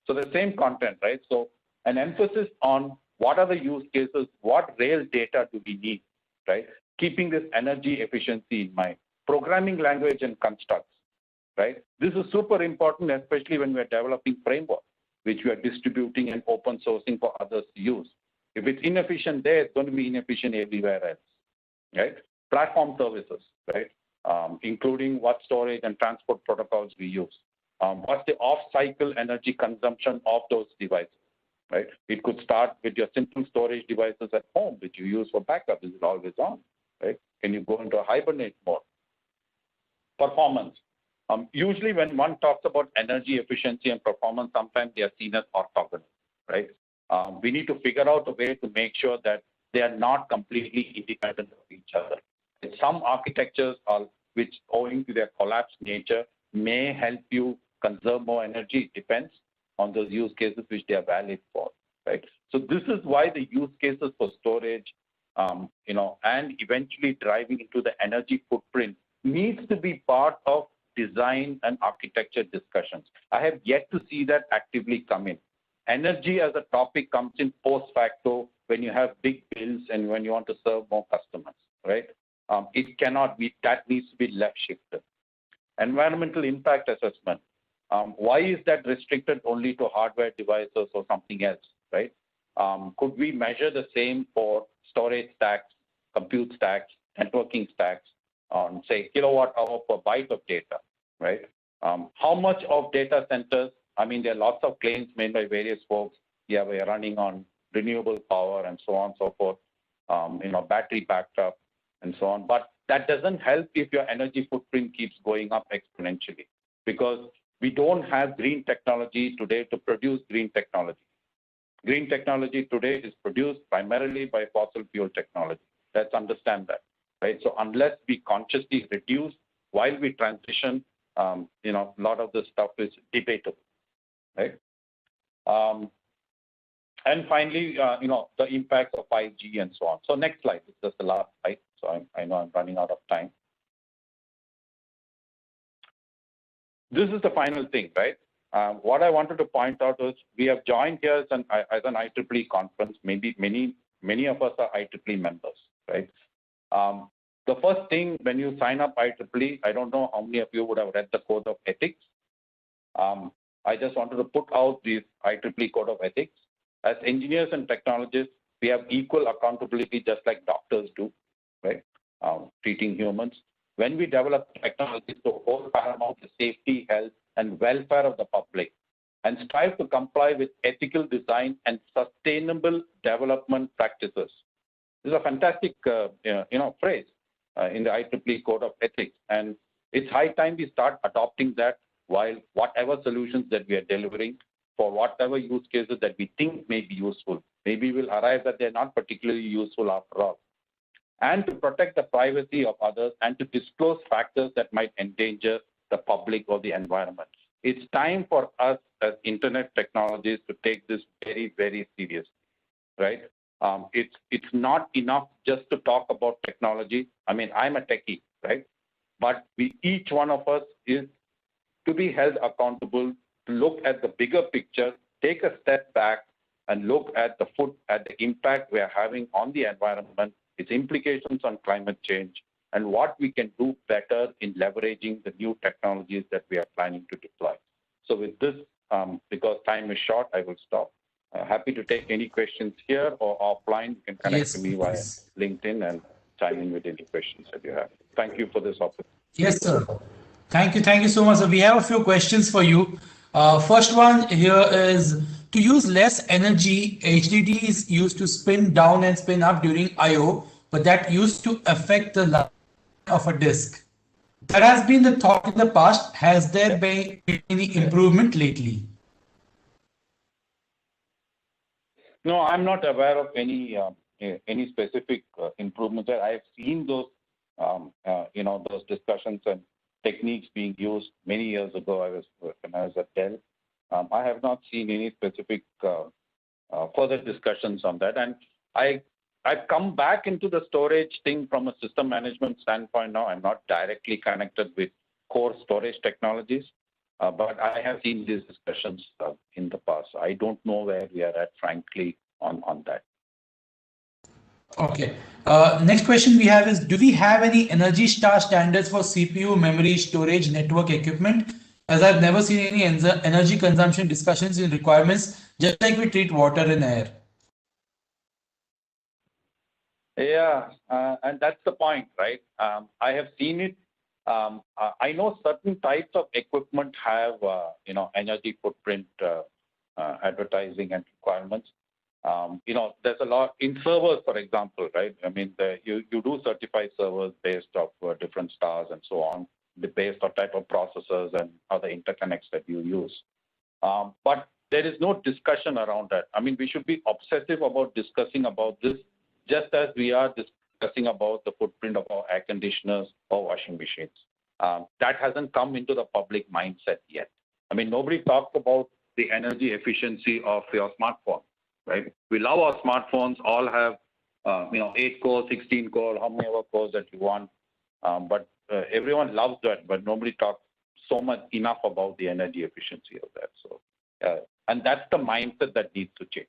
So the same content, right? So an emphasis on what are the use cases, what real data do we need, right? Keeping this energy efficiency in mind. programming language and constructs, right? This is super important, especially when we're developing framework, which we are distributing and open sourcing for others to use. If it's inefficient there, it's going to be inefficient everywhere else, right? Platform services, right? Including what storage and transport protocols we use. What's the off-cycle energy consumption of those devices, right? It could start with your simple storage devices at home, which you use for backup. Is it always on, right? Can you go into a hibernate mode? Performance. Usually when one talks about energy efficiency and performance, sometimes they are seen as orthogonal, right? We need to figure out a way to make sure that they are not completely independent of each other. Some architectures are, which owing to their collapsed nature, may help you conserve more energy. It depends on those use cases which they are valid for, right? So this is why the use cases for storage, and eventually driving into the energy footprint needs to be part of design and architecture discussions. I have yet to see that actively come in. Energy as a topic comes in post facto when you have big bills and when you want to serve more customers, right? It cannot be, that needs to be left shifted. Environmental impact assessment. Why is that restricted only to hardware devices or something else, right? Could we measure the same for storage stacks, compute stacks, networking stacks on, say, kilowatt hour per byte of data, right? How much of data centers, I mean, there are lots of claims made by various folks. Yeah, we are running on renewable power and so on and so forth, battery backed up and so on. But that doesn't help if your energy footprint keeps going up exponentially, because we don't have green technology today to produce green technology. Green technology today is produced primarily by fossil fuel technology. Let's understand that, right? So unless we consciously reduce while we transition, a lot of this stuff is debatable, right? And finally, the impacts of 5G and so on. So next slide, this is the last slide. So I know I'm running out of time. This is the final thing, right? What I wanted to point out is we have joined here as an IEEE conference. Maybe many of us are IEEE members, right? The first thing when you sign up IEEE, I don't know how many of you would have read the Code of Ethics. I just wanted to put out this IEEE Code of Ethics. As engineers and technologists, we have equal accountability just like doctors do, right? Treating humans. When we develop technologies, the whole paramount is safety, health, and welfare of the public, and strive to comply with ethical design and sustainable development practices. This is a fantastic, phrase in the IEEE Code of Ethics, and it's high time we start adopting that while whatever solutions that we are delivering for whatever use cases that we think may be useful. Maybe we'll arrive that they're not particularly useful after all. And to protect the privacy of others and to disclose factors that might endanger the public or the environment. It's time for us as internet technologists to take this very, very seriously, right? It's not enough just to talk about technology. I mean, I'm a techie, right? But each one of us is to be held accountable to look at the bigger picture, take a step back and look at the impact we are having on the environment, its implications on climate change, and what we can do better in leveraging the new technologies that we are planning to deploy. So with this, because time is short, I will stop. Happy to take any questions here or offline. You can connect to me via LinkedIn and chime in with any questions that you have. Thank you for this opportunity. Yes, sir. Thank you so much. So we have a few questions for you. First one here is, to use less energy, HDDs used to spin down and spin up during I/O, but that used to affect the life of a disk. That has been the thought in the past. Has there been any improvement lately? No, I'm not aware of any specific improvements. I have seen those, those discussions and techniques being used many years ago. When I was at Dell. I have not seen any specific further discussions on that. And I've come back into the storage thing from a system management standpoint now. I'm not directly connected with core storage technologies, but I have seen these discussions in the past. I don't know where we are at, frankly, on that. Okay. Next question we have is, do we have any Energy Star standards for CPU, memory, storage, network equipment? As I've never seen any energy consumption discussions in requirements, just like we treat water and air. Yeah, and that's the point, right? I have seen it. I know certain types of equipment have, energy footprint advertising and requirements. There's a lot in servers, for example, right? I mean, you do certify servers based off different stars and so on, based on type of processors and other interconnects that you use. But there is no discussion around that. I mean, we should be obsessive about discussing about this, just as we are discussing about the footprint of our air conditioners or washing machines. That hasn't come into the public mindset yet. I mean, nobody talks about the energy efficiency of your smartphone, right? We love our smartphones, all have, 8 core, 16 core, how many other cores that you want. But everyone loves that, but nobody talks so much enough about the energy efficiency of that. So, and that's the mindset that needs to change.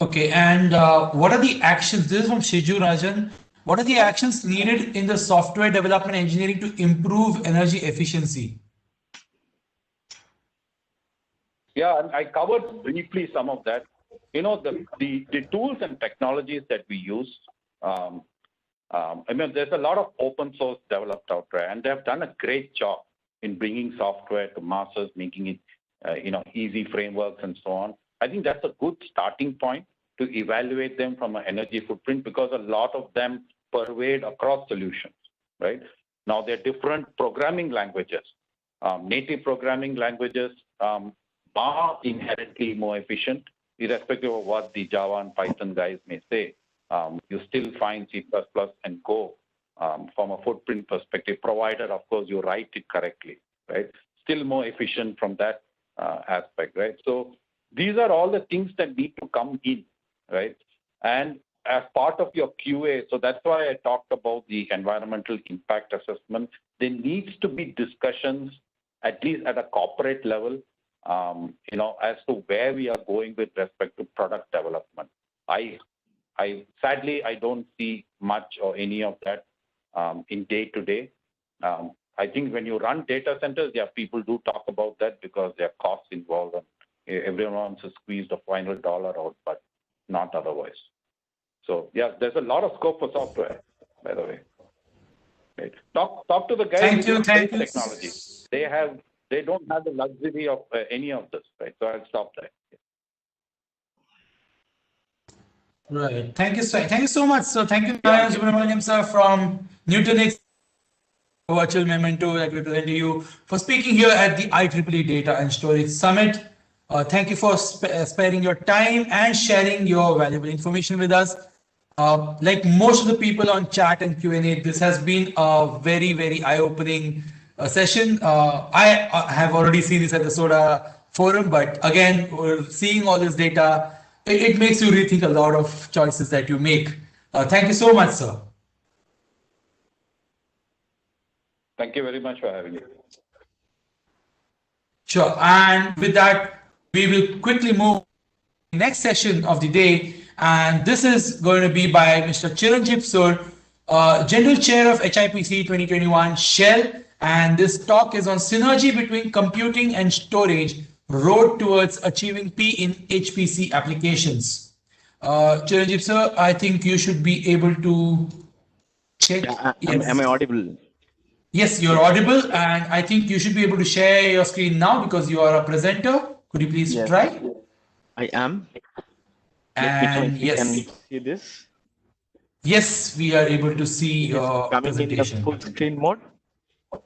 Okay, and what are the actions? This is from Shiju Rajan. What are the actions needed in the software development engineering to improve energy efficiency? Yeah, and I covered briefly some of that. The tools and technologies that we use. There's a lot of open source developed out there, and they've done a great job in bringing software to masses, making it, easy frameworks and so on. I think that's a good starting point to evaluate them from an energy footprint, because a lot of them pervade across solutions, right? Now, there are different programming languages. Native programming languages are inherently more efficient, irrespective of what the Java and Python guys may say. You still find C++ and Go from a footprint perspective, provided, of course, you write it correctly, right? Still more efficient from that aspect, right? So these are all the things that need to come in, right? And as part of your QA, so that's why I talked about the environmental impact assessment. There needs to be discussions, at least at a corporate level, as to where we are going with respect to product development. Sadly, I don't see much or any of that in day to day. I think when you run data centers, people do talk about that because there are costs involved and everyone wants to squeeze the final dollar out, but not otherwise. So yeah, there's a lot of scope for software, by the way. Right. Talk to the guys who do space technology. They don't have the luxury of any of this, right? So I'll stop there. Right. Thank you so much. So thank you, Narayan Subramaniam, sir, from Nutanix Virtual Memento that we present to you for speaking here at the IEEE Data and Storage Summit. Thank you for sparing your time and sharing your valuable information with us. Like most of the people on chat and Q&A, this has been a very, very eye-opening session. I have already seen this at the SODA forum, but again, seeing all this data, it makes you rethink a lot of choices that you make. Thank you so much, sir. Thank you very much for having me. Sure. And with that, we will quickly move to the next session of the day. And this is going to be by Mr. Chiranjeev Sur, General Chair of HIPC 2021 Shell. And this talk is on synergy between computing and storage, road towards achieving P in HPC applications. Chiranjeev Sir, I think you should be able to check. Yeah, am I audible? Yes, you're audible, and I think you should be able to share your screen now because you are a presenter. Could you please try? I am. And yes, can see this? Yes, we are able to see your coming presentation. in the full screen mode?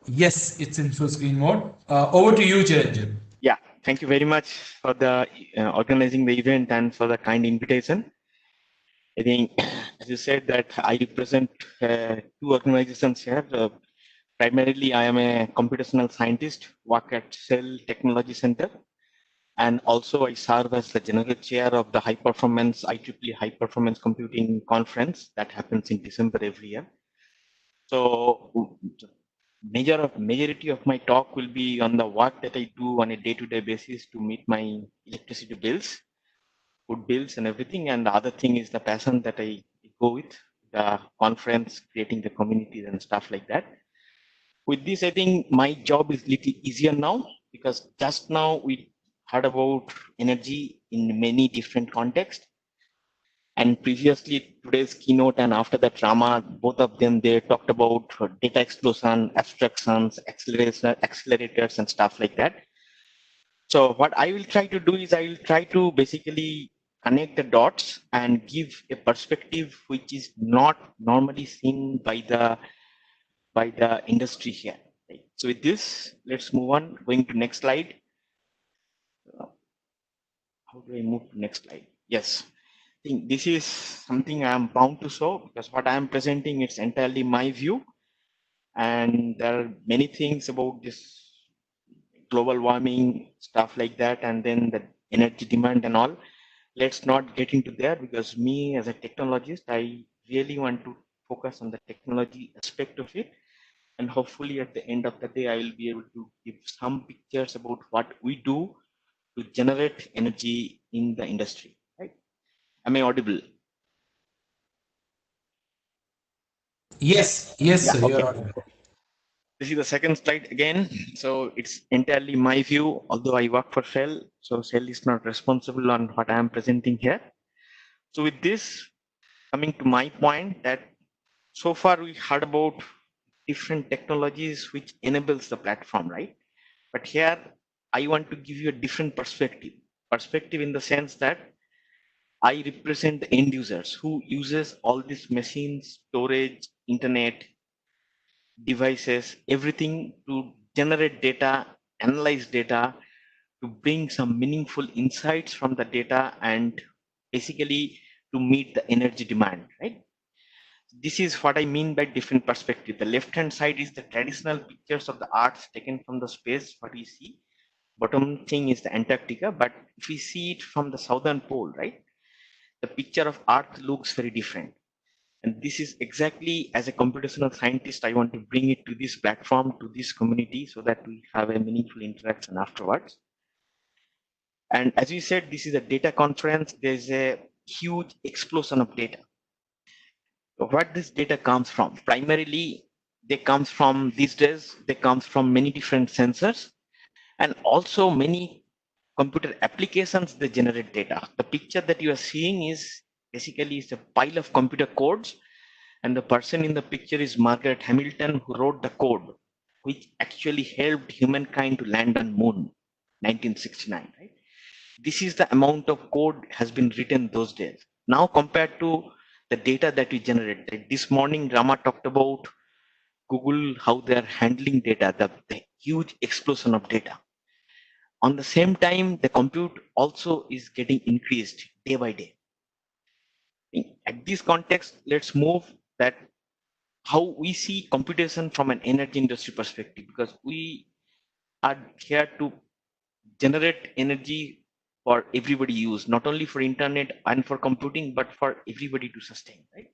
Yes, it's in full screen mode. Over to you, Chiranjeev. Yeah, thank you very much for the organizing the event and for the kind invitation. I think, as you said, that I represent two organizations here. Primarily, I am a computational scientist, work at Shell Technology Center, and also I serve as the general chair of the IEEE High Performance Computing Conference that happens in December every year. So, majority of my talk will be on the work that I do on a day-to-day basis to meet my electricity bills. good bills and everything. And the other thing is the passion that I go with, the conference, creating the communities and stuff like that. With this, I think my job is little easier now, because just now we heard about energy in many different contexts. And previously today's keynote and after that drama, both of them, they talked about data explosion, abstractions, accelerators and stuff like that. So what I will try to do is I will try to basically connect the dots and give a perspective which is not normally seen by the industry here. Right? So with this, let's move on. Going to next slide. How do I move to next slide? Yes. I think this is something I am bound to show, because what I am presenting, it's entirely my view. And there are many things about this global warming, stuff like that, and then the energy demand and all. Let's not get into there, because me as a technologist, I really want to focus on the technology aspect of it. And hopefully at the end of the day, I will be able to give some pictures about what we do to generate energy in the industry. Right? Am I audible? Yes, yes, Yeah, sir, okay. you're audible. This is the second slide again. So it's entirely my view, although I work for Shell. So Shell is not responsible on what I am presenting here. So with this, coming to my point, that so far we heard about different technologies which enables the platform, right? But here I want to give you a different perspective. Perspective in the sense that I represent the end users who uses all these machines, storage, internet, devices, everything to generate data, analyze data, to bring some meaningful insights from the data, and basically to meet the energy demand, right? This is what I mean by different perspective. The left hand side is the traditional pictures of the Earth taken from the space, what we see. Bottom thing is the Antarctica, but if we see it from the southern pole, right, the picture of Earth looks very different. And this is exactly, as a computational scientist, I want to bring it to this platform, to this community, so that we have a meaningful interaction afterwards. And as we said, this is a data conference. There's a huge explosion of data. What this data comes from? Primarily, they comes from these days, they comes from many different sensors, and also many computer applications that generate data. The picture that you are seeing is basically is a pile of computer codes, and the person in the picture is Margaret Hamilton, who wrote the code which actually helped humankind to land on moon, 1969, right? This is the amount of code has been written those days. Now compared to the data that we generate. This morning Rama talked about Google, how they are handling data, the huge explosion of data. On the same time, the compute also is getting increased day by day. At this context, let's move that how we see computation from an energy industry perspective, because we are here to generate energy for everybody use, not only for internet and for computing, but for everybody to sustain, right?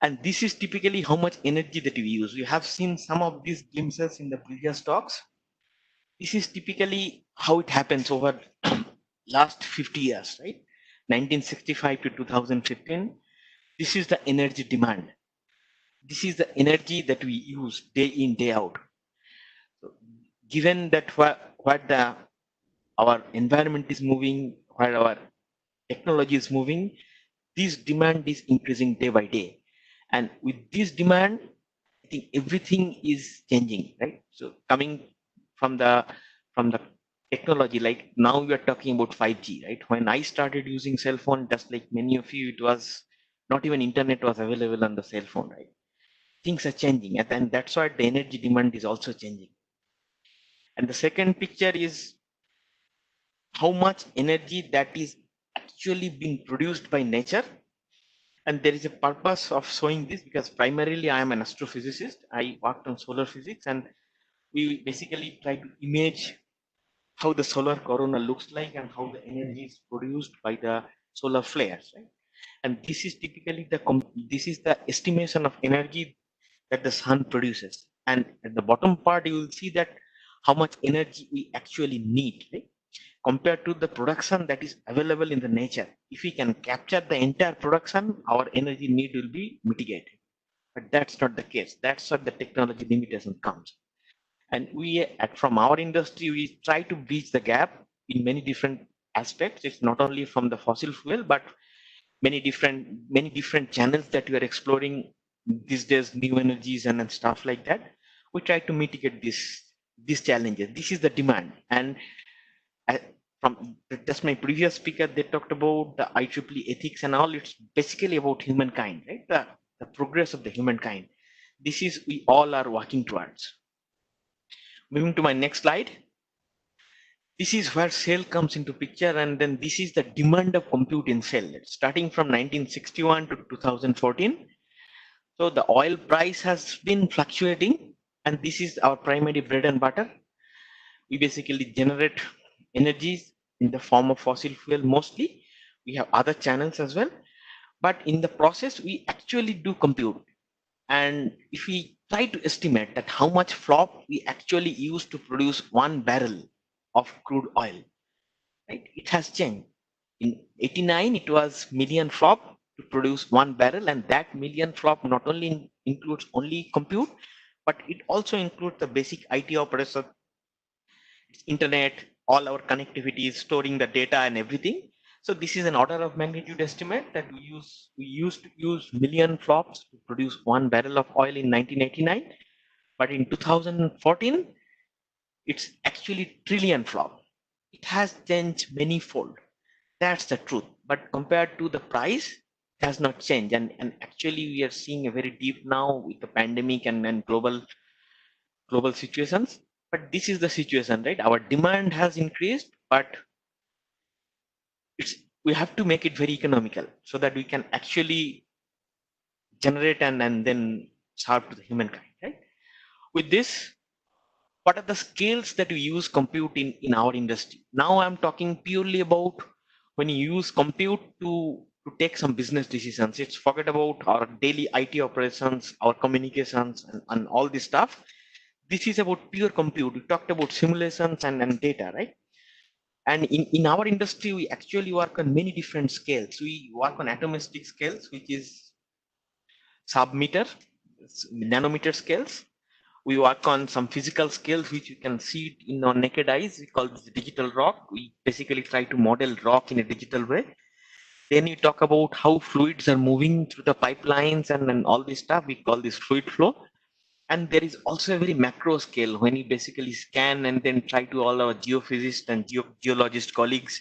And this is typically how much energy that we use. We have seen some of these glimpses in the previous talks. This is typically how it happens over last 50 years, right? 1965 to 2015. This is the energy demand. This is the energy that we use day in, day out. So given that our environment is moving, where our technology is moving, this demand is increasing day by day. And with this demand, I think everything is changing, right? So coming from the technology, like now we are talking about 5G, right? When I started using cell phone, just like many of you, it was not even internet was available on the cell phone, right? Things are changing, and then that's why the energy demand is also changing. And the second picture is how much energy that is actually being produced by nature. And there is a purpose of showing this, because primarily I am an astrophysicist. I worked on solar physics, and we basically try to image how the solar corona looks like and how the energy is produced by the solar flares, right? And this is typically the estimation of energy that the sun produces. And at the bottom part, you will see that how much energy we actually need, right? compared to the production that is available in the nature. If we can capture the entire production, our energy need will be mitigated. But that's not the case. That's where the technology limitation comes. And we, from our industry, we try to bridge the gap in many different aspects. It's not only from the fossil fuel, but many different channels that we are exploring these days, new energies and stuff like that. We try to mitigate these challenges. This is the demand. And from just my previous speaker, they talked about the IEEE ethics and all. It's basically about humankind, right? The progress of the humankind. This is we all are working towards. Moving to my next slide. This is where cell comes into picture, and then this is the demand of compute in cell, starting from 1961 to 2014. So the oil price has been fluctuating, and this is our primary bread and butter. We basically generate energies in the form of fossil fuel mostly. We have other channels as well, but in the process, we actually do compute. And if we try to estimate that how much flop we actually use to produce 1 barrel of crude oil, right? It has changed. In 89, it was million flop to produce 1 barrel, and that million flop not only includes only compute, but it also includes the basic IT operation, internet, all our connectivity, storing the data and everything. So this is an order of magnitude estimate that we used to use million flops to produce 1 barrel of oil in 1989, but in 2014, it's actually trillion flop. It has changed many-fold. That's the truth. But compared to the price, it has not changed. And actually, we are seeing a very deep now with the pandemic and global situations. But this is the situation, right? Our demand has increased, but we have to make it very economical so that we can actually generate and then serve to the humankind, right? With this, what are the skills that we use compute in our industry? Now I'm talking purely about when you use compute to take some business decisions. It's forget about our daily IT operations, our communications, and all this stuff. This is about pure compute. We talked about simulations and data, right? And in our industry, we actually work on many different scales. We work on atomistic scales, which is sub-meter, nanometer scales. We work on some physical scales, which you can see in our naked eyes. We call this digital rock. We basically try to model rock in a digital way. Then you talk about how fluids are moving through the pipelines and all this stuff. We call this fluid flow. And there is also a very macro scale when you basically scan and then try to all our geophysicists and geologist colleagues,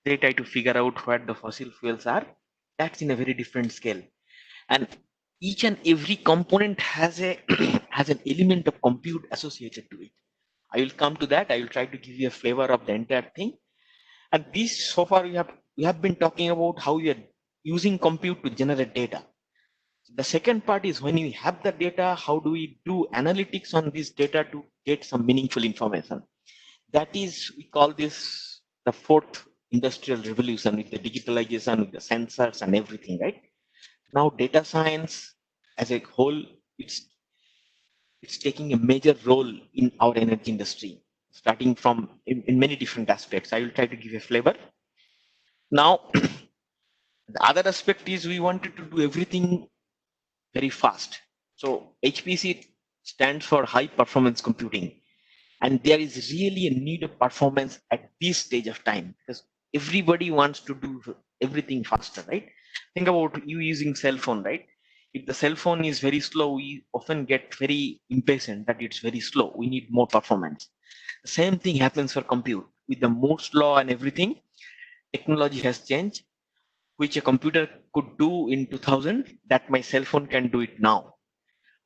they try to figure out where the fossil fuels are. That's in a very different scale. And each and every component has a has an element of compute associated to it. I will come to that. I will try to give you a flavor of the entire thing. And this, so far, we have been talking about how we are using compute to generate data. The second part is when we have the data, how do we do analytics on this data to get some meaningful information? That is, we call this the fourth industrial revolution with the digitalization, with the sensors and everything, right? Now, data science as a whole, it's taking a major role in our energy industry, starting from in many different aspects. I will try to give a flavor. Now, the other aspect is we wanted to do everything very fast. So HPC stands for high performance computing. And there is really a need of performance at this stage of time because everybody wants to do everything faster, right? Think about you using cell phone, right? If the cell phone is very slow, we often get very impatient that it's very slow. We need more performance. The same thing happens for compute. With the Moore's law and everything, technology has changed, which a computer could do in 2000, that my cell phone can do it now.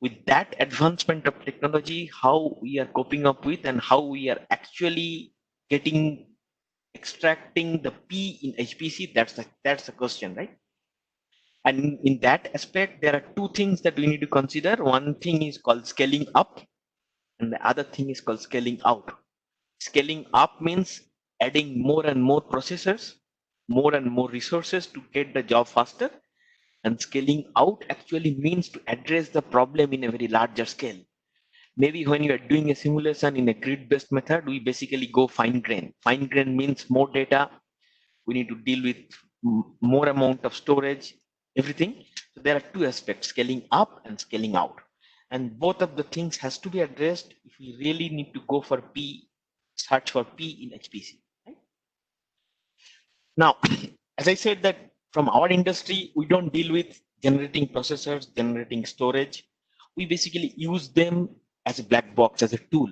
With that advancement of technology, how we are coping up with and how we are actually extracting the P in HPC, that's the question, right? And in that aspect, there are two things that we need to consider. One thing is called scaling up, and the other thing is called scaling out. Scaling up means adding more and more processors, more and more resources to get the job faster. And scaling out actually means to address the problem in a very larger scale. Maybe when you are doing a simulation in a grid-based method, we basically go fine grain. Fine grain means more data. We need to deal with more amount of storage, everything. So there are two aspects, scaling up and scaling out. And both of the things has to be addressed if we really need to go for P, search for P in HPC. Right? Now, as I said that from our industry, we don't deal with generating processors, generating storage. We basically use them as a black box, as a tool.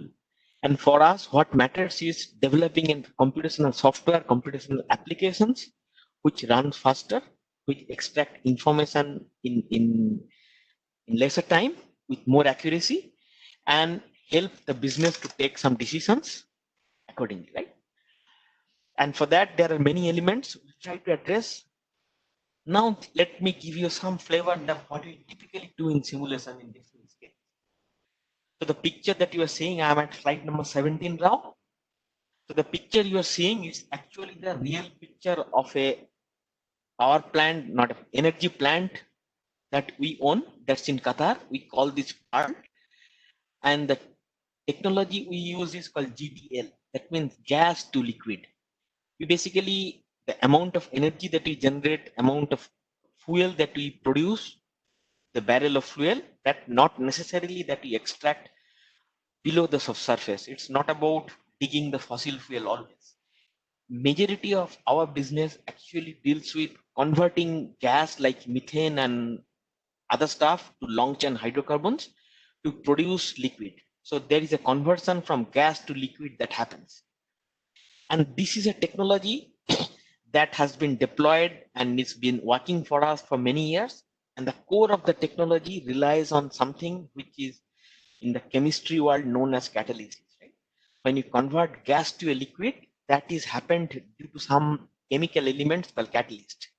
And for us, what matters is developing in computational software, computational applications, which run faster, which extract information in lesser time with more accuracy, and help the business to take some decisions accordingly, right? And for that, there are many elements we try to address. Now, let me give you some flavor of what we typically do in simulation in different scales. So the picture that you are seeing, I am at slide number 17 now. So the picture you are seeing is actually the real picture of a power plant, not an energy plant that we own. That's in Qatar. We call this PARL. And the technology we use is called GTL. That means gas to liquid. We basically, the amount of energy that we generate, amount of fuel that we produce, the barrel of fuel, that not necessarily that we extract below the surface. It's not about digging the fossil fuel always. Majority of our business actually deals with converting gas like methane and other stuff to long chain hydrocarbons to produce liquid. So there is a conversion from gas to liquid that happens. And this is a technology that has been deployed and it's been working for us for many years. And the core of the technology relies on something which is in the chemistry world known as catalysis. Right? When you convert gas to a liquid, that is happened due to some chemical elements called catalyst.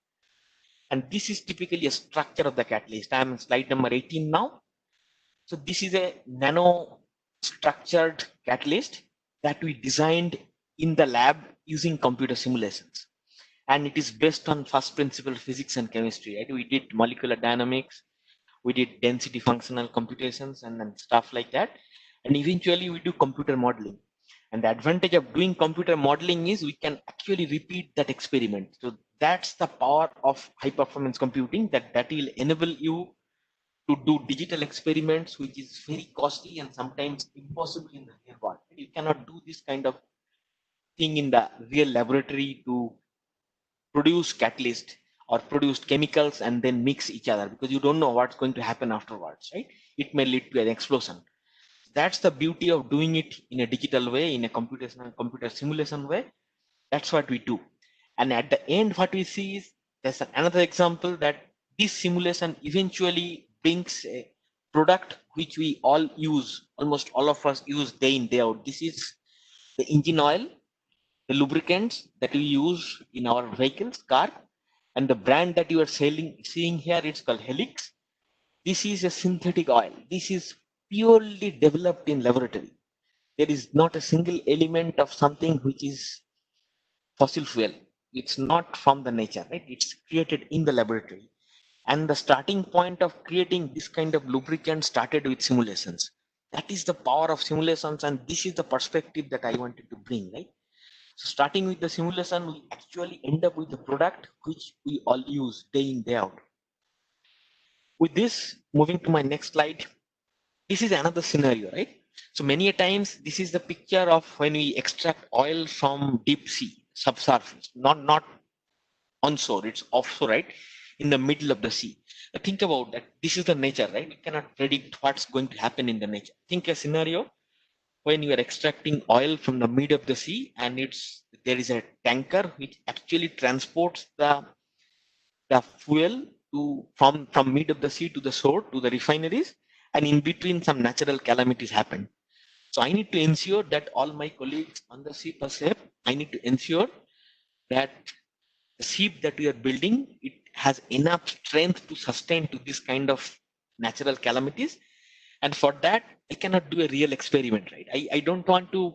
And this is typically a structure of the catalyst. I am on slide number 18 now. So this is a nano structured catalyst that we designed in the lab using computer simulations. And it is based on first principle physics and chemistry. Right? We did molecular dynamics, we did density functional computations and stuff like that. And eventually we do computer modeling. And the advantage of doing computer modeling is we can actually repeat that experiment. So that's the power of high performance computing, that will enable you to do digital experiments, which is very costly and sometimes impossible in the real world. You cannot do this kind of thing in the real laboratory to produce catalyst or produce chemicals and then mix each other, because you don't know what's going to happen afterwards, right? It may lead to an explosion. That's the beauty of doing it in a digital way, in a computational computer simulation way. That's what we do. And at the end, what we see is there's another example that this simulation eventually brings a product which we all use, almost all of us use day in, day out. This is the engine oil, the lubricants that we use in our vehicles, car, and the brand that you are seeing here, it's called Helix. This is a synthetic oil. This is purely developed in laboratory. There is not a single element of something which is fossil fuel. It's not from the nature, right? It's created in the laboratory. And the starting point of creating this kind of lubricant started with simulations. That is the power of simulations, and this is the perspective that I wanted to bring, right? So starting with the simulation, we actually end up with the product which we all use day in, day out. With this, moving to my next slide, this is another scenario, right? So many a times, this is the picture of when we extract oil from deep sea, subsurface, not onshore, it's offshore, right? In the middle of the sea. Think about that. This is the nature, right? We cannot predict what's going to happen in the nature. Think a scenario when you are extracting oil from the mid of the sea, and there is a tanker which actually transports the fuel from mid of the sea to the shore to the refineries, and in between some natural calamities happen. So I need to ensure that all my colleagues on the ship are safe. I need to ensure that the ship that we are building, it has enough strength to sustain to this kind of natural calamities. And for that, I cannot do a real experiment, right? I don't want to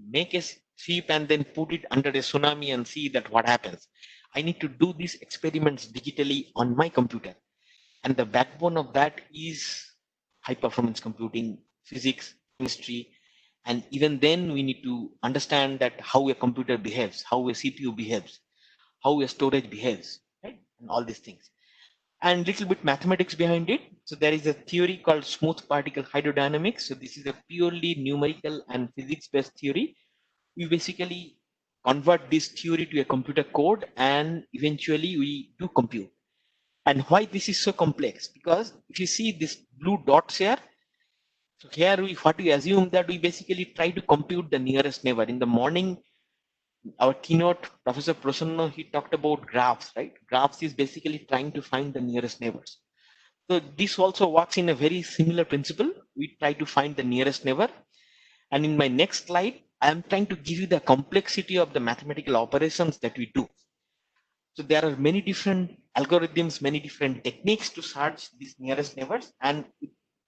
make a ship and then put it under a tsunami and see that what happens. I need to do these experiments digitally on my computer. And the backbone of that is high performance computing physics, chemistry, and even then we need to understand that how a computer behaves, how a CPU behaves, how a storage behaves, right? And all these things. And little bit mathematics behind it. So there is a theory called smooth particle hydrodynamics. So this is a purely numerical and physics-based theory. We basically convert this theory to a computer code and eventually we do compute. And why this is so complex? Because if you see this blue dots here, so here what we assume that we basically try to compute the nearest neighbor. In the morning, our keynote, Professor Prasanna, he talked about graphs, right? Graphs is basically trying to find the nearest neighbors. So this also works in a very similar principle. We try to find the nearest neighbor. And in my next slide, I am trying to give you the complexity of the mathematical operations that we do. So there are many different algorithms, many different techniques to search these nearest neighbors, and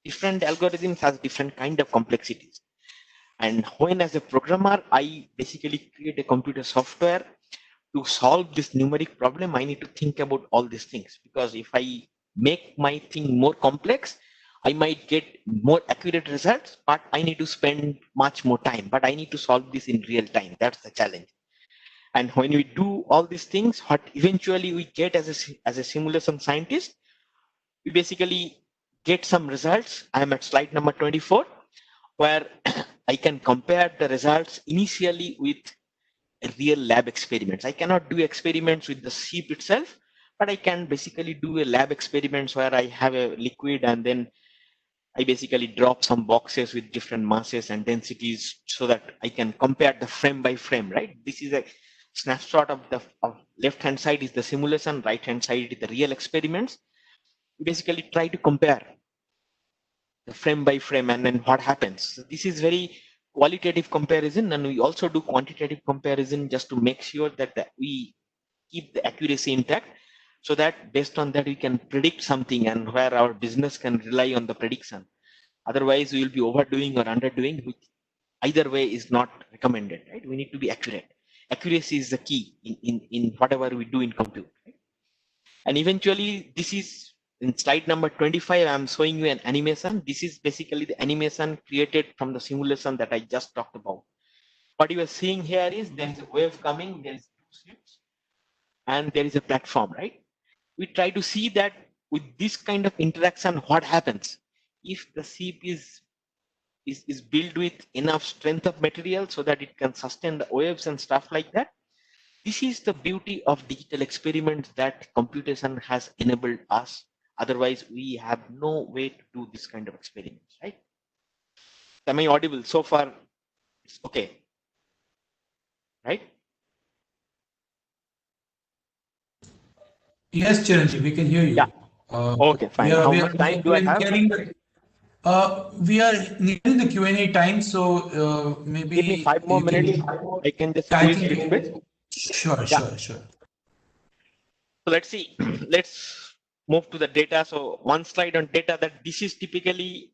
different algorithms has different kind of complexities. And when as a programmer, I basically create a computer software to solve this numeric problem, I need to think about all these things, because if I make my thing more complex, I might get more accurate results, but I need to spend much more time, but I need to solve this in real time. That's the challenge. And when we do all these things, what eventually we get as a simulation scientist, we basically get some results. I'm at slide number 24, where I can compare the results initially with real lab experiments. I cannot do experiments with the sheep itself, but I can basically do a lab experiments where I have a liquid and then I basically drop some boxes with different masses and densities so that I can compare the frame by frame, right? This is a snapshot of the left hand side is the simulation, right hand side is the real experiments. We basically try to compare the frame by frame and then what happens. So this is very qualitative comparison, and we also do quantitative comparison just to make sure that we keep the accuracy intact, so that based on that we can predict something and where our business can rely on the prediction. Otherwise we will be overdoing or underdoing, which either way is not recommended, right? We need to be accurate. Accuracy is the key in whatever we do in compute, right? And eventually this is in slide number 25, I'm showing you an animation. This is basically the animation created from the simulation that I just talked about. What you are seeing here is there is a wave coming, there is two ships, and there is a platform, right? We try to see that with this kind of interaction, what happens if the ship is built with enough strength of material so that it can sustain the waves and stuff like that. This is the beauty of digital experiments that computation has enabled us. Otherwise, we have no way to do this kind of experiments, right? Am I audible so far? It's okay, right? Yes, Chiranjeev, we can hear you. Yeah. Okay, fine. How much time do I have? We are nearing the Q&A time, so maybe give me 5 more minutes. I can just squeeze a little bit. Sure. So let's see. Let's move to the data. So one slide on data, that this is typically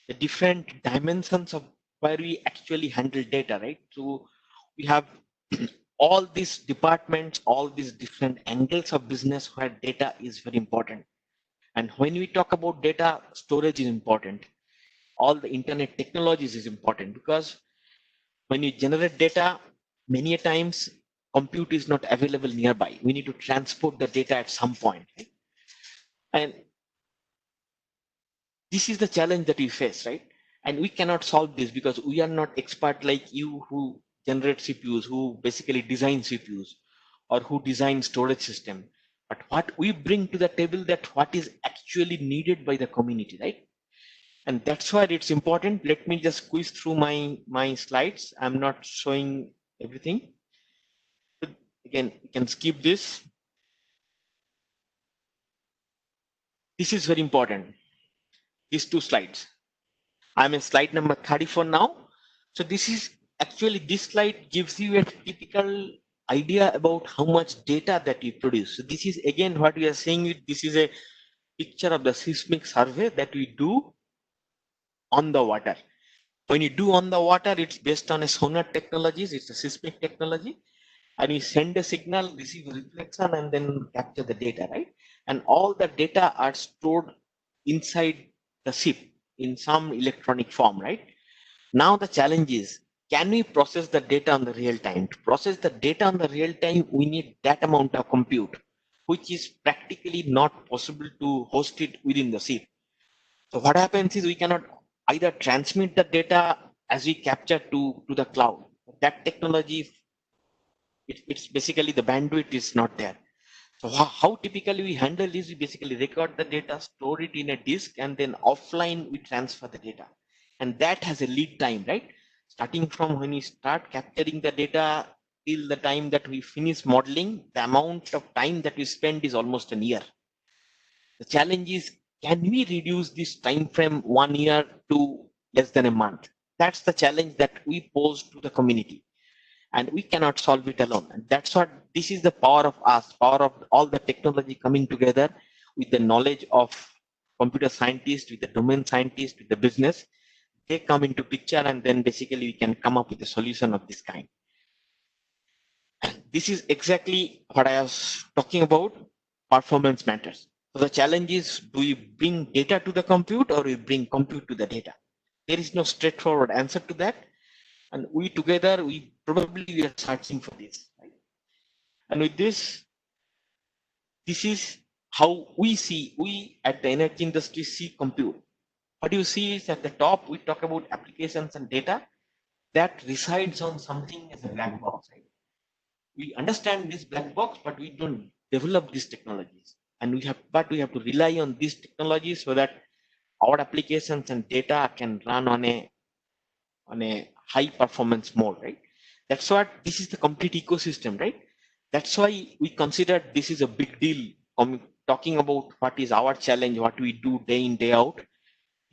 the different dimensions of where we actually handle data, right? So we have all these departments, all these different angles of business where data is very important. And when we talk about data, storage is important. All the internet technologies is important, because when you generate data, many a times compute is not available nearby. We need to transport the data at some point. Right? And this is the challenge that we face, right? And we cannot solve this because we are not expert like you who generate CPUs, who basically design CPUs, or who design storage system. But what we bring to the table, that what is actually needed by the community, right? And that's why it's important. Let me just squeeze through my slides. I'm not showing everything. Again, you can skip this. This is very important. These two slides. I'm in slide number 34 now. So this is actually, this slide gives you a typical idea about how much data that you produce. So this is again what we are saying. This is a picture of the seismic survey that we do on the water. When you do on the water, it's based on a sonar technologies. It's a seismic technology. And you send a signal, receive a reflection, and then capture the data, right? And all the data are stored inside the ship, in some electronic form, right? Now the challenge is, can we process the data on the real time? To process the data on the real time, we need that amount of compute, which is practically not possible to host it within the chip. So what happens is we cannot either transmit the data as we capture to the cloud. That technology, it's basically the bandwidth is not there. So how typically we handle this? We basically record the data, store it in a disk, and then offline we transfer the data. And that has a lead time, right? Starting from when we start capturing the data till the time that we finish modeling, the amount of time that we spend is almost a year. The challenge is, can we reduce this time frame 1 year to less than a month? That's the challenge that we pose to the community, and we cannot solve it alone. And that's what this is, the power of us, power of all the technology coming together with the knowledge of computer scientists, with the domain scientists, with the business. They come into picture, and then basically we can come up with a solution of this kind. This is exactly what I was talking about. Performance matters. So the challenge is, do we bring data to the compute or we bring compute to the data? There is no straightforward answer to that. And we together, we are searching for this. Right? And with this is how we at the energy industry see compute. What you see is at the top, we talk about applications and data that resides on something as a black box. Right? We understand this black box, but we don't develop these technologies. And we have to rely on these technologies so that our applications and data can run on a high performance mode, right? That's what this is, the complete ecosystem, right? That's why we consider this is a big deal. Talking about what is our challenge, what we do day in, day out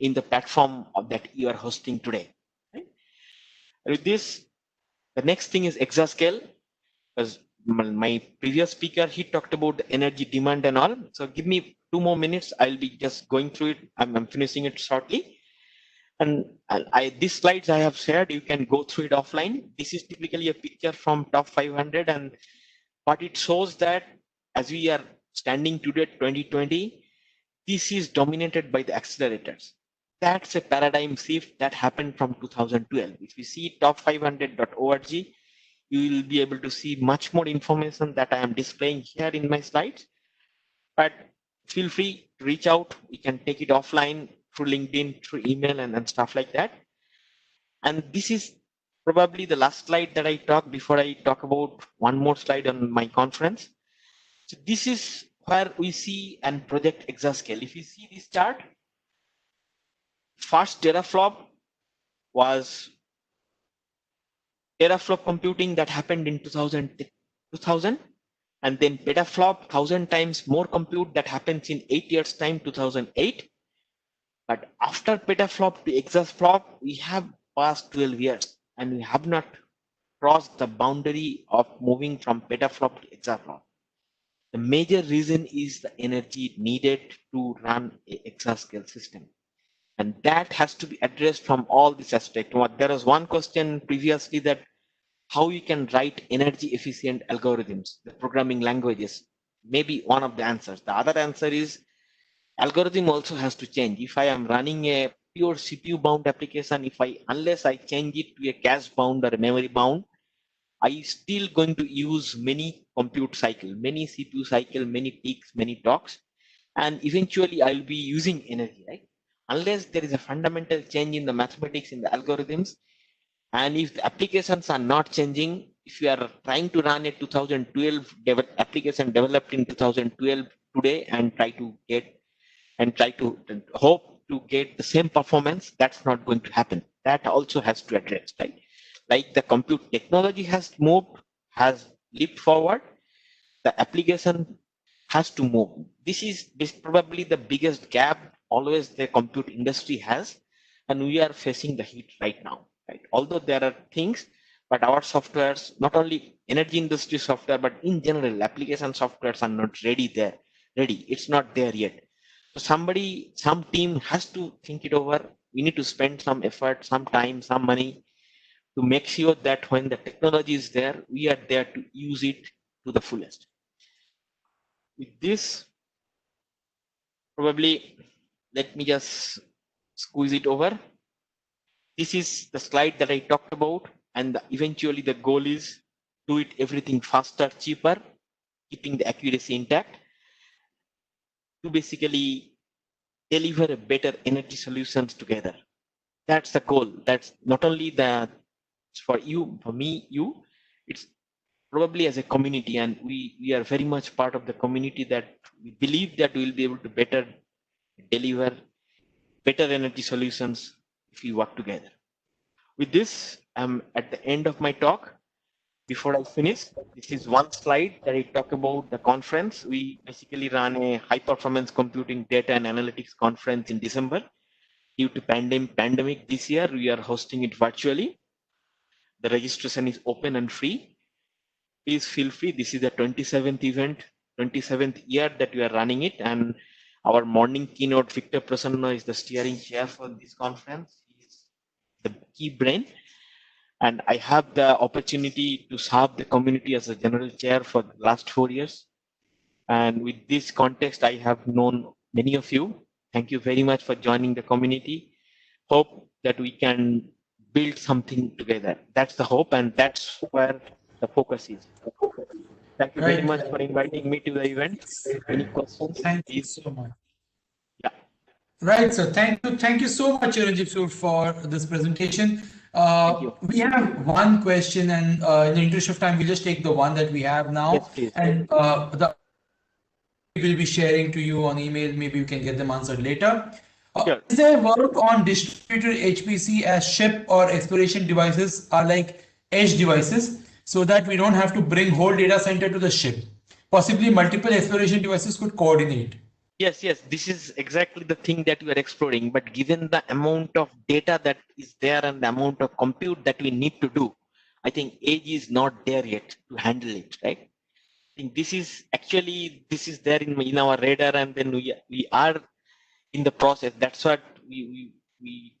in the platform that you are hosting today. Right? With this, the next thing is exascale. As my previous speaker, he talked about the energy demand and all. So give me 2 more minutes. I'll be just going through it. I'm finishing it shortly. And these slides I have shared, you can go through it offline. This is typically a picture from top 500, and what it shows that as we are standing today, 2020, this is dominated by the accelerators. That's a paradigm shift that happened from 2012. If you see top500.org, you will be able to see much more information that I am displaying here in my slides. But feel free to reach out. We can take it offline through LinkedIn, through email, and stuff like that. And this is probably the last slide that I talk before I talk about one more slide on my conference. So this is where we see and project exascale. If you see this chart, first teraflop was teraflop computing that happened in 2000, and then petaflop, 1,000 times more compute that happens in 8 years time, 2008. But after petaflop to exaflop, we have passed 12 years, and we have not crossed the boundary of moving from petaflop to exaflop. The major reason is the energy needed to run an exascale system. And that has to be addressed from all these aspects. There was one question previously that how you can write energy efficient algorithms, the programming languages, maybe one of the answers. The other answer is algorithm also has to change. If I am running a pure CPU bound application, unless I change it to a cache bound or a memory bound, I still going to use many compute cycle, many CPU cycle, many peaks, many talks, and eventually I'll be using energy, right? Unless there is a fundamental change in the mathematics in the algorithms, and if the applications are not changing, if you are trying to run a 2012 application developed in 2012 today and try to hope to get the same performance, that's not going to happen. That also has to address, right? Like the compute technology has moved, has leaped forward, the application has to move. This is probably the biggest gap always the compute industry has, and we are facing the heat right now. Right? Although there are things, but our softwares, not only energy industry software, but in general, application softwares are not ready there. It's not there yet. So some team has to think it over. We need to spend some effort, some time, some money to make sure that when the technology is there, we are there to use it to the fullest. With this, probably let me just squeeze it over. This is the slide that I talked about, and eventually the goal is do it everything faster, cheaper, keeping the accuracy intact, to basically deliver a better energy solutions together. That's the goal. That's not only for you, for me, you, it's probably as a community, and we are very much part of the community that we believe that we will be able to better deliver better energy solutions if we work together. With this, I'm at the end of my talk. Before I finish, this is one slide that I talk about the conference. We basically ran a high performance computing data and analytics conference in December. Due to pandemic this year, we are hosting it virtually. The registration is open and free. Please feel free. This is the 27th event, 27th year that we are running it, and our morning keynote, Victor Prasanna, is the steering chair for this conference. He is the key brain, and I have the opportunity to serve the community as a general chair for the last 4 years. And with this context, I have known many of you. Thank you very much for joining the community. Hope that we can build something together. That's the hope, and that's where the focus is. Thank you very much for inviting me to the event. Any questions? Thank you so much. Yeah. Right, sir. Thank you so much, Chiranjeev Sur, for this presentation. We have one question, and in the interest of time, we'll just take the one that we have now. Yes, please. And we will be sharing to you on email. Maybe you can get them answered later. Sure. Is there work on distributed HPC as ship or exploration devices are like edge devices, so that we don't have to bring whole data center to the ship? Possibly multiple exploration devices could coordinate. Yes, this is exactly the thing that we are exploring. But given the amount of data that is there and the amount of compute that we need to do, I think edge is not there yet to handle it, right? I think this is there in our radar, and then we are in the process. That's what we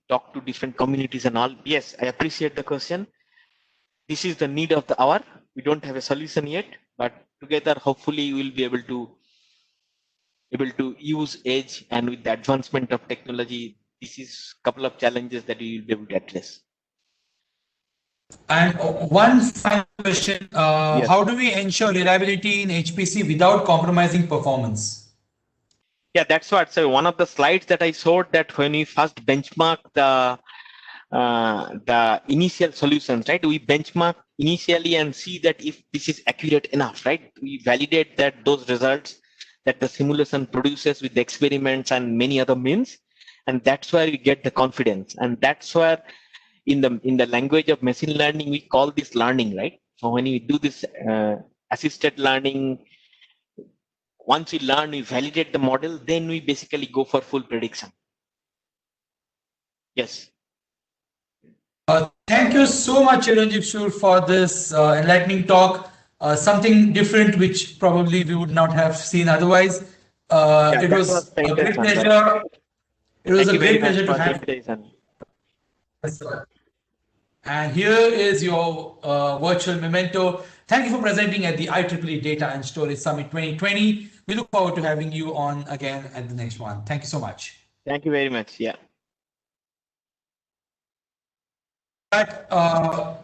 talk to different communities and all. Yes, I appreciate the question. This is the need of the hour. We don't have a solution yet, but together, hopefully, we will be able to use edge, and with the advancement of technology, this is a couple of challenges that we will be able to address. And one final question, Yes. How do we ensure reliability in HPC without compromising performance? Yeah, that's what. So one of the slides that I showed, that when we first benchmark the initial solutions, right? We benchmark initially and see that if this is accurate enough, right? We validate that those results that the simulation produces with the experiments and many other means, and that's where we get the confidence. And that's where in the language of machine learning, we call this learning, right? So when we do this assisted learning, once we learn, we validate the model, then we basically go for full prediction. Yes. Thank you so much, Chiranjeev Sur, for this enlightening talk. Something different, which probably we would not have seen otherwise. It was a great pleasure. It was a great pleasure to have you. And here is your virtual memento. Thank you for presenting at the IEEE Data and Storage Summit 2020. We look forward to having you on again at the next one. Thank you so much. Thank you very much. Yeah. But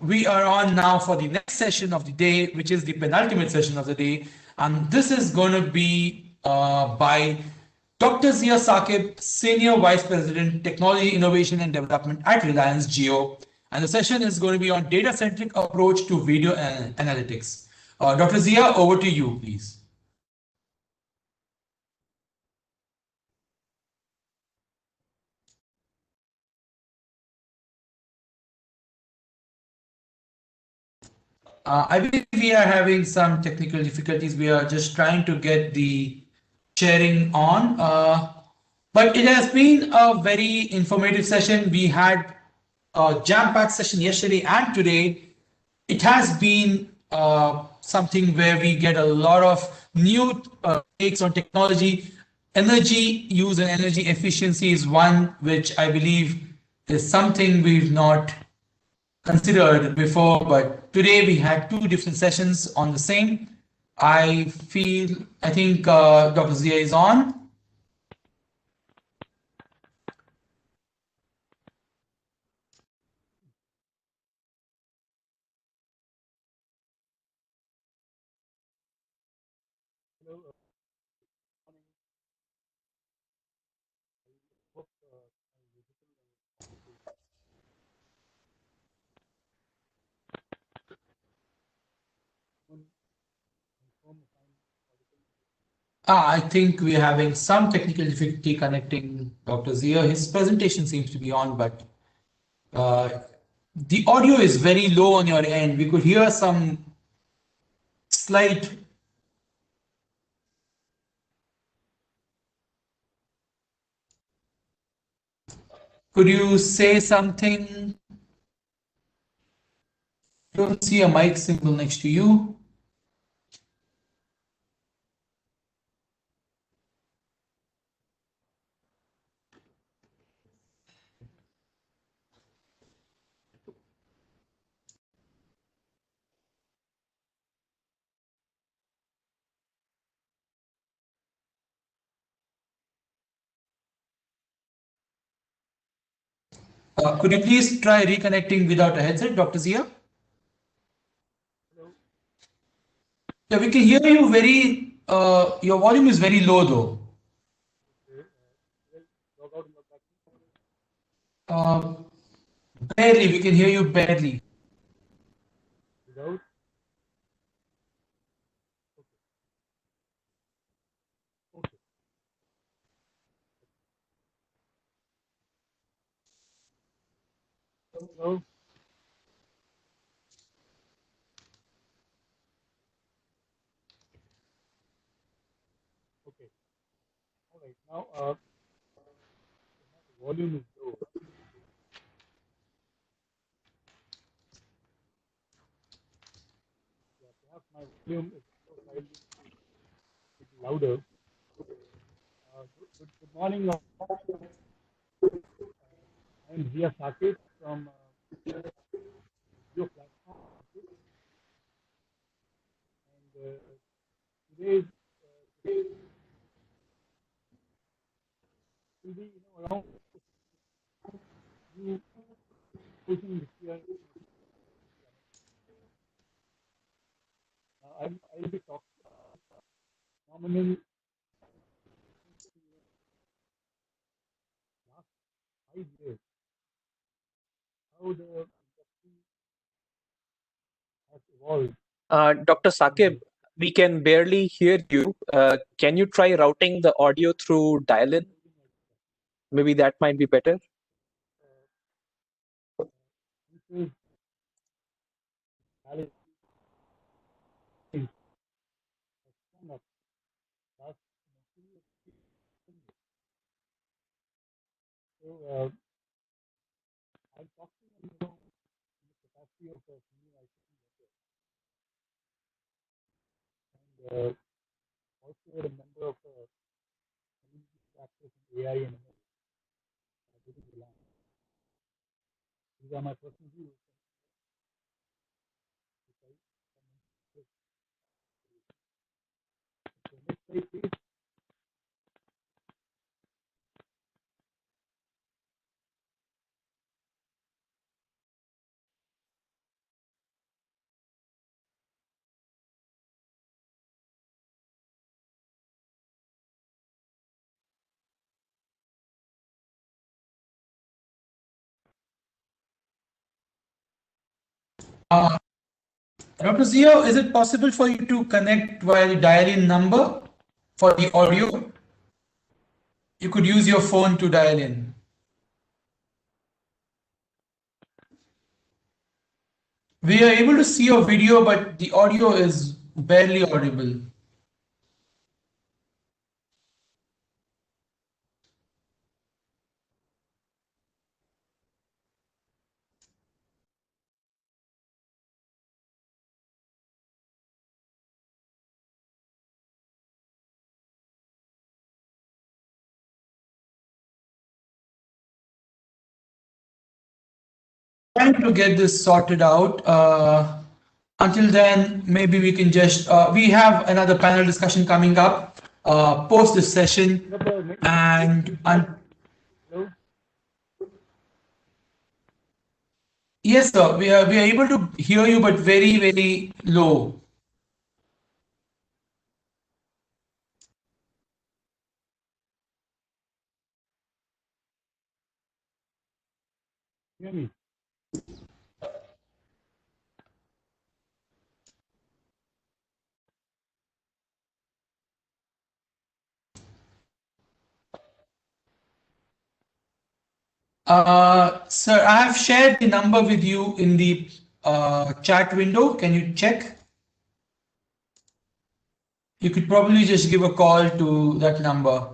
we are on now for the next session of the day, which is the penultimate session of the day. And this is going to be by Dr. Zia Saqib, Senior Vice President, Technology, Innovation and Development at Reliance Jio. And the session is going to be on data-centric approach to video analytics. Dr. Zia, over to you, please. I believe we are having some technical difficulties. We are just trying to get the sharing on. But it has been a very informative session. We had a jam-packed session yesterday and today. It has been something where we get a lot of new takes on technology. Energy use and energy efficiency is one which I believe is something we've not considered before, but today we had two different sessions on the same. I think Dr. Zia is on. I think we're having some technical difficulty connecting Dr. Zia. His presentation seems to be on, but the audio is very low on your end. We could hear some slight. Could you say something? Don't see a mic symbol next to you. Could you please try reconnecting without a headset, Dr. Zia? Yeah, we can hear you very, your volume is very low though. Barely, we can hear you barely. Hello? Okay. All right. Now, the volume is low. Yeah, perhaps my volume is slightly louder. Good morning. I am Zia Saket from your platform. And today will be around you pushing this year. I'll be talking phenomenal last 5 years. How the industry has evolved. Dr. Sakib, we can barely hear you. Can you try routing the audio through dial-in? Maybe that might be better. This is valid. So I'm talking in the capacity of a senior IT worker and also a member of a community practice in AI and ML within the land. These are my personal views. So next slide, please. Dr. Zia, is it possible for you to connect via the dial-in number for the audio? You could use your phone to dial in. We are able to see your video, but the audio is barely audible. Trying to get this sorted out. Until then, maybe we can just, we have another panel discussion coming up post this session. And yes, sir, we are able to hear you, but very, very low. Hear me? Sir, I have shared the number with you in the chat window. Can you check? You could probably just give a call to that number.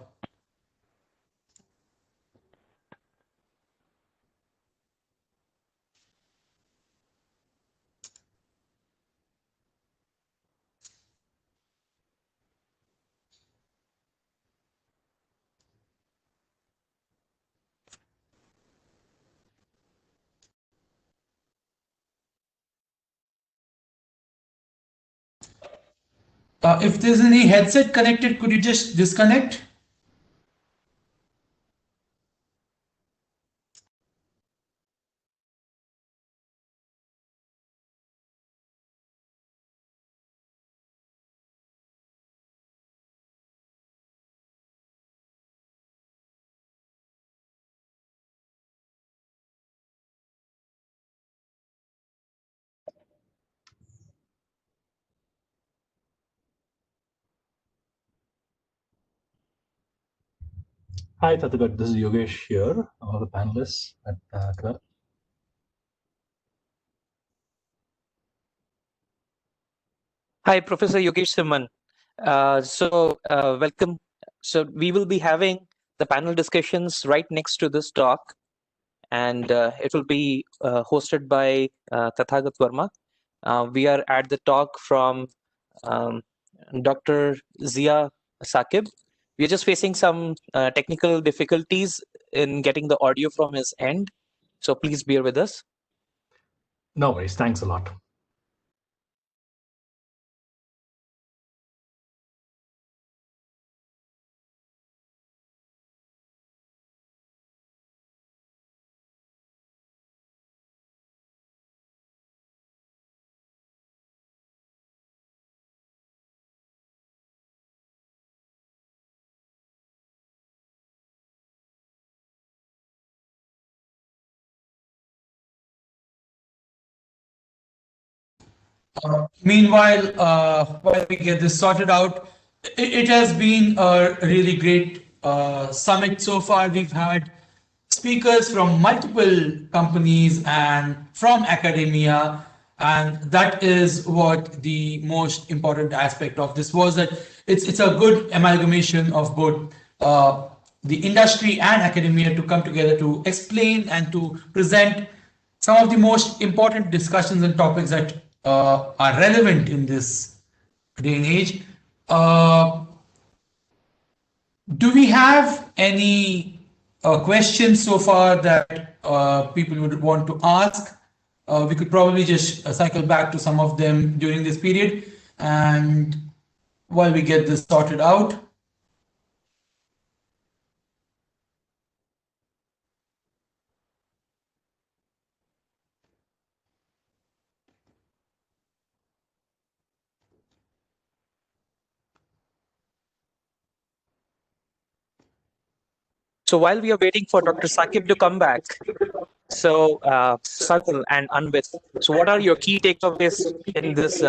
If there's any headset connected, could you just disconnect? Hi, Tathagat. This is Yogesh here, one of the panelists at Kernels. Hi, Professor Yogesh Simon. Welcome. So we will be having the panel discussions right next to this talk, and it will be hosted by Tathagat Verma. We are at the talk from Dr. Zia Saqib. We're just facing some technical difficulties in getting the audio from his end, so please bear with us. No worries. Thanks a lot. Meanwhile, while we get this sorted out, it has been a really great summit so far. We've had speakers from multiple companies and from academia, and that is what the most important aspect of this was, that it's a good amalgamation of both the industry and academia to come together to explain and to present some of the most important discussions and topics that are relevant in this day and age. Do we have any questions so far that people would want to ask? We could probably just cycle back to some of them during this period, and while we get this sorted out. So while we are waiting for Dr. Saqib to come back, so Sakil and Anvit, so what are your key takeaways in this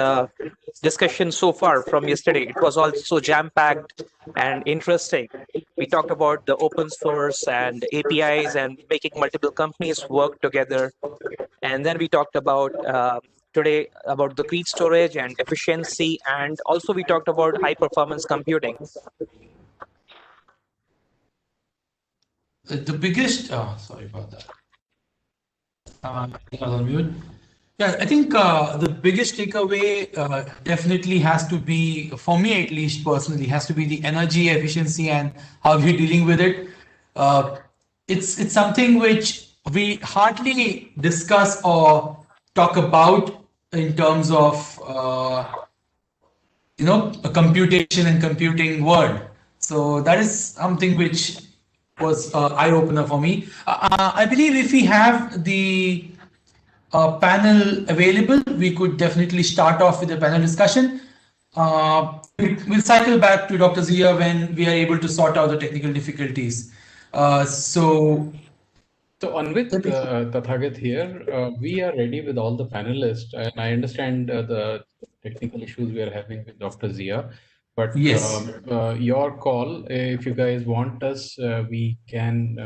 discussion so far from yesterday? It was also jam-packed and interesting. We talked about the open source and APIs and making multiple companies work together. And then we talked about today about the grid storage and efficiency, and also we talked about high performance computing. The biggest, sorry about that. I was on mute. Yeah, I think the biggest takeaway definitely has to be, for me at least personally, has to be the energy efficiency and how we're dealing with it. It's something which we hardly discuss or talk about in terms of a computation and computing world. So that is something which was eye-opener for me. I believe if we have the panel available, we could definitely start off with a panel discussion. We'll cycle back to Dr. Zia when we are able to sort out the technical difficulties. So So Anvit, Tathagat here, we are ready with all the panelists, and I understand the technical issues we are having with Dr. Zia, but Yes. Your call. If you guys want us, we can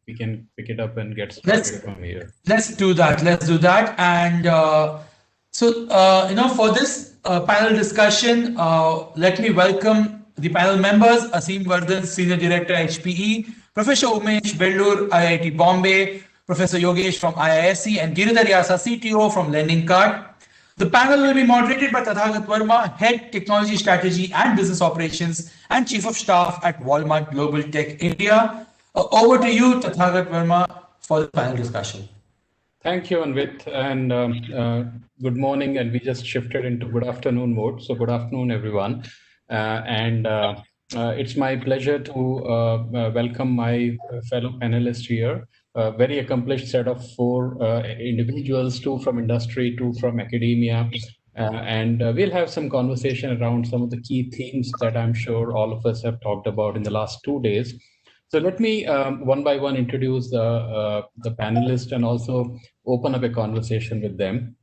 pick it up and get started from here. Let's do that. Let's do that. And for this panel discussion, let me welcome the panel members: Asim Vardhan, Senior Director, HPE; Professor Umesh Bellur, IIT Bombay; Professor Yogesh from IISc; and Giridhar Yasa, CTO from Lending Card. The panel will be moderated by Tathagat Verma, Head Technology Strategy and Business Operations and Chief of Staff at Walmart Global Tech India. Over to you, Tathagat Verma, for the panel discussion. Thank you, Anvit, and good morning. And we just shifted into good afternoon mode. So good afternoon, everyone. It's my pleasure to welcome my fellow panelists here. A very accomplished set of 4 individuals, 2 from industry, 2 from academia. We'll have some conversation around some of the key themes that I'm sure all of us have talked about in the last 2 days. So let me one by one introduce the panelists and also open up a conversation with them.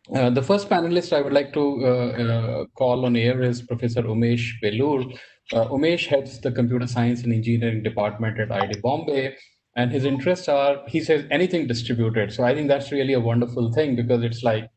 The first panelist I would like to call on air is Professor Umesh Bellur. Umesh heads the Computer Science and Engineering Department at IIT Bombay, and his interests are, he says, anything distributed. So I think that's really a wonderful thing because it's like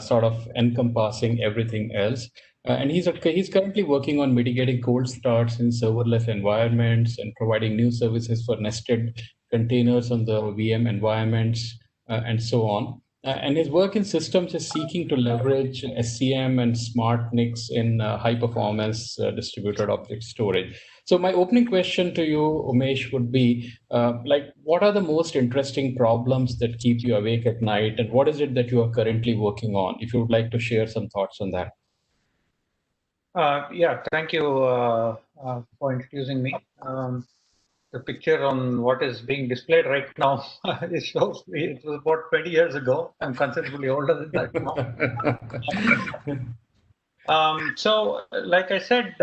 sort of encompassing everything else. And he's currently working on mitigating cold starts in serverless environments and providing new services for nested containers on the VM environments and so on. And his work in systems is seeking to leverage SCM and smart NICs in high-performance distributed object storage. So my opening question to you, Umesh, would be, what are the most interesting problems that keep you awake at night, and what is it that you are currently working on? If you would like to share some thoughts on that. Yeah, thank you for introducing me. The picture on what is being displayed right now, it shows it was about 20 years ago. I'm considerably older than that now. So, like I said,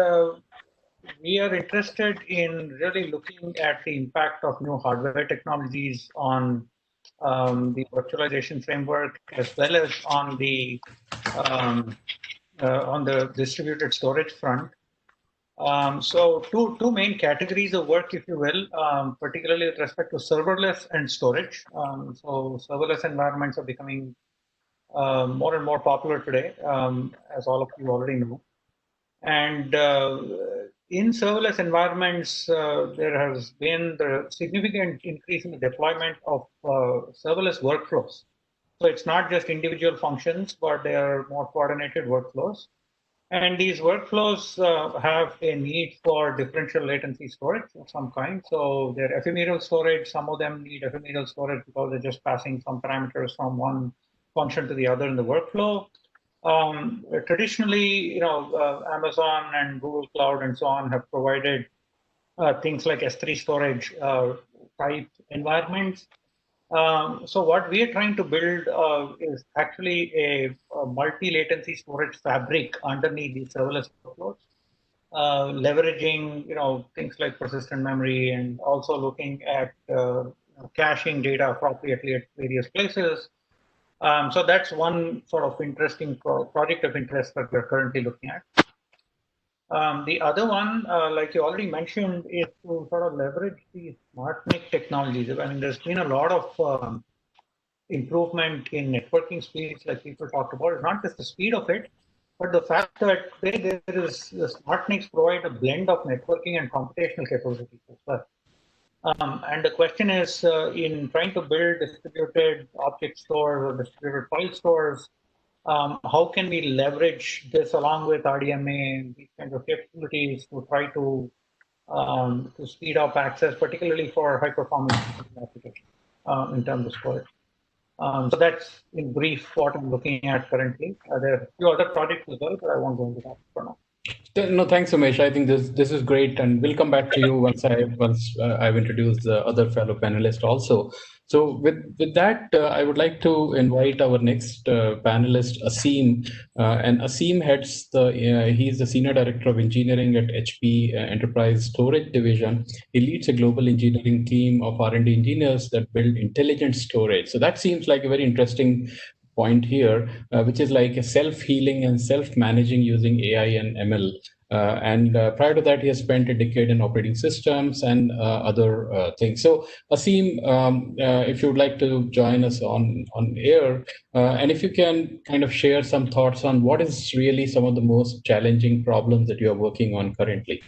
we are interested in really looking at the impact of new hardware technologies on the virtualization framework, as well as on the distributed storage front. So two main categories of work, if you will, particularly with respect to serverless and storage. So serverless environments are becoming more and more popular today, as all of you already know. And in serverless environments, there has been the significant increase in the deployment of serverless workflows. So it's not just individual functions, but they are more coordinated workflows. And these workflows have a need for differential latency storage of some kind. So they're ephemeral storage. Some of them need ephemeral storage because they're just passing some parameters from one function to the other in the workflow. Traditionally, Amazon and Google Cloud and so on have provided things like S3 storage type environments. So what we are trying to build is actually a multi-latency storage fabric underneath these serverless workloads, leveraging things like persistent memory and also looking at caching data appropriately at various places. So that's one sort of interesting project of interest that we're currently looking at. The other one, like you already mentioned, is to sort of leverage the smart NIC technologies. I mean, there's been a lot of improvement in networking speeds, like people talked about. It's not just the speed of it, but the fact that there is the smart NICs provide a blend of networking and computational capabilities as well. And the question is, in trying to build distributed object stores or distributed file stores, how can we leverage this along with RDMA and these kinds of capabilities to try to speed up access, particularly for high performance applications in terms of storage. So that's in brief what I'm looking at currently. There are a few other projects as well, but I won't go into that for now. No, thanks, Umesh. I think this is great, and we'll come back to you once I've introduced the other fellow panelists also. So with that, I would like to invite our next panelist, Aseem. And Aseem heads he's the Senior Director of Engineering at HP Enterprise Storage Division. He leads a global engineering team of R&D engineers that build intelligent storage. So that seems like a very interesting point here, which is like a self-healing and self-managing using AI and ML. Prior to that, he has spent a decade in operating systems and other things. So, Aseem, if you would like to join us on air, and if you can kind of share some thoughts on what is really some of the most challenging problems that you are working on currently.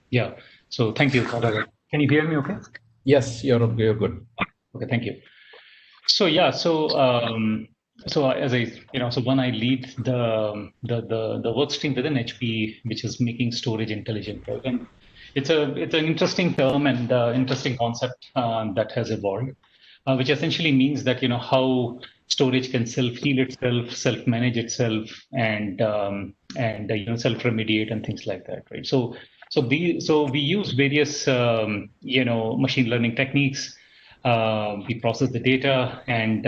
Yeah. So, thank you. Can you hear me? Okay. Yes, you're good. Okay. Thank you. So yeah. So as I, so when I lead the work stream within HP, which is making storage intelligent, right? And it's an interesting term and interesting concept that has evolved, which essentially means that how storage can self-heal itself, self-manage itself, and self-remediate and things like that, right? So we use various machine learning techniques. We process the data and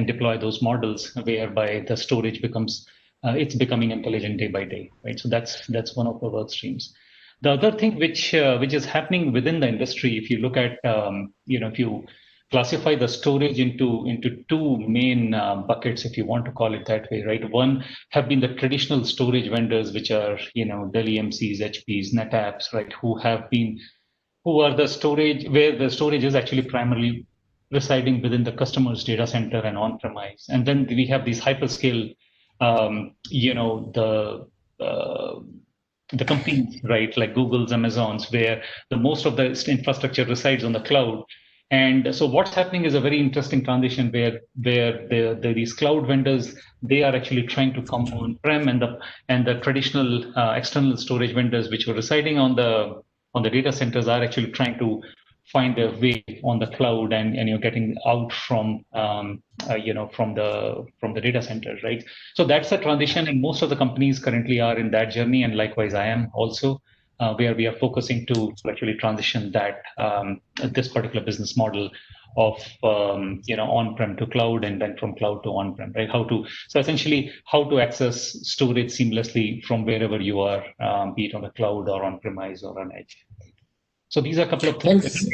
deploy those models, whereby the storage becomes it's becoming intelligent day by day, right? So that's one of the work streams. The other thing which is happening within the industry, if you look at if you classify the storage into two main buckets, if you want to call it that way, right? One have been the traditional storage vendors, which are Dell EMCs, HPs, NetApps, right? Who are the storage, where the storage is actually primarily residing within the customer's data center and on-premise. And then we have these hyperscale, the companies, right, like Google's, Amazon's, where the most of the infrastructure resides on the cloud. And so what's happening is a very interesting transition where these cloud vendors, they are actually trying to come on-prem, and the traditional external storage vendors, which were residing on the data centers, are actually trying to find a way on the cloud, and you're getting out from from the data centers, right? So that's a transition, and most of the companies currently are in that journey, and likewise I am also, where we are focusing to actually transition that this particular business model of on-prem to cloud, and then from cloud to on-prem, right? So essentially how to access storage seamlessly from wherever you are, be it on the cloud or on-premise or on edge. So these are a couple of things.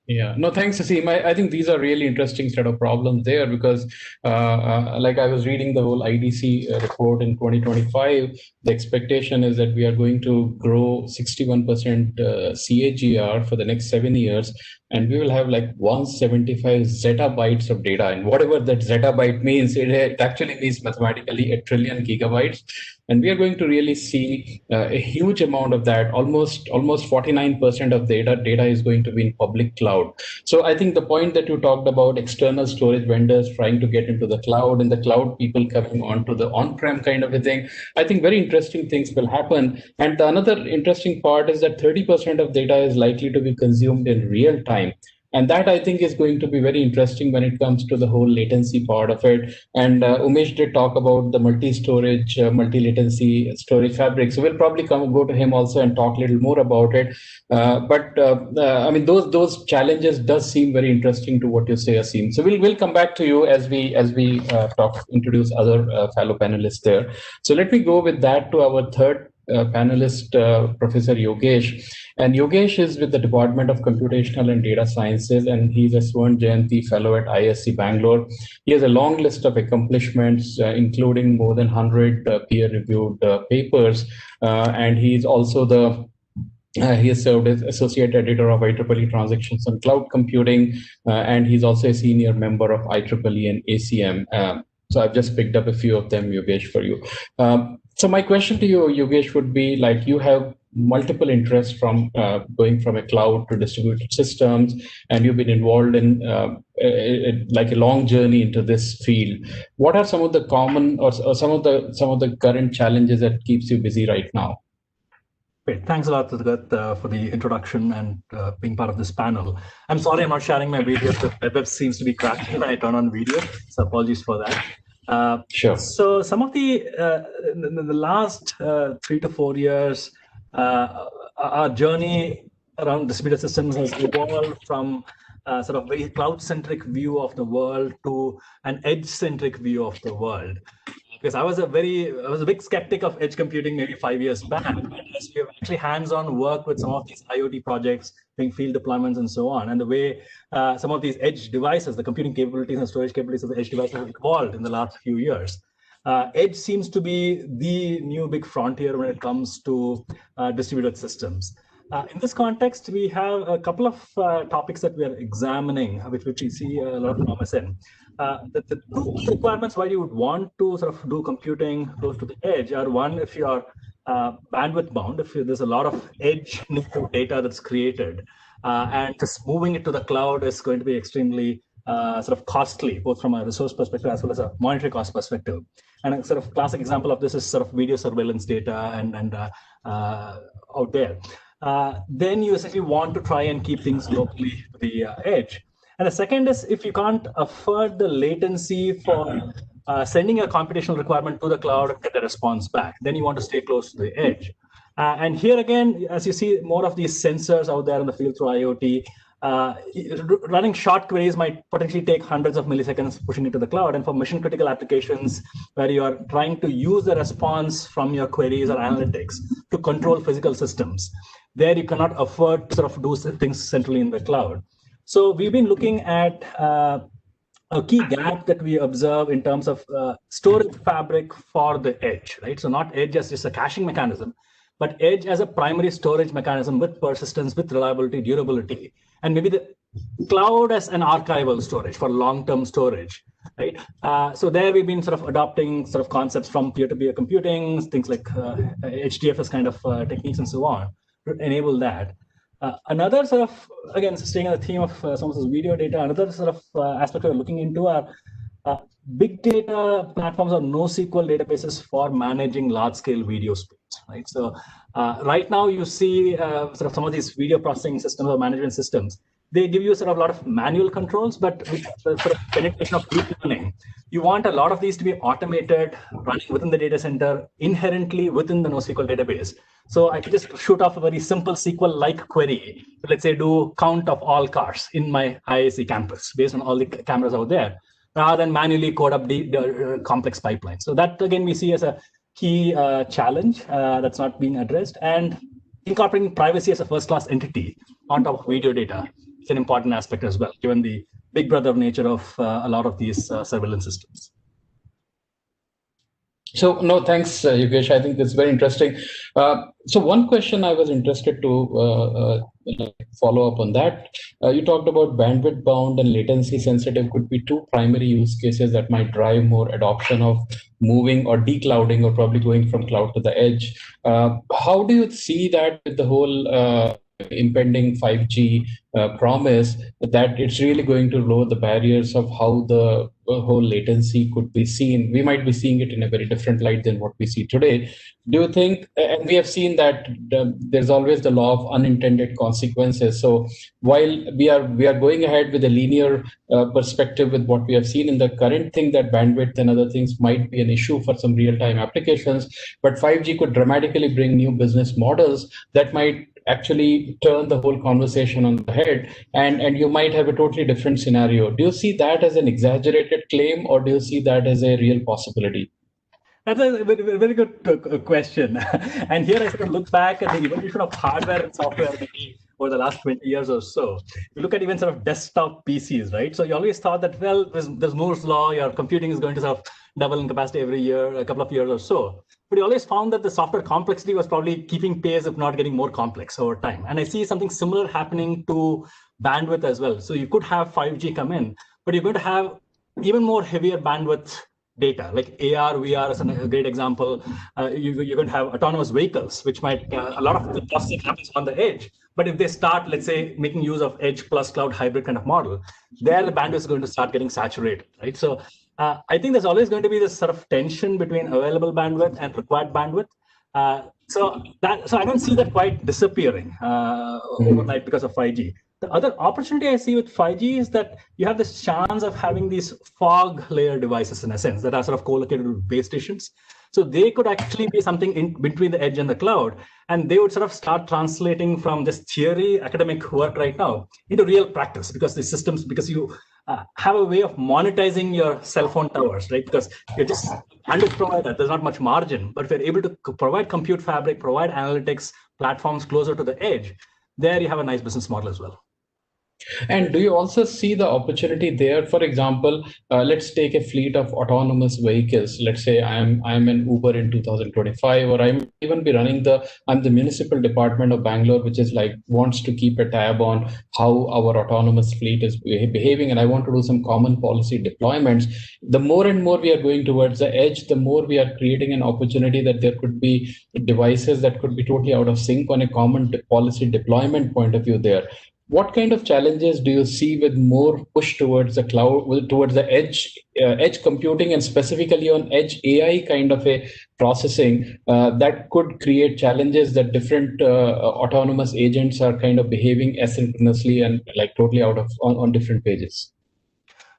Yeah. No, thanks, Aseem. I think these are really interesting set of problems there, because like I was reading the whole IDC report in 2025, the expectation is that we are going to grow 61% CAGR for the next 7 years, and we will have like 175 zettabytes of data. And whatever that zettabyte means, it actually means mathematically 1 trillion gigabytes. And we are going to really see a huge amount of that. Almost 49% of data is going to be in public cloud. So I think the point that you talked about, external storage vendors trying to get into the cloud, and the cloud people coming onto the on-prem kind of a thing, I think very interesting things will happen. And the another interesting part is that 30% of data is likely to be consumed in real time. And that, I think, is going to be very interesting when it comes to the whole latency part of it. And Umesh did talk about the multi-storage, multi-latency storage fabric. So we'll probably go to him also and talk a little more about it. I mean, those challenges does seem very interesting to what you say, Aseem. So we'll come back to you as we introduce other fellow panelists there. So let me go with that to our third panelist, Professor Yogesh. And Yogesh is with the Department of Computational and Data Sciences, and he's a Swern Jayanti Fellow at ISC Bangalore. He has a long list of accomplishments, including more than 100 peer-reviewed papers, and he's also he has served as Associate Editor of IEEE Transactions on Cloud Computing, and he's also a senior member of IEEE and ACM. So I've just picked up a few of them, Yogesh, for you. So my question to you, Yogesh, would be like, you have multiple interests from going from a cloud to distributed systems, and you've been involved in like a long journey into this field. What are some of the common or some of the current challenges that keeps you busy right now? Great. Thanks a lot, Sudagat, for the introduction and being part of this panel. I'm sorry I'm not sharing my video. The web seems to be crashing when I turn on video, so apologies for that. Sure. So some of the last 3 to 4 years, our journey around distributed systems has evolved from sort of very cloud-centric view of the world to an edge-centric view of the world. Because I was a big skeptic of edge computing maybe 5 years back. As we have actually hands-on work with some of these IoT projects, doing field deployments and so on, and the way some of these edge devices, the computing capabilities and storage capabilities of the edge devices have evolved in the last few years. Edge seems to be the new big frontier when it comes to distributed systems. In this context, we have a couple of topics that we are examining, which we see a lot of promise in. The two requirements why you would want to sort of do computing close to the edge are, one, if you are bandwidth bound, if there's a lot of edge native data that's created, and just moving it to the cloud is going to be extremely sort of costly, both from a resource perspective as well as a monetary cost perspective. And a sort of classic example of this is sort of video surveillance data and out there. Then you essentially want to try and keep things locally to the edge. And the second is, if you can't afford the latency for sending a computational requirement to the cloud and get a response back, then you want to stay close to the edge. And here again, as you see more of these sensors out there in the field through IoT, running short queries might potentially take hundreds of milliseconds pushing it to the cloud. And for mission critical applications where you are trying to use the response from your queries or analytics to control physical systems, there you cannot afford to sort of do things centrally in the cloud. So we've been looking at a key gap that we observe in terms of storage fabric for the edge, right? So not edge as just a caching mechanism, but edge as a primary storage mechanism with persistence, with reliability, durability, and maybe the cloud as an archival storage for long-term storage, right? So there we've been sort of adopting sort of concepts from peer-to-peer computing, things like HDFS kind of techniques and so on to enable that. Another sort of, again, staying on the theme of some of this video data, another sort of aspect we're looking into are big data platforms or NoSQL databases for managing large-scale video speeds, right? So right now you see sort of some of these video processing systems or management systems, they give you sort of a lot of manual controls, but with the sort of penetration of deep learning, you want a lot of these to be automated, running within the data center, inherently within the NoSQL database. So I could just shoot off a very simple SQL-like query. Let's say do count of all cars in my IISc campus based on all the cameras out there, rather than manually code up the complex pipeline. So that, again, we see as a key challenge that's not being addressed. And incorporating privacy as a first-class entity on top of video data is an important aspect as well, given the big brother nature of a lot of these surveillance systems. So, no, thanks, Yogesh. I think that's very interesting. So one question I was interested to follow up on that. You talked about bandwidth bound and latency sensitive could be two primary use cases that might drive more adoption of moving or declouding or probably going from cloud to the edge. How do you see that with the whole impending 5G promise, that it's really going to lower the barriers of how the whole latency could be seen? We might be seeing it in a very different light than what we see today. Do you think, and we have seen that there's always the law of unintended consequences. So while we are going ahead with a linear perspective with what we have seen in the current thing, that bandwidth and other things might be an issue for some real-time applications, but 5G could dramatically bring new business models that might actually turn the whole conversation on the head, and you might have a totally different scenario. Do you see that as an exaggerated claim, or do you see that as a real possibility? That's a very good question. And here I sort of look back at the evolution of hardware and software over the last 20 years or so. You look at even sort of desktop PCs, right? So you always thought that, well, there's Moore's law, your computing is going to sort of double in capacity every year, a couple of years or so. But you always found that the software complexity was probably keeping pace, if not getting more complex over time. And I see something similar happening to bandwidth as well. So you could have 5G come in, but you're going to have even more heavier bandwidth data, like AR, VR is a great example. You're going to have autonomous vehicles, which might, a lot of the processing happens on the edge. But if they start, let's say, making use of edge plus cloud hybrid kind of model, there the bandwidth is going to start getting saturated, right? So I think there's always going to be this sort of tension between available bandwidth and required bandwidth. So I don't see that quite disappearing overnight because of 5G. The other opportunity I see with 5G is that you have this chance of having these fog layer devices, in a sense, that are sort of co-located with base stations. So they could actually be something in between the edge and the cloud. And they would sort of start translating from this theory, academic work right now, into real practice, because the systems, because you have a way of monetizing your cell phone towers, right? Because you're just bandwidth provider, there's not much margin. But if you're able to provide compute fabric, provide analytics platforms closer to the edge, there you have a nice business model as well. And do you also see the opportunity there? For example, let's take a fleet of autonomous vehicles. Let's say I'm an Uber in 2025, or I'm even be running I'm the municipal department of Bangalore, which is like wants to keep a tab on how our autonomous fleet is behaving, and I want to do some common policy deployments. The more and more we are going towards the edge, the more we are creating an opportunity that there could be devices that could be totally out of sync on a common policy deployment point of view there. What kind of challenges do you see with more push towards the cloud, towards the edge computing, and specifically on edge AI kind of a processing that could create challenges that different autonomous agents are kind of behaving asynchronously and like totally out of on different pages?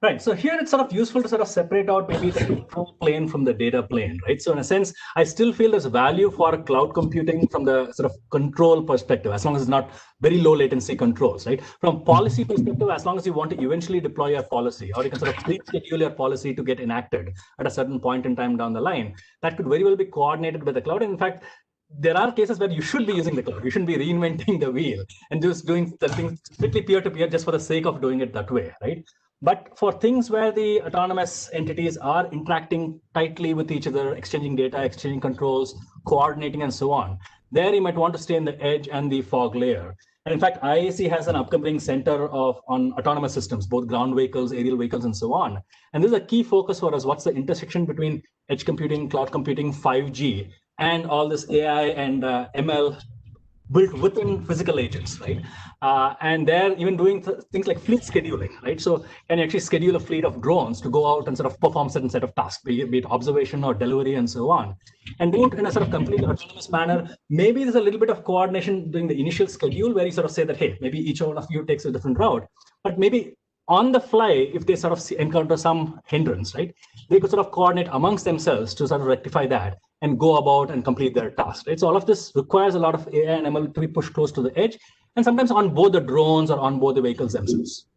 Right. So here it's sort of useful to sort of separate out maybe the control plane from the data plane, right? So in a sense, I still feel there's value for cloud computing from the sort of control perspective, as long as it's not very low latency controls, right? From policy perspective, as long as you want to eventually deploy your policy, or you can sort of pre-schedule your policy to get enacted at a certain point in time down the line, that could very well be coordinated with the cloud. And in fact, there are cases where you should be using the cloud. You shouldn't be reinventing the wheel and just doing the things strictly peer-to-peer just for the sake of doing it that way, right? But for things where the autonomous entities are interacting tightly with each other, exchanging data, exchanging controls, coordinating, and so on, there you might want to stay in the edge and the fog layer. And in fact, IAC has an upcoming center on autonomous systems, both ground vehicles, aerial vehicles, and so on. And this is a key focus for us. What's the intersection between edge computing, cloud computing, 5G, and all this AI and ML built within physical agents, right? And they're even doing things like fleet scheduling, right? So can you actually schedule a fleet of drones to go out and sort of perform certain set of tasks, be it observation or delivery and so on, and do it in a sort of completely autonomous manner. Maybe there's a little bit of coordination during the initial schedule where you sort of say that, hey, maybe each one of you takes a different route, but maybe on the fly, if they sort of encounter some hindrance, right, they could sort of coordinate amongst themselves to sort of rectify that and go about and complete their task, right? So all of this requires a lot of AI and ML to be pushed close to the edge, and sometimes on board the drones or on board the vehicles themselves.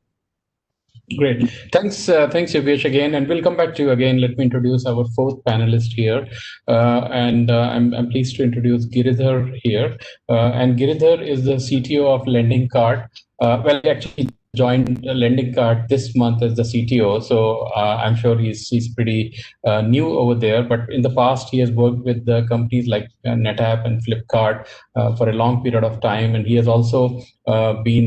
Great. Thanks, Yogesh again, and we'll come back to you again. Let me introduce our fourth panelist here, I'm pleased to introduce Giridhar here. And Giridhar is the CTO of Lending Card. Well, actually joined Lending Card this month as the CTO, so I'm sure he's pretty new over there. But in the past, he has worked with the companies like NetApp and Flipkart for a long period of time, and he has also he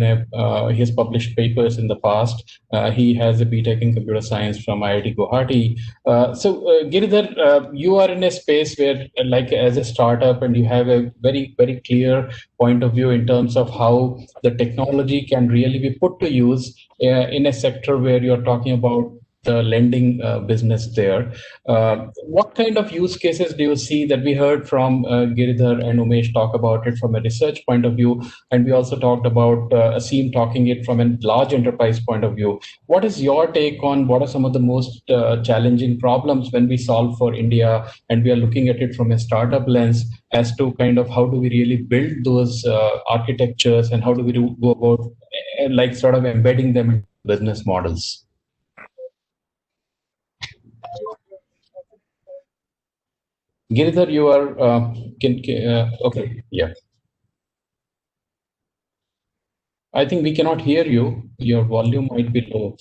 has published papers in the past. He has a BTech in computer science from IIT Guwahati. Giridhar, you are in a space where, like as a startup, and you have a very, very clear point of view in terms of how the technology can really be put to use in a sector where you're talking about the lending business there. What kind of use cases do you see that we heard from Giridhar and Umesh talk about it from a research point of view, and we also talked about Aseem talking it from a large enterprise point of view. What is your take on what are some of the most challenging problems when we solve for India and we are looking at it from a startup lens as to kind of how do we really build those architectures and how do we go about like sort of embedding them in business models? Giridhar, you are okay. Yeah, I think we cannot hear you. Your volume might be low.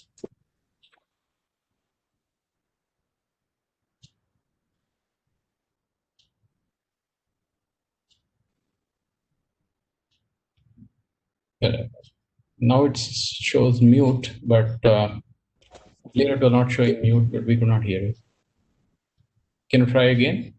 Now it shows mute, but clear it was not showing mute, but we could not hear it. Can you try again?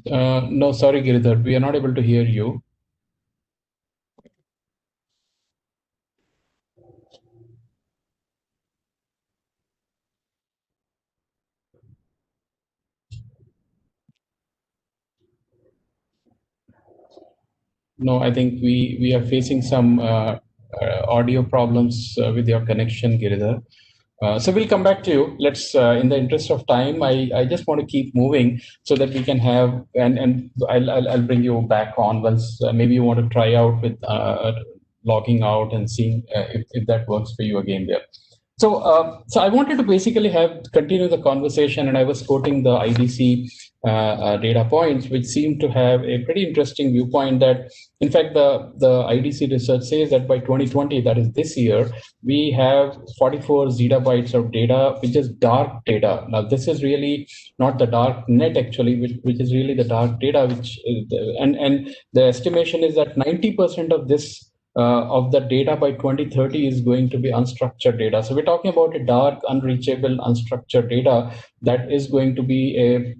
No, sorry, Giridhar, we are not able to hear you. No, I think we are facing some audio problems with your connection, Giridhar. So we'll come back to you. Let's, in the interest of time, I just want to keep moving so that we can have, and I'll bring you back on once maybe you want to try out with logging out and seeing if that works for you again there. So, so I wanted to basically continue the conversation, and I was quoting the IDC data points, which seem to have a pretty interesting viewpoint that, in fact, the IDC research says that by 2020, that is this year, we have 44 zettabytes of data, which is dark data. Now, this is really not the dark net, actually, which is really the dark data, which is and the estimation is that 90% of this of the data by 2030 is going to be unstructured data. So we're talking about a dark, unreachable, unstructured data that is going to be a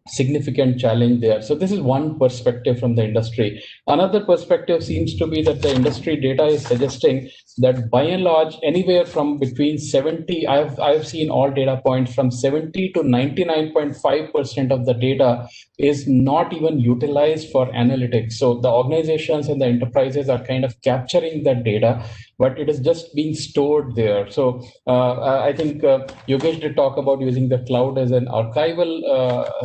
significant challenge there. So this is one perspective from the industry. Another perspective seems to be that the industry data is suggesting that by and large, anywhere from between 70, I've seen all data points from 70 to 99.5% of the data is not even utilized for analytics. So the organizations and the enterprises are kind of capturing that data, but it is just being stored there. So I think Yogesh did talk about using the cloud as an archival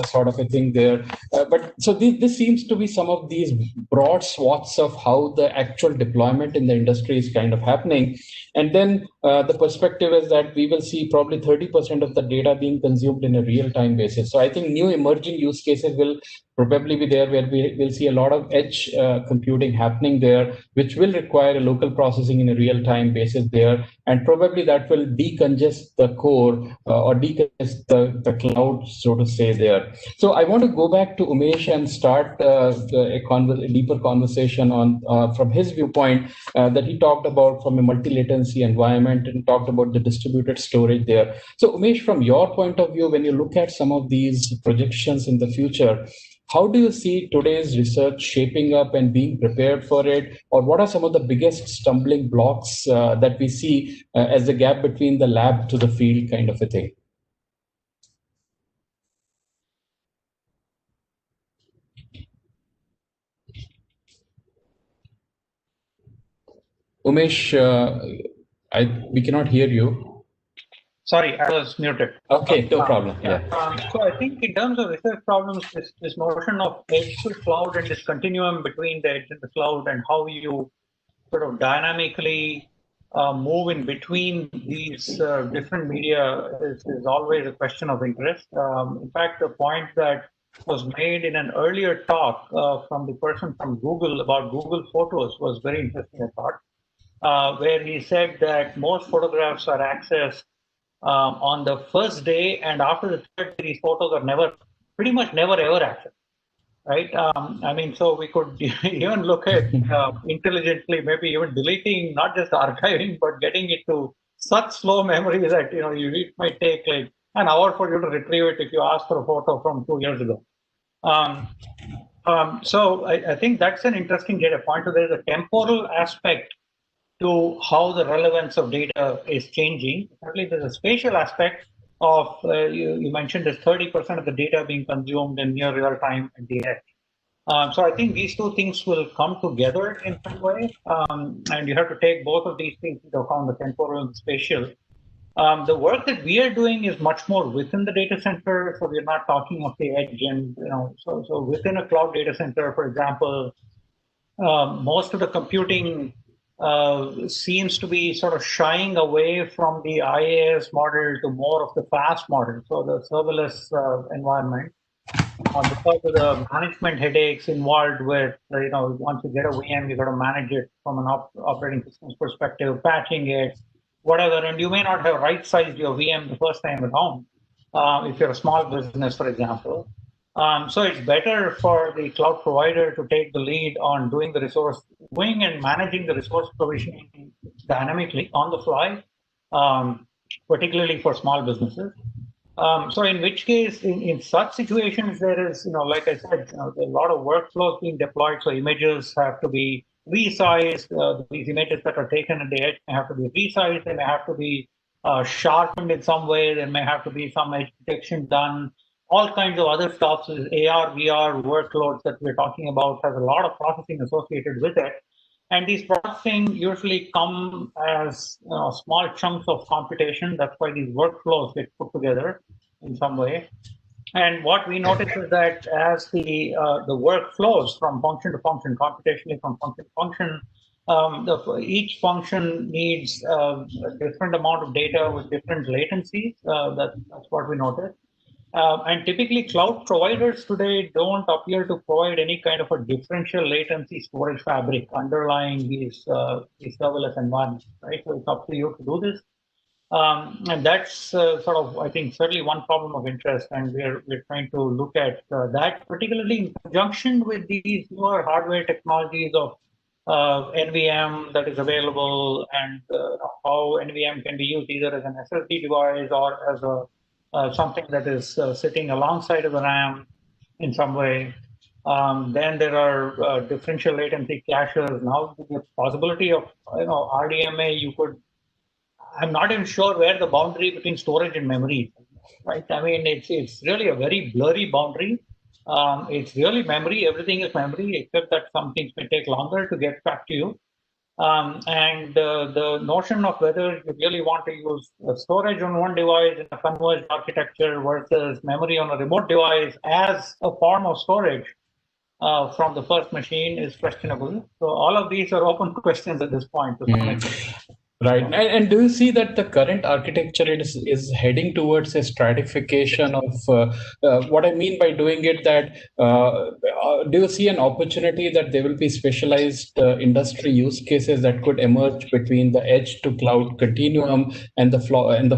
sort of a thing there. But so this seems to be some of these broad swaths of how the actual deployment in the industry is kind of happening. And then the perspective is that we will see probably 30% of the data being consumed in a real-time basis. So I think new emerging use cases will probably be there, where we will see a lot of edge computing happening there, which will require a local processing in a real-time basis there. And probably that will decongest the core or decongest the cloud, so to say there. So I want to go back to Umesh and start a deeper conversation on from his viewpoint that he talked about from a multi-latency environment and talked about the distributed storage there. So Umesh, from your point of view, when you look at some of these projections in the future, how do you see today's research shaping up and being prepared for it? Or what are some of the biggest stumbling blocks that we see as the gap between the lab to the field kind of a thing? Umesh, we cannot hear you. Sorry, I was muted. Okay, no problem. Yeah. So I think in terms of research problems, this notion of edge to cloud and this continuum between the edge and the cloud, and how you sort of dynamically move in between these different media is always a question of interest. In fact, the point that was made in an earlier talk from the person from Google about Google Photos was very interesting, I thought, where he said that most photographs are accessed on the first day, and after the third day, these photos are pretty much never ever accessed, right? I mean, so we could even look at intelligently, maybe even deleting, not just archiving, but getting it to such slow memory that it might take like an hour for you to retrieve it if you ask for a photo from 2 years ago. So I think that's an interesting data point. So there's a temporal aspect to how the relevance of data is changing. Certainly, there's a spatial aspect of, you mentioned there's 30% of the data being consumed in near real time at the edge. So I think these two things will come together in some way, and you have to take both of these things into account, the temporal and the spatial. The work that we are doing is much more within the data center, so we're not talking of the edge, and so within a cloud data center, for example, most of the computing seems to be sort of shying away from the IaaS model to more of the fast model, so the serverless environment, because of the management headaches involved with, once you get a VM, you got to manage it from an operating systems perspective, patching it, whatever, and you may not have right-sized your VM the first time around if you're a small business, for example. So it's better for the cloud provider to take the lead on doing the resource, and managing the resource provisioning dynamically on the fly, particularly for small businesses. So in which case, in such situations, there is, like I said, there are a lot of workflows being deployed. So images have to be resized. These images that are taken at the edge may have to be resized. They may have to be sharpened in some way. There may have to be some edge detection done. all kinds of other stuff. So AR, VR workloads that we're talking about has a lot of processing associated with it. And these processing usually come as small chunks of computation. That's why these workflows get put together in some way. And what we notice is that as the work flows from function to function, computationally from function to function, each function needs a different amount of data with different latencies. That's what we notice. And typically, cloud providers today don't appear to provide any kind of a differential latency storage fabric underlying these serverless environments, right? So it's up to you to do this. And that's sort of, I think, certainly one problem of interest, and we're trying to look at that, particularly in conjunction with these newer hardware technologies of NVM that is available, and how NVM can be used either as an SSD device or as a something that is sitting alongside of the RAM in some way. Then there are differential latency caches. Now the possibility of RDMA, you could. I'm not even sure where the boundary between storage and memory is, right? I mean, it's really a very blurry boundary. It's really memory. Everything is memory, except that some things may take longer to get back to you. And the notion of whether you really want to use storage on one device in a converged architecture versus memory on a remote device as a form of storage from the first machine is questionable. So all of these are open questions at this point. Right. And do you see that the current architecture is heading towards a stratification of what I mean by doing it, that do you see an opportunity that there will be specialized industry use cases that could emerge between the edge to cloud continuum and the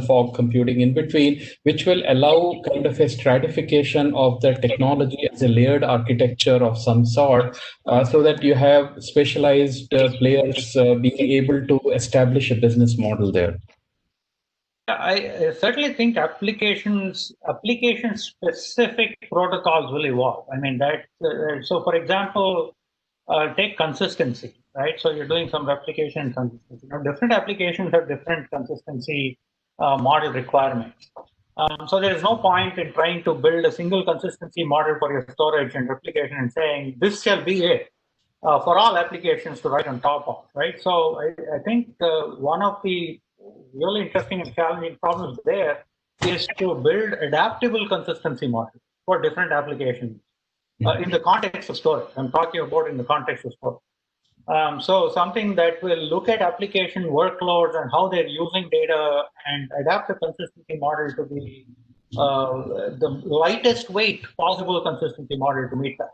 fog computing in between, which will allow kind of a stratification of the technology as a layered architecture of some sort, so that you have specialized players being able to establish a business model there? I certainly think application-specific protocols will evolve. I mean, that. So, for example, take consistency, right? So you're doing some replication consistency. Different applications have different consistency model requirements. So there is no point in trying to build a single consistency model for your storage and replication and saying this shall be it for all applications to write on top of, right? So I think one of the really interesting and challenging problems there is to build adaptable consistency models for different applications in the context of storage. I'm talking about in the context of storage. So something that will look at application workloads and how they're using data and adapt the consistency model to be the lightest weight possible consistency model to meet that.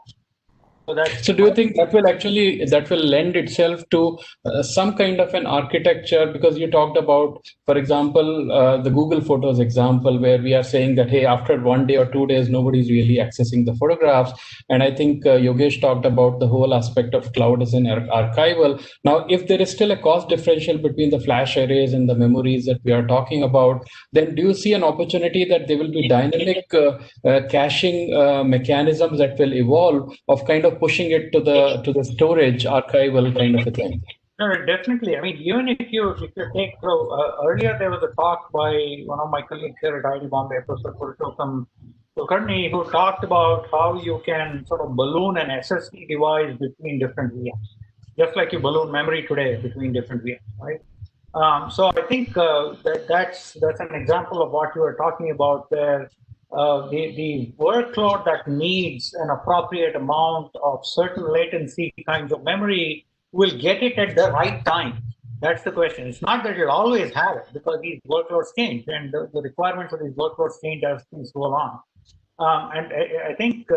So do you think that will lend itself to some kind of an architecture? Because you talked about, for example, the Google Photos example, where we are saying that, hey, after 1 day or 2 days, nobody's really accessing the photographs. And I think Yogesh talked about the whole aspect of cloud as an archival. Now, if there is still a cost differential between the flash arrays and the memories that we are talking about, then do you see an opportunity that there will be dynamic caching mechanisms that will evolve of kind of pushing it to the storage archival kind of a thing? No, definitely. I mean, even if you take earlier, there was a talk by one of my colleagues here at IIT Bombay, Professor Purushottam Kulkarni, who talked about how you can sort of balloon an SSD device between different VMs, just like you balloon memory today between different VMs, right? So I think that's an example of what you were talking about there. The workload that needs an appropriate amount of certain latency kinds of memory will get it at the right time. That's the question. It's not that you'll always have it, because these workloads change and the requirements of these workloads change as things go along. And I think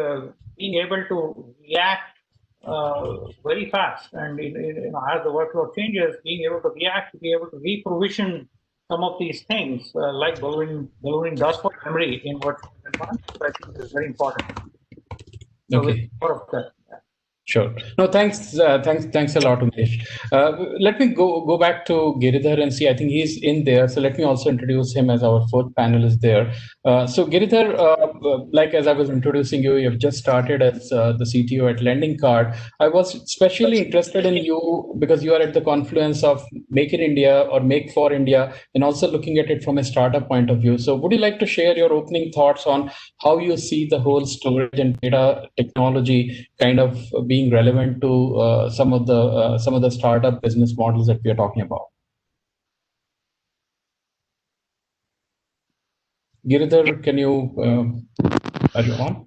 being able to react very fast, and as the workload changes, being able to react, to be able to reprovision some of these things, like ballooning does for memory in virtual environments, I think is very important. So okay. more of that. Sure. No, thanks a lot, Umesh. Let me go back to Giridhar and see. I think he's in there. So let me also introduce him as our fourth panelist there. So Giridhar, like as I was introducing you, you've just started as the CTO at Lending Card. I was especially interested in you because you are at the confluence of Make in India or Make for India, and also looking at it from a startup point of view. So would you like to share your opening thoughts on how you see the whole storage and data technology kind of being relevant to some of the startup business models that we are talking about? Giridhar, can you are you on?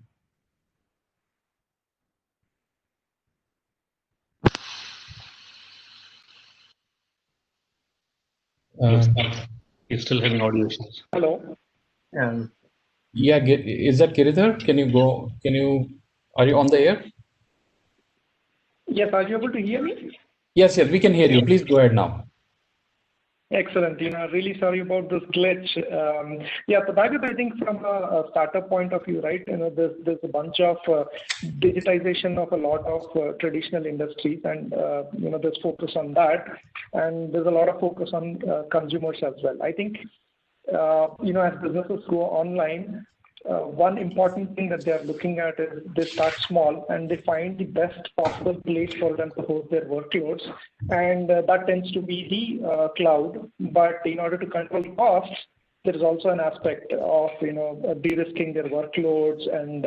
You're still having audio issues. Hello. Yeah, is that Giridhar? Can you go? Are you on the air? Yes, are you able to hear me? Yes, we can hear you. Please go ahead now. Excellent. Really sorry about this glitch. Yeah, so that is, I think, from a startup point of view, right? There's a bunch of digitization of a lot of traditional industries, and there's focus on that, and there's a lot of focus on consumers as well. I think, as businesses go online, one important thing that they are looking at is they start small and they find the best possible place for them to host their workloads, and that tends to be the cloud. But in order to control costs, there is also an aspect of de-risking their workloads and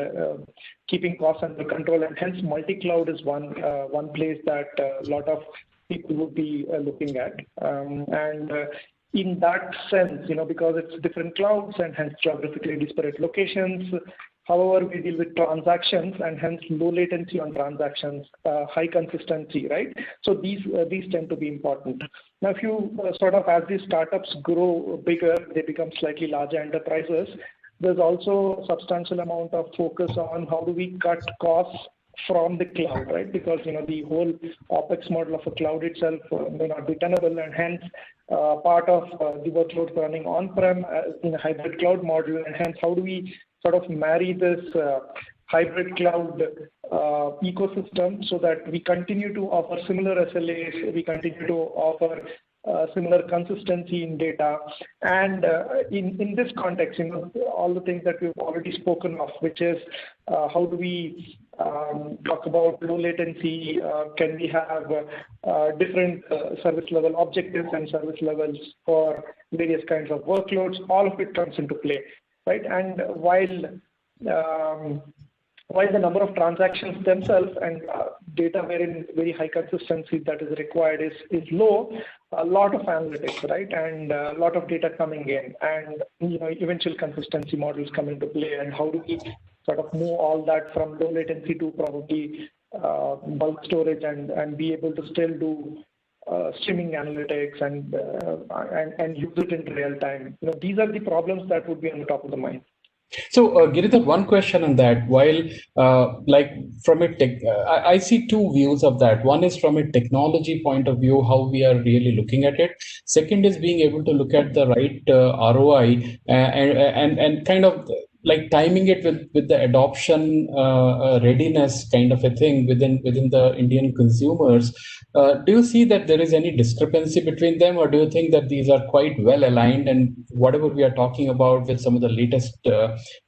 keeping costs under control, and hence multi-cloud is one place that a lot of people would be looking at. In that sense, because it's different clouds and hence geographically disparate locations, however, we deal with transactions and hence low latency on transactions, high consistency, right? So these tend to be important. Now, if you as these startups grow bigger, they become slightly larger enterprises, there's also a substantial amount of focus on how do we cut costs from the cloud, right? Because the whole OpEx model of a cloud itself may not be tenable, and hence part of the workloads running on-prem in a hybrid cloud model, and hence how do we sort of marry this hybrid cloud ecosystem so that we continue to offer similar SLAs, we continue to offer similar consistency in data, and in this context, all the things that we've already spoken of, which is how do we talk about low latency, can we have different service level objectives and service levels for various kinds of workloads, all of it comes into play, right? And while the number of transactions themselves and data wherein very high consistency that is required is low, a lot of analytics, right? And a lot of data coming in, and eventual consistency models come into play, and how do we sort of move all that from low latency to probably bulk storage and be able to still do streaming analytics and use it in real time. These are the problems that would be on the top of the mind. So, Giridhar, one question on that. While, from a tech, I see two views of that. One is from a technology point of view, how we are really looking at it. Second is being able to look at the right ROI and kind of like timing it with the adoption readiness kind of a thing within the Indian consumers. Do you see that there is any discrepancy between them, or do you think that these are quite well aligned, and whatever we are talking about with some of the latest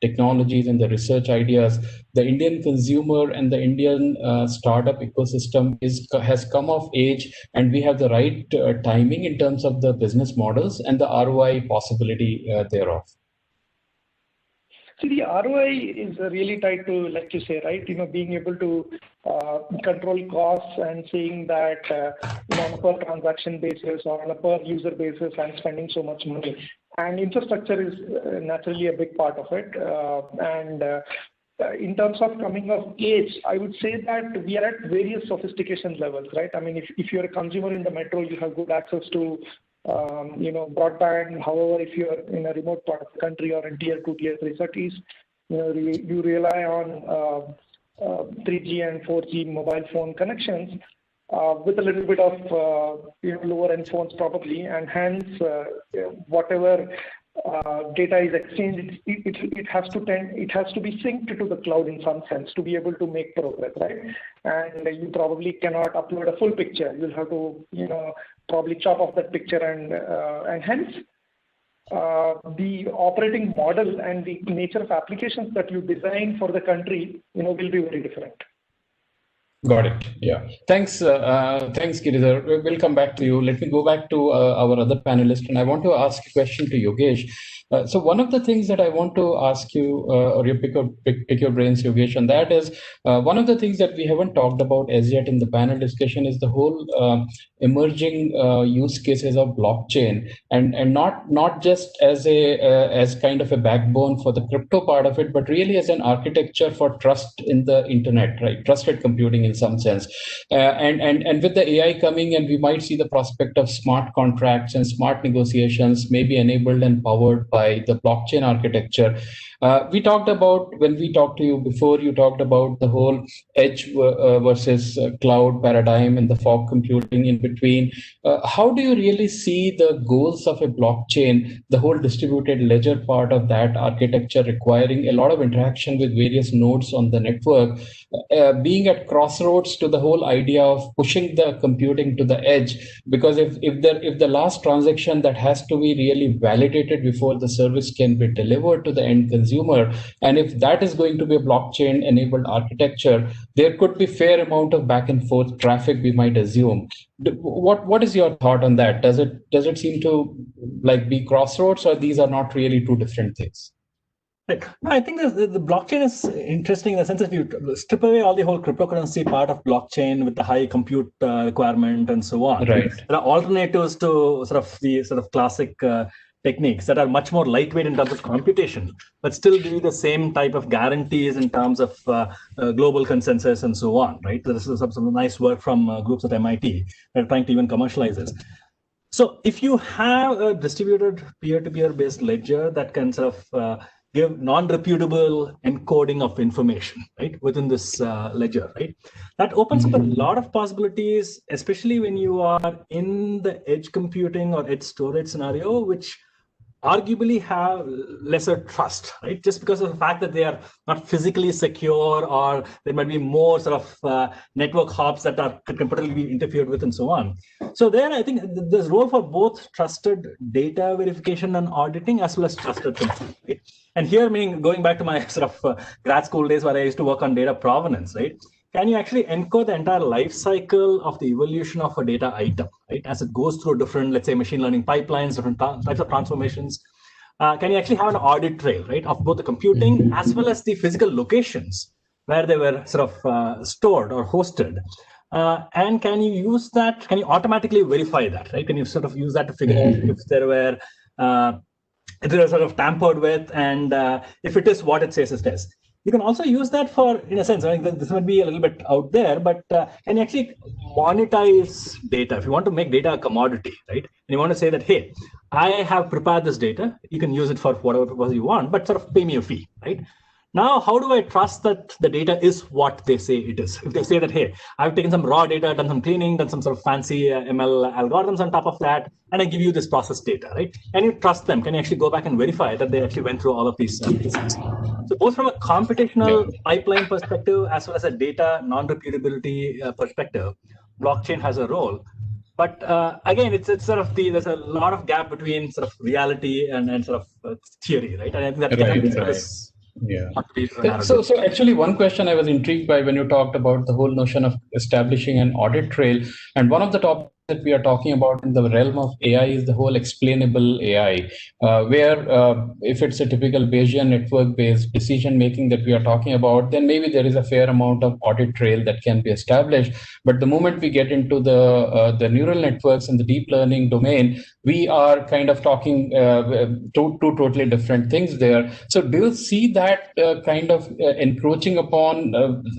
technologies and the research ideas, the Indian consumer and the Indian startup ecosystem has come of age, and we have the right timing in terms of the business models and the ROI possibility thereof? See, the ROI is really tied to, like you say, right? Being able to control costs and seeing that on a per transaction basis or on a per user basis, I'm spending so much money. And infrastructure is naturally a big part of it. In terms of coming of age, I would say that we are at various sophistication levels, right? I mean, if you're a consumer in the metro, you have good access to broadband. However, if you're in a remote part of the country or in tier 2, tier 3 cities, you rely on 3G and 4G mobile phone connections with a little bit of lower end phones probably, and hence whatever data is exchanged, it has to be synced to the cloud in some sense to be able to make progress, right? And you probably cannot upload a full picture. You'll have to, probably chop off that picture, and hence the operating model and the nature of applications that you design for the country, will be very different. Got it. Yeah. Thanks, Giridhar. We'll come back to you. Let me go back to our other panelist, and I want to ask a question to Yogesh. So one of the things that I want to ask you, or you pick your brains, Yogesh, and that is one of the things that we haven't talked about as yet in the panel discussion is the whole emerging use cases of blockchain, and not just as kind of a backbone for the crypto part of it, but really as an architecture for trust in the internet, right? Trusted computing in some sense, and with the AI coming, and we might see the prospect of smart contracts and smart negotiations maybe enabled and powered by the blockchain architecture. We talked about, when we talked to you before, you talked about the whole edge versus cloud paradigm and the fog computing in between. How do you really see the goals of a blockchain, the whole distributed ledger part of that architecture requiring a lot of interaction with various nodes on the network, being at crossroads to the whole idea of pushing the computing to the edge? Because if the last transaction that has to be really validated before the service can be delivered to the end consumer, and if that is going to be a blockchain enabled architecture, there could be fair amount of back and forth traffic, we might assume. What is your thought on that? Does it seem to like be crossroads, or these are not really two different things? Right. No, I think the blockchain is interesting in the sense that if you strip away all the whole cryptocurrency part of blockchain with the high compute requirement and so on, right, there are alternatives to the classic techniques that are much more lightweight in terms of computation, but still give you the same type of guarantees in terms of global consensus and so on, right? This is some nice work from groups at MIT that are trying to even commercialize this. So if you have a distributed peer-to-peer based ledger that can give non-reputable encoding of information, right, within this ledger, right, that opens up a lot of possibilities, especially when you are in the edge computing or edge storage scenario, which arguably have lesser trust, right? Just because of the fact that they are not physically secure, or there might be more network hops that can potentially be interfered with and so on. So there, I think there's role for both trusted data verification and auditing as well as trusted computing, right? And here, meaning going back to my grad school days where I used to work on data provenance, right? Can you actually encode the entire life cycle of the evolution of a data item, right? As it goes through different, let's say, machine learning pipelines, different types of transformations. Can you actually have an audit trail, right, of both the computing as well as the physical locations where they were stored or hosted? And can you use that? Can you automatically verify that, right? Can you use that to figure out if there were if they were tampered with, and if it is what it says it is? You can also use that for, in a sense, I think this might be a little bit out there, but can you actually monetize data? If you want to make data a commodity, right? And you want to say that, hey, I have prepared this data, you can use it for whatever purpose you want, but pay me a fee, right? Now, how do I trust that the data is what they say it is? If they say that, hey, I've taken some raw data, done some cleaning, done some fancy ML algorithms on top of that, and I give you this processed data, right? Can you trust them? Can you actually go back and verify that they actually went through all of these things? So both from a computational pipeline perspective, as well as a data non-reputability perspective, blockchain has a role. But again, it's there's a lot of gap between reality and theory, right? And I think that yeah. So actually, one question I was intrigued by when you talked about the whole notion of establishing an audit trail, and one of the topics that we are talking about in the realm of AI is the whole explainable AI, where if it's a typical Bayesian network-based decision-making that we are talking about, then maybe there is a fair amount of audit trail that can be established. But the moment we get into the neural networks and the deep learning domain, we are kind of talking two totally different things there. So do you see that kind of encroaching upon,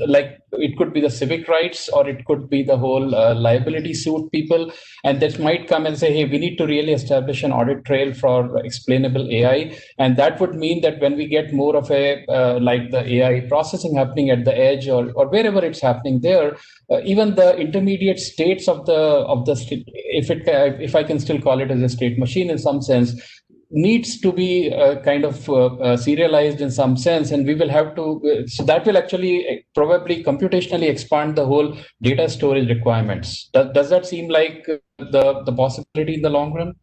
like it could be the civic rights, or it could be the whole liability suit people, and that might come and say, hey, we need to really establish an audit trail for explainable AI. And that would mean that when we get more of a, like the AI processing happening at the edge or wherever it's happening there, even the intermediate states of the if I can still call it as a state machine in some sense, needs to be kind of serialized in some sense, and we will have to, so that will actually probably computationally expand the whole data storage requirements. Does that seem like the possibility in the long run?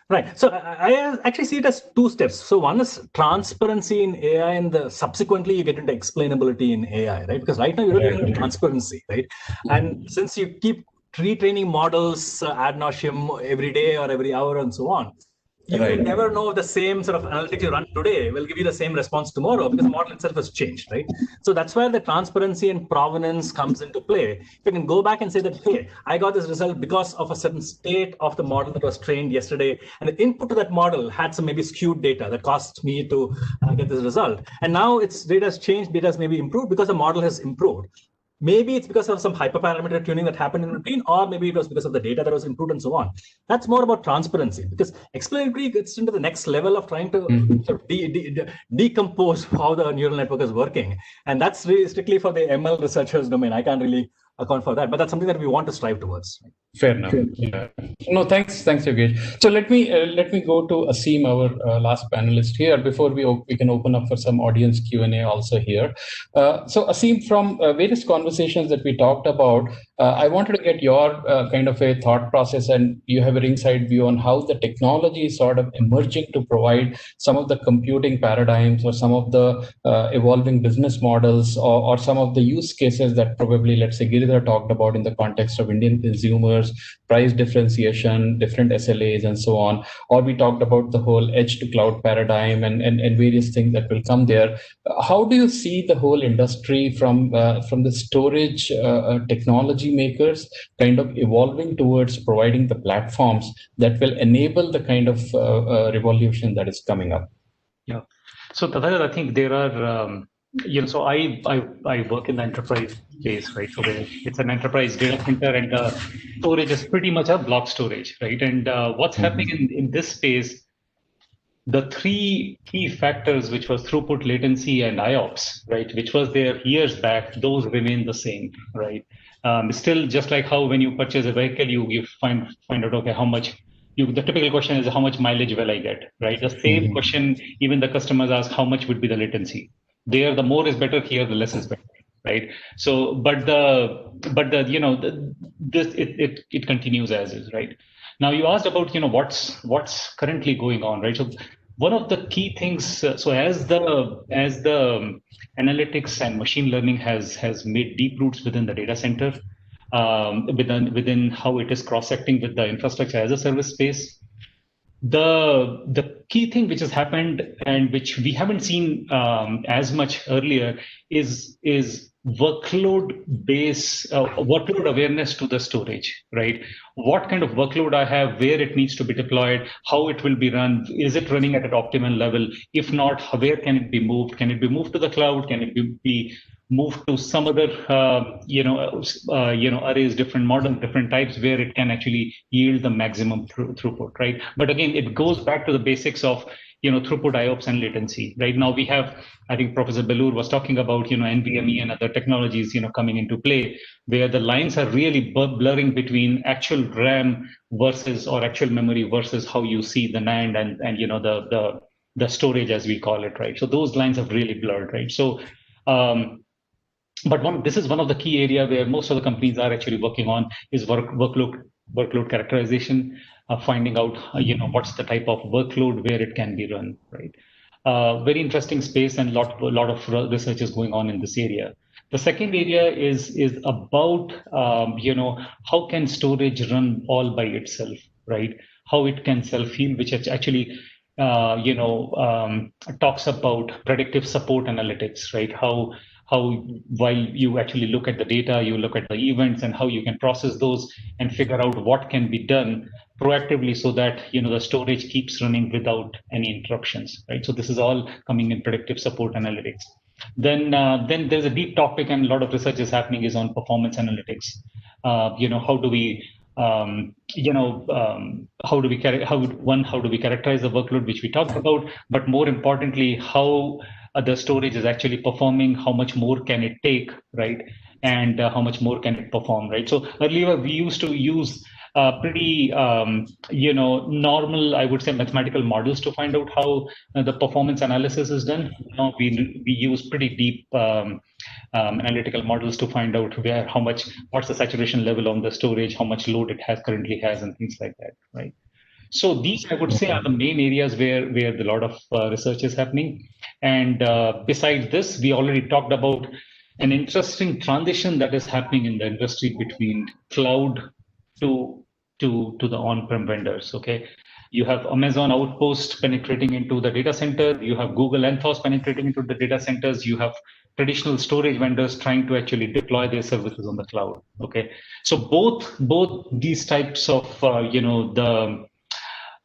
Right. So I actually see it as two steps. So one is transparency in AI, and subsequently you get into explainability in AI, right? Because right now you're looking at transparency, right? And since you keep retraining models ad nauseum every day or every hour and so on, you will never know if the same sort of analytics you run today will give you the same response tomorrow, because the model itself has changed, right? So that's where the transparency and provenance comes into play. You can go back and say that, hey, I got this result because of a certain state of the model that was trained yesterday, and the input to that model had some maybe skewed data that cost me to get this result. And now its data has changed, data has maybe improved because the model has improved. Maybe it's because of some hyperparameter tuning that happened in between, or maybe it was because of the data that was improved and so on. That's more about transparency, because explanatory gets into the next level of trying to sort of decompose how the neural network is working. And that's really strictly for the ML researchers domain. I can't really account for that, but that's something that we want to strive towards. Fair enough. Yeah. No, thanks, Yogesh. So let me go to Asim, our last panelist here, before we can open up for some audience Q&A also here. So Asim, from various conversations that we talked about, I wanted to get your kind of a thought process, and you have a ringside view on how the technology is sort of emerging to provide some of the computing paradigms or some of the evolving business models, or some of the use cases that probably, let's say, Giridhar talked about in the context of Indian consumers, price differentiation, different SLAs, and so on. Or we talked about the whole edge to cloud paradigm and various things that will come there. How do you see the whole industry from the storage technology makers kind of evolving towards providing the platforms that will enable the kind of revolution that is coming up? Yeah. So Tadhar, I think there are, so I work in the enterprise space, right? So it's an enterprise data center, and storage is pretty much a block storage, right? And what's happening in this space, the three key factors, which was throughput, latency, and IOPS, right, which was there years back, those remain the same, right? Still, just like how when you purchase a vehicle, you find out, okay, how much. The typical question is, how much mileage will I get, right? The same question, even the customers ask, how much would be the latency? There, the more is better. Here, the less is better, right? So, but it continues as is, right? Now, you asked about what's currently going on, right? So, one of the key things, so as the analytics and machine learning has made deep roots within the data center, within how it is cross-acting with the infrastructure as a service space. The key thing which has happened, and which we haven't seen as much earlier, is workload awareness to the storage, right? What kind of workload I have, where it needs to be deployed, how it will be run, is it running at an optimal level? If not, where can it be moved? Can it be moved to the cloud? Can it be moved to some other, arrays, different models, different types, where it can actually yield the maximum throughput, right? But again, it goes back to the basics of, throughput, IOPS, and latency. Right now, we have, I think Professor Belur was talking about, NVMe and other technologies, coming into play, where the lines are really blurring between actual RAM versus, or actual memory versus how you see the NAND and the storage, as we call it, right? So those lines have really blurred, right? So, but this is one of the key area where most of the companies are actually working on is workload characterization, finding out what's the type of workload where it can be run, right? Very interesting space, and lot of research is going on in this area. The second area is about how can storage run all by itself, right? How it can self-heal, which actually talks about predictive support analytics, right? How while you actually look at the data, you look at the events and how you can process those and figure out what can be done proactively so that the storage keeps running without any interruptions, right? So this is all coming in predictive support analytics. Then there's a deep topic, and a lot of research is happening is on performance analytics. How do we characterize the workload, which we talked about, but more importantly, how the storage is actually performing, how much more can it take, right? And how much more can it perform, right? So earlier we used to use pretty normal, I would say, mathematical models to find out how the performance analysis is done. Now we use pretty deep analytical models to find out what's the saturation level on the storage, how much load it currently has, and things like that, right? So these, I would say, are the main areas where a lot of research is happening. And besides this, we already talked about an interesting transition that is happening in the industry between cloud to the on-prem vendors. Okay, you have Amazon Outpost penetrating into the data center. You have Google Anthos penetrating into the data centers. You have traditional storage vendors trying to actually deploy their services on the cloud. Okay, so both these types of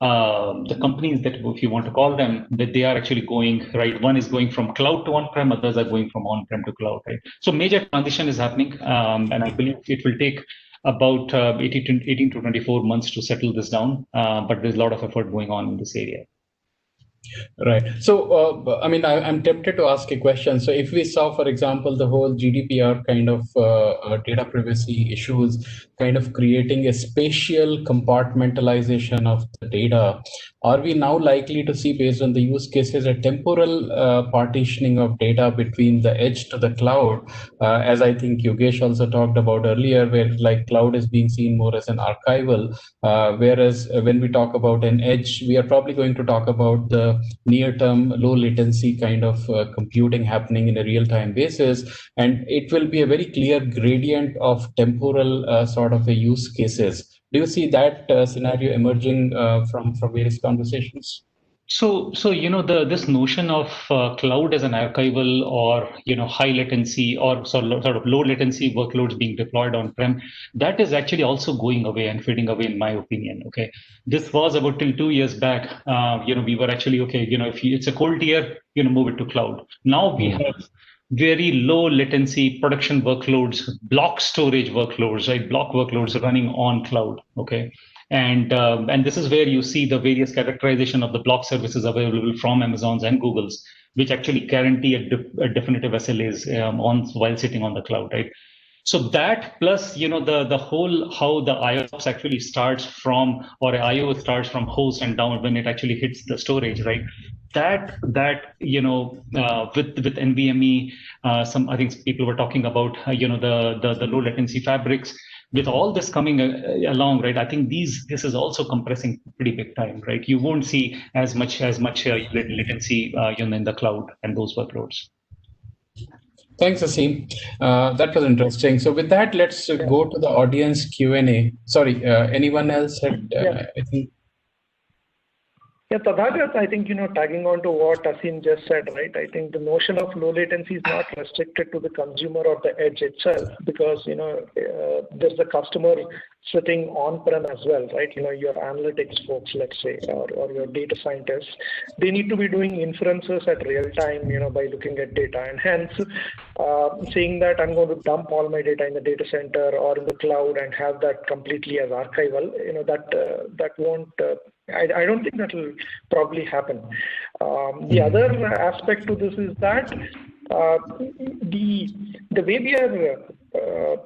the companies that, if you want to call them, that they are actually going, right, one is going from cloud to on-prem, others are going from on-prem to cloud, right? So major transition is happening, and I believe it will take about 18 to 24 months to settle this down, but there's a lot of effort going on in this area. Right. So, I mean, I'm tempted to ask a question. So if we saw, for example, the whole GDPR kind of data privacy issues kind of creating a spatial compartmentalization of the data, are we now likely to see, based on the use cases, a temporal partitioning of data between the edge to the cloud, as I think Yogesh also talked about earlier, where like cloud is being seen more as an archival, whereas when we talk about an edge, we are probably going to talk about the near-term low latency kind of computing happening in a real-time basis, and it will be a very clear gradient of temporal sort of a use cases. Do you see that scenario emerging from various conversations? So this notion of cloud as an archival or high latency or sort of low latency workloads being deployed on-prem, that is actually also going away and fading away, in my opinion. Okay, this was about till 2 years back. We were actually okay. If it's a cold tier, move it to cloud. Now we have very low latency production workloads, block storage workloads, right? Block workloads running on cloud. Okay. And this is where you see the various characterization of the block services available from Amazon's and Google's, which actually guarantee a definitive SLAs while sitting on the cloud, right? So that plus the whole how the IOPS actually starts from, or IO starts from host and down when it actually hits the storage, right? That with NVMe, I think people were talking about the low latency fabrics. With all this coming along, right? I think this is also compressing pretty big time, right? You won't see as much latency in the cloud and those workloads. Thanks, Asim. That was interesting. So with that, let's go to the audience Q&A. Sorry, anyone else had, I think. Yeah, Tadhagat, I think, tagging on to what Asim just said, right? I think the notion of low latency is not restricted to the consumer or the edge itself, because, there's a customer sitting on-prem as well, right? Your analytics folks, let's say, or your data scientists, they need to be doing inferences at real time, by looking at data. And hence, saying that I'm going to dump all my data in the data center or in the cloud and have that completely as archival, that won't, I don't think that will probably happen. The other aspect to this is that the way we are,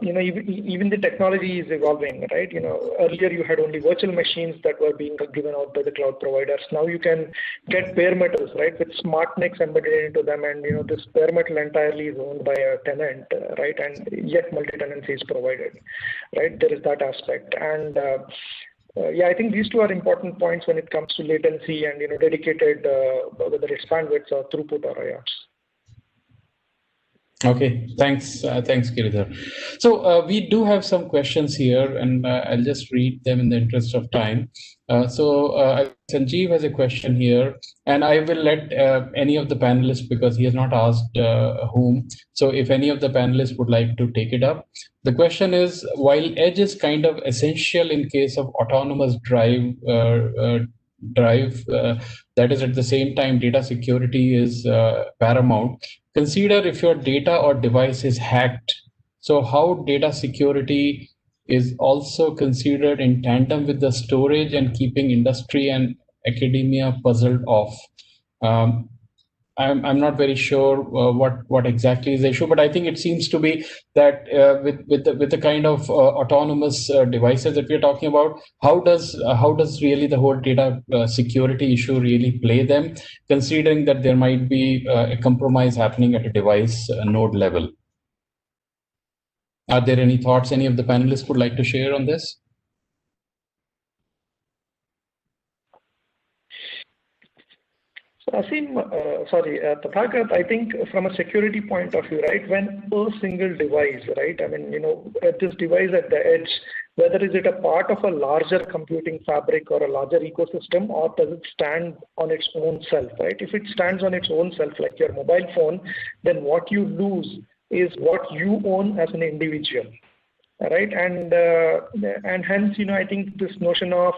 even the technology is evolving, right? Earlier you had only virtual machines that were being given out by the cloud providers. Now you can get bare metals, right, with smart NICs embedded into them, and this bare metal entirely is owned by a tenant, right? And yet multi-tenancy is provided, right? There is that aspect, and yeah, I think these two are important points when it comes to latency and dedicated, whether it's bandwidth or throughput or IOPS. Okay, thanks, Giridhar. So we do have some questions here, and I'll just read them in the interest of time. Sanjeev has a question here, and I will let any of the panelists, because he has not asked whom. So if any of the panelists would like to take it up. The question is, while edge is kind of essential in case of autonomous drive, that is, at the same time data security is paramount. Consider if your data or device is hacked. So how data security is also considered in tandem with the storage and keeping industry and academia puzzled off. I'm not very sure what exactly is the issue, but I think it seems to be that with the kind of autonomous devices that we're talking about, how does really the whole data security issue really play them, considering that there might be a compromise happening at a device node level? Are there any thoughts any of the panelists would like to share on this? Asim, Tathagat, I think from a security point of view, right, when a single device, right, I mean, this device at the edge, whether is it a part of a larger computing fabric or a larger ecosystem, or does it stand on its own self, right? If it stands on its own self, like your mobile phone, then what you lose is what you own as an individual. Right, and hence, I think this notion of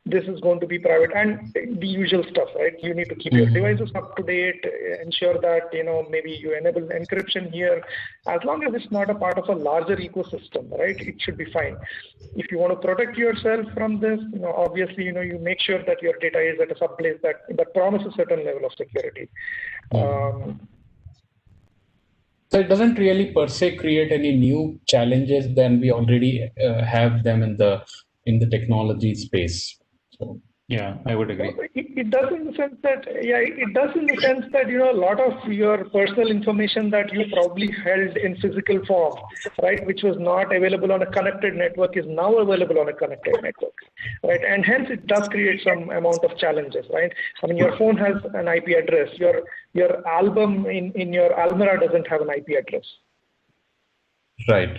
this is going to be private and the usual stuff, right? You need to keep your devices up to date, ensure that maybe you enable encryption here. As long as it's not a part of a larger ecosystem, right? It should be fine. If you want to protect yourself from this, obviously, you make sure that your data is at a subplace that promises a certain level of security. So it doesn't really per se create any new challenges than we already have them in the technology space. So yeah, I would agree. It does in the sense that, a lot of your personal information that you probably held in physical form, right, which was not available on a connected network, is now available on a connected network, right? And hence it does create some amount of challenges, right? I mean, your phone has an IP address. Your album in your Almira doesn't have an IP address. Right.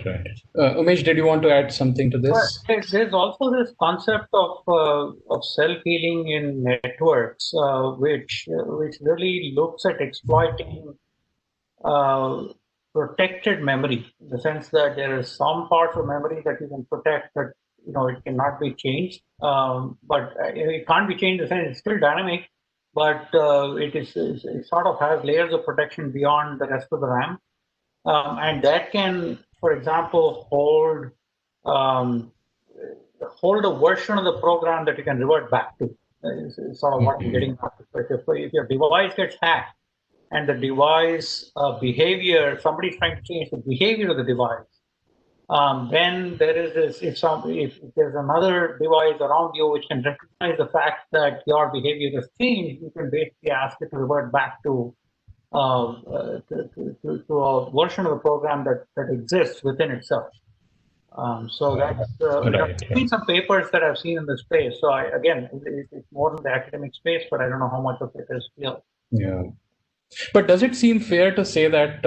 Umesh, did you want to add something to this? There's also this concept of self-healing in networks, which really looks at exploiting protected memory, in the sense that there is some parts of memory that you can protect, that it cannot be changed. But it can't be changed in the sense it's still dynamic, but it sort of has layers of protection beyond the rest of the RAM. And that can, for example, hold a version of the program that you can revert back to. Is sort of what I'm getting at. If your device gets hacked and the device behavior, somebody's trying to change the behavior of the device, then there is this, if there's another device around you which can recognize the fact that your behavior has changed, you can basically ask it to revert back to a version of the program that exists within itself. So that's I've seen some papers that I've seen in the space. So it's more in the academic space, but I don't know how much of it is real. Yeah. But does it seem fair to say that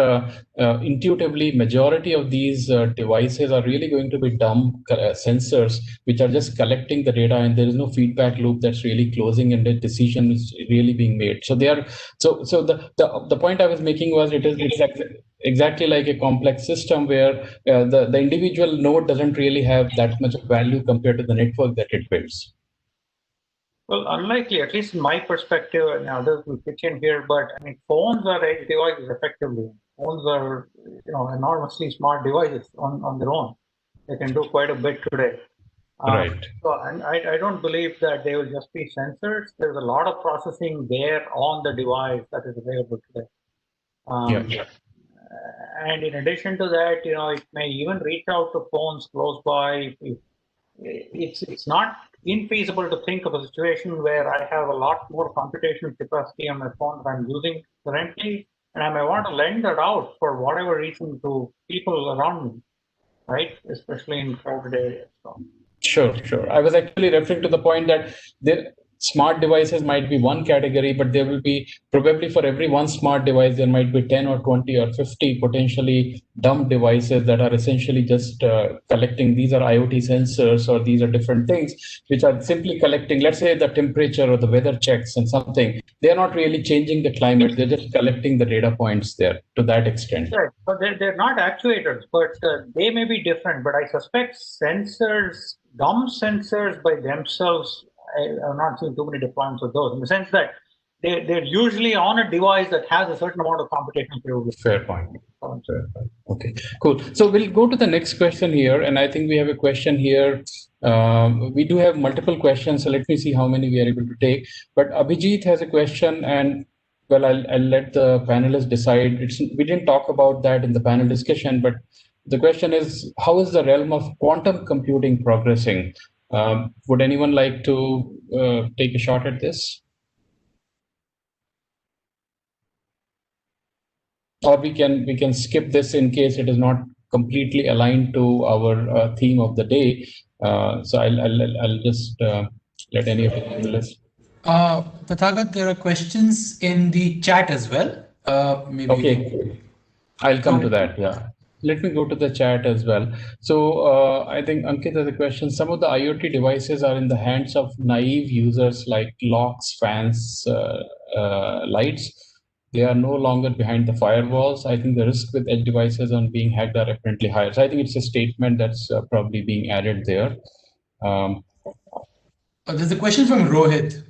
intuitively majority of these devices are really going to be dumb sensors which are just collecting the data, and there is no feedback loop that's really closing and the decision is really being made? So they are so the point I was making was it's exactly like a complex system where the individual node doesn't really have that much value compared to the network that it builds. Well, unlikely, at least in my perspective, and others will pitch in here, but I mean, phones are edge devices effectively. Phones are, enormously smart devices on their own. They can do quite a bit today. Right. So I don't believe that they will just be sensors. There's a lot of processing there on the device that is available today. And in addition to that, it may even reach out to phones close by. It's not infeasible to think of a situation where I have a lot more computational capacity on my phone that I'm using currently, and I may want to lend that out for whatever reason to people around me, right? Especially in crowded areas. So. Sure. I was actually referring to the point that smart devices might be one category, but there will be probably for every one smart device, there might be 10 or 20 or 50 potentially dumb devices that are essentially just collecting. These are IoT sensors, or these are different things which are simply collecting, let's say, the temperature or the weather checks and something. They're not really changing the climate. They're just collecting the data points there to that extent. Right. But they're not actuators, but they may be different. But I suspect sensors, dumb sensors by themselves, I've not seen too many deployments of those, in the sense that they're usually on a device that has a certain amount of computational capability. Fair point. Okay, cool. So we'll go to the next question here, and I think we have a question here. We do have multiple questions, so let me see how many we are able to take. But Abhijit has a question, and Well, I'll let the panelists decide. We didn't talk about that in the panel discussion, but the question is, how is the realm of quantum computing progressing? Would anyone like to take a shot at this? Or we can skip this in case it is not completely aligned to our theme of the day. So I'll just let any of the panelists. Tathagat, there are questions in the chat as well. Maybe. Okay, I'll come to that. Yeah. Let me go to the chat as well. So I think Ankit has a question. Some of the IoT devices are in the hands of naive users like locks, fans, lights. They are no longer behind the firewalls. I think the risk with edge devices on being hacked are apparently higher. So I think it's a statement that's probably being added there. There's a question from Rohit.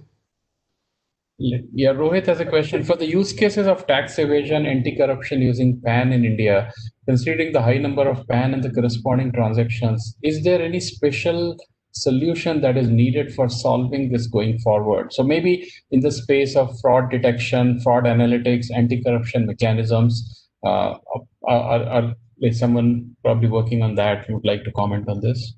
Yeah, Rohit has a question. For the use cases of tax evasion, anti-corruption using PAN in India, considering the high number of PAN and the corresponding transactions, is there any special solution that is needed for solving this going forward? So maybe in the space of fraud detection, fraud analytics, anti-corruption mechanisms, is someone probably working on that who would like to comment on this?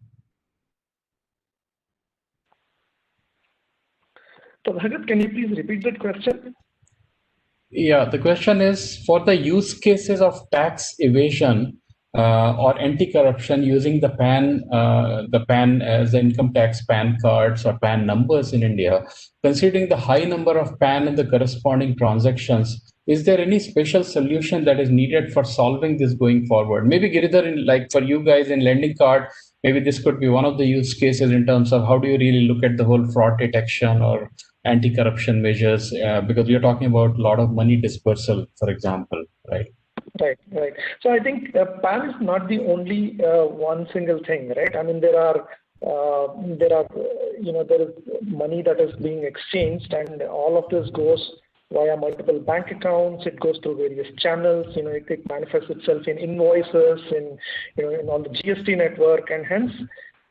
Bhagat, can you please repeat that question? Yeah, the question is for the use cases of tax evasion or anti-corruption using the PAN as the income tax PAN cards or PAN numbers in India, considering the high number of PAN and the corresponding transactions, is there any special solution that is needed for solving this going forward? Maybe Giridhar, like for you guys in lending card, maybe this could be one of the use cases in terms of how do you really look at the whole fraud detection or anti-corruption measures, because we are talking about a lot of money dispersal, for example, right? Right. So I think PAN is not the only one single thing, right? I mean, there is money that is being exchanged, and all of this goes via multiple bank accounts. It goes through various channels. It manifests itself in invoices, in all the GST network, and hence.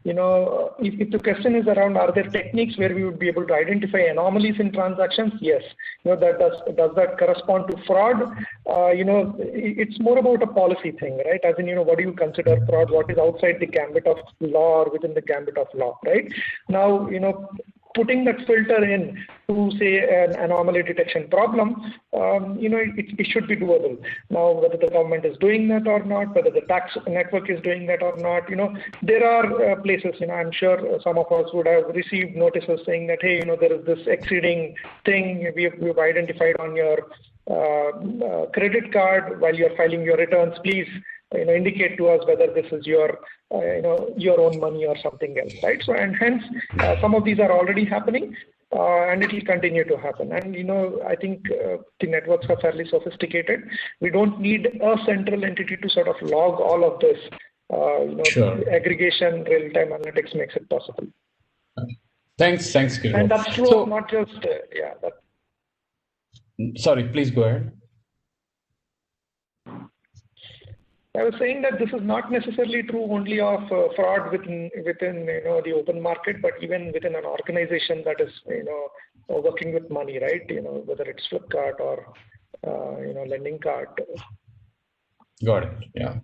If the question is around are there techniques where we would be able to identify anomalies in transactions? Yes. Does that correspond to fraud? It's more about a policy thing, right? As in, what do you consider fraud? What is outside the gambit of law or within the gambit of law, right? Now, putting that filter in to say an anomaly detection problem, it should be doable. Now, whether the government is doing that or not, whether the tax network is doing that or not, there are places, I'm sure some of us would have received notices saying that, hey, there is this exceeding thing we've identified on your credit card while you're filing your returns. Please, indicate to us whether this is your own money or something else, right? So, and hence, some of these are already happening, and it will continue to happen. And, I think the networks are fairly sophisticated. We don't need a central entity to sort of log all of this. Sure. Aggregation, real-time analytics makes it possible. Thanks, Kiro. And that's true of not just, Sorry, please go ahead. I was saying that this is not necessarily true only of fraud within the open market, but even within an organization that is working with money, right? Whether it's Flipkart or lending card. Got it. Yeah.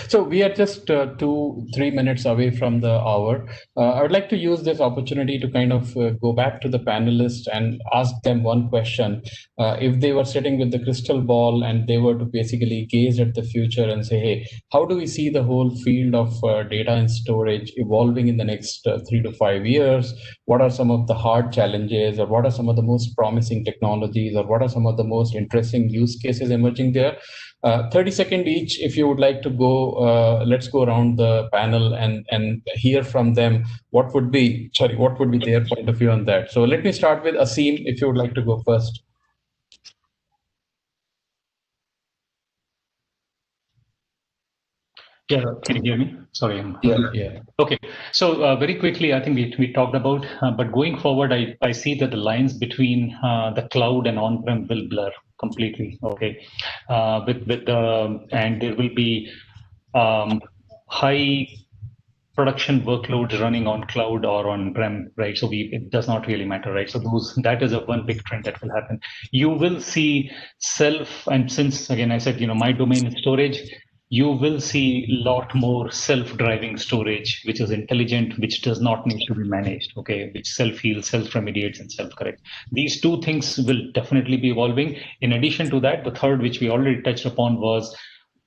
So we are just 2-3 minutes away from the hour. I would like to use this opportunity to kind of go back to the panelists and ask them one question. If they were sitting with the crystal ball and they were to basically gaze at the future and say, hey, how do we see the whole field of data and storage evolving in the next 3 to 5 years? What are some of the hard challenges, or what are some of the most promising technologies, or what are some of the most interesting use cases emerging there? 30 seconds each, if you would like to go, let's go around the panel and hear from them what would be their point of view on that. So let me start with Asim, if you would like to go first. Yeah, can you hear me? Sorry. Yeah. Okay, so very quickly, I think we talked about, but going forward, I see that the lines between the cloud and on-prem will blur completely. Okay, and there will be high production workloads running on cloud or on-prem, right? So it does not really matter, right? So that is one big trend that will happen. You will see and since again I said, my domain is storage, you will see a lot more self-driving storage, which is intelligent, which does not need to be managed, okay, which self-heals, self-remediates, and self-corrects. These two things will definitely be evolving. In addition to that, the third, which we already touched upon, was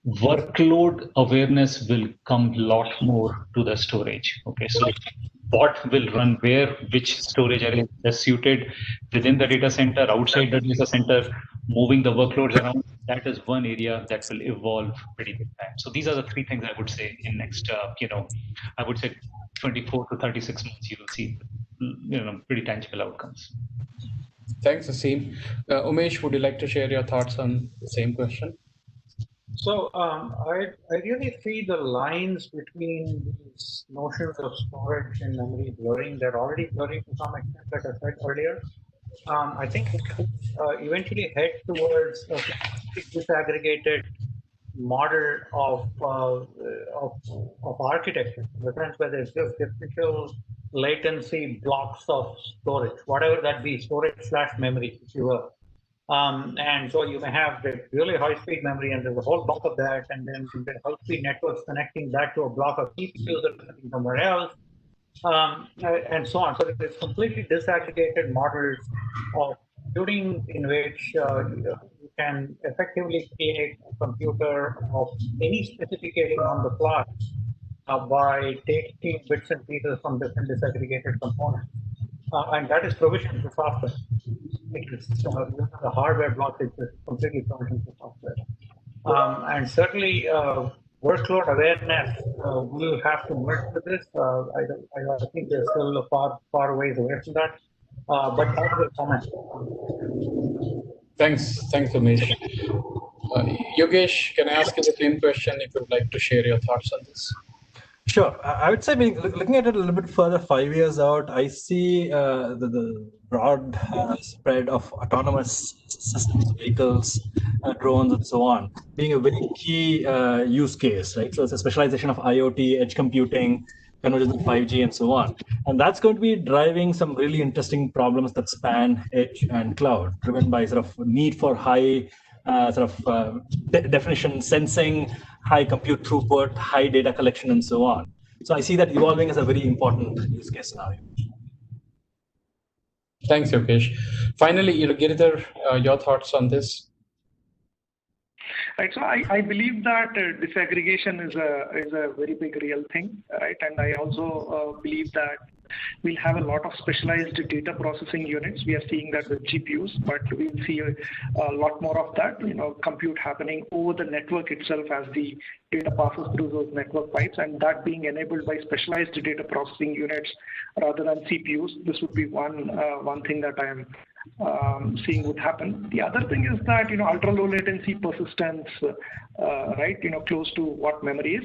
workload awareness will come a lot more to the storage. Okay, so what will run where, which storage area is best suited within the data center, outside the data center, moving the workloads around. That is one area that will evolve pretty big time. So these are the three things I would say in next, I would say 24 to 36 months, you will see, pretty tangible outcomes. Thanks, Aseem. Umesh, would you like to share your thoughts on the same question? So I really see the lines between these notions of storage and memory blurring. They're already blurring to some extent, like I said earlier. I think it could eventually head towards a disaggregated model of architecture, in the sense where there's just differential latency blocks of storage, whatever that be, storage/memory, if you will. And so you may have the really high-speed memory, and there's a whole block of that, and then you get high-speed networks connecting that to a block of CPUs that are connecting somewhere else, and so on. So there's completely disaggregated models of computing in which you can effectively create a computer of any specification on the fly by taking bits and pieces from different disaggregated components, and that is provisioned to software. The hardware block is just completely provisioned to software, and certainly workload awareness will have to merge with this. I think there's still a far ways away from that, but that's the comment. Thanks, Umesh. Yogesh, can I ask you the same question if you'd like to share your thoughts on this? Sure. I would say, looking at it a little bit further, 5 years out, I see the broad spread of autonomous systems, vehicles, drones, and so on, being a very key use case, right? So it's a specialization of IoT, edge computing, convergence of 5G, and so on. And that's going to be driving some really interesting problems that span edge and cloud, driven by sort of need for high definition sensing, high compute throughput, high data collection, and so on. So I see that evolving as a very important use case scenario. Thanks, Yogesh. Finally, Giridhar, your thoughts on this? Right, so I believe that disaggregation is a very big real thing, right? And I also believe that we'll have a lot of specialized data processing units. We are seeing that with GPUs, but we'll see a lot more of that, compute happening over the network itself as the data passes through those network pipes, and that being enabled by specialized data processing units rather than CPUs. This would be one thing that I am seeing would happen. The other thing is that ultra low latency persistence, right? Close to what memory is.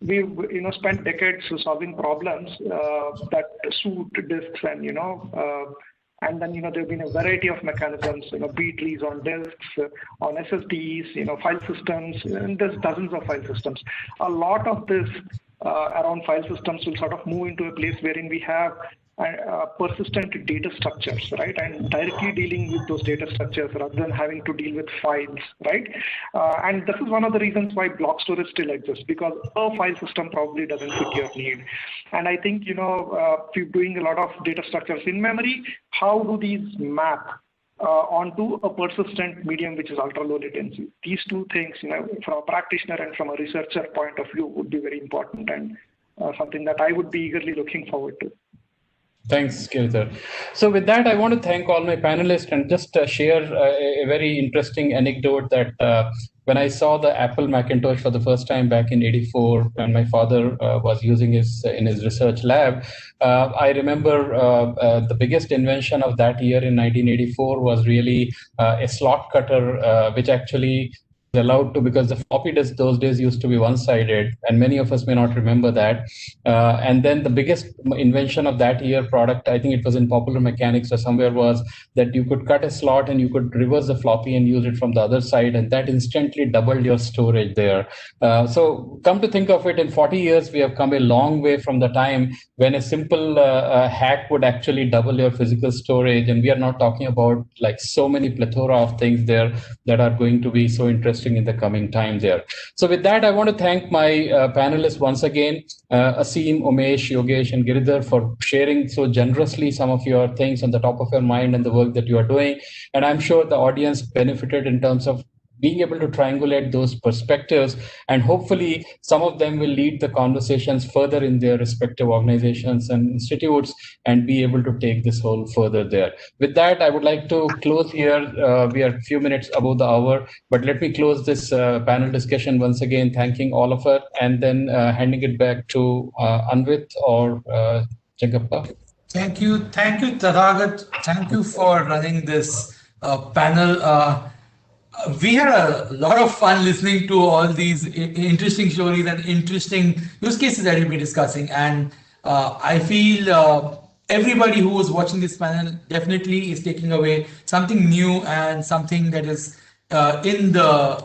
We've spent decades solving problems that suit disks, and then there've been a variety of mechanisms, B trees on disks, on SSDs, file systems, and there's dozens of file systems. A lot of this around file systems will sort of move into a place wherein we have persistent data structures, right? And directly dealing with those data structures rather than having to deal with files, right? And this is one of the reasons why block storage still exists, because a file system probably doesn't fit your need. And I think, if you're doing a lot of data structures in memory, how do these map onto a persistent medium, which is ultra low latency? These two things, from a practitioner and from a researcher point of view, would be very important, and something that I would be eagerly looking forward to. Thanks, Giridhar. So with that, I want to thank all my panelists and just share a very interesting anecdote that when I saw the Apple Macintosh for the first time back in '84, when my father was using in his research lab, I remember the biggest invention of that year in 1984 was really a slot cutter, which actually allowed to, because the floppy disk those days used to be one-sided, and many of us may not remember that. And then the biggest invention of that year product, I think it was in Popular Mechanics or somewhere, was that you could cut a slot and you could reverse the floppy and use it from the other side, and that instantly doubled your storage there. So come to think of it, in 40 years, we have come a long way from the time when a simple hack would actually double your physical storage, and we are not talking about like so many plethora of things there that are going to be so interesting in the coming time there. So with that, I want to thank my panelists once again, Asim, Umesh, Yogesh, and Giridhar, for sharing so generously some of your things on the top of your mind and the work that you are doing. And I'm sure the audience benefited in terms of being able to triangulate those perspectives, and hopefully some of them will lead the conversations further in their respective organizations and institutes and be able to take this whole further there. With that, I would like to close here. We are a few minutes above the hour, but let me close this panel discussion once again, thanking all of us, and then handing it back to Anvit or Jagappa. Thank you, Tathagat. Thank you for running this panel. We had a lot of fun listening to all these interesting stories and interesting use cases that we'll be discussing. And I feel everybody who was watching this panel definitely is taking away something new and something that is in the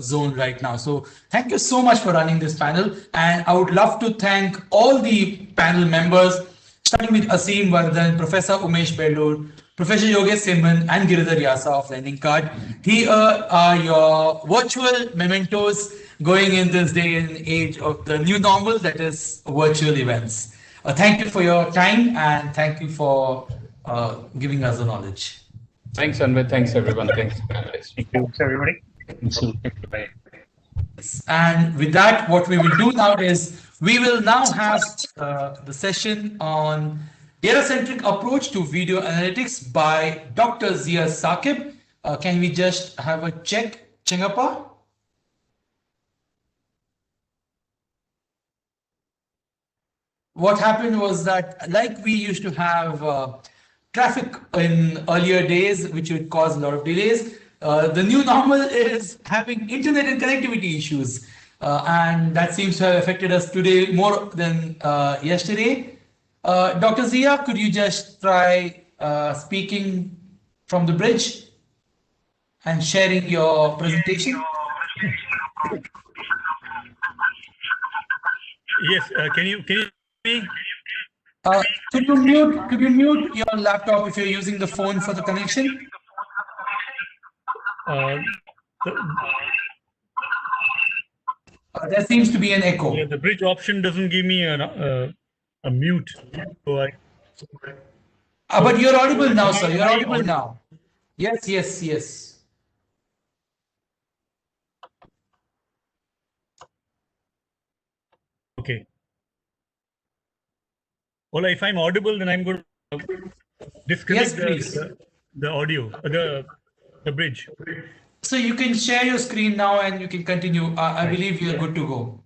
zone right now. So thank you so much for running this panel. And I would love to thank all the panel members, starting with Asim Vardhan, Professor Umesh Bellur, Professor Yogesh Simhan, and Giridhar Vyasa of Learning Card. Here are your virtual mementos going in this day and age of the new normal, that is virtual events. Thank you for your time, and thank you for giving us the knowledge. Thanks, Anvit. Thanks, everyone. Thanks. Thank you, everybody. And with that, what we will do now is we will now have the session on data-centric approach to video analytics by Dr. Zia Saqib. Can we just have a check, Chengappa? What happened was that, like we used to have traffic in earlier days, which would cause a lot of delays, the new normal is having internet and connectivity issues. And that seems to have affected us today more than yesterday. Dr. Zia, could you just try speaking from the bridge and sharing your presentation? Yes, can you hear me? Could you mute your laptop if you're using the phone for the connection? There seems to be an echo. Yeah, the bridge option doesn't give me a mute. So but you're audible now, sir. You're audible now. Yes, yes, yes. Okay. Well, if I'm audible, then I'm going to disconnect the audio, the bridge. So you can share your screen now and you can continue. I believe you're good to go.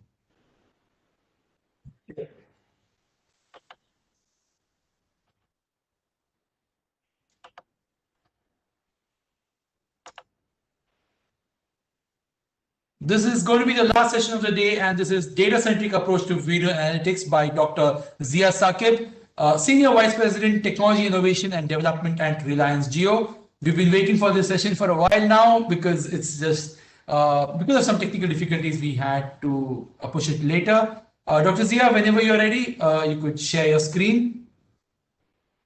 This is going to be the last session of the day, and this is Data-Centric Approach to Video Analytics by Dr. Zia Saqib, Senior Vice President, Technology Innovation and Development at Reliance Jio. We've been waiting for this session for a while now because it's just because of some technical difficulties we had to push it later. Dr. Zia, whenever you're ready, you could share your screen.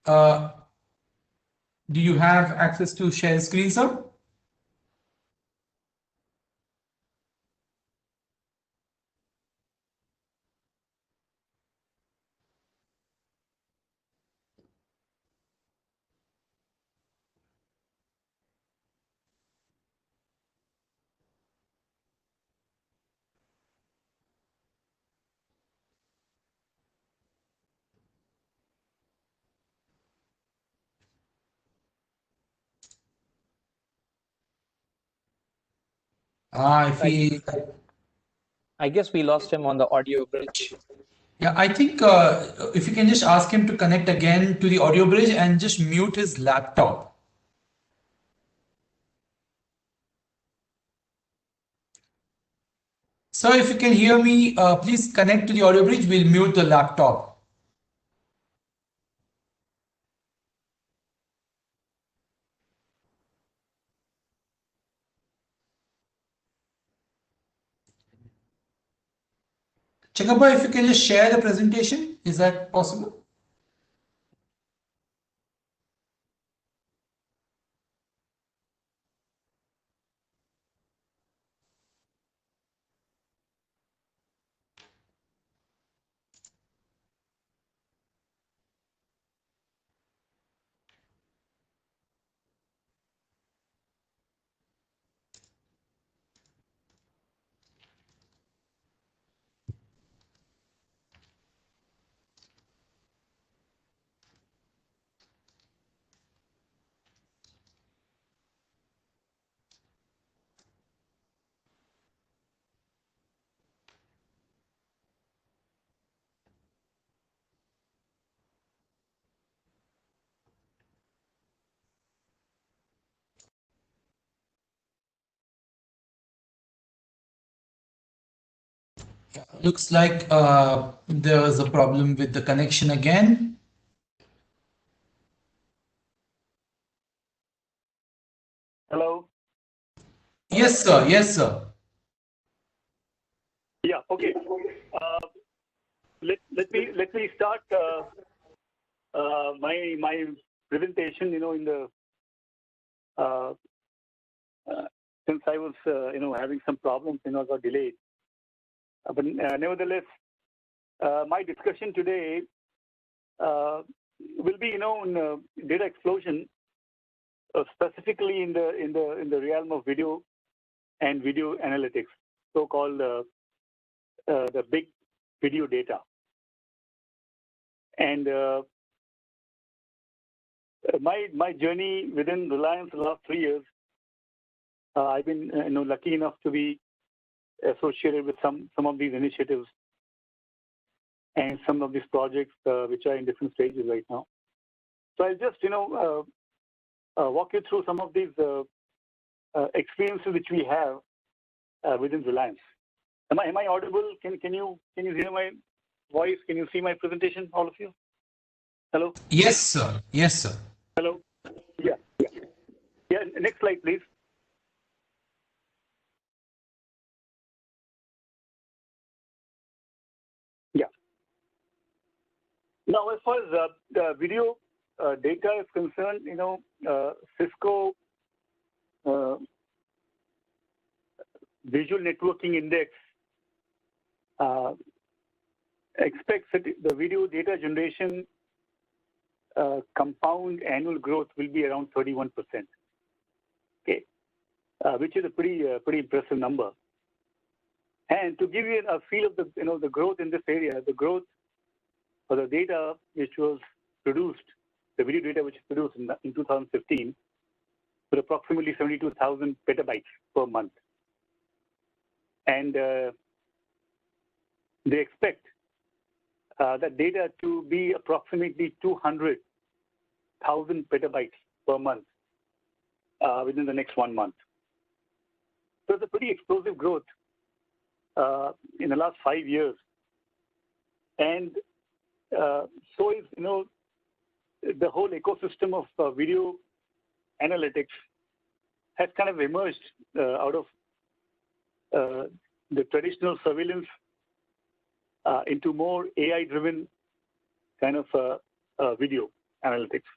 Do you have access to share screen, sir? I guess we lost him on the audio bridge. Yeah, I think if you can just ask him to connect again to the audio bridge and just mute his laptop. So if you can hear me, please connect to the audio bridge. We'll mute the laptop. Changappa, if you can just share the presentation, is that possible? Looks like there was a problem with the connection again. Hello. Yes, sir. Yes, sir. Yeah. Okay. Let me start my presentation. In the since I was having some problems, got delayed. But nevertheless, my discussion today will be in data explosion, specifically in the realm of video and video analytics, so-called the big video data. And my journey within Reliance the last 3 years, I've been lucky enough to be associated with some of these initiatives and some of these projects which are in different stages right now. So I'll just walk you through some of these experiences which we have within Reliance. Am I audible? Can you hear my voice? Can you see my presentation, all of you? Hello? Yes, sir. Yes, sir. Hello? Yeah. Next slide, please. Yeah. Now, as far as the video data is concerned, Cisco Visual Networking Index expects that the video data generation compound annual growth will be around 31%. Okay, which is a pretty impressive number. And to give you a feel of the growth in this area, the growth for the data which was produced, the video data which was produced in 2015, with approximately 72,000 petabytes per month. And they expect that data to be approximately 200,000 petabytes per month within the next 1 month. So it's a pretty explosive growth in the last 5 years. And so is, the whole ecosystem of video analytics has kind of emerged out of the traditional surveillance into more AI-driven kind of video analytics.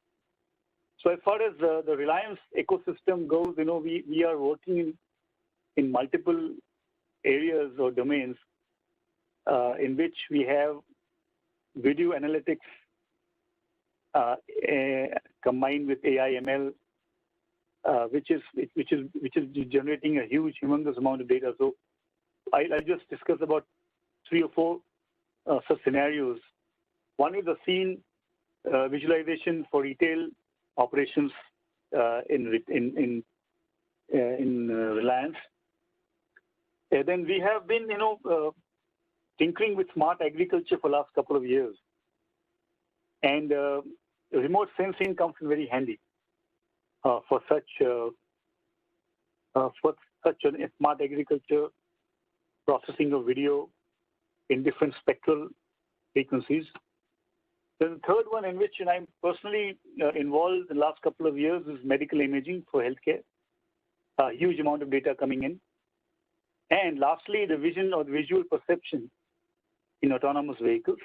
So as far as the Reliance ecosystem goes, we are working in multiple areas or domains in which we have video analytics combined with AI ML, which is generating a humongous amount of data. So I'll just discuss about 3 or 4 such scenarios. One is the scene visualization for retail operations in Reliance. And then we have been, tinkering with smart agriculture for the last couple of years, and remote sensing comes in very handy for such a smart agriculture processing of video in different spectral frequencies. The third one, in which I'm personally involved in the last couple of years, is medical imaging for healthcare. A huge amount of data coming in. And lastly, the vision or visual perception in autonomous vehicles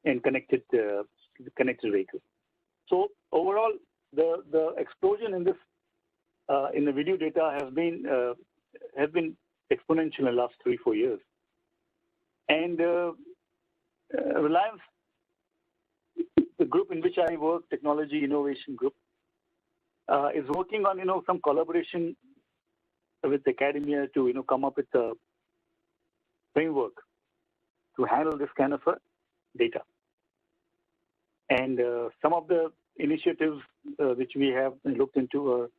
and connected vehicles. So overall, the explosion in this in the video data has been exponential in the last 3-4 years. And Reliance, the group in which I work, Technology Innovation Group, is working on some collaboration with academia to come up with a framework to handle this kind of data. And some of the initiatives which we have looked into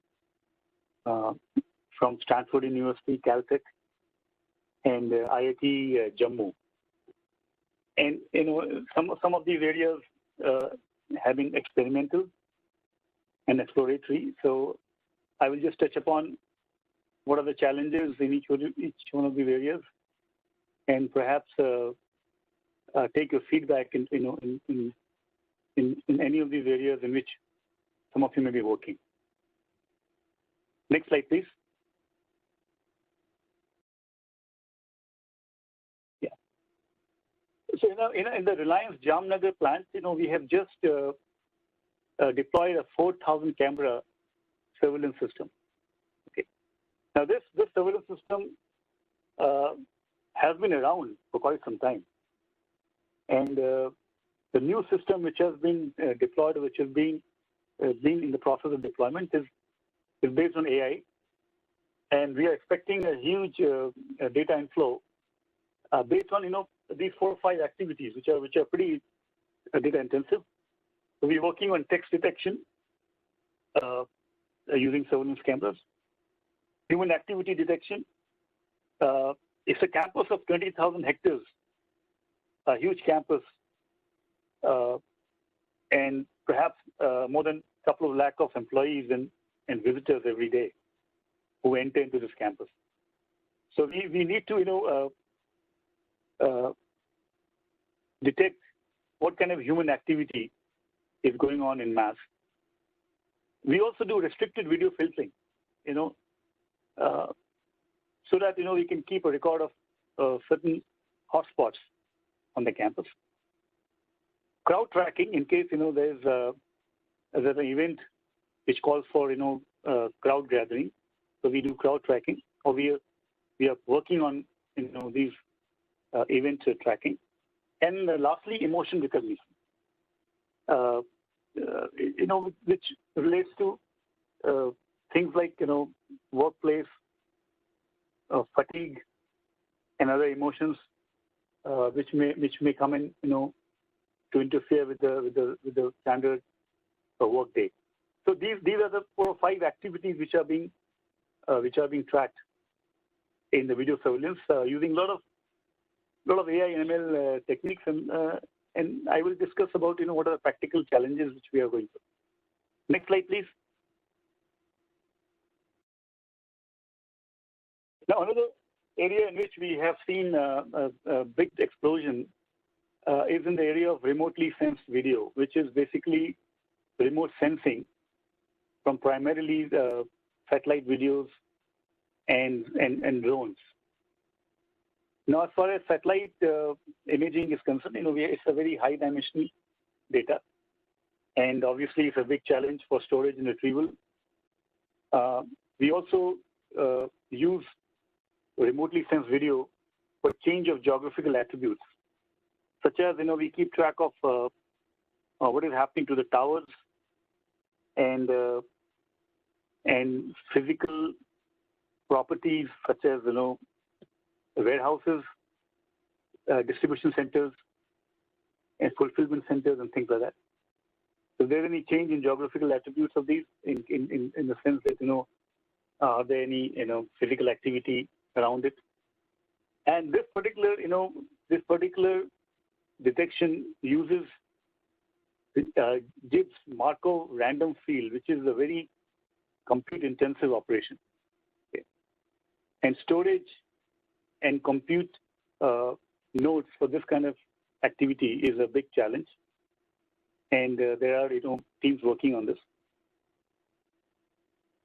are from Stanford University, Caltech, and IIT Jammu. And some of these areas having experimental and exploratory. So I will just touch upon what are the challenges in each one of these areas, and perhaps take your feedback in any of these areas in which some of you may be working. Next slide, please. Yeah. So in the Reliance Jamnagar plant, we have just deployed a 4,000 camera surveillance system. Okay. Now this surveillance system has been around for quite some time, and the new system which has been deployed, which has been in the process of deployment, is based on AI, and we are expecting a huge data inflow based on these 4 or 5 activities which are pretty data intensive. So we're working on text detection using surveillance cameras, human activity detection. It's a campus of 20,000 hectares, a huge campus, and perhaps more than a couple of lakh of employees and visitors every day who enter into this campus. So we need to detect what kind of human activity is going on in mass. We also do restricted video filtering, so that we can keep a record of certain hotspots on the campus. Crowd tracking, in case there's an event which calls for crowd gathering, so we do crowd tracking, or we are working on these event tracking. And lastly, emotion recognition, which relates to things like workplace fatigue and other emotions which may come in to interfere with the standard work day. So these are the 4 or 5 activities which are being tracked in the video surveillance using a lot of AI and ML techniques, and I will discuss about what are the practical challenges which we are going through. Next slide, please. Now, another area in which we have seen a big explosion is in the area of remotely sensed video, which is basically remote sensing from primarily satellite videos and drones. Now, as far as satellite imaging is concerned, it's a very high dimensional data, and obviously it's a big challenge for storage and retrieval. We also use remotely sensed video for change of geographical attributes, such as we keep track of what is happening to the towers and physical properties such as warehouses, distribution centers, and fulfillment centers, and things like that. So, is there any change in geographical attributes of these in the sense that are there any physical activity around it? And this particular detection uses gives Markov random field, which is a very compute intensive operation. Okay. And storage and compute nodes for this kind of activity is a big challenge, and there are teams working on this.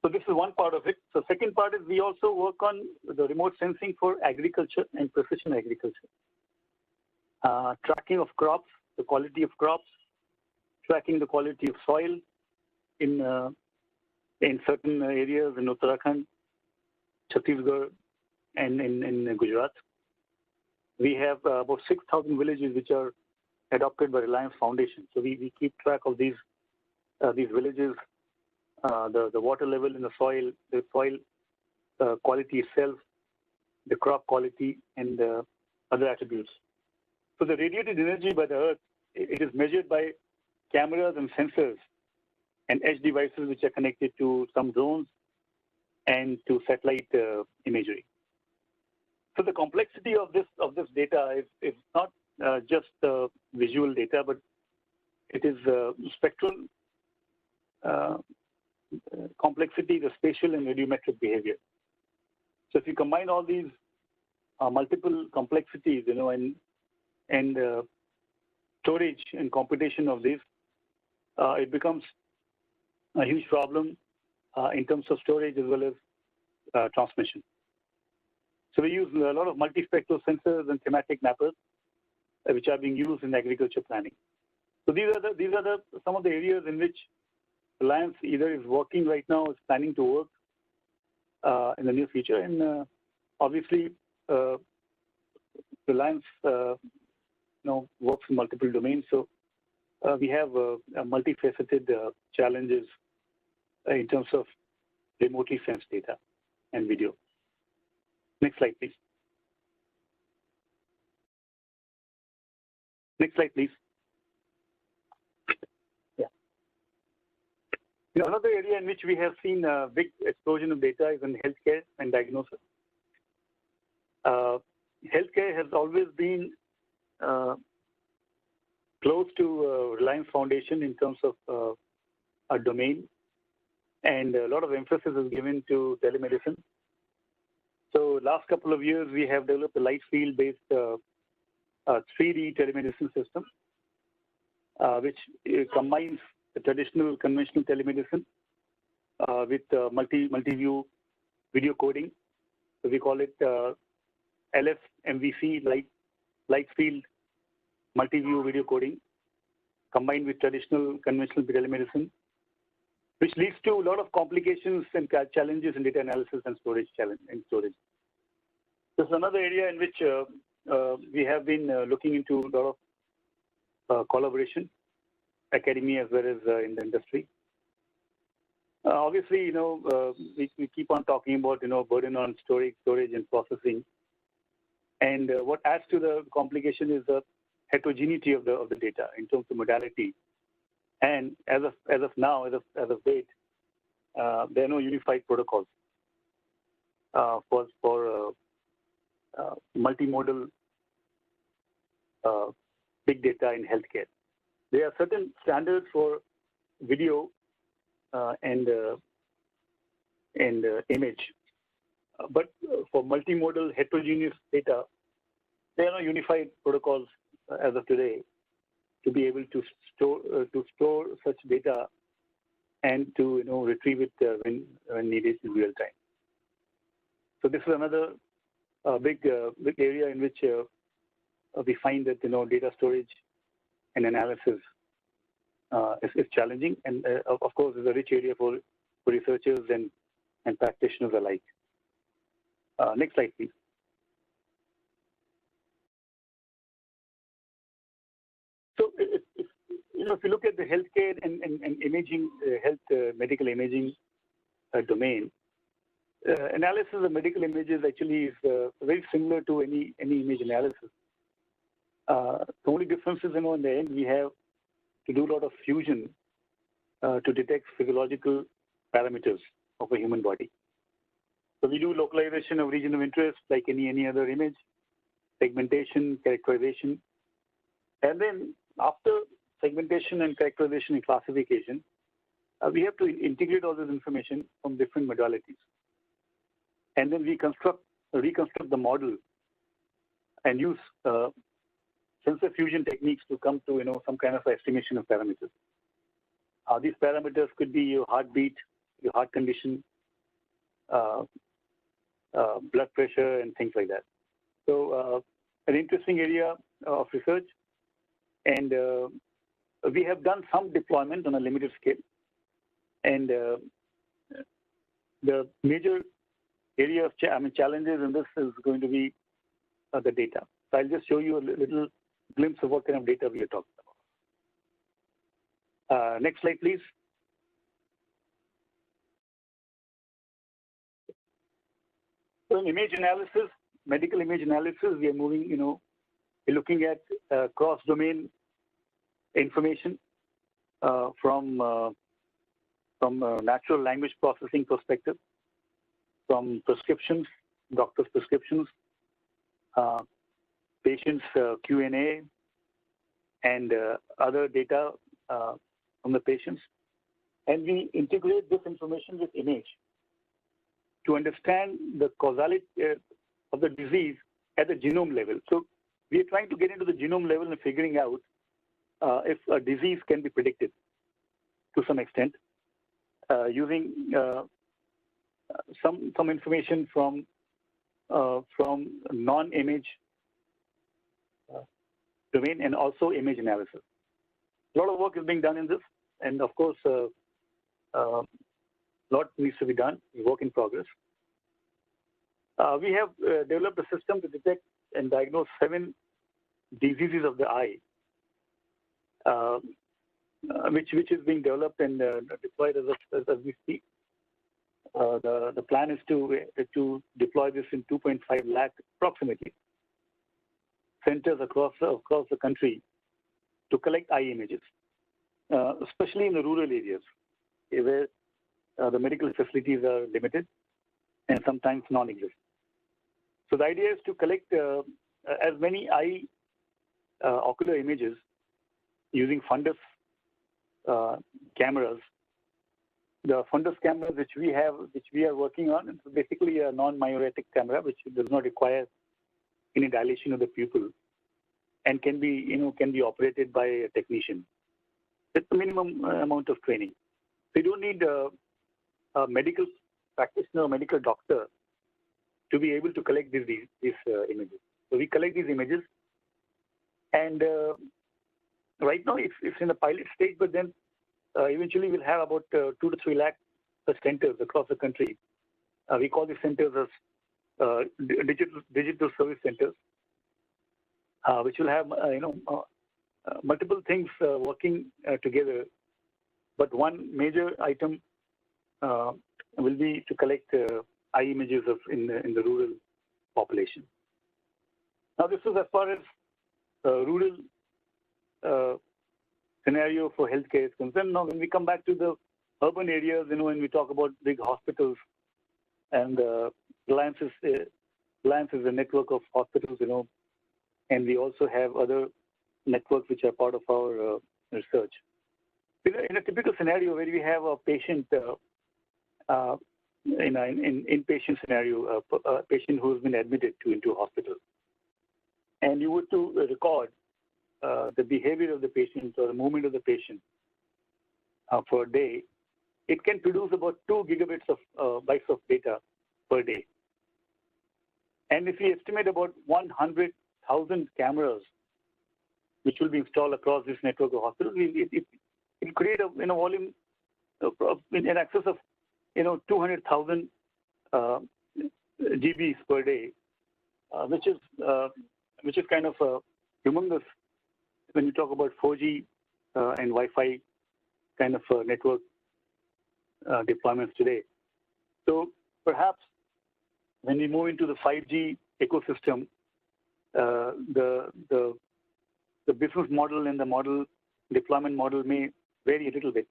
So this is one part of it. So second part is we also work on the remote sensing for agriculture and precision agriculture. Tracking of crops, the quality of crops, tracking the quality of soil in certain areas in Uttarakhand, Chhattisgarh, and in Gujarat. We have about 6,000 villages which are adopted by Reliance Foundation. So we keep track of these villages, the water level in the soil quality itself, the crop quality, and other attributes. So the radiated energy by the Earth, it is measured by cameras and sensors and edge devices which are connected to some drones and to satellite imagery. So the complexity of this data is not just visual data, but it is spectral complexity, the spatial and radiometric behavior. So if you combine all these multiple complexities, and storage and computation of this, it becomes a huge problem in terms of storage as well as transmission. So we use a lot of multispectral sensors and thematic mappers, which are being used in agriculture planning. So these are some of the areas in which Reliance either is working right now, or is planning to work in the near future, and obviously Reliance works in multiple domains. So we have multifaceted challenges in terms of remotely sensed data and video. Next slide, please. Next slide, please. Yeah. Another area in which we have seen a big explosion of data is in healthcare and diagnosis. Healthcare has always been close to Reliance Foundation in terms of a domain, and a lot of emphasis is given to telemedicine. So last couple of years, we have developed a light field-based 3D telemedicine system, which combines the traditional conventional telemedicine with multi-view video coding. So we call it LFMVC, light field multi-view video coding, combined with traditional conventional telemedicine, which leads to a lot of complications and challenges in data analysis and storage. This is another area in which we have been looking into a lot of collaboration, academia as well as in the industry. Obviously, we keep on talking about burden on storage and processing, and what adds to the complication is the heterogeneity of the data in terms of modality. And as of now, as of date, there are no unified protocols for multimodal big data in healthcare. There are certain standards for video and image, but for multimodal heterogeneous data, there are no unified protocols as of today to be able to store such data and to retrieve it when needed in real time. So this is another big area in which we find that data storage and analysis is challenging, and of course is a rich area for researchers and practitioners alike. Next slide, please. So if you look at the healthcare and imaging, medical imaging domain, analysis of medical images actually is very similar to any image analysis. The only difference is, in the end, we have to do a lot of fusion to detect physiological parameters of a human body. So we do localization of region of interest like any other image, segmentation, characterization, and then after segmentation and characterization and classification, we have to integrate all this information from different modalities, and then we reconstruct the model and use sensor fusion techniques to come to some kind of estimation of parameters. These parameters could be your heartbeat, your heart condition, blood pressure, and things like that. So an interesting area of research, and we have done some deployment on a limited scale. And the major area of challenges in this is going to be the data. So I'll just show you a little glimpse of what kind of data we are talking about. Next slide, please. So in image analysis, medical image analysis, we are moving, we're looking at cross-domain information from natural language processing perspective, from prescriptions, doctors' prescriptions, patients' Q&A, and other data from the patients. And we integrate this information with image to understand the causality of the disease at the genome level. So we are trying to get into the genome level and figuring out if a disease can be predicted to some extent using some information from non-image domain and also image analysis. A lot of work is being done in this, and of course, a lot needs to be done. Work in progress. We have developed a system to detect and diagnose 7 diseases of the eye, which is being developed and deployed as we speak. The plan is to deploy this in 2.5 lakh approximately centers across the country to collect eye images, especially in the rural areas where the medical facilities are limited and sometimes non-existent. So the idea is to collect as many eye ocular images using fundus cameras. The fundus cameras which we are working on, is basically a non-myoretic camera which does not require any dilation of the pupil and can be operated by a technician. It's a minimum amount of training. So you don't need a medical practitioner or medical doctor to be able to collect these images. So we collect these images, and right now it's in the pilot stage, but then eventually we'll have about 2 to 3 lakh centers across the country. We call these centers as digital service centers, which will have multiple things working together. But one major item will be to collect eye images in the rural population. Now, this is as far as rural scenario for healthcare is concerned. Now, when we come back to the urban areas, when we talk about big hospitals, and Reliance is a network of hospitals, and we also have other networks which are part of our research. In a typical scenario where we have a patient, in an inpatient scenario, a patient who has been admitted into a hospital, and you were to record the behavior of the patient or the movement of the patient for a day, it can produce about 2 gigabits of bytes of data per day. And if we estimate about 100,000 cameras which will be installed across this network of hospitals, it will create a volume in excess of 200,000 GBs per day, which is kind of humongous when you talk about 4G and Wi-Fi kind of network deployments today. So perhaps when we move into the 5G ecosystem, the business model and the deployment model may vary a little bit.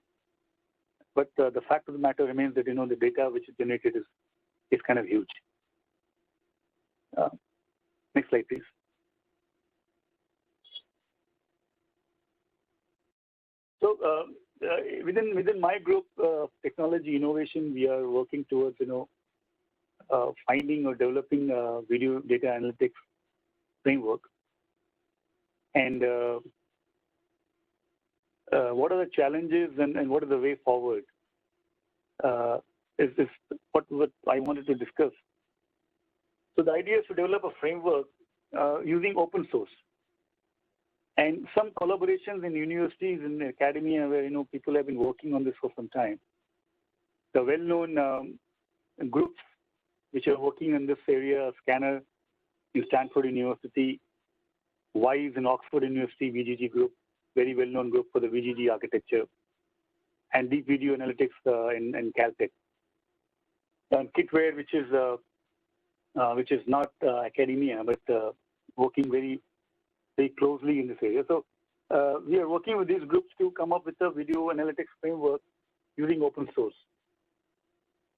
But the fact of the matter remains that the data which is generated is kind of huge. Next slide, please. So within my group, technology innovation, we are working towards finding or developing video data analytics framework, and what are the challenges and what is the way forward is what I wanted to discuss. So the idea is to develop a framework using open source and some collaborations in universities and academia where people have been working on this for some time. The well-known groups which are working in this area, Scanner in Stanford University, WISE in Oxford University, VGG group, very well-known group for the VGG architecture, and Deep Video Analytics in Caltech. And Kitware, which is not academia, but working very, very closely in this area. So we are working with these groups to come up with a video analytics framework using open source.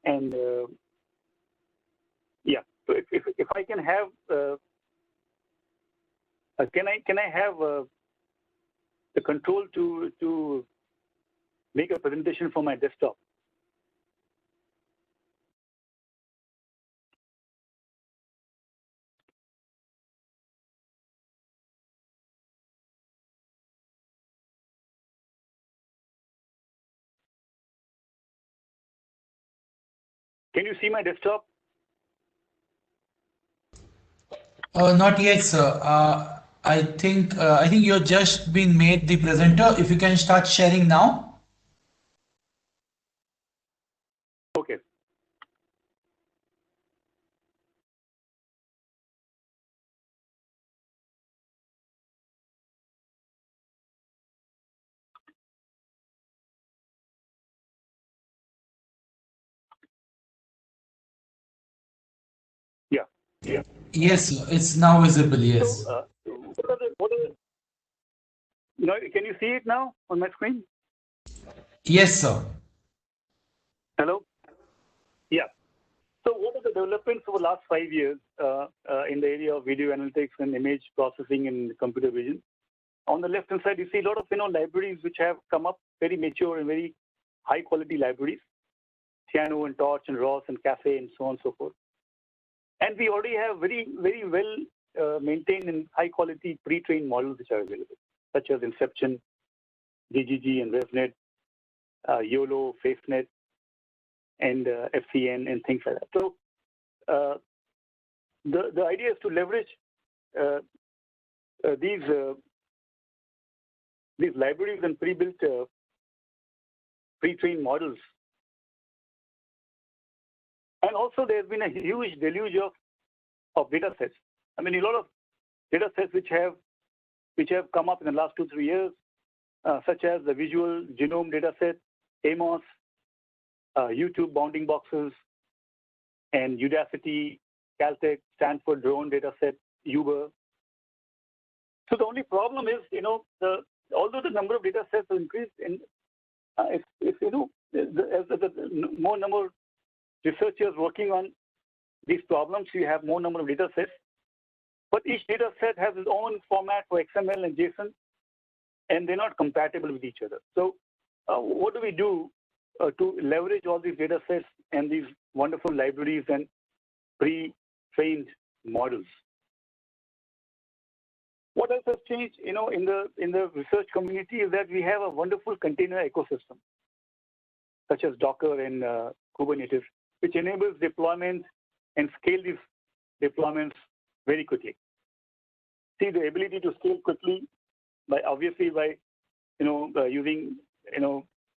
And yeah, so if I can have, can I have the control to make a presentation for my desktop? Can you see my desktop? Not yet, sir. I think you're just been made the presenter. If you can start sharing now. Okay. Yeah. Yes, sir. It's now visible. Yes. So, can you see it now on my screen? Yes, sir. Hello? Yeah. So what are the developments over the last 5 years in the area of video analytics and image processing and computer vision? On the left-hand side, you see a lot of libraries which have come up, very mature and very high-quality libraries, Piano and Torch and ROS and Café and so on and so forth. And we already have very, very well maintained and high-quality pre-trained models which are available, such as Inception, DGG and ResNet, YOLO, FaceNet, and FCN and things like that. So the idea is to leverage these libraries and pre-built pre-trained models. And also there's been a huge deluge of data sets. I mean, a lot of data sets which have come up in the last 2-3 years, such as the visual genome data set, AMOS, YouTube bounding boxes, and Udacity, Caltech, Stanford drone data set, Uber. So the only problem is, although the number of data sets has increased, as the more number of researchers working on these problems, you have more number of data sets. But each data set has its own format for XML and JSON, and they're not compatible with each other. So what do we do to leverage all these data sets and these wonderful libraries and pre-trained models? What else has changed, in the research community is that we have a wonderful container ecosystem, such as Docker and Kubernetes, which enables deployment and scale these deployments very quickly. See, the ability to scale quickly by using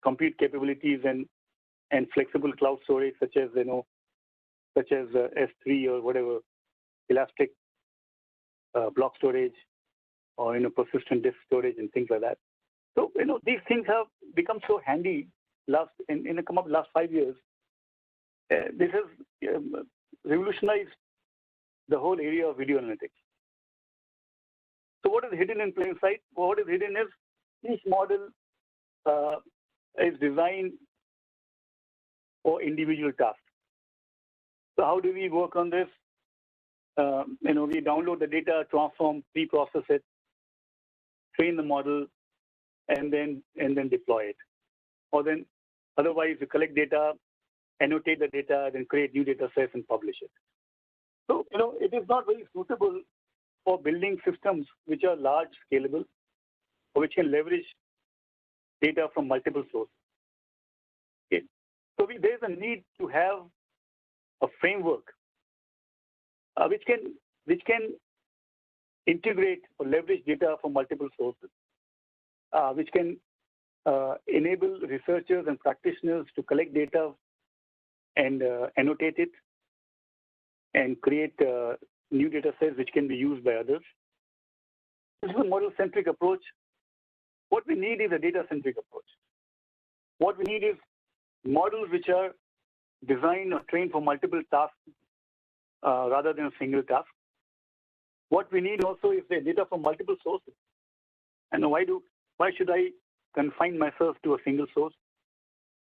compute capabilities and flexible cloud storage such as S3 or whatever, elastic block storage, or persistent disk storage and things like that. So these things have become so handy come up last 5 years. This has revolutionized the whole area of video analytics. So what is hidden in plain sight? What is hidden is each model is designed for individual tasks. So how do we work on this? We download the data, transform, pre-process it, train the model, and then deploy it. Or then otherwise you collect data, annotate the data, then create new data sets and publish it. So it is not very suitable for building systems which are large, scalable, or which can leverage data from multiple sources. Okay. So there's a need to have a framework which can integrate or leverage data from multiple sources, which can enable researchers and practitioners to collect data and annotate it and create new data sets which can be used by others. This is a model-centric approach. What we need is a data-centric approach. What we need is models which are designed or trained for multiple tasks rather than a single task. What we need also is the data from multiple sources. And why should I confine myself to a single source?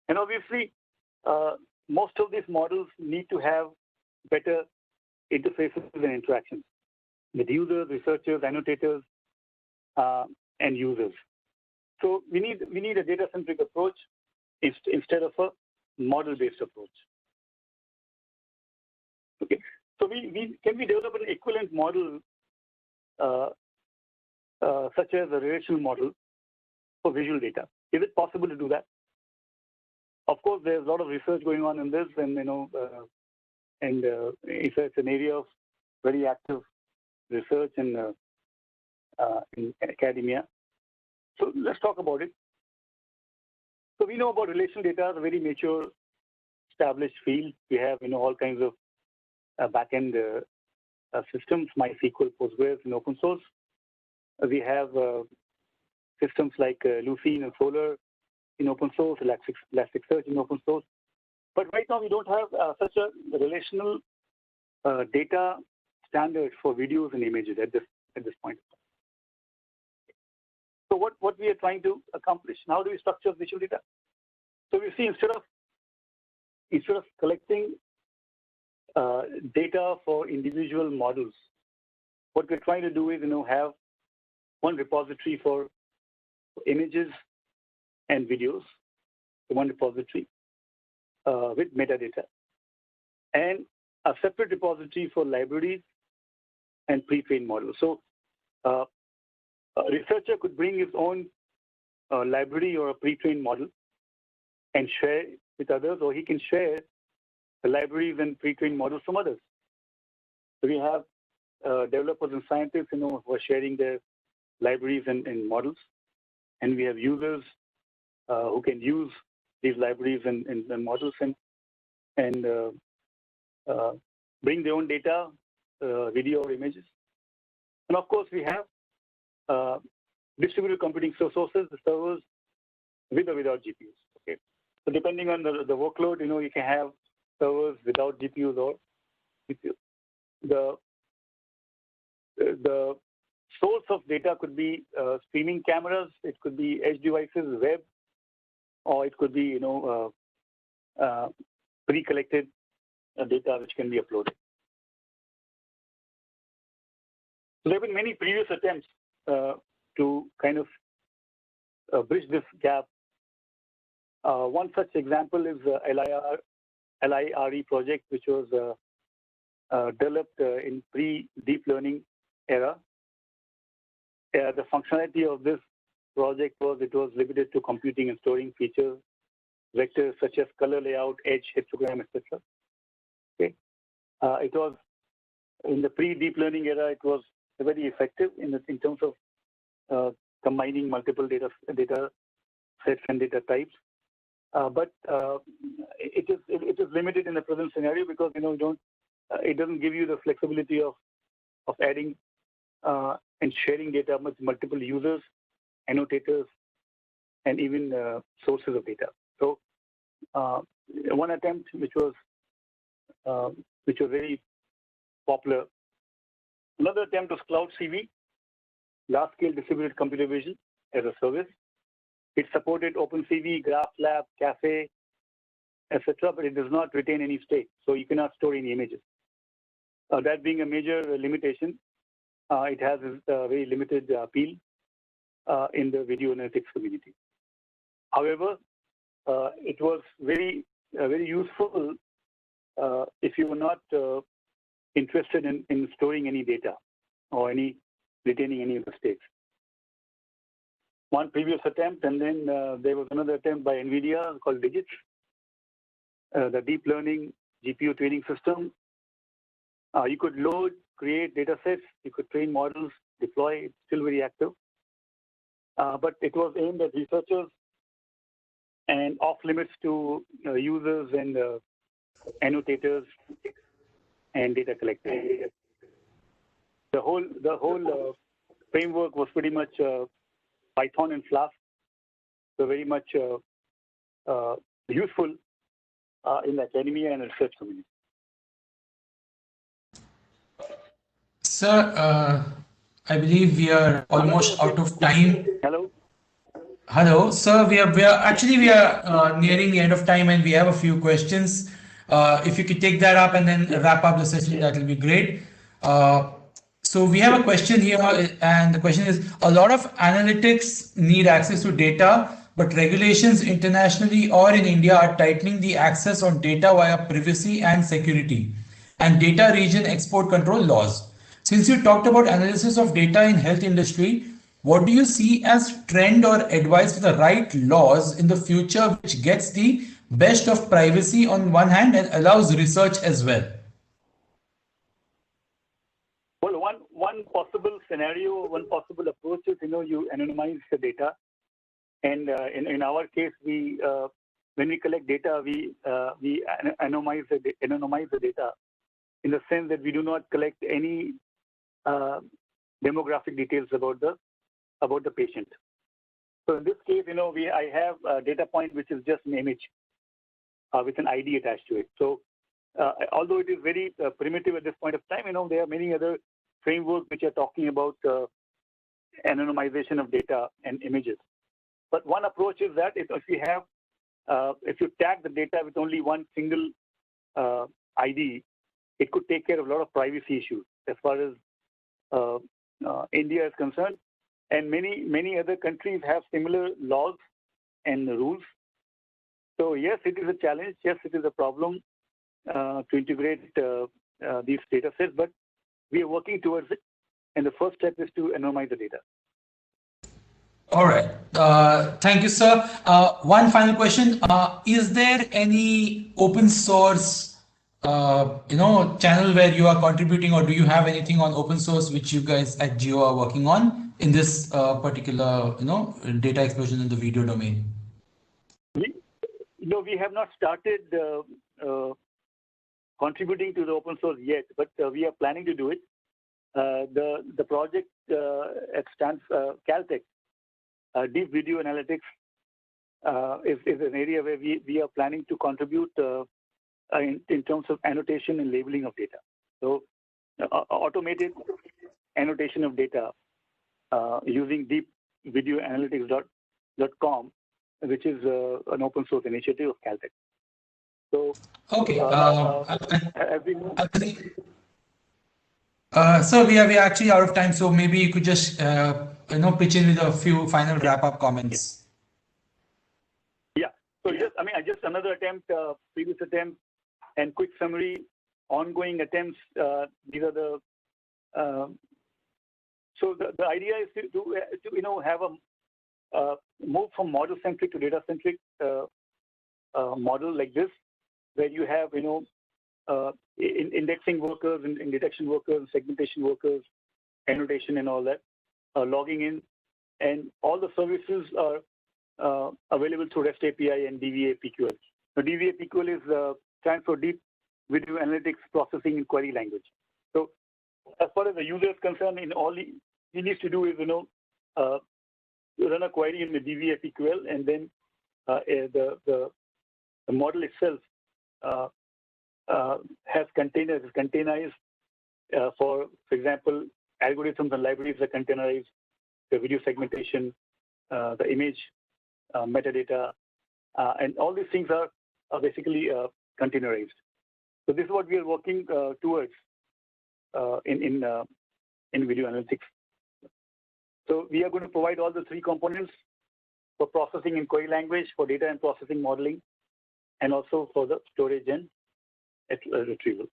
And obviously, most of these models need to have better interfaces and interactions with users, researchers, annotators, and users. So we need a data-centric approach instead of a model-based approach. Okay. So can we develop an equivalent model such as a relational model for visual data? Is it possible to do that? Of course, there's a lot of research going on in this, and it's an area of very active research in academia. So let's talk about it. So we know about relational data, a very mature, established field. We have all kinds of backend systems, MySQL, Postgres, and open source. We have systems like Lucene and Solar in open source, Elasticsearch in open source. But right now we don't have such a relational data standard for videos and images at this point. So what we are trying to accomplish? How do we structure visual data? So we see instead of collecting data for individual models, what we're trying to do is have one repository for images and videos, one repository with metadata, and a separate repository for libraries and pre-trained models. So a researcher could bring his own library or a pre-trained model and share with others, or he can share the libraries and pre-trained models from others. So we have developers and scientists who are sharing their libraries and models, and we have users who can use these libraries and models and bring their own data, video or images. And of course, we have distributed computing sources, the servers, with or without GPUs. Okay, so depending on the workload, you can have servers without GPUs or GPUs. The source of data could be streaming cameras, it could be edge devices, web, or it could be pre-collected data which can be uploaded. So there have been many previous attempts to kind of bridge this gap. One such example is LIRE project, which was developed in pre-deep learning era. The functionality of this project was limited to computing and storing features, vectors such as color layout, edge, histogram, etc. Okay, it was in the pre-deep learning era. It was very effective in terms of combining multiple data sets and data types. But it is limited in the present scenario because it doesn't give you the flexibility of adding and sharing data with multiple users, annotators, and even sources of data. So one attempt which was very popular. Another attempt was Cloud CV, large-scale distributed computer vision as a service. It supported OpenCV, GraphLab, Caffe, etc., but it does not retain any state, so you cannot store any images. That being a major limitation, it has a very limited appeal in the video analytics community. However, it was very useful if you were not interested in storing any data. or retaining any of the states. One previous attempt, and then there was another attempt by NVIDIA called Vitis, the deep learning GPU training system. You could load, create data sets, you could train models, deploy, it's still very active. But it was aimed at researchers and off limits to users and annotators and data collectors. The whole framework was pretty much Python and Flask, so very much useful in the academia and research community. Sir, I believe we are almost out of time. Hello. Hello, sir. We are nearing the end of time, and we have a few questions. If you could take that up and then wrap up the session, that will be great. So we have a question here, and the question is: a lot of analytics need access to data, but regulations internationally or in India are tightening the access on data via privacy and security, and data region export control laws. Since you talked about analysis of data in health industry, what do you see as trend or advice for the right laws in the future which gets the best of privacy on one hand and allows research as well? Well, one possible scenario, one possible approach is, you anonymize the data. And in our case, when we collect data, we anonymize the data in the sense that we do not collect any demographic details about the patient. So in this case, I have a data point which is just an image with an ID attached to it. So although it is very primitive at this point of time, there are many other frameworks which are talking about anonymization of data and images. But one approach is that if you tag the data with only one single ID, it could take care of a lot of privacy issues as far as India is concerned. And many other countries have similar laws and rules. So yes, it is a challenge. Yes, it is a problem to integrate these data sets, but we are working towards it. And the first step is to anonymize the data. All right. Thank you, sir. One final question. Is there any open source channel where you are contributing, or do you have anything on open source which you guys at Geo are working on in this particular, data explosion in the video domain? We have not started contributing to the open source yet, but we are planning to do it. The project at Caltech, deep video analytics, is an area where we are planning to contribute in terms of annotation and labeling of data. So automated annotation of data using deepvideoanalytics.com, which is an open source initiative of Caltech. So okay. So we are actually out of time, so maybe you could just pitch in with a few final wrap-up comments. Yeah. So just another attempt, previous attempt, and quick summary. Ongoing attempts. These are the. So the idea is to have a move from model-centric to data-centric model like this, where you have indexing workers and detection workers, segmentation workers, annotation and all that, logging in, and all the services are available through REST API and DVA-PQL. Now, DVA-PQL stands for Deep Video Analytics Processing in Query Language. So, as far as the user is concerned, all he needs to do is run a query in the DVA-PQL, and then the model itself has containers, is containerized for example, algorithms and libraries are containerized, the video segmentation, the image, metadata, and all these things are basically containerized. So this is what we are working towards in video analytics. So we are going to provide all the three components for processing in query language, for data and processing modeling, and also for the storage and retrieval.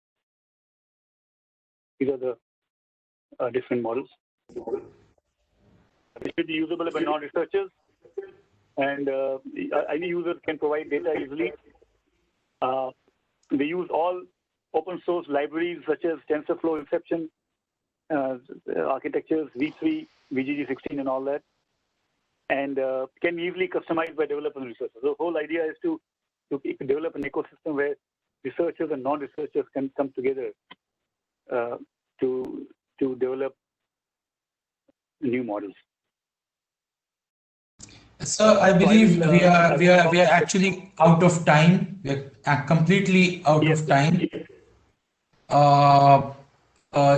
These are different models. It should be usable by non-researchers, and any user can provide data easily. They use all open source libraries such as TensorFlow, Inception, architectures, V3, VGG16, and all that, and can be easily customized by developers and researchers. The whole idea is to develop an ecosystem where researchers and non-researchers can come together to develop new models. Sir, I believe we are actually out of time. We are completely out of time.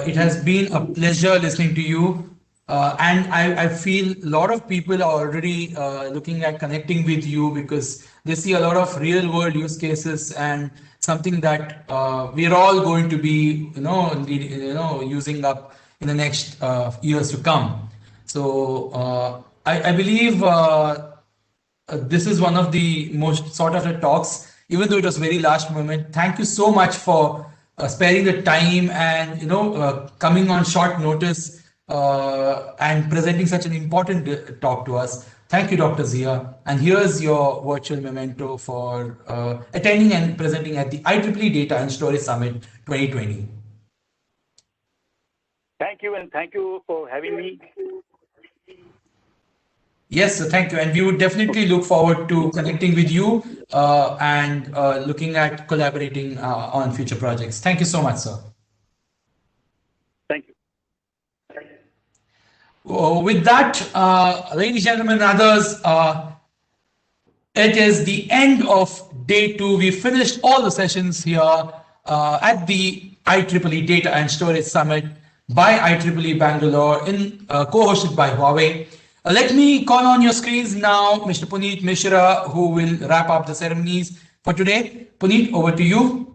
It has been a pleasure listening to you, and I feel a lot of people are already looking at connecting with you because they see a lot of real-world use cases and something that we are all going to be, using up in the next years to come. So I believe this is one of the most sought after talks, even though it was very last moment. Thank you so much for sparing the time and coming on short notice and presenting such an important talk to us. Thank you, Dr. Zia. And here's your virtual memento for attending and presenting at the IEEE Data and Storage Summit 2020. Thank you, and thank you for having me. Yes, sir, thank you. And we would definitely look forward to connecting with you and looking at collaborating on future projects. Thank you so much, sir. Thank you. With that, ladies and gentlemen and others, it is the end of day 2. We finished all the sessions here at the IEEE Data and Storage Summit by IEEE Bangalore, co-hosted by Huawei. Let me call on your screens now Mr. Puneet Mishra, who will wrap up the ceremonies for today. Puneet, over to you.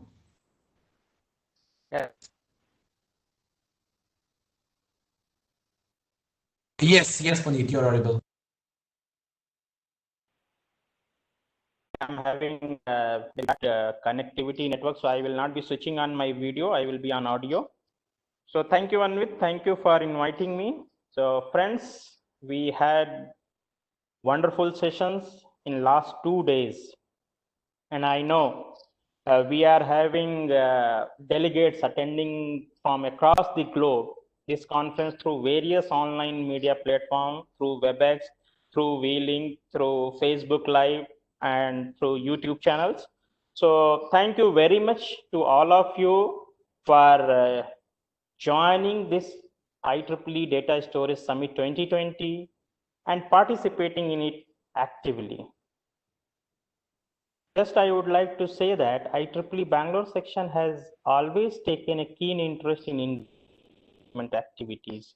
Yes, Puneet, you're audible. I'm having connectivity network, so I will not be switching on my video. I will be on audio. So thank you, Anvit. Thank you for inviting me. So friends, we had wonderful sessions in last 2 days, and I know we are having delegates attending from across the globe this conference through various online media platforms, through WebEx, through VLink, through Facebook Live, and through YouTube channels. So thank you very much to all of you for joining this IEEE Data Storage Summit 2020 and participating in it actively. Just I would like to say that IEEE Bangalore Section has always taken a keen interest in engagement activities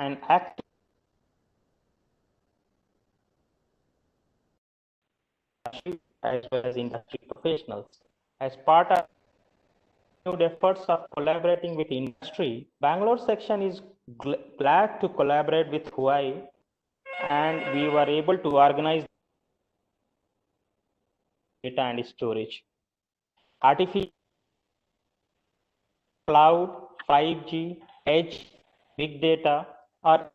and active as well as industry professionals. As part of efforts of collaborating with industry, Bangalore Section is glad to collaborate with Huawei, and we were able to organize data and storage. Artificial cloud, 5G, edge, big data are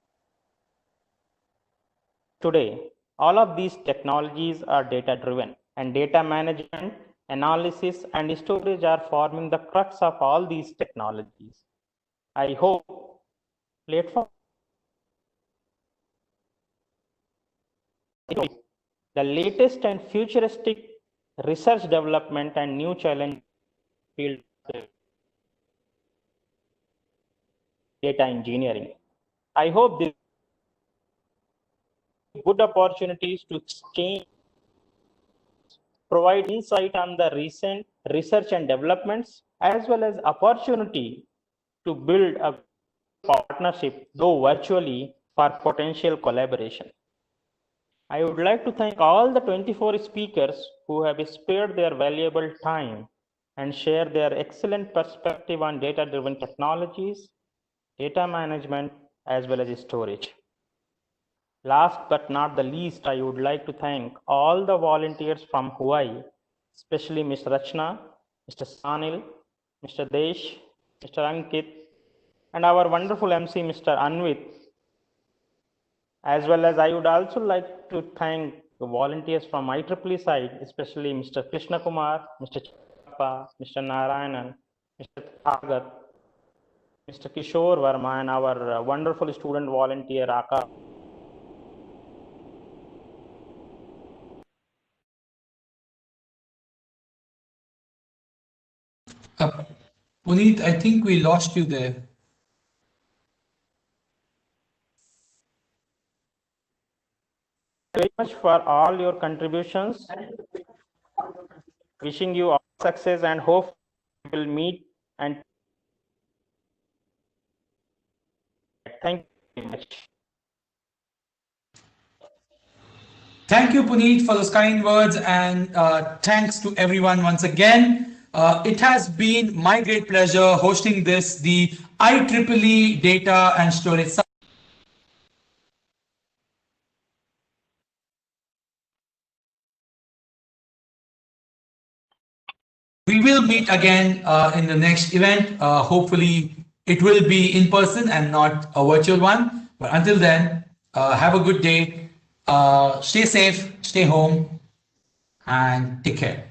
today. All of these technologies are data driven, and data management, analysis, and storage are forming the crux of all these technologies. I hope platform the latest and futuristic research development and new challenge field data engineering. I hope this good opportunities to exchange, provide insight on the recent research and developments, as well as opportunity to build a partnership, though virtually, for potential collaboration. I would like to thank all the 24 speakers who have spared their valuable time and share their excellent perspective on data-driven technologies, data management, as well as storage. Last but not the least, I would like to thank all the volunteers from Huawei, especially Ms. Rachna, Mr. Sanil, Mr. Desh, Mr. Ankit, and our wonderful MC, Mr. Anvit. As well as I would also like to thank the volunteers from IEEE side, especially Mr. Krishna Kumar, Mr. Chappa, Mr. Narayanan, Mr. Thagat, Mr. Kishore Verma, and our wonderful student volunteer, ACAP. Puneet, I think we lost you there. Very much for all your contributions. Wishing you all success and hope we will meet, and thank you very much. Thank you, Puneet, for those kind words, and thanks to everyone once again. It has been my great pleasure hosting this, the IEEE Data and Storage Summit. We will meet again in the next event. Hopefully, it will be in person and not a virtual one. But until then, have a good day. Stay safe, stay home, and take care.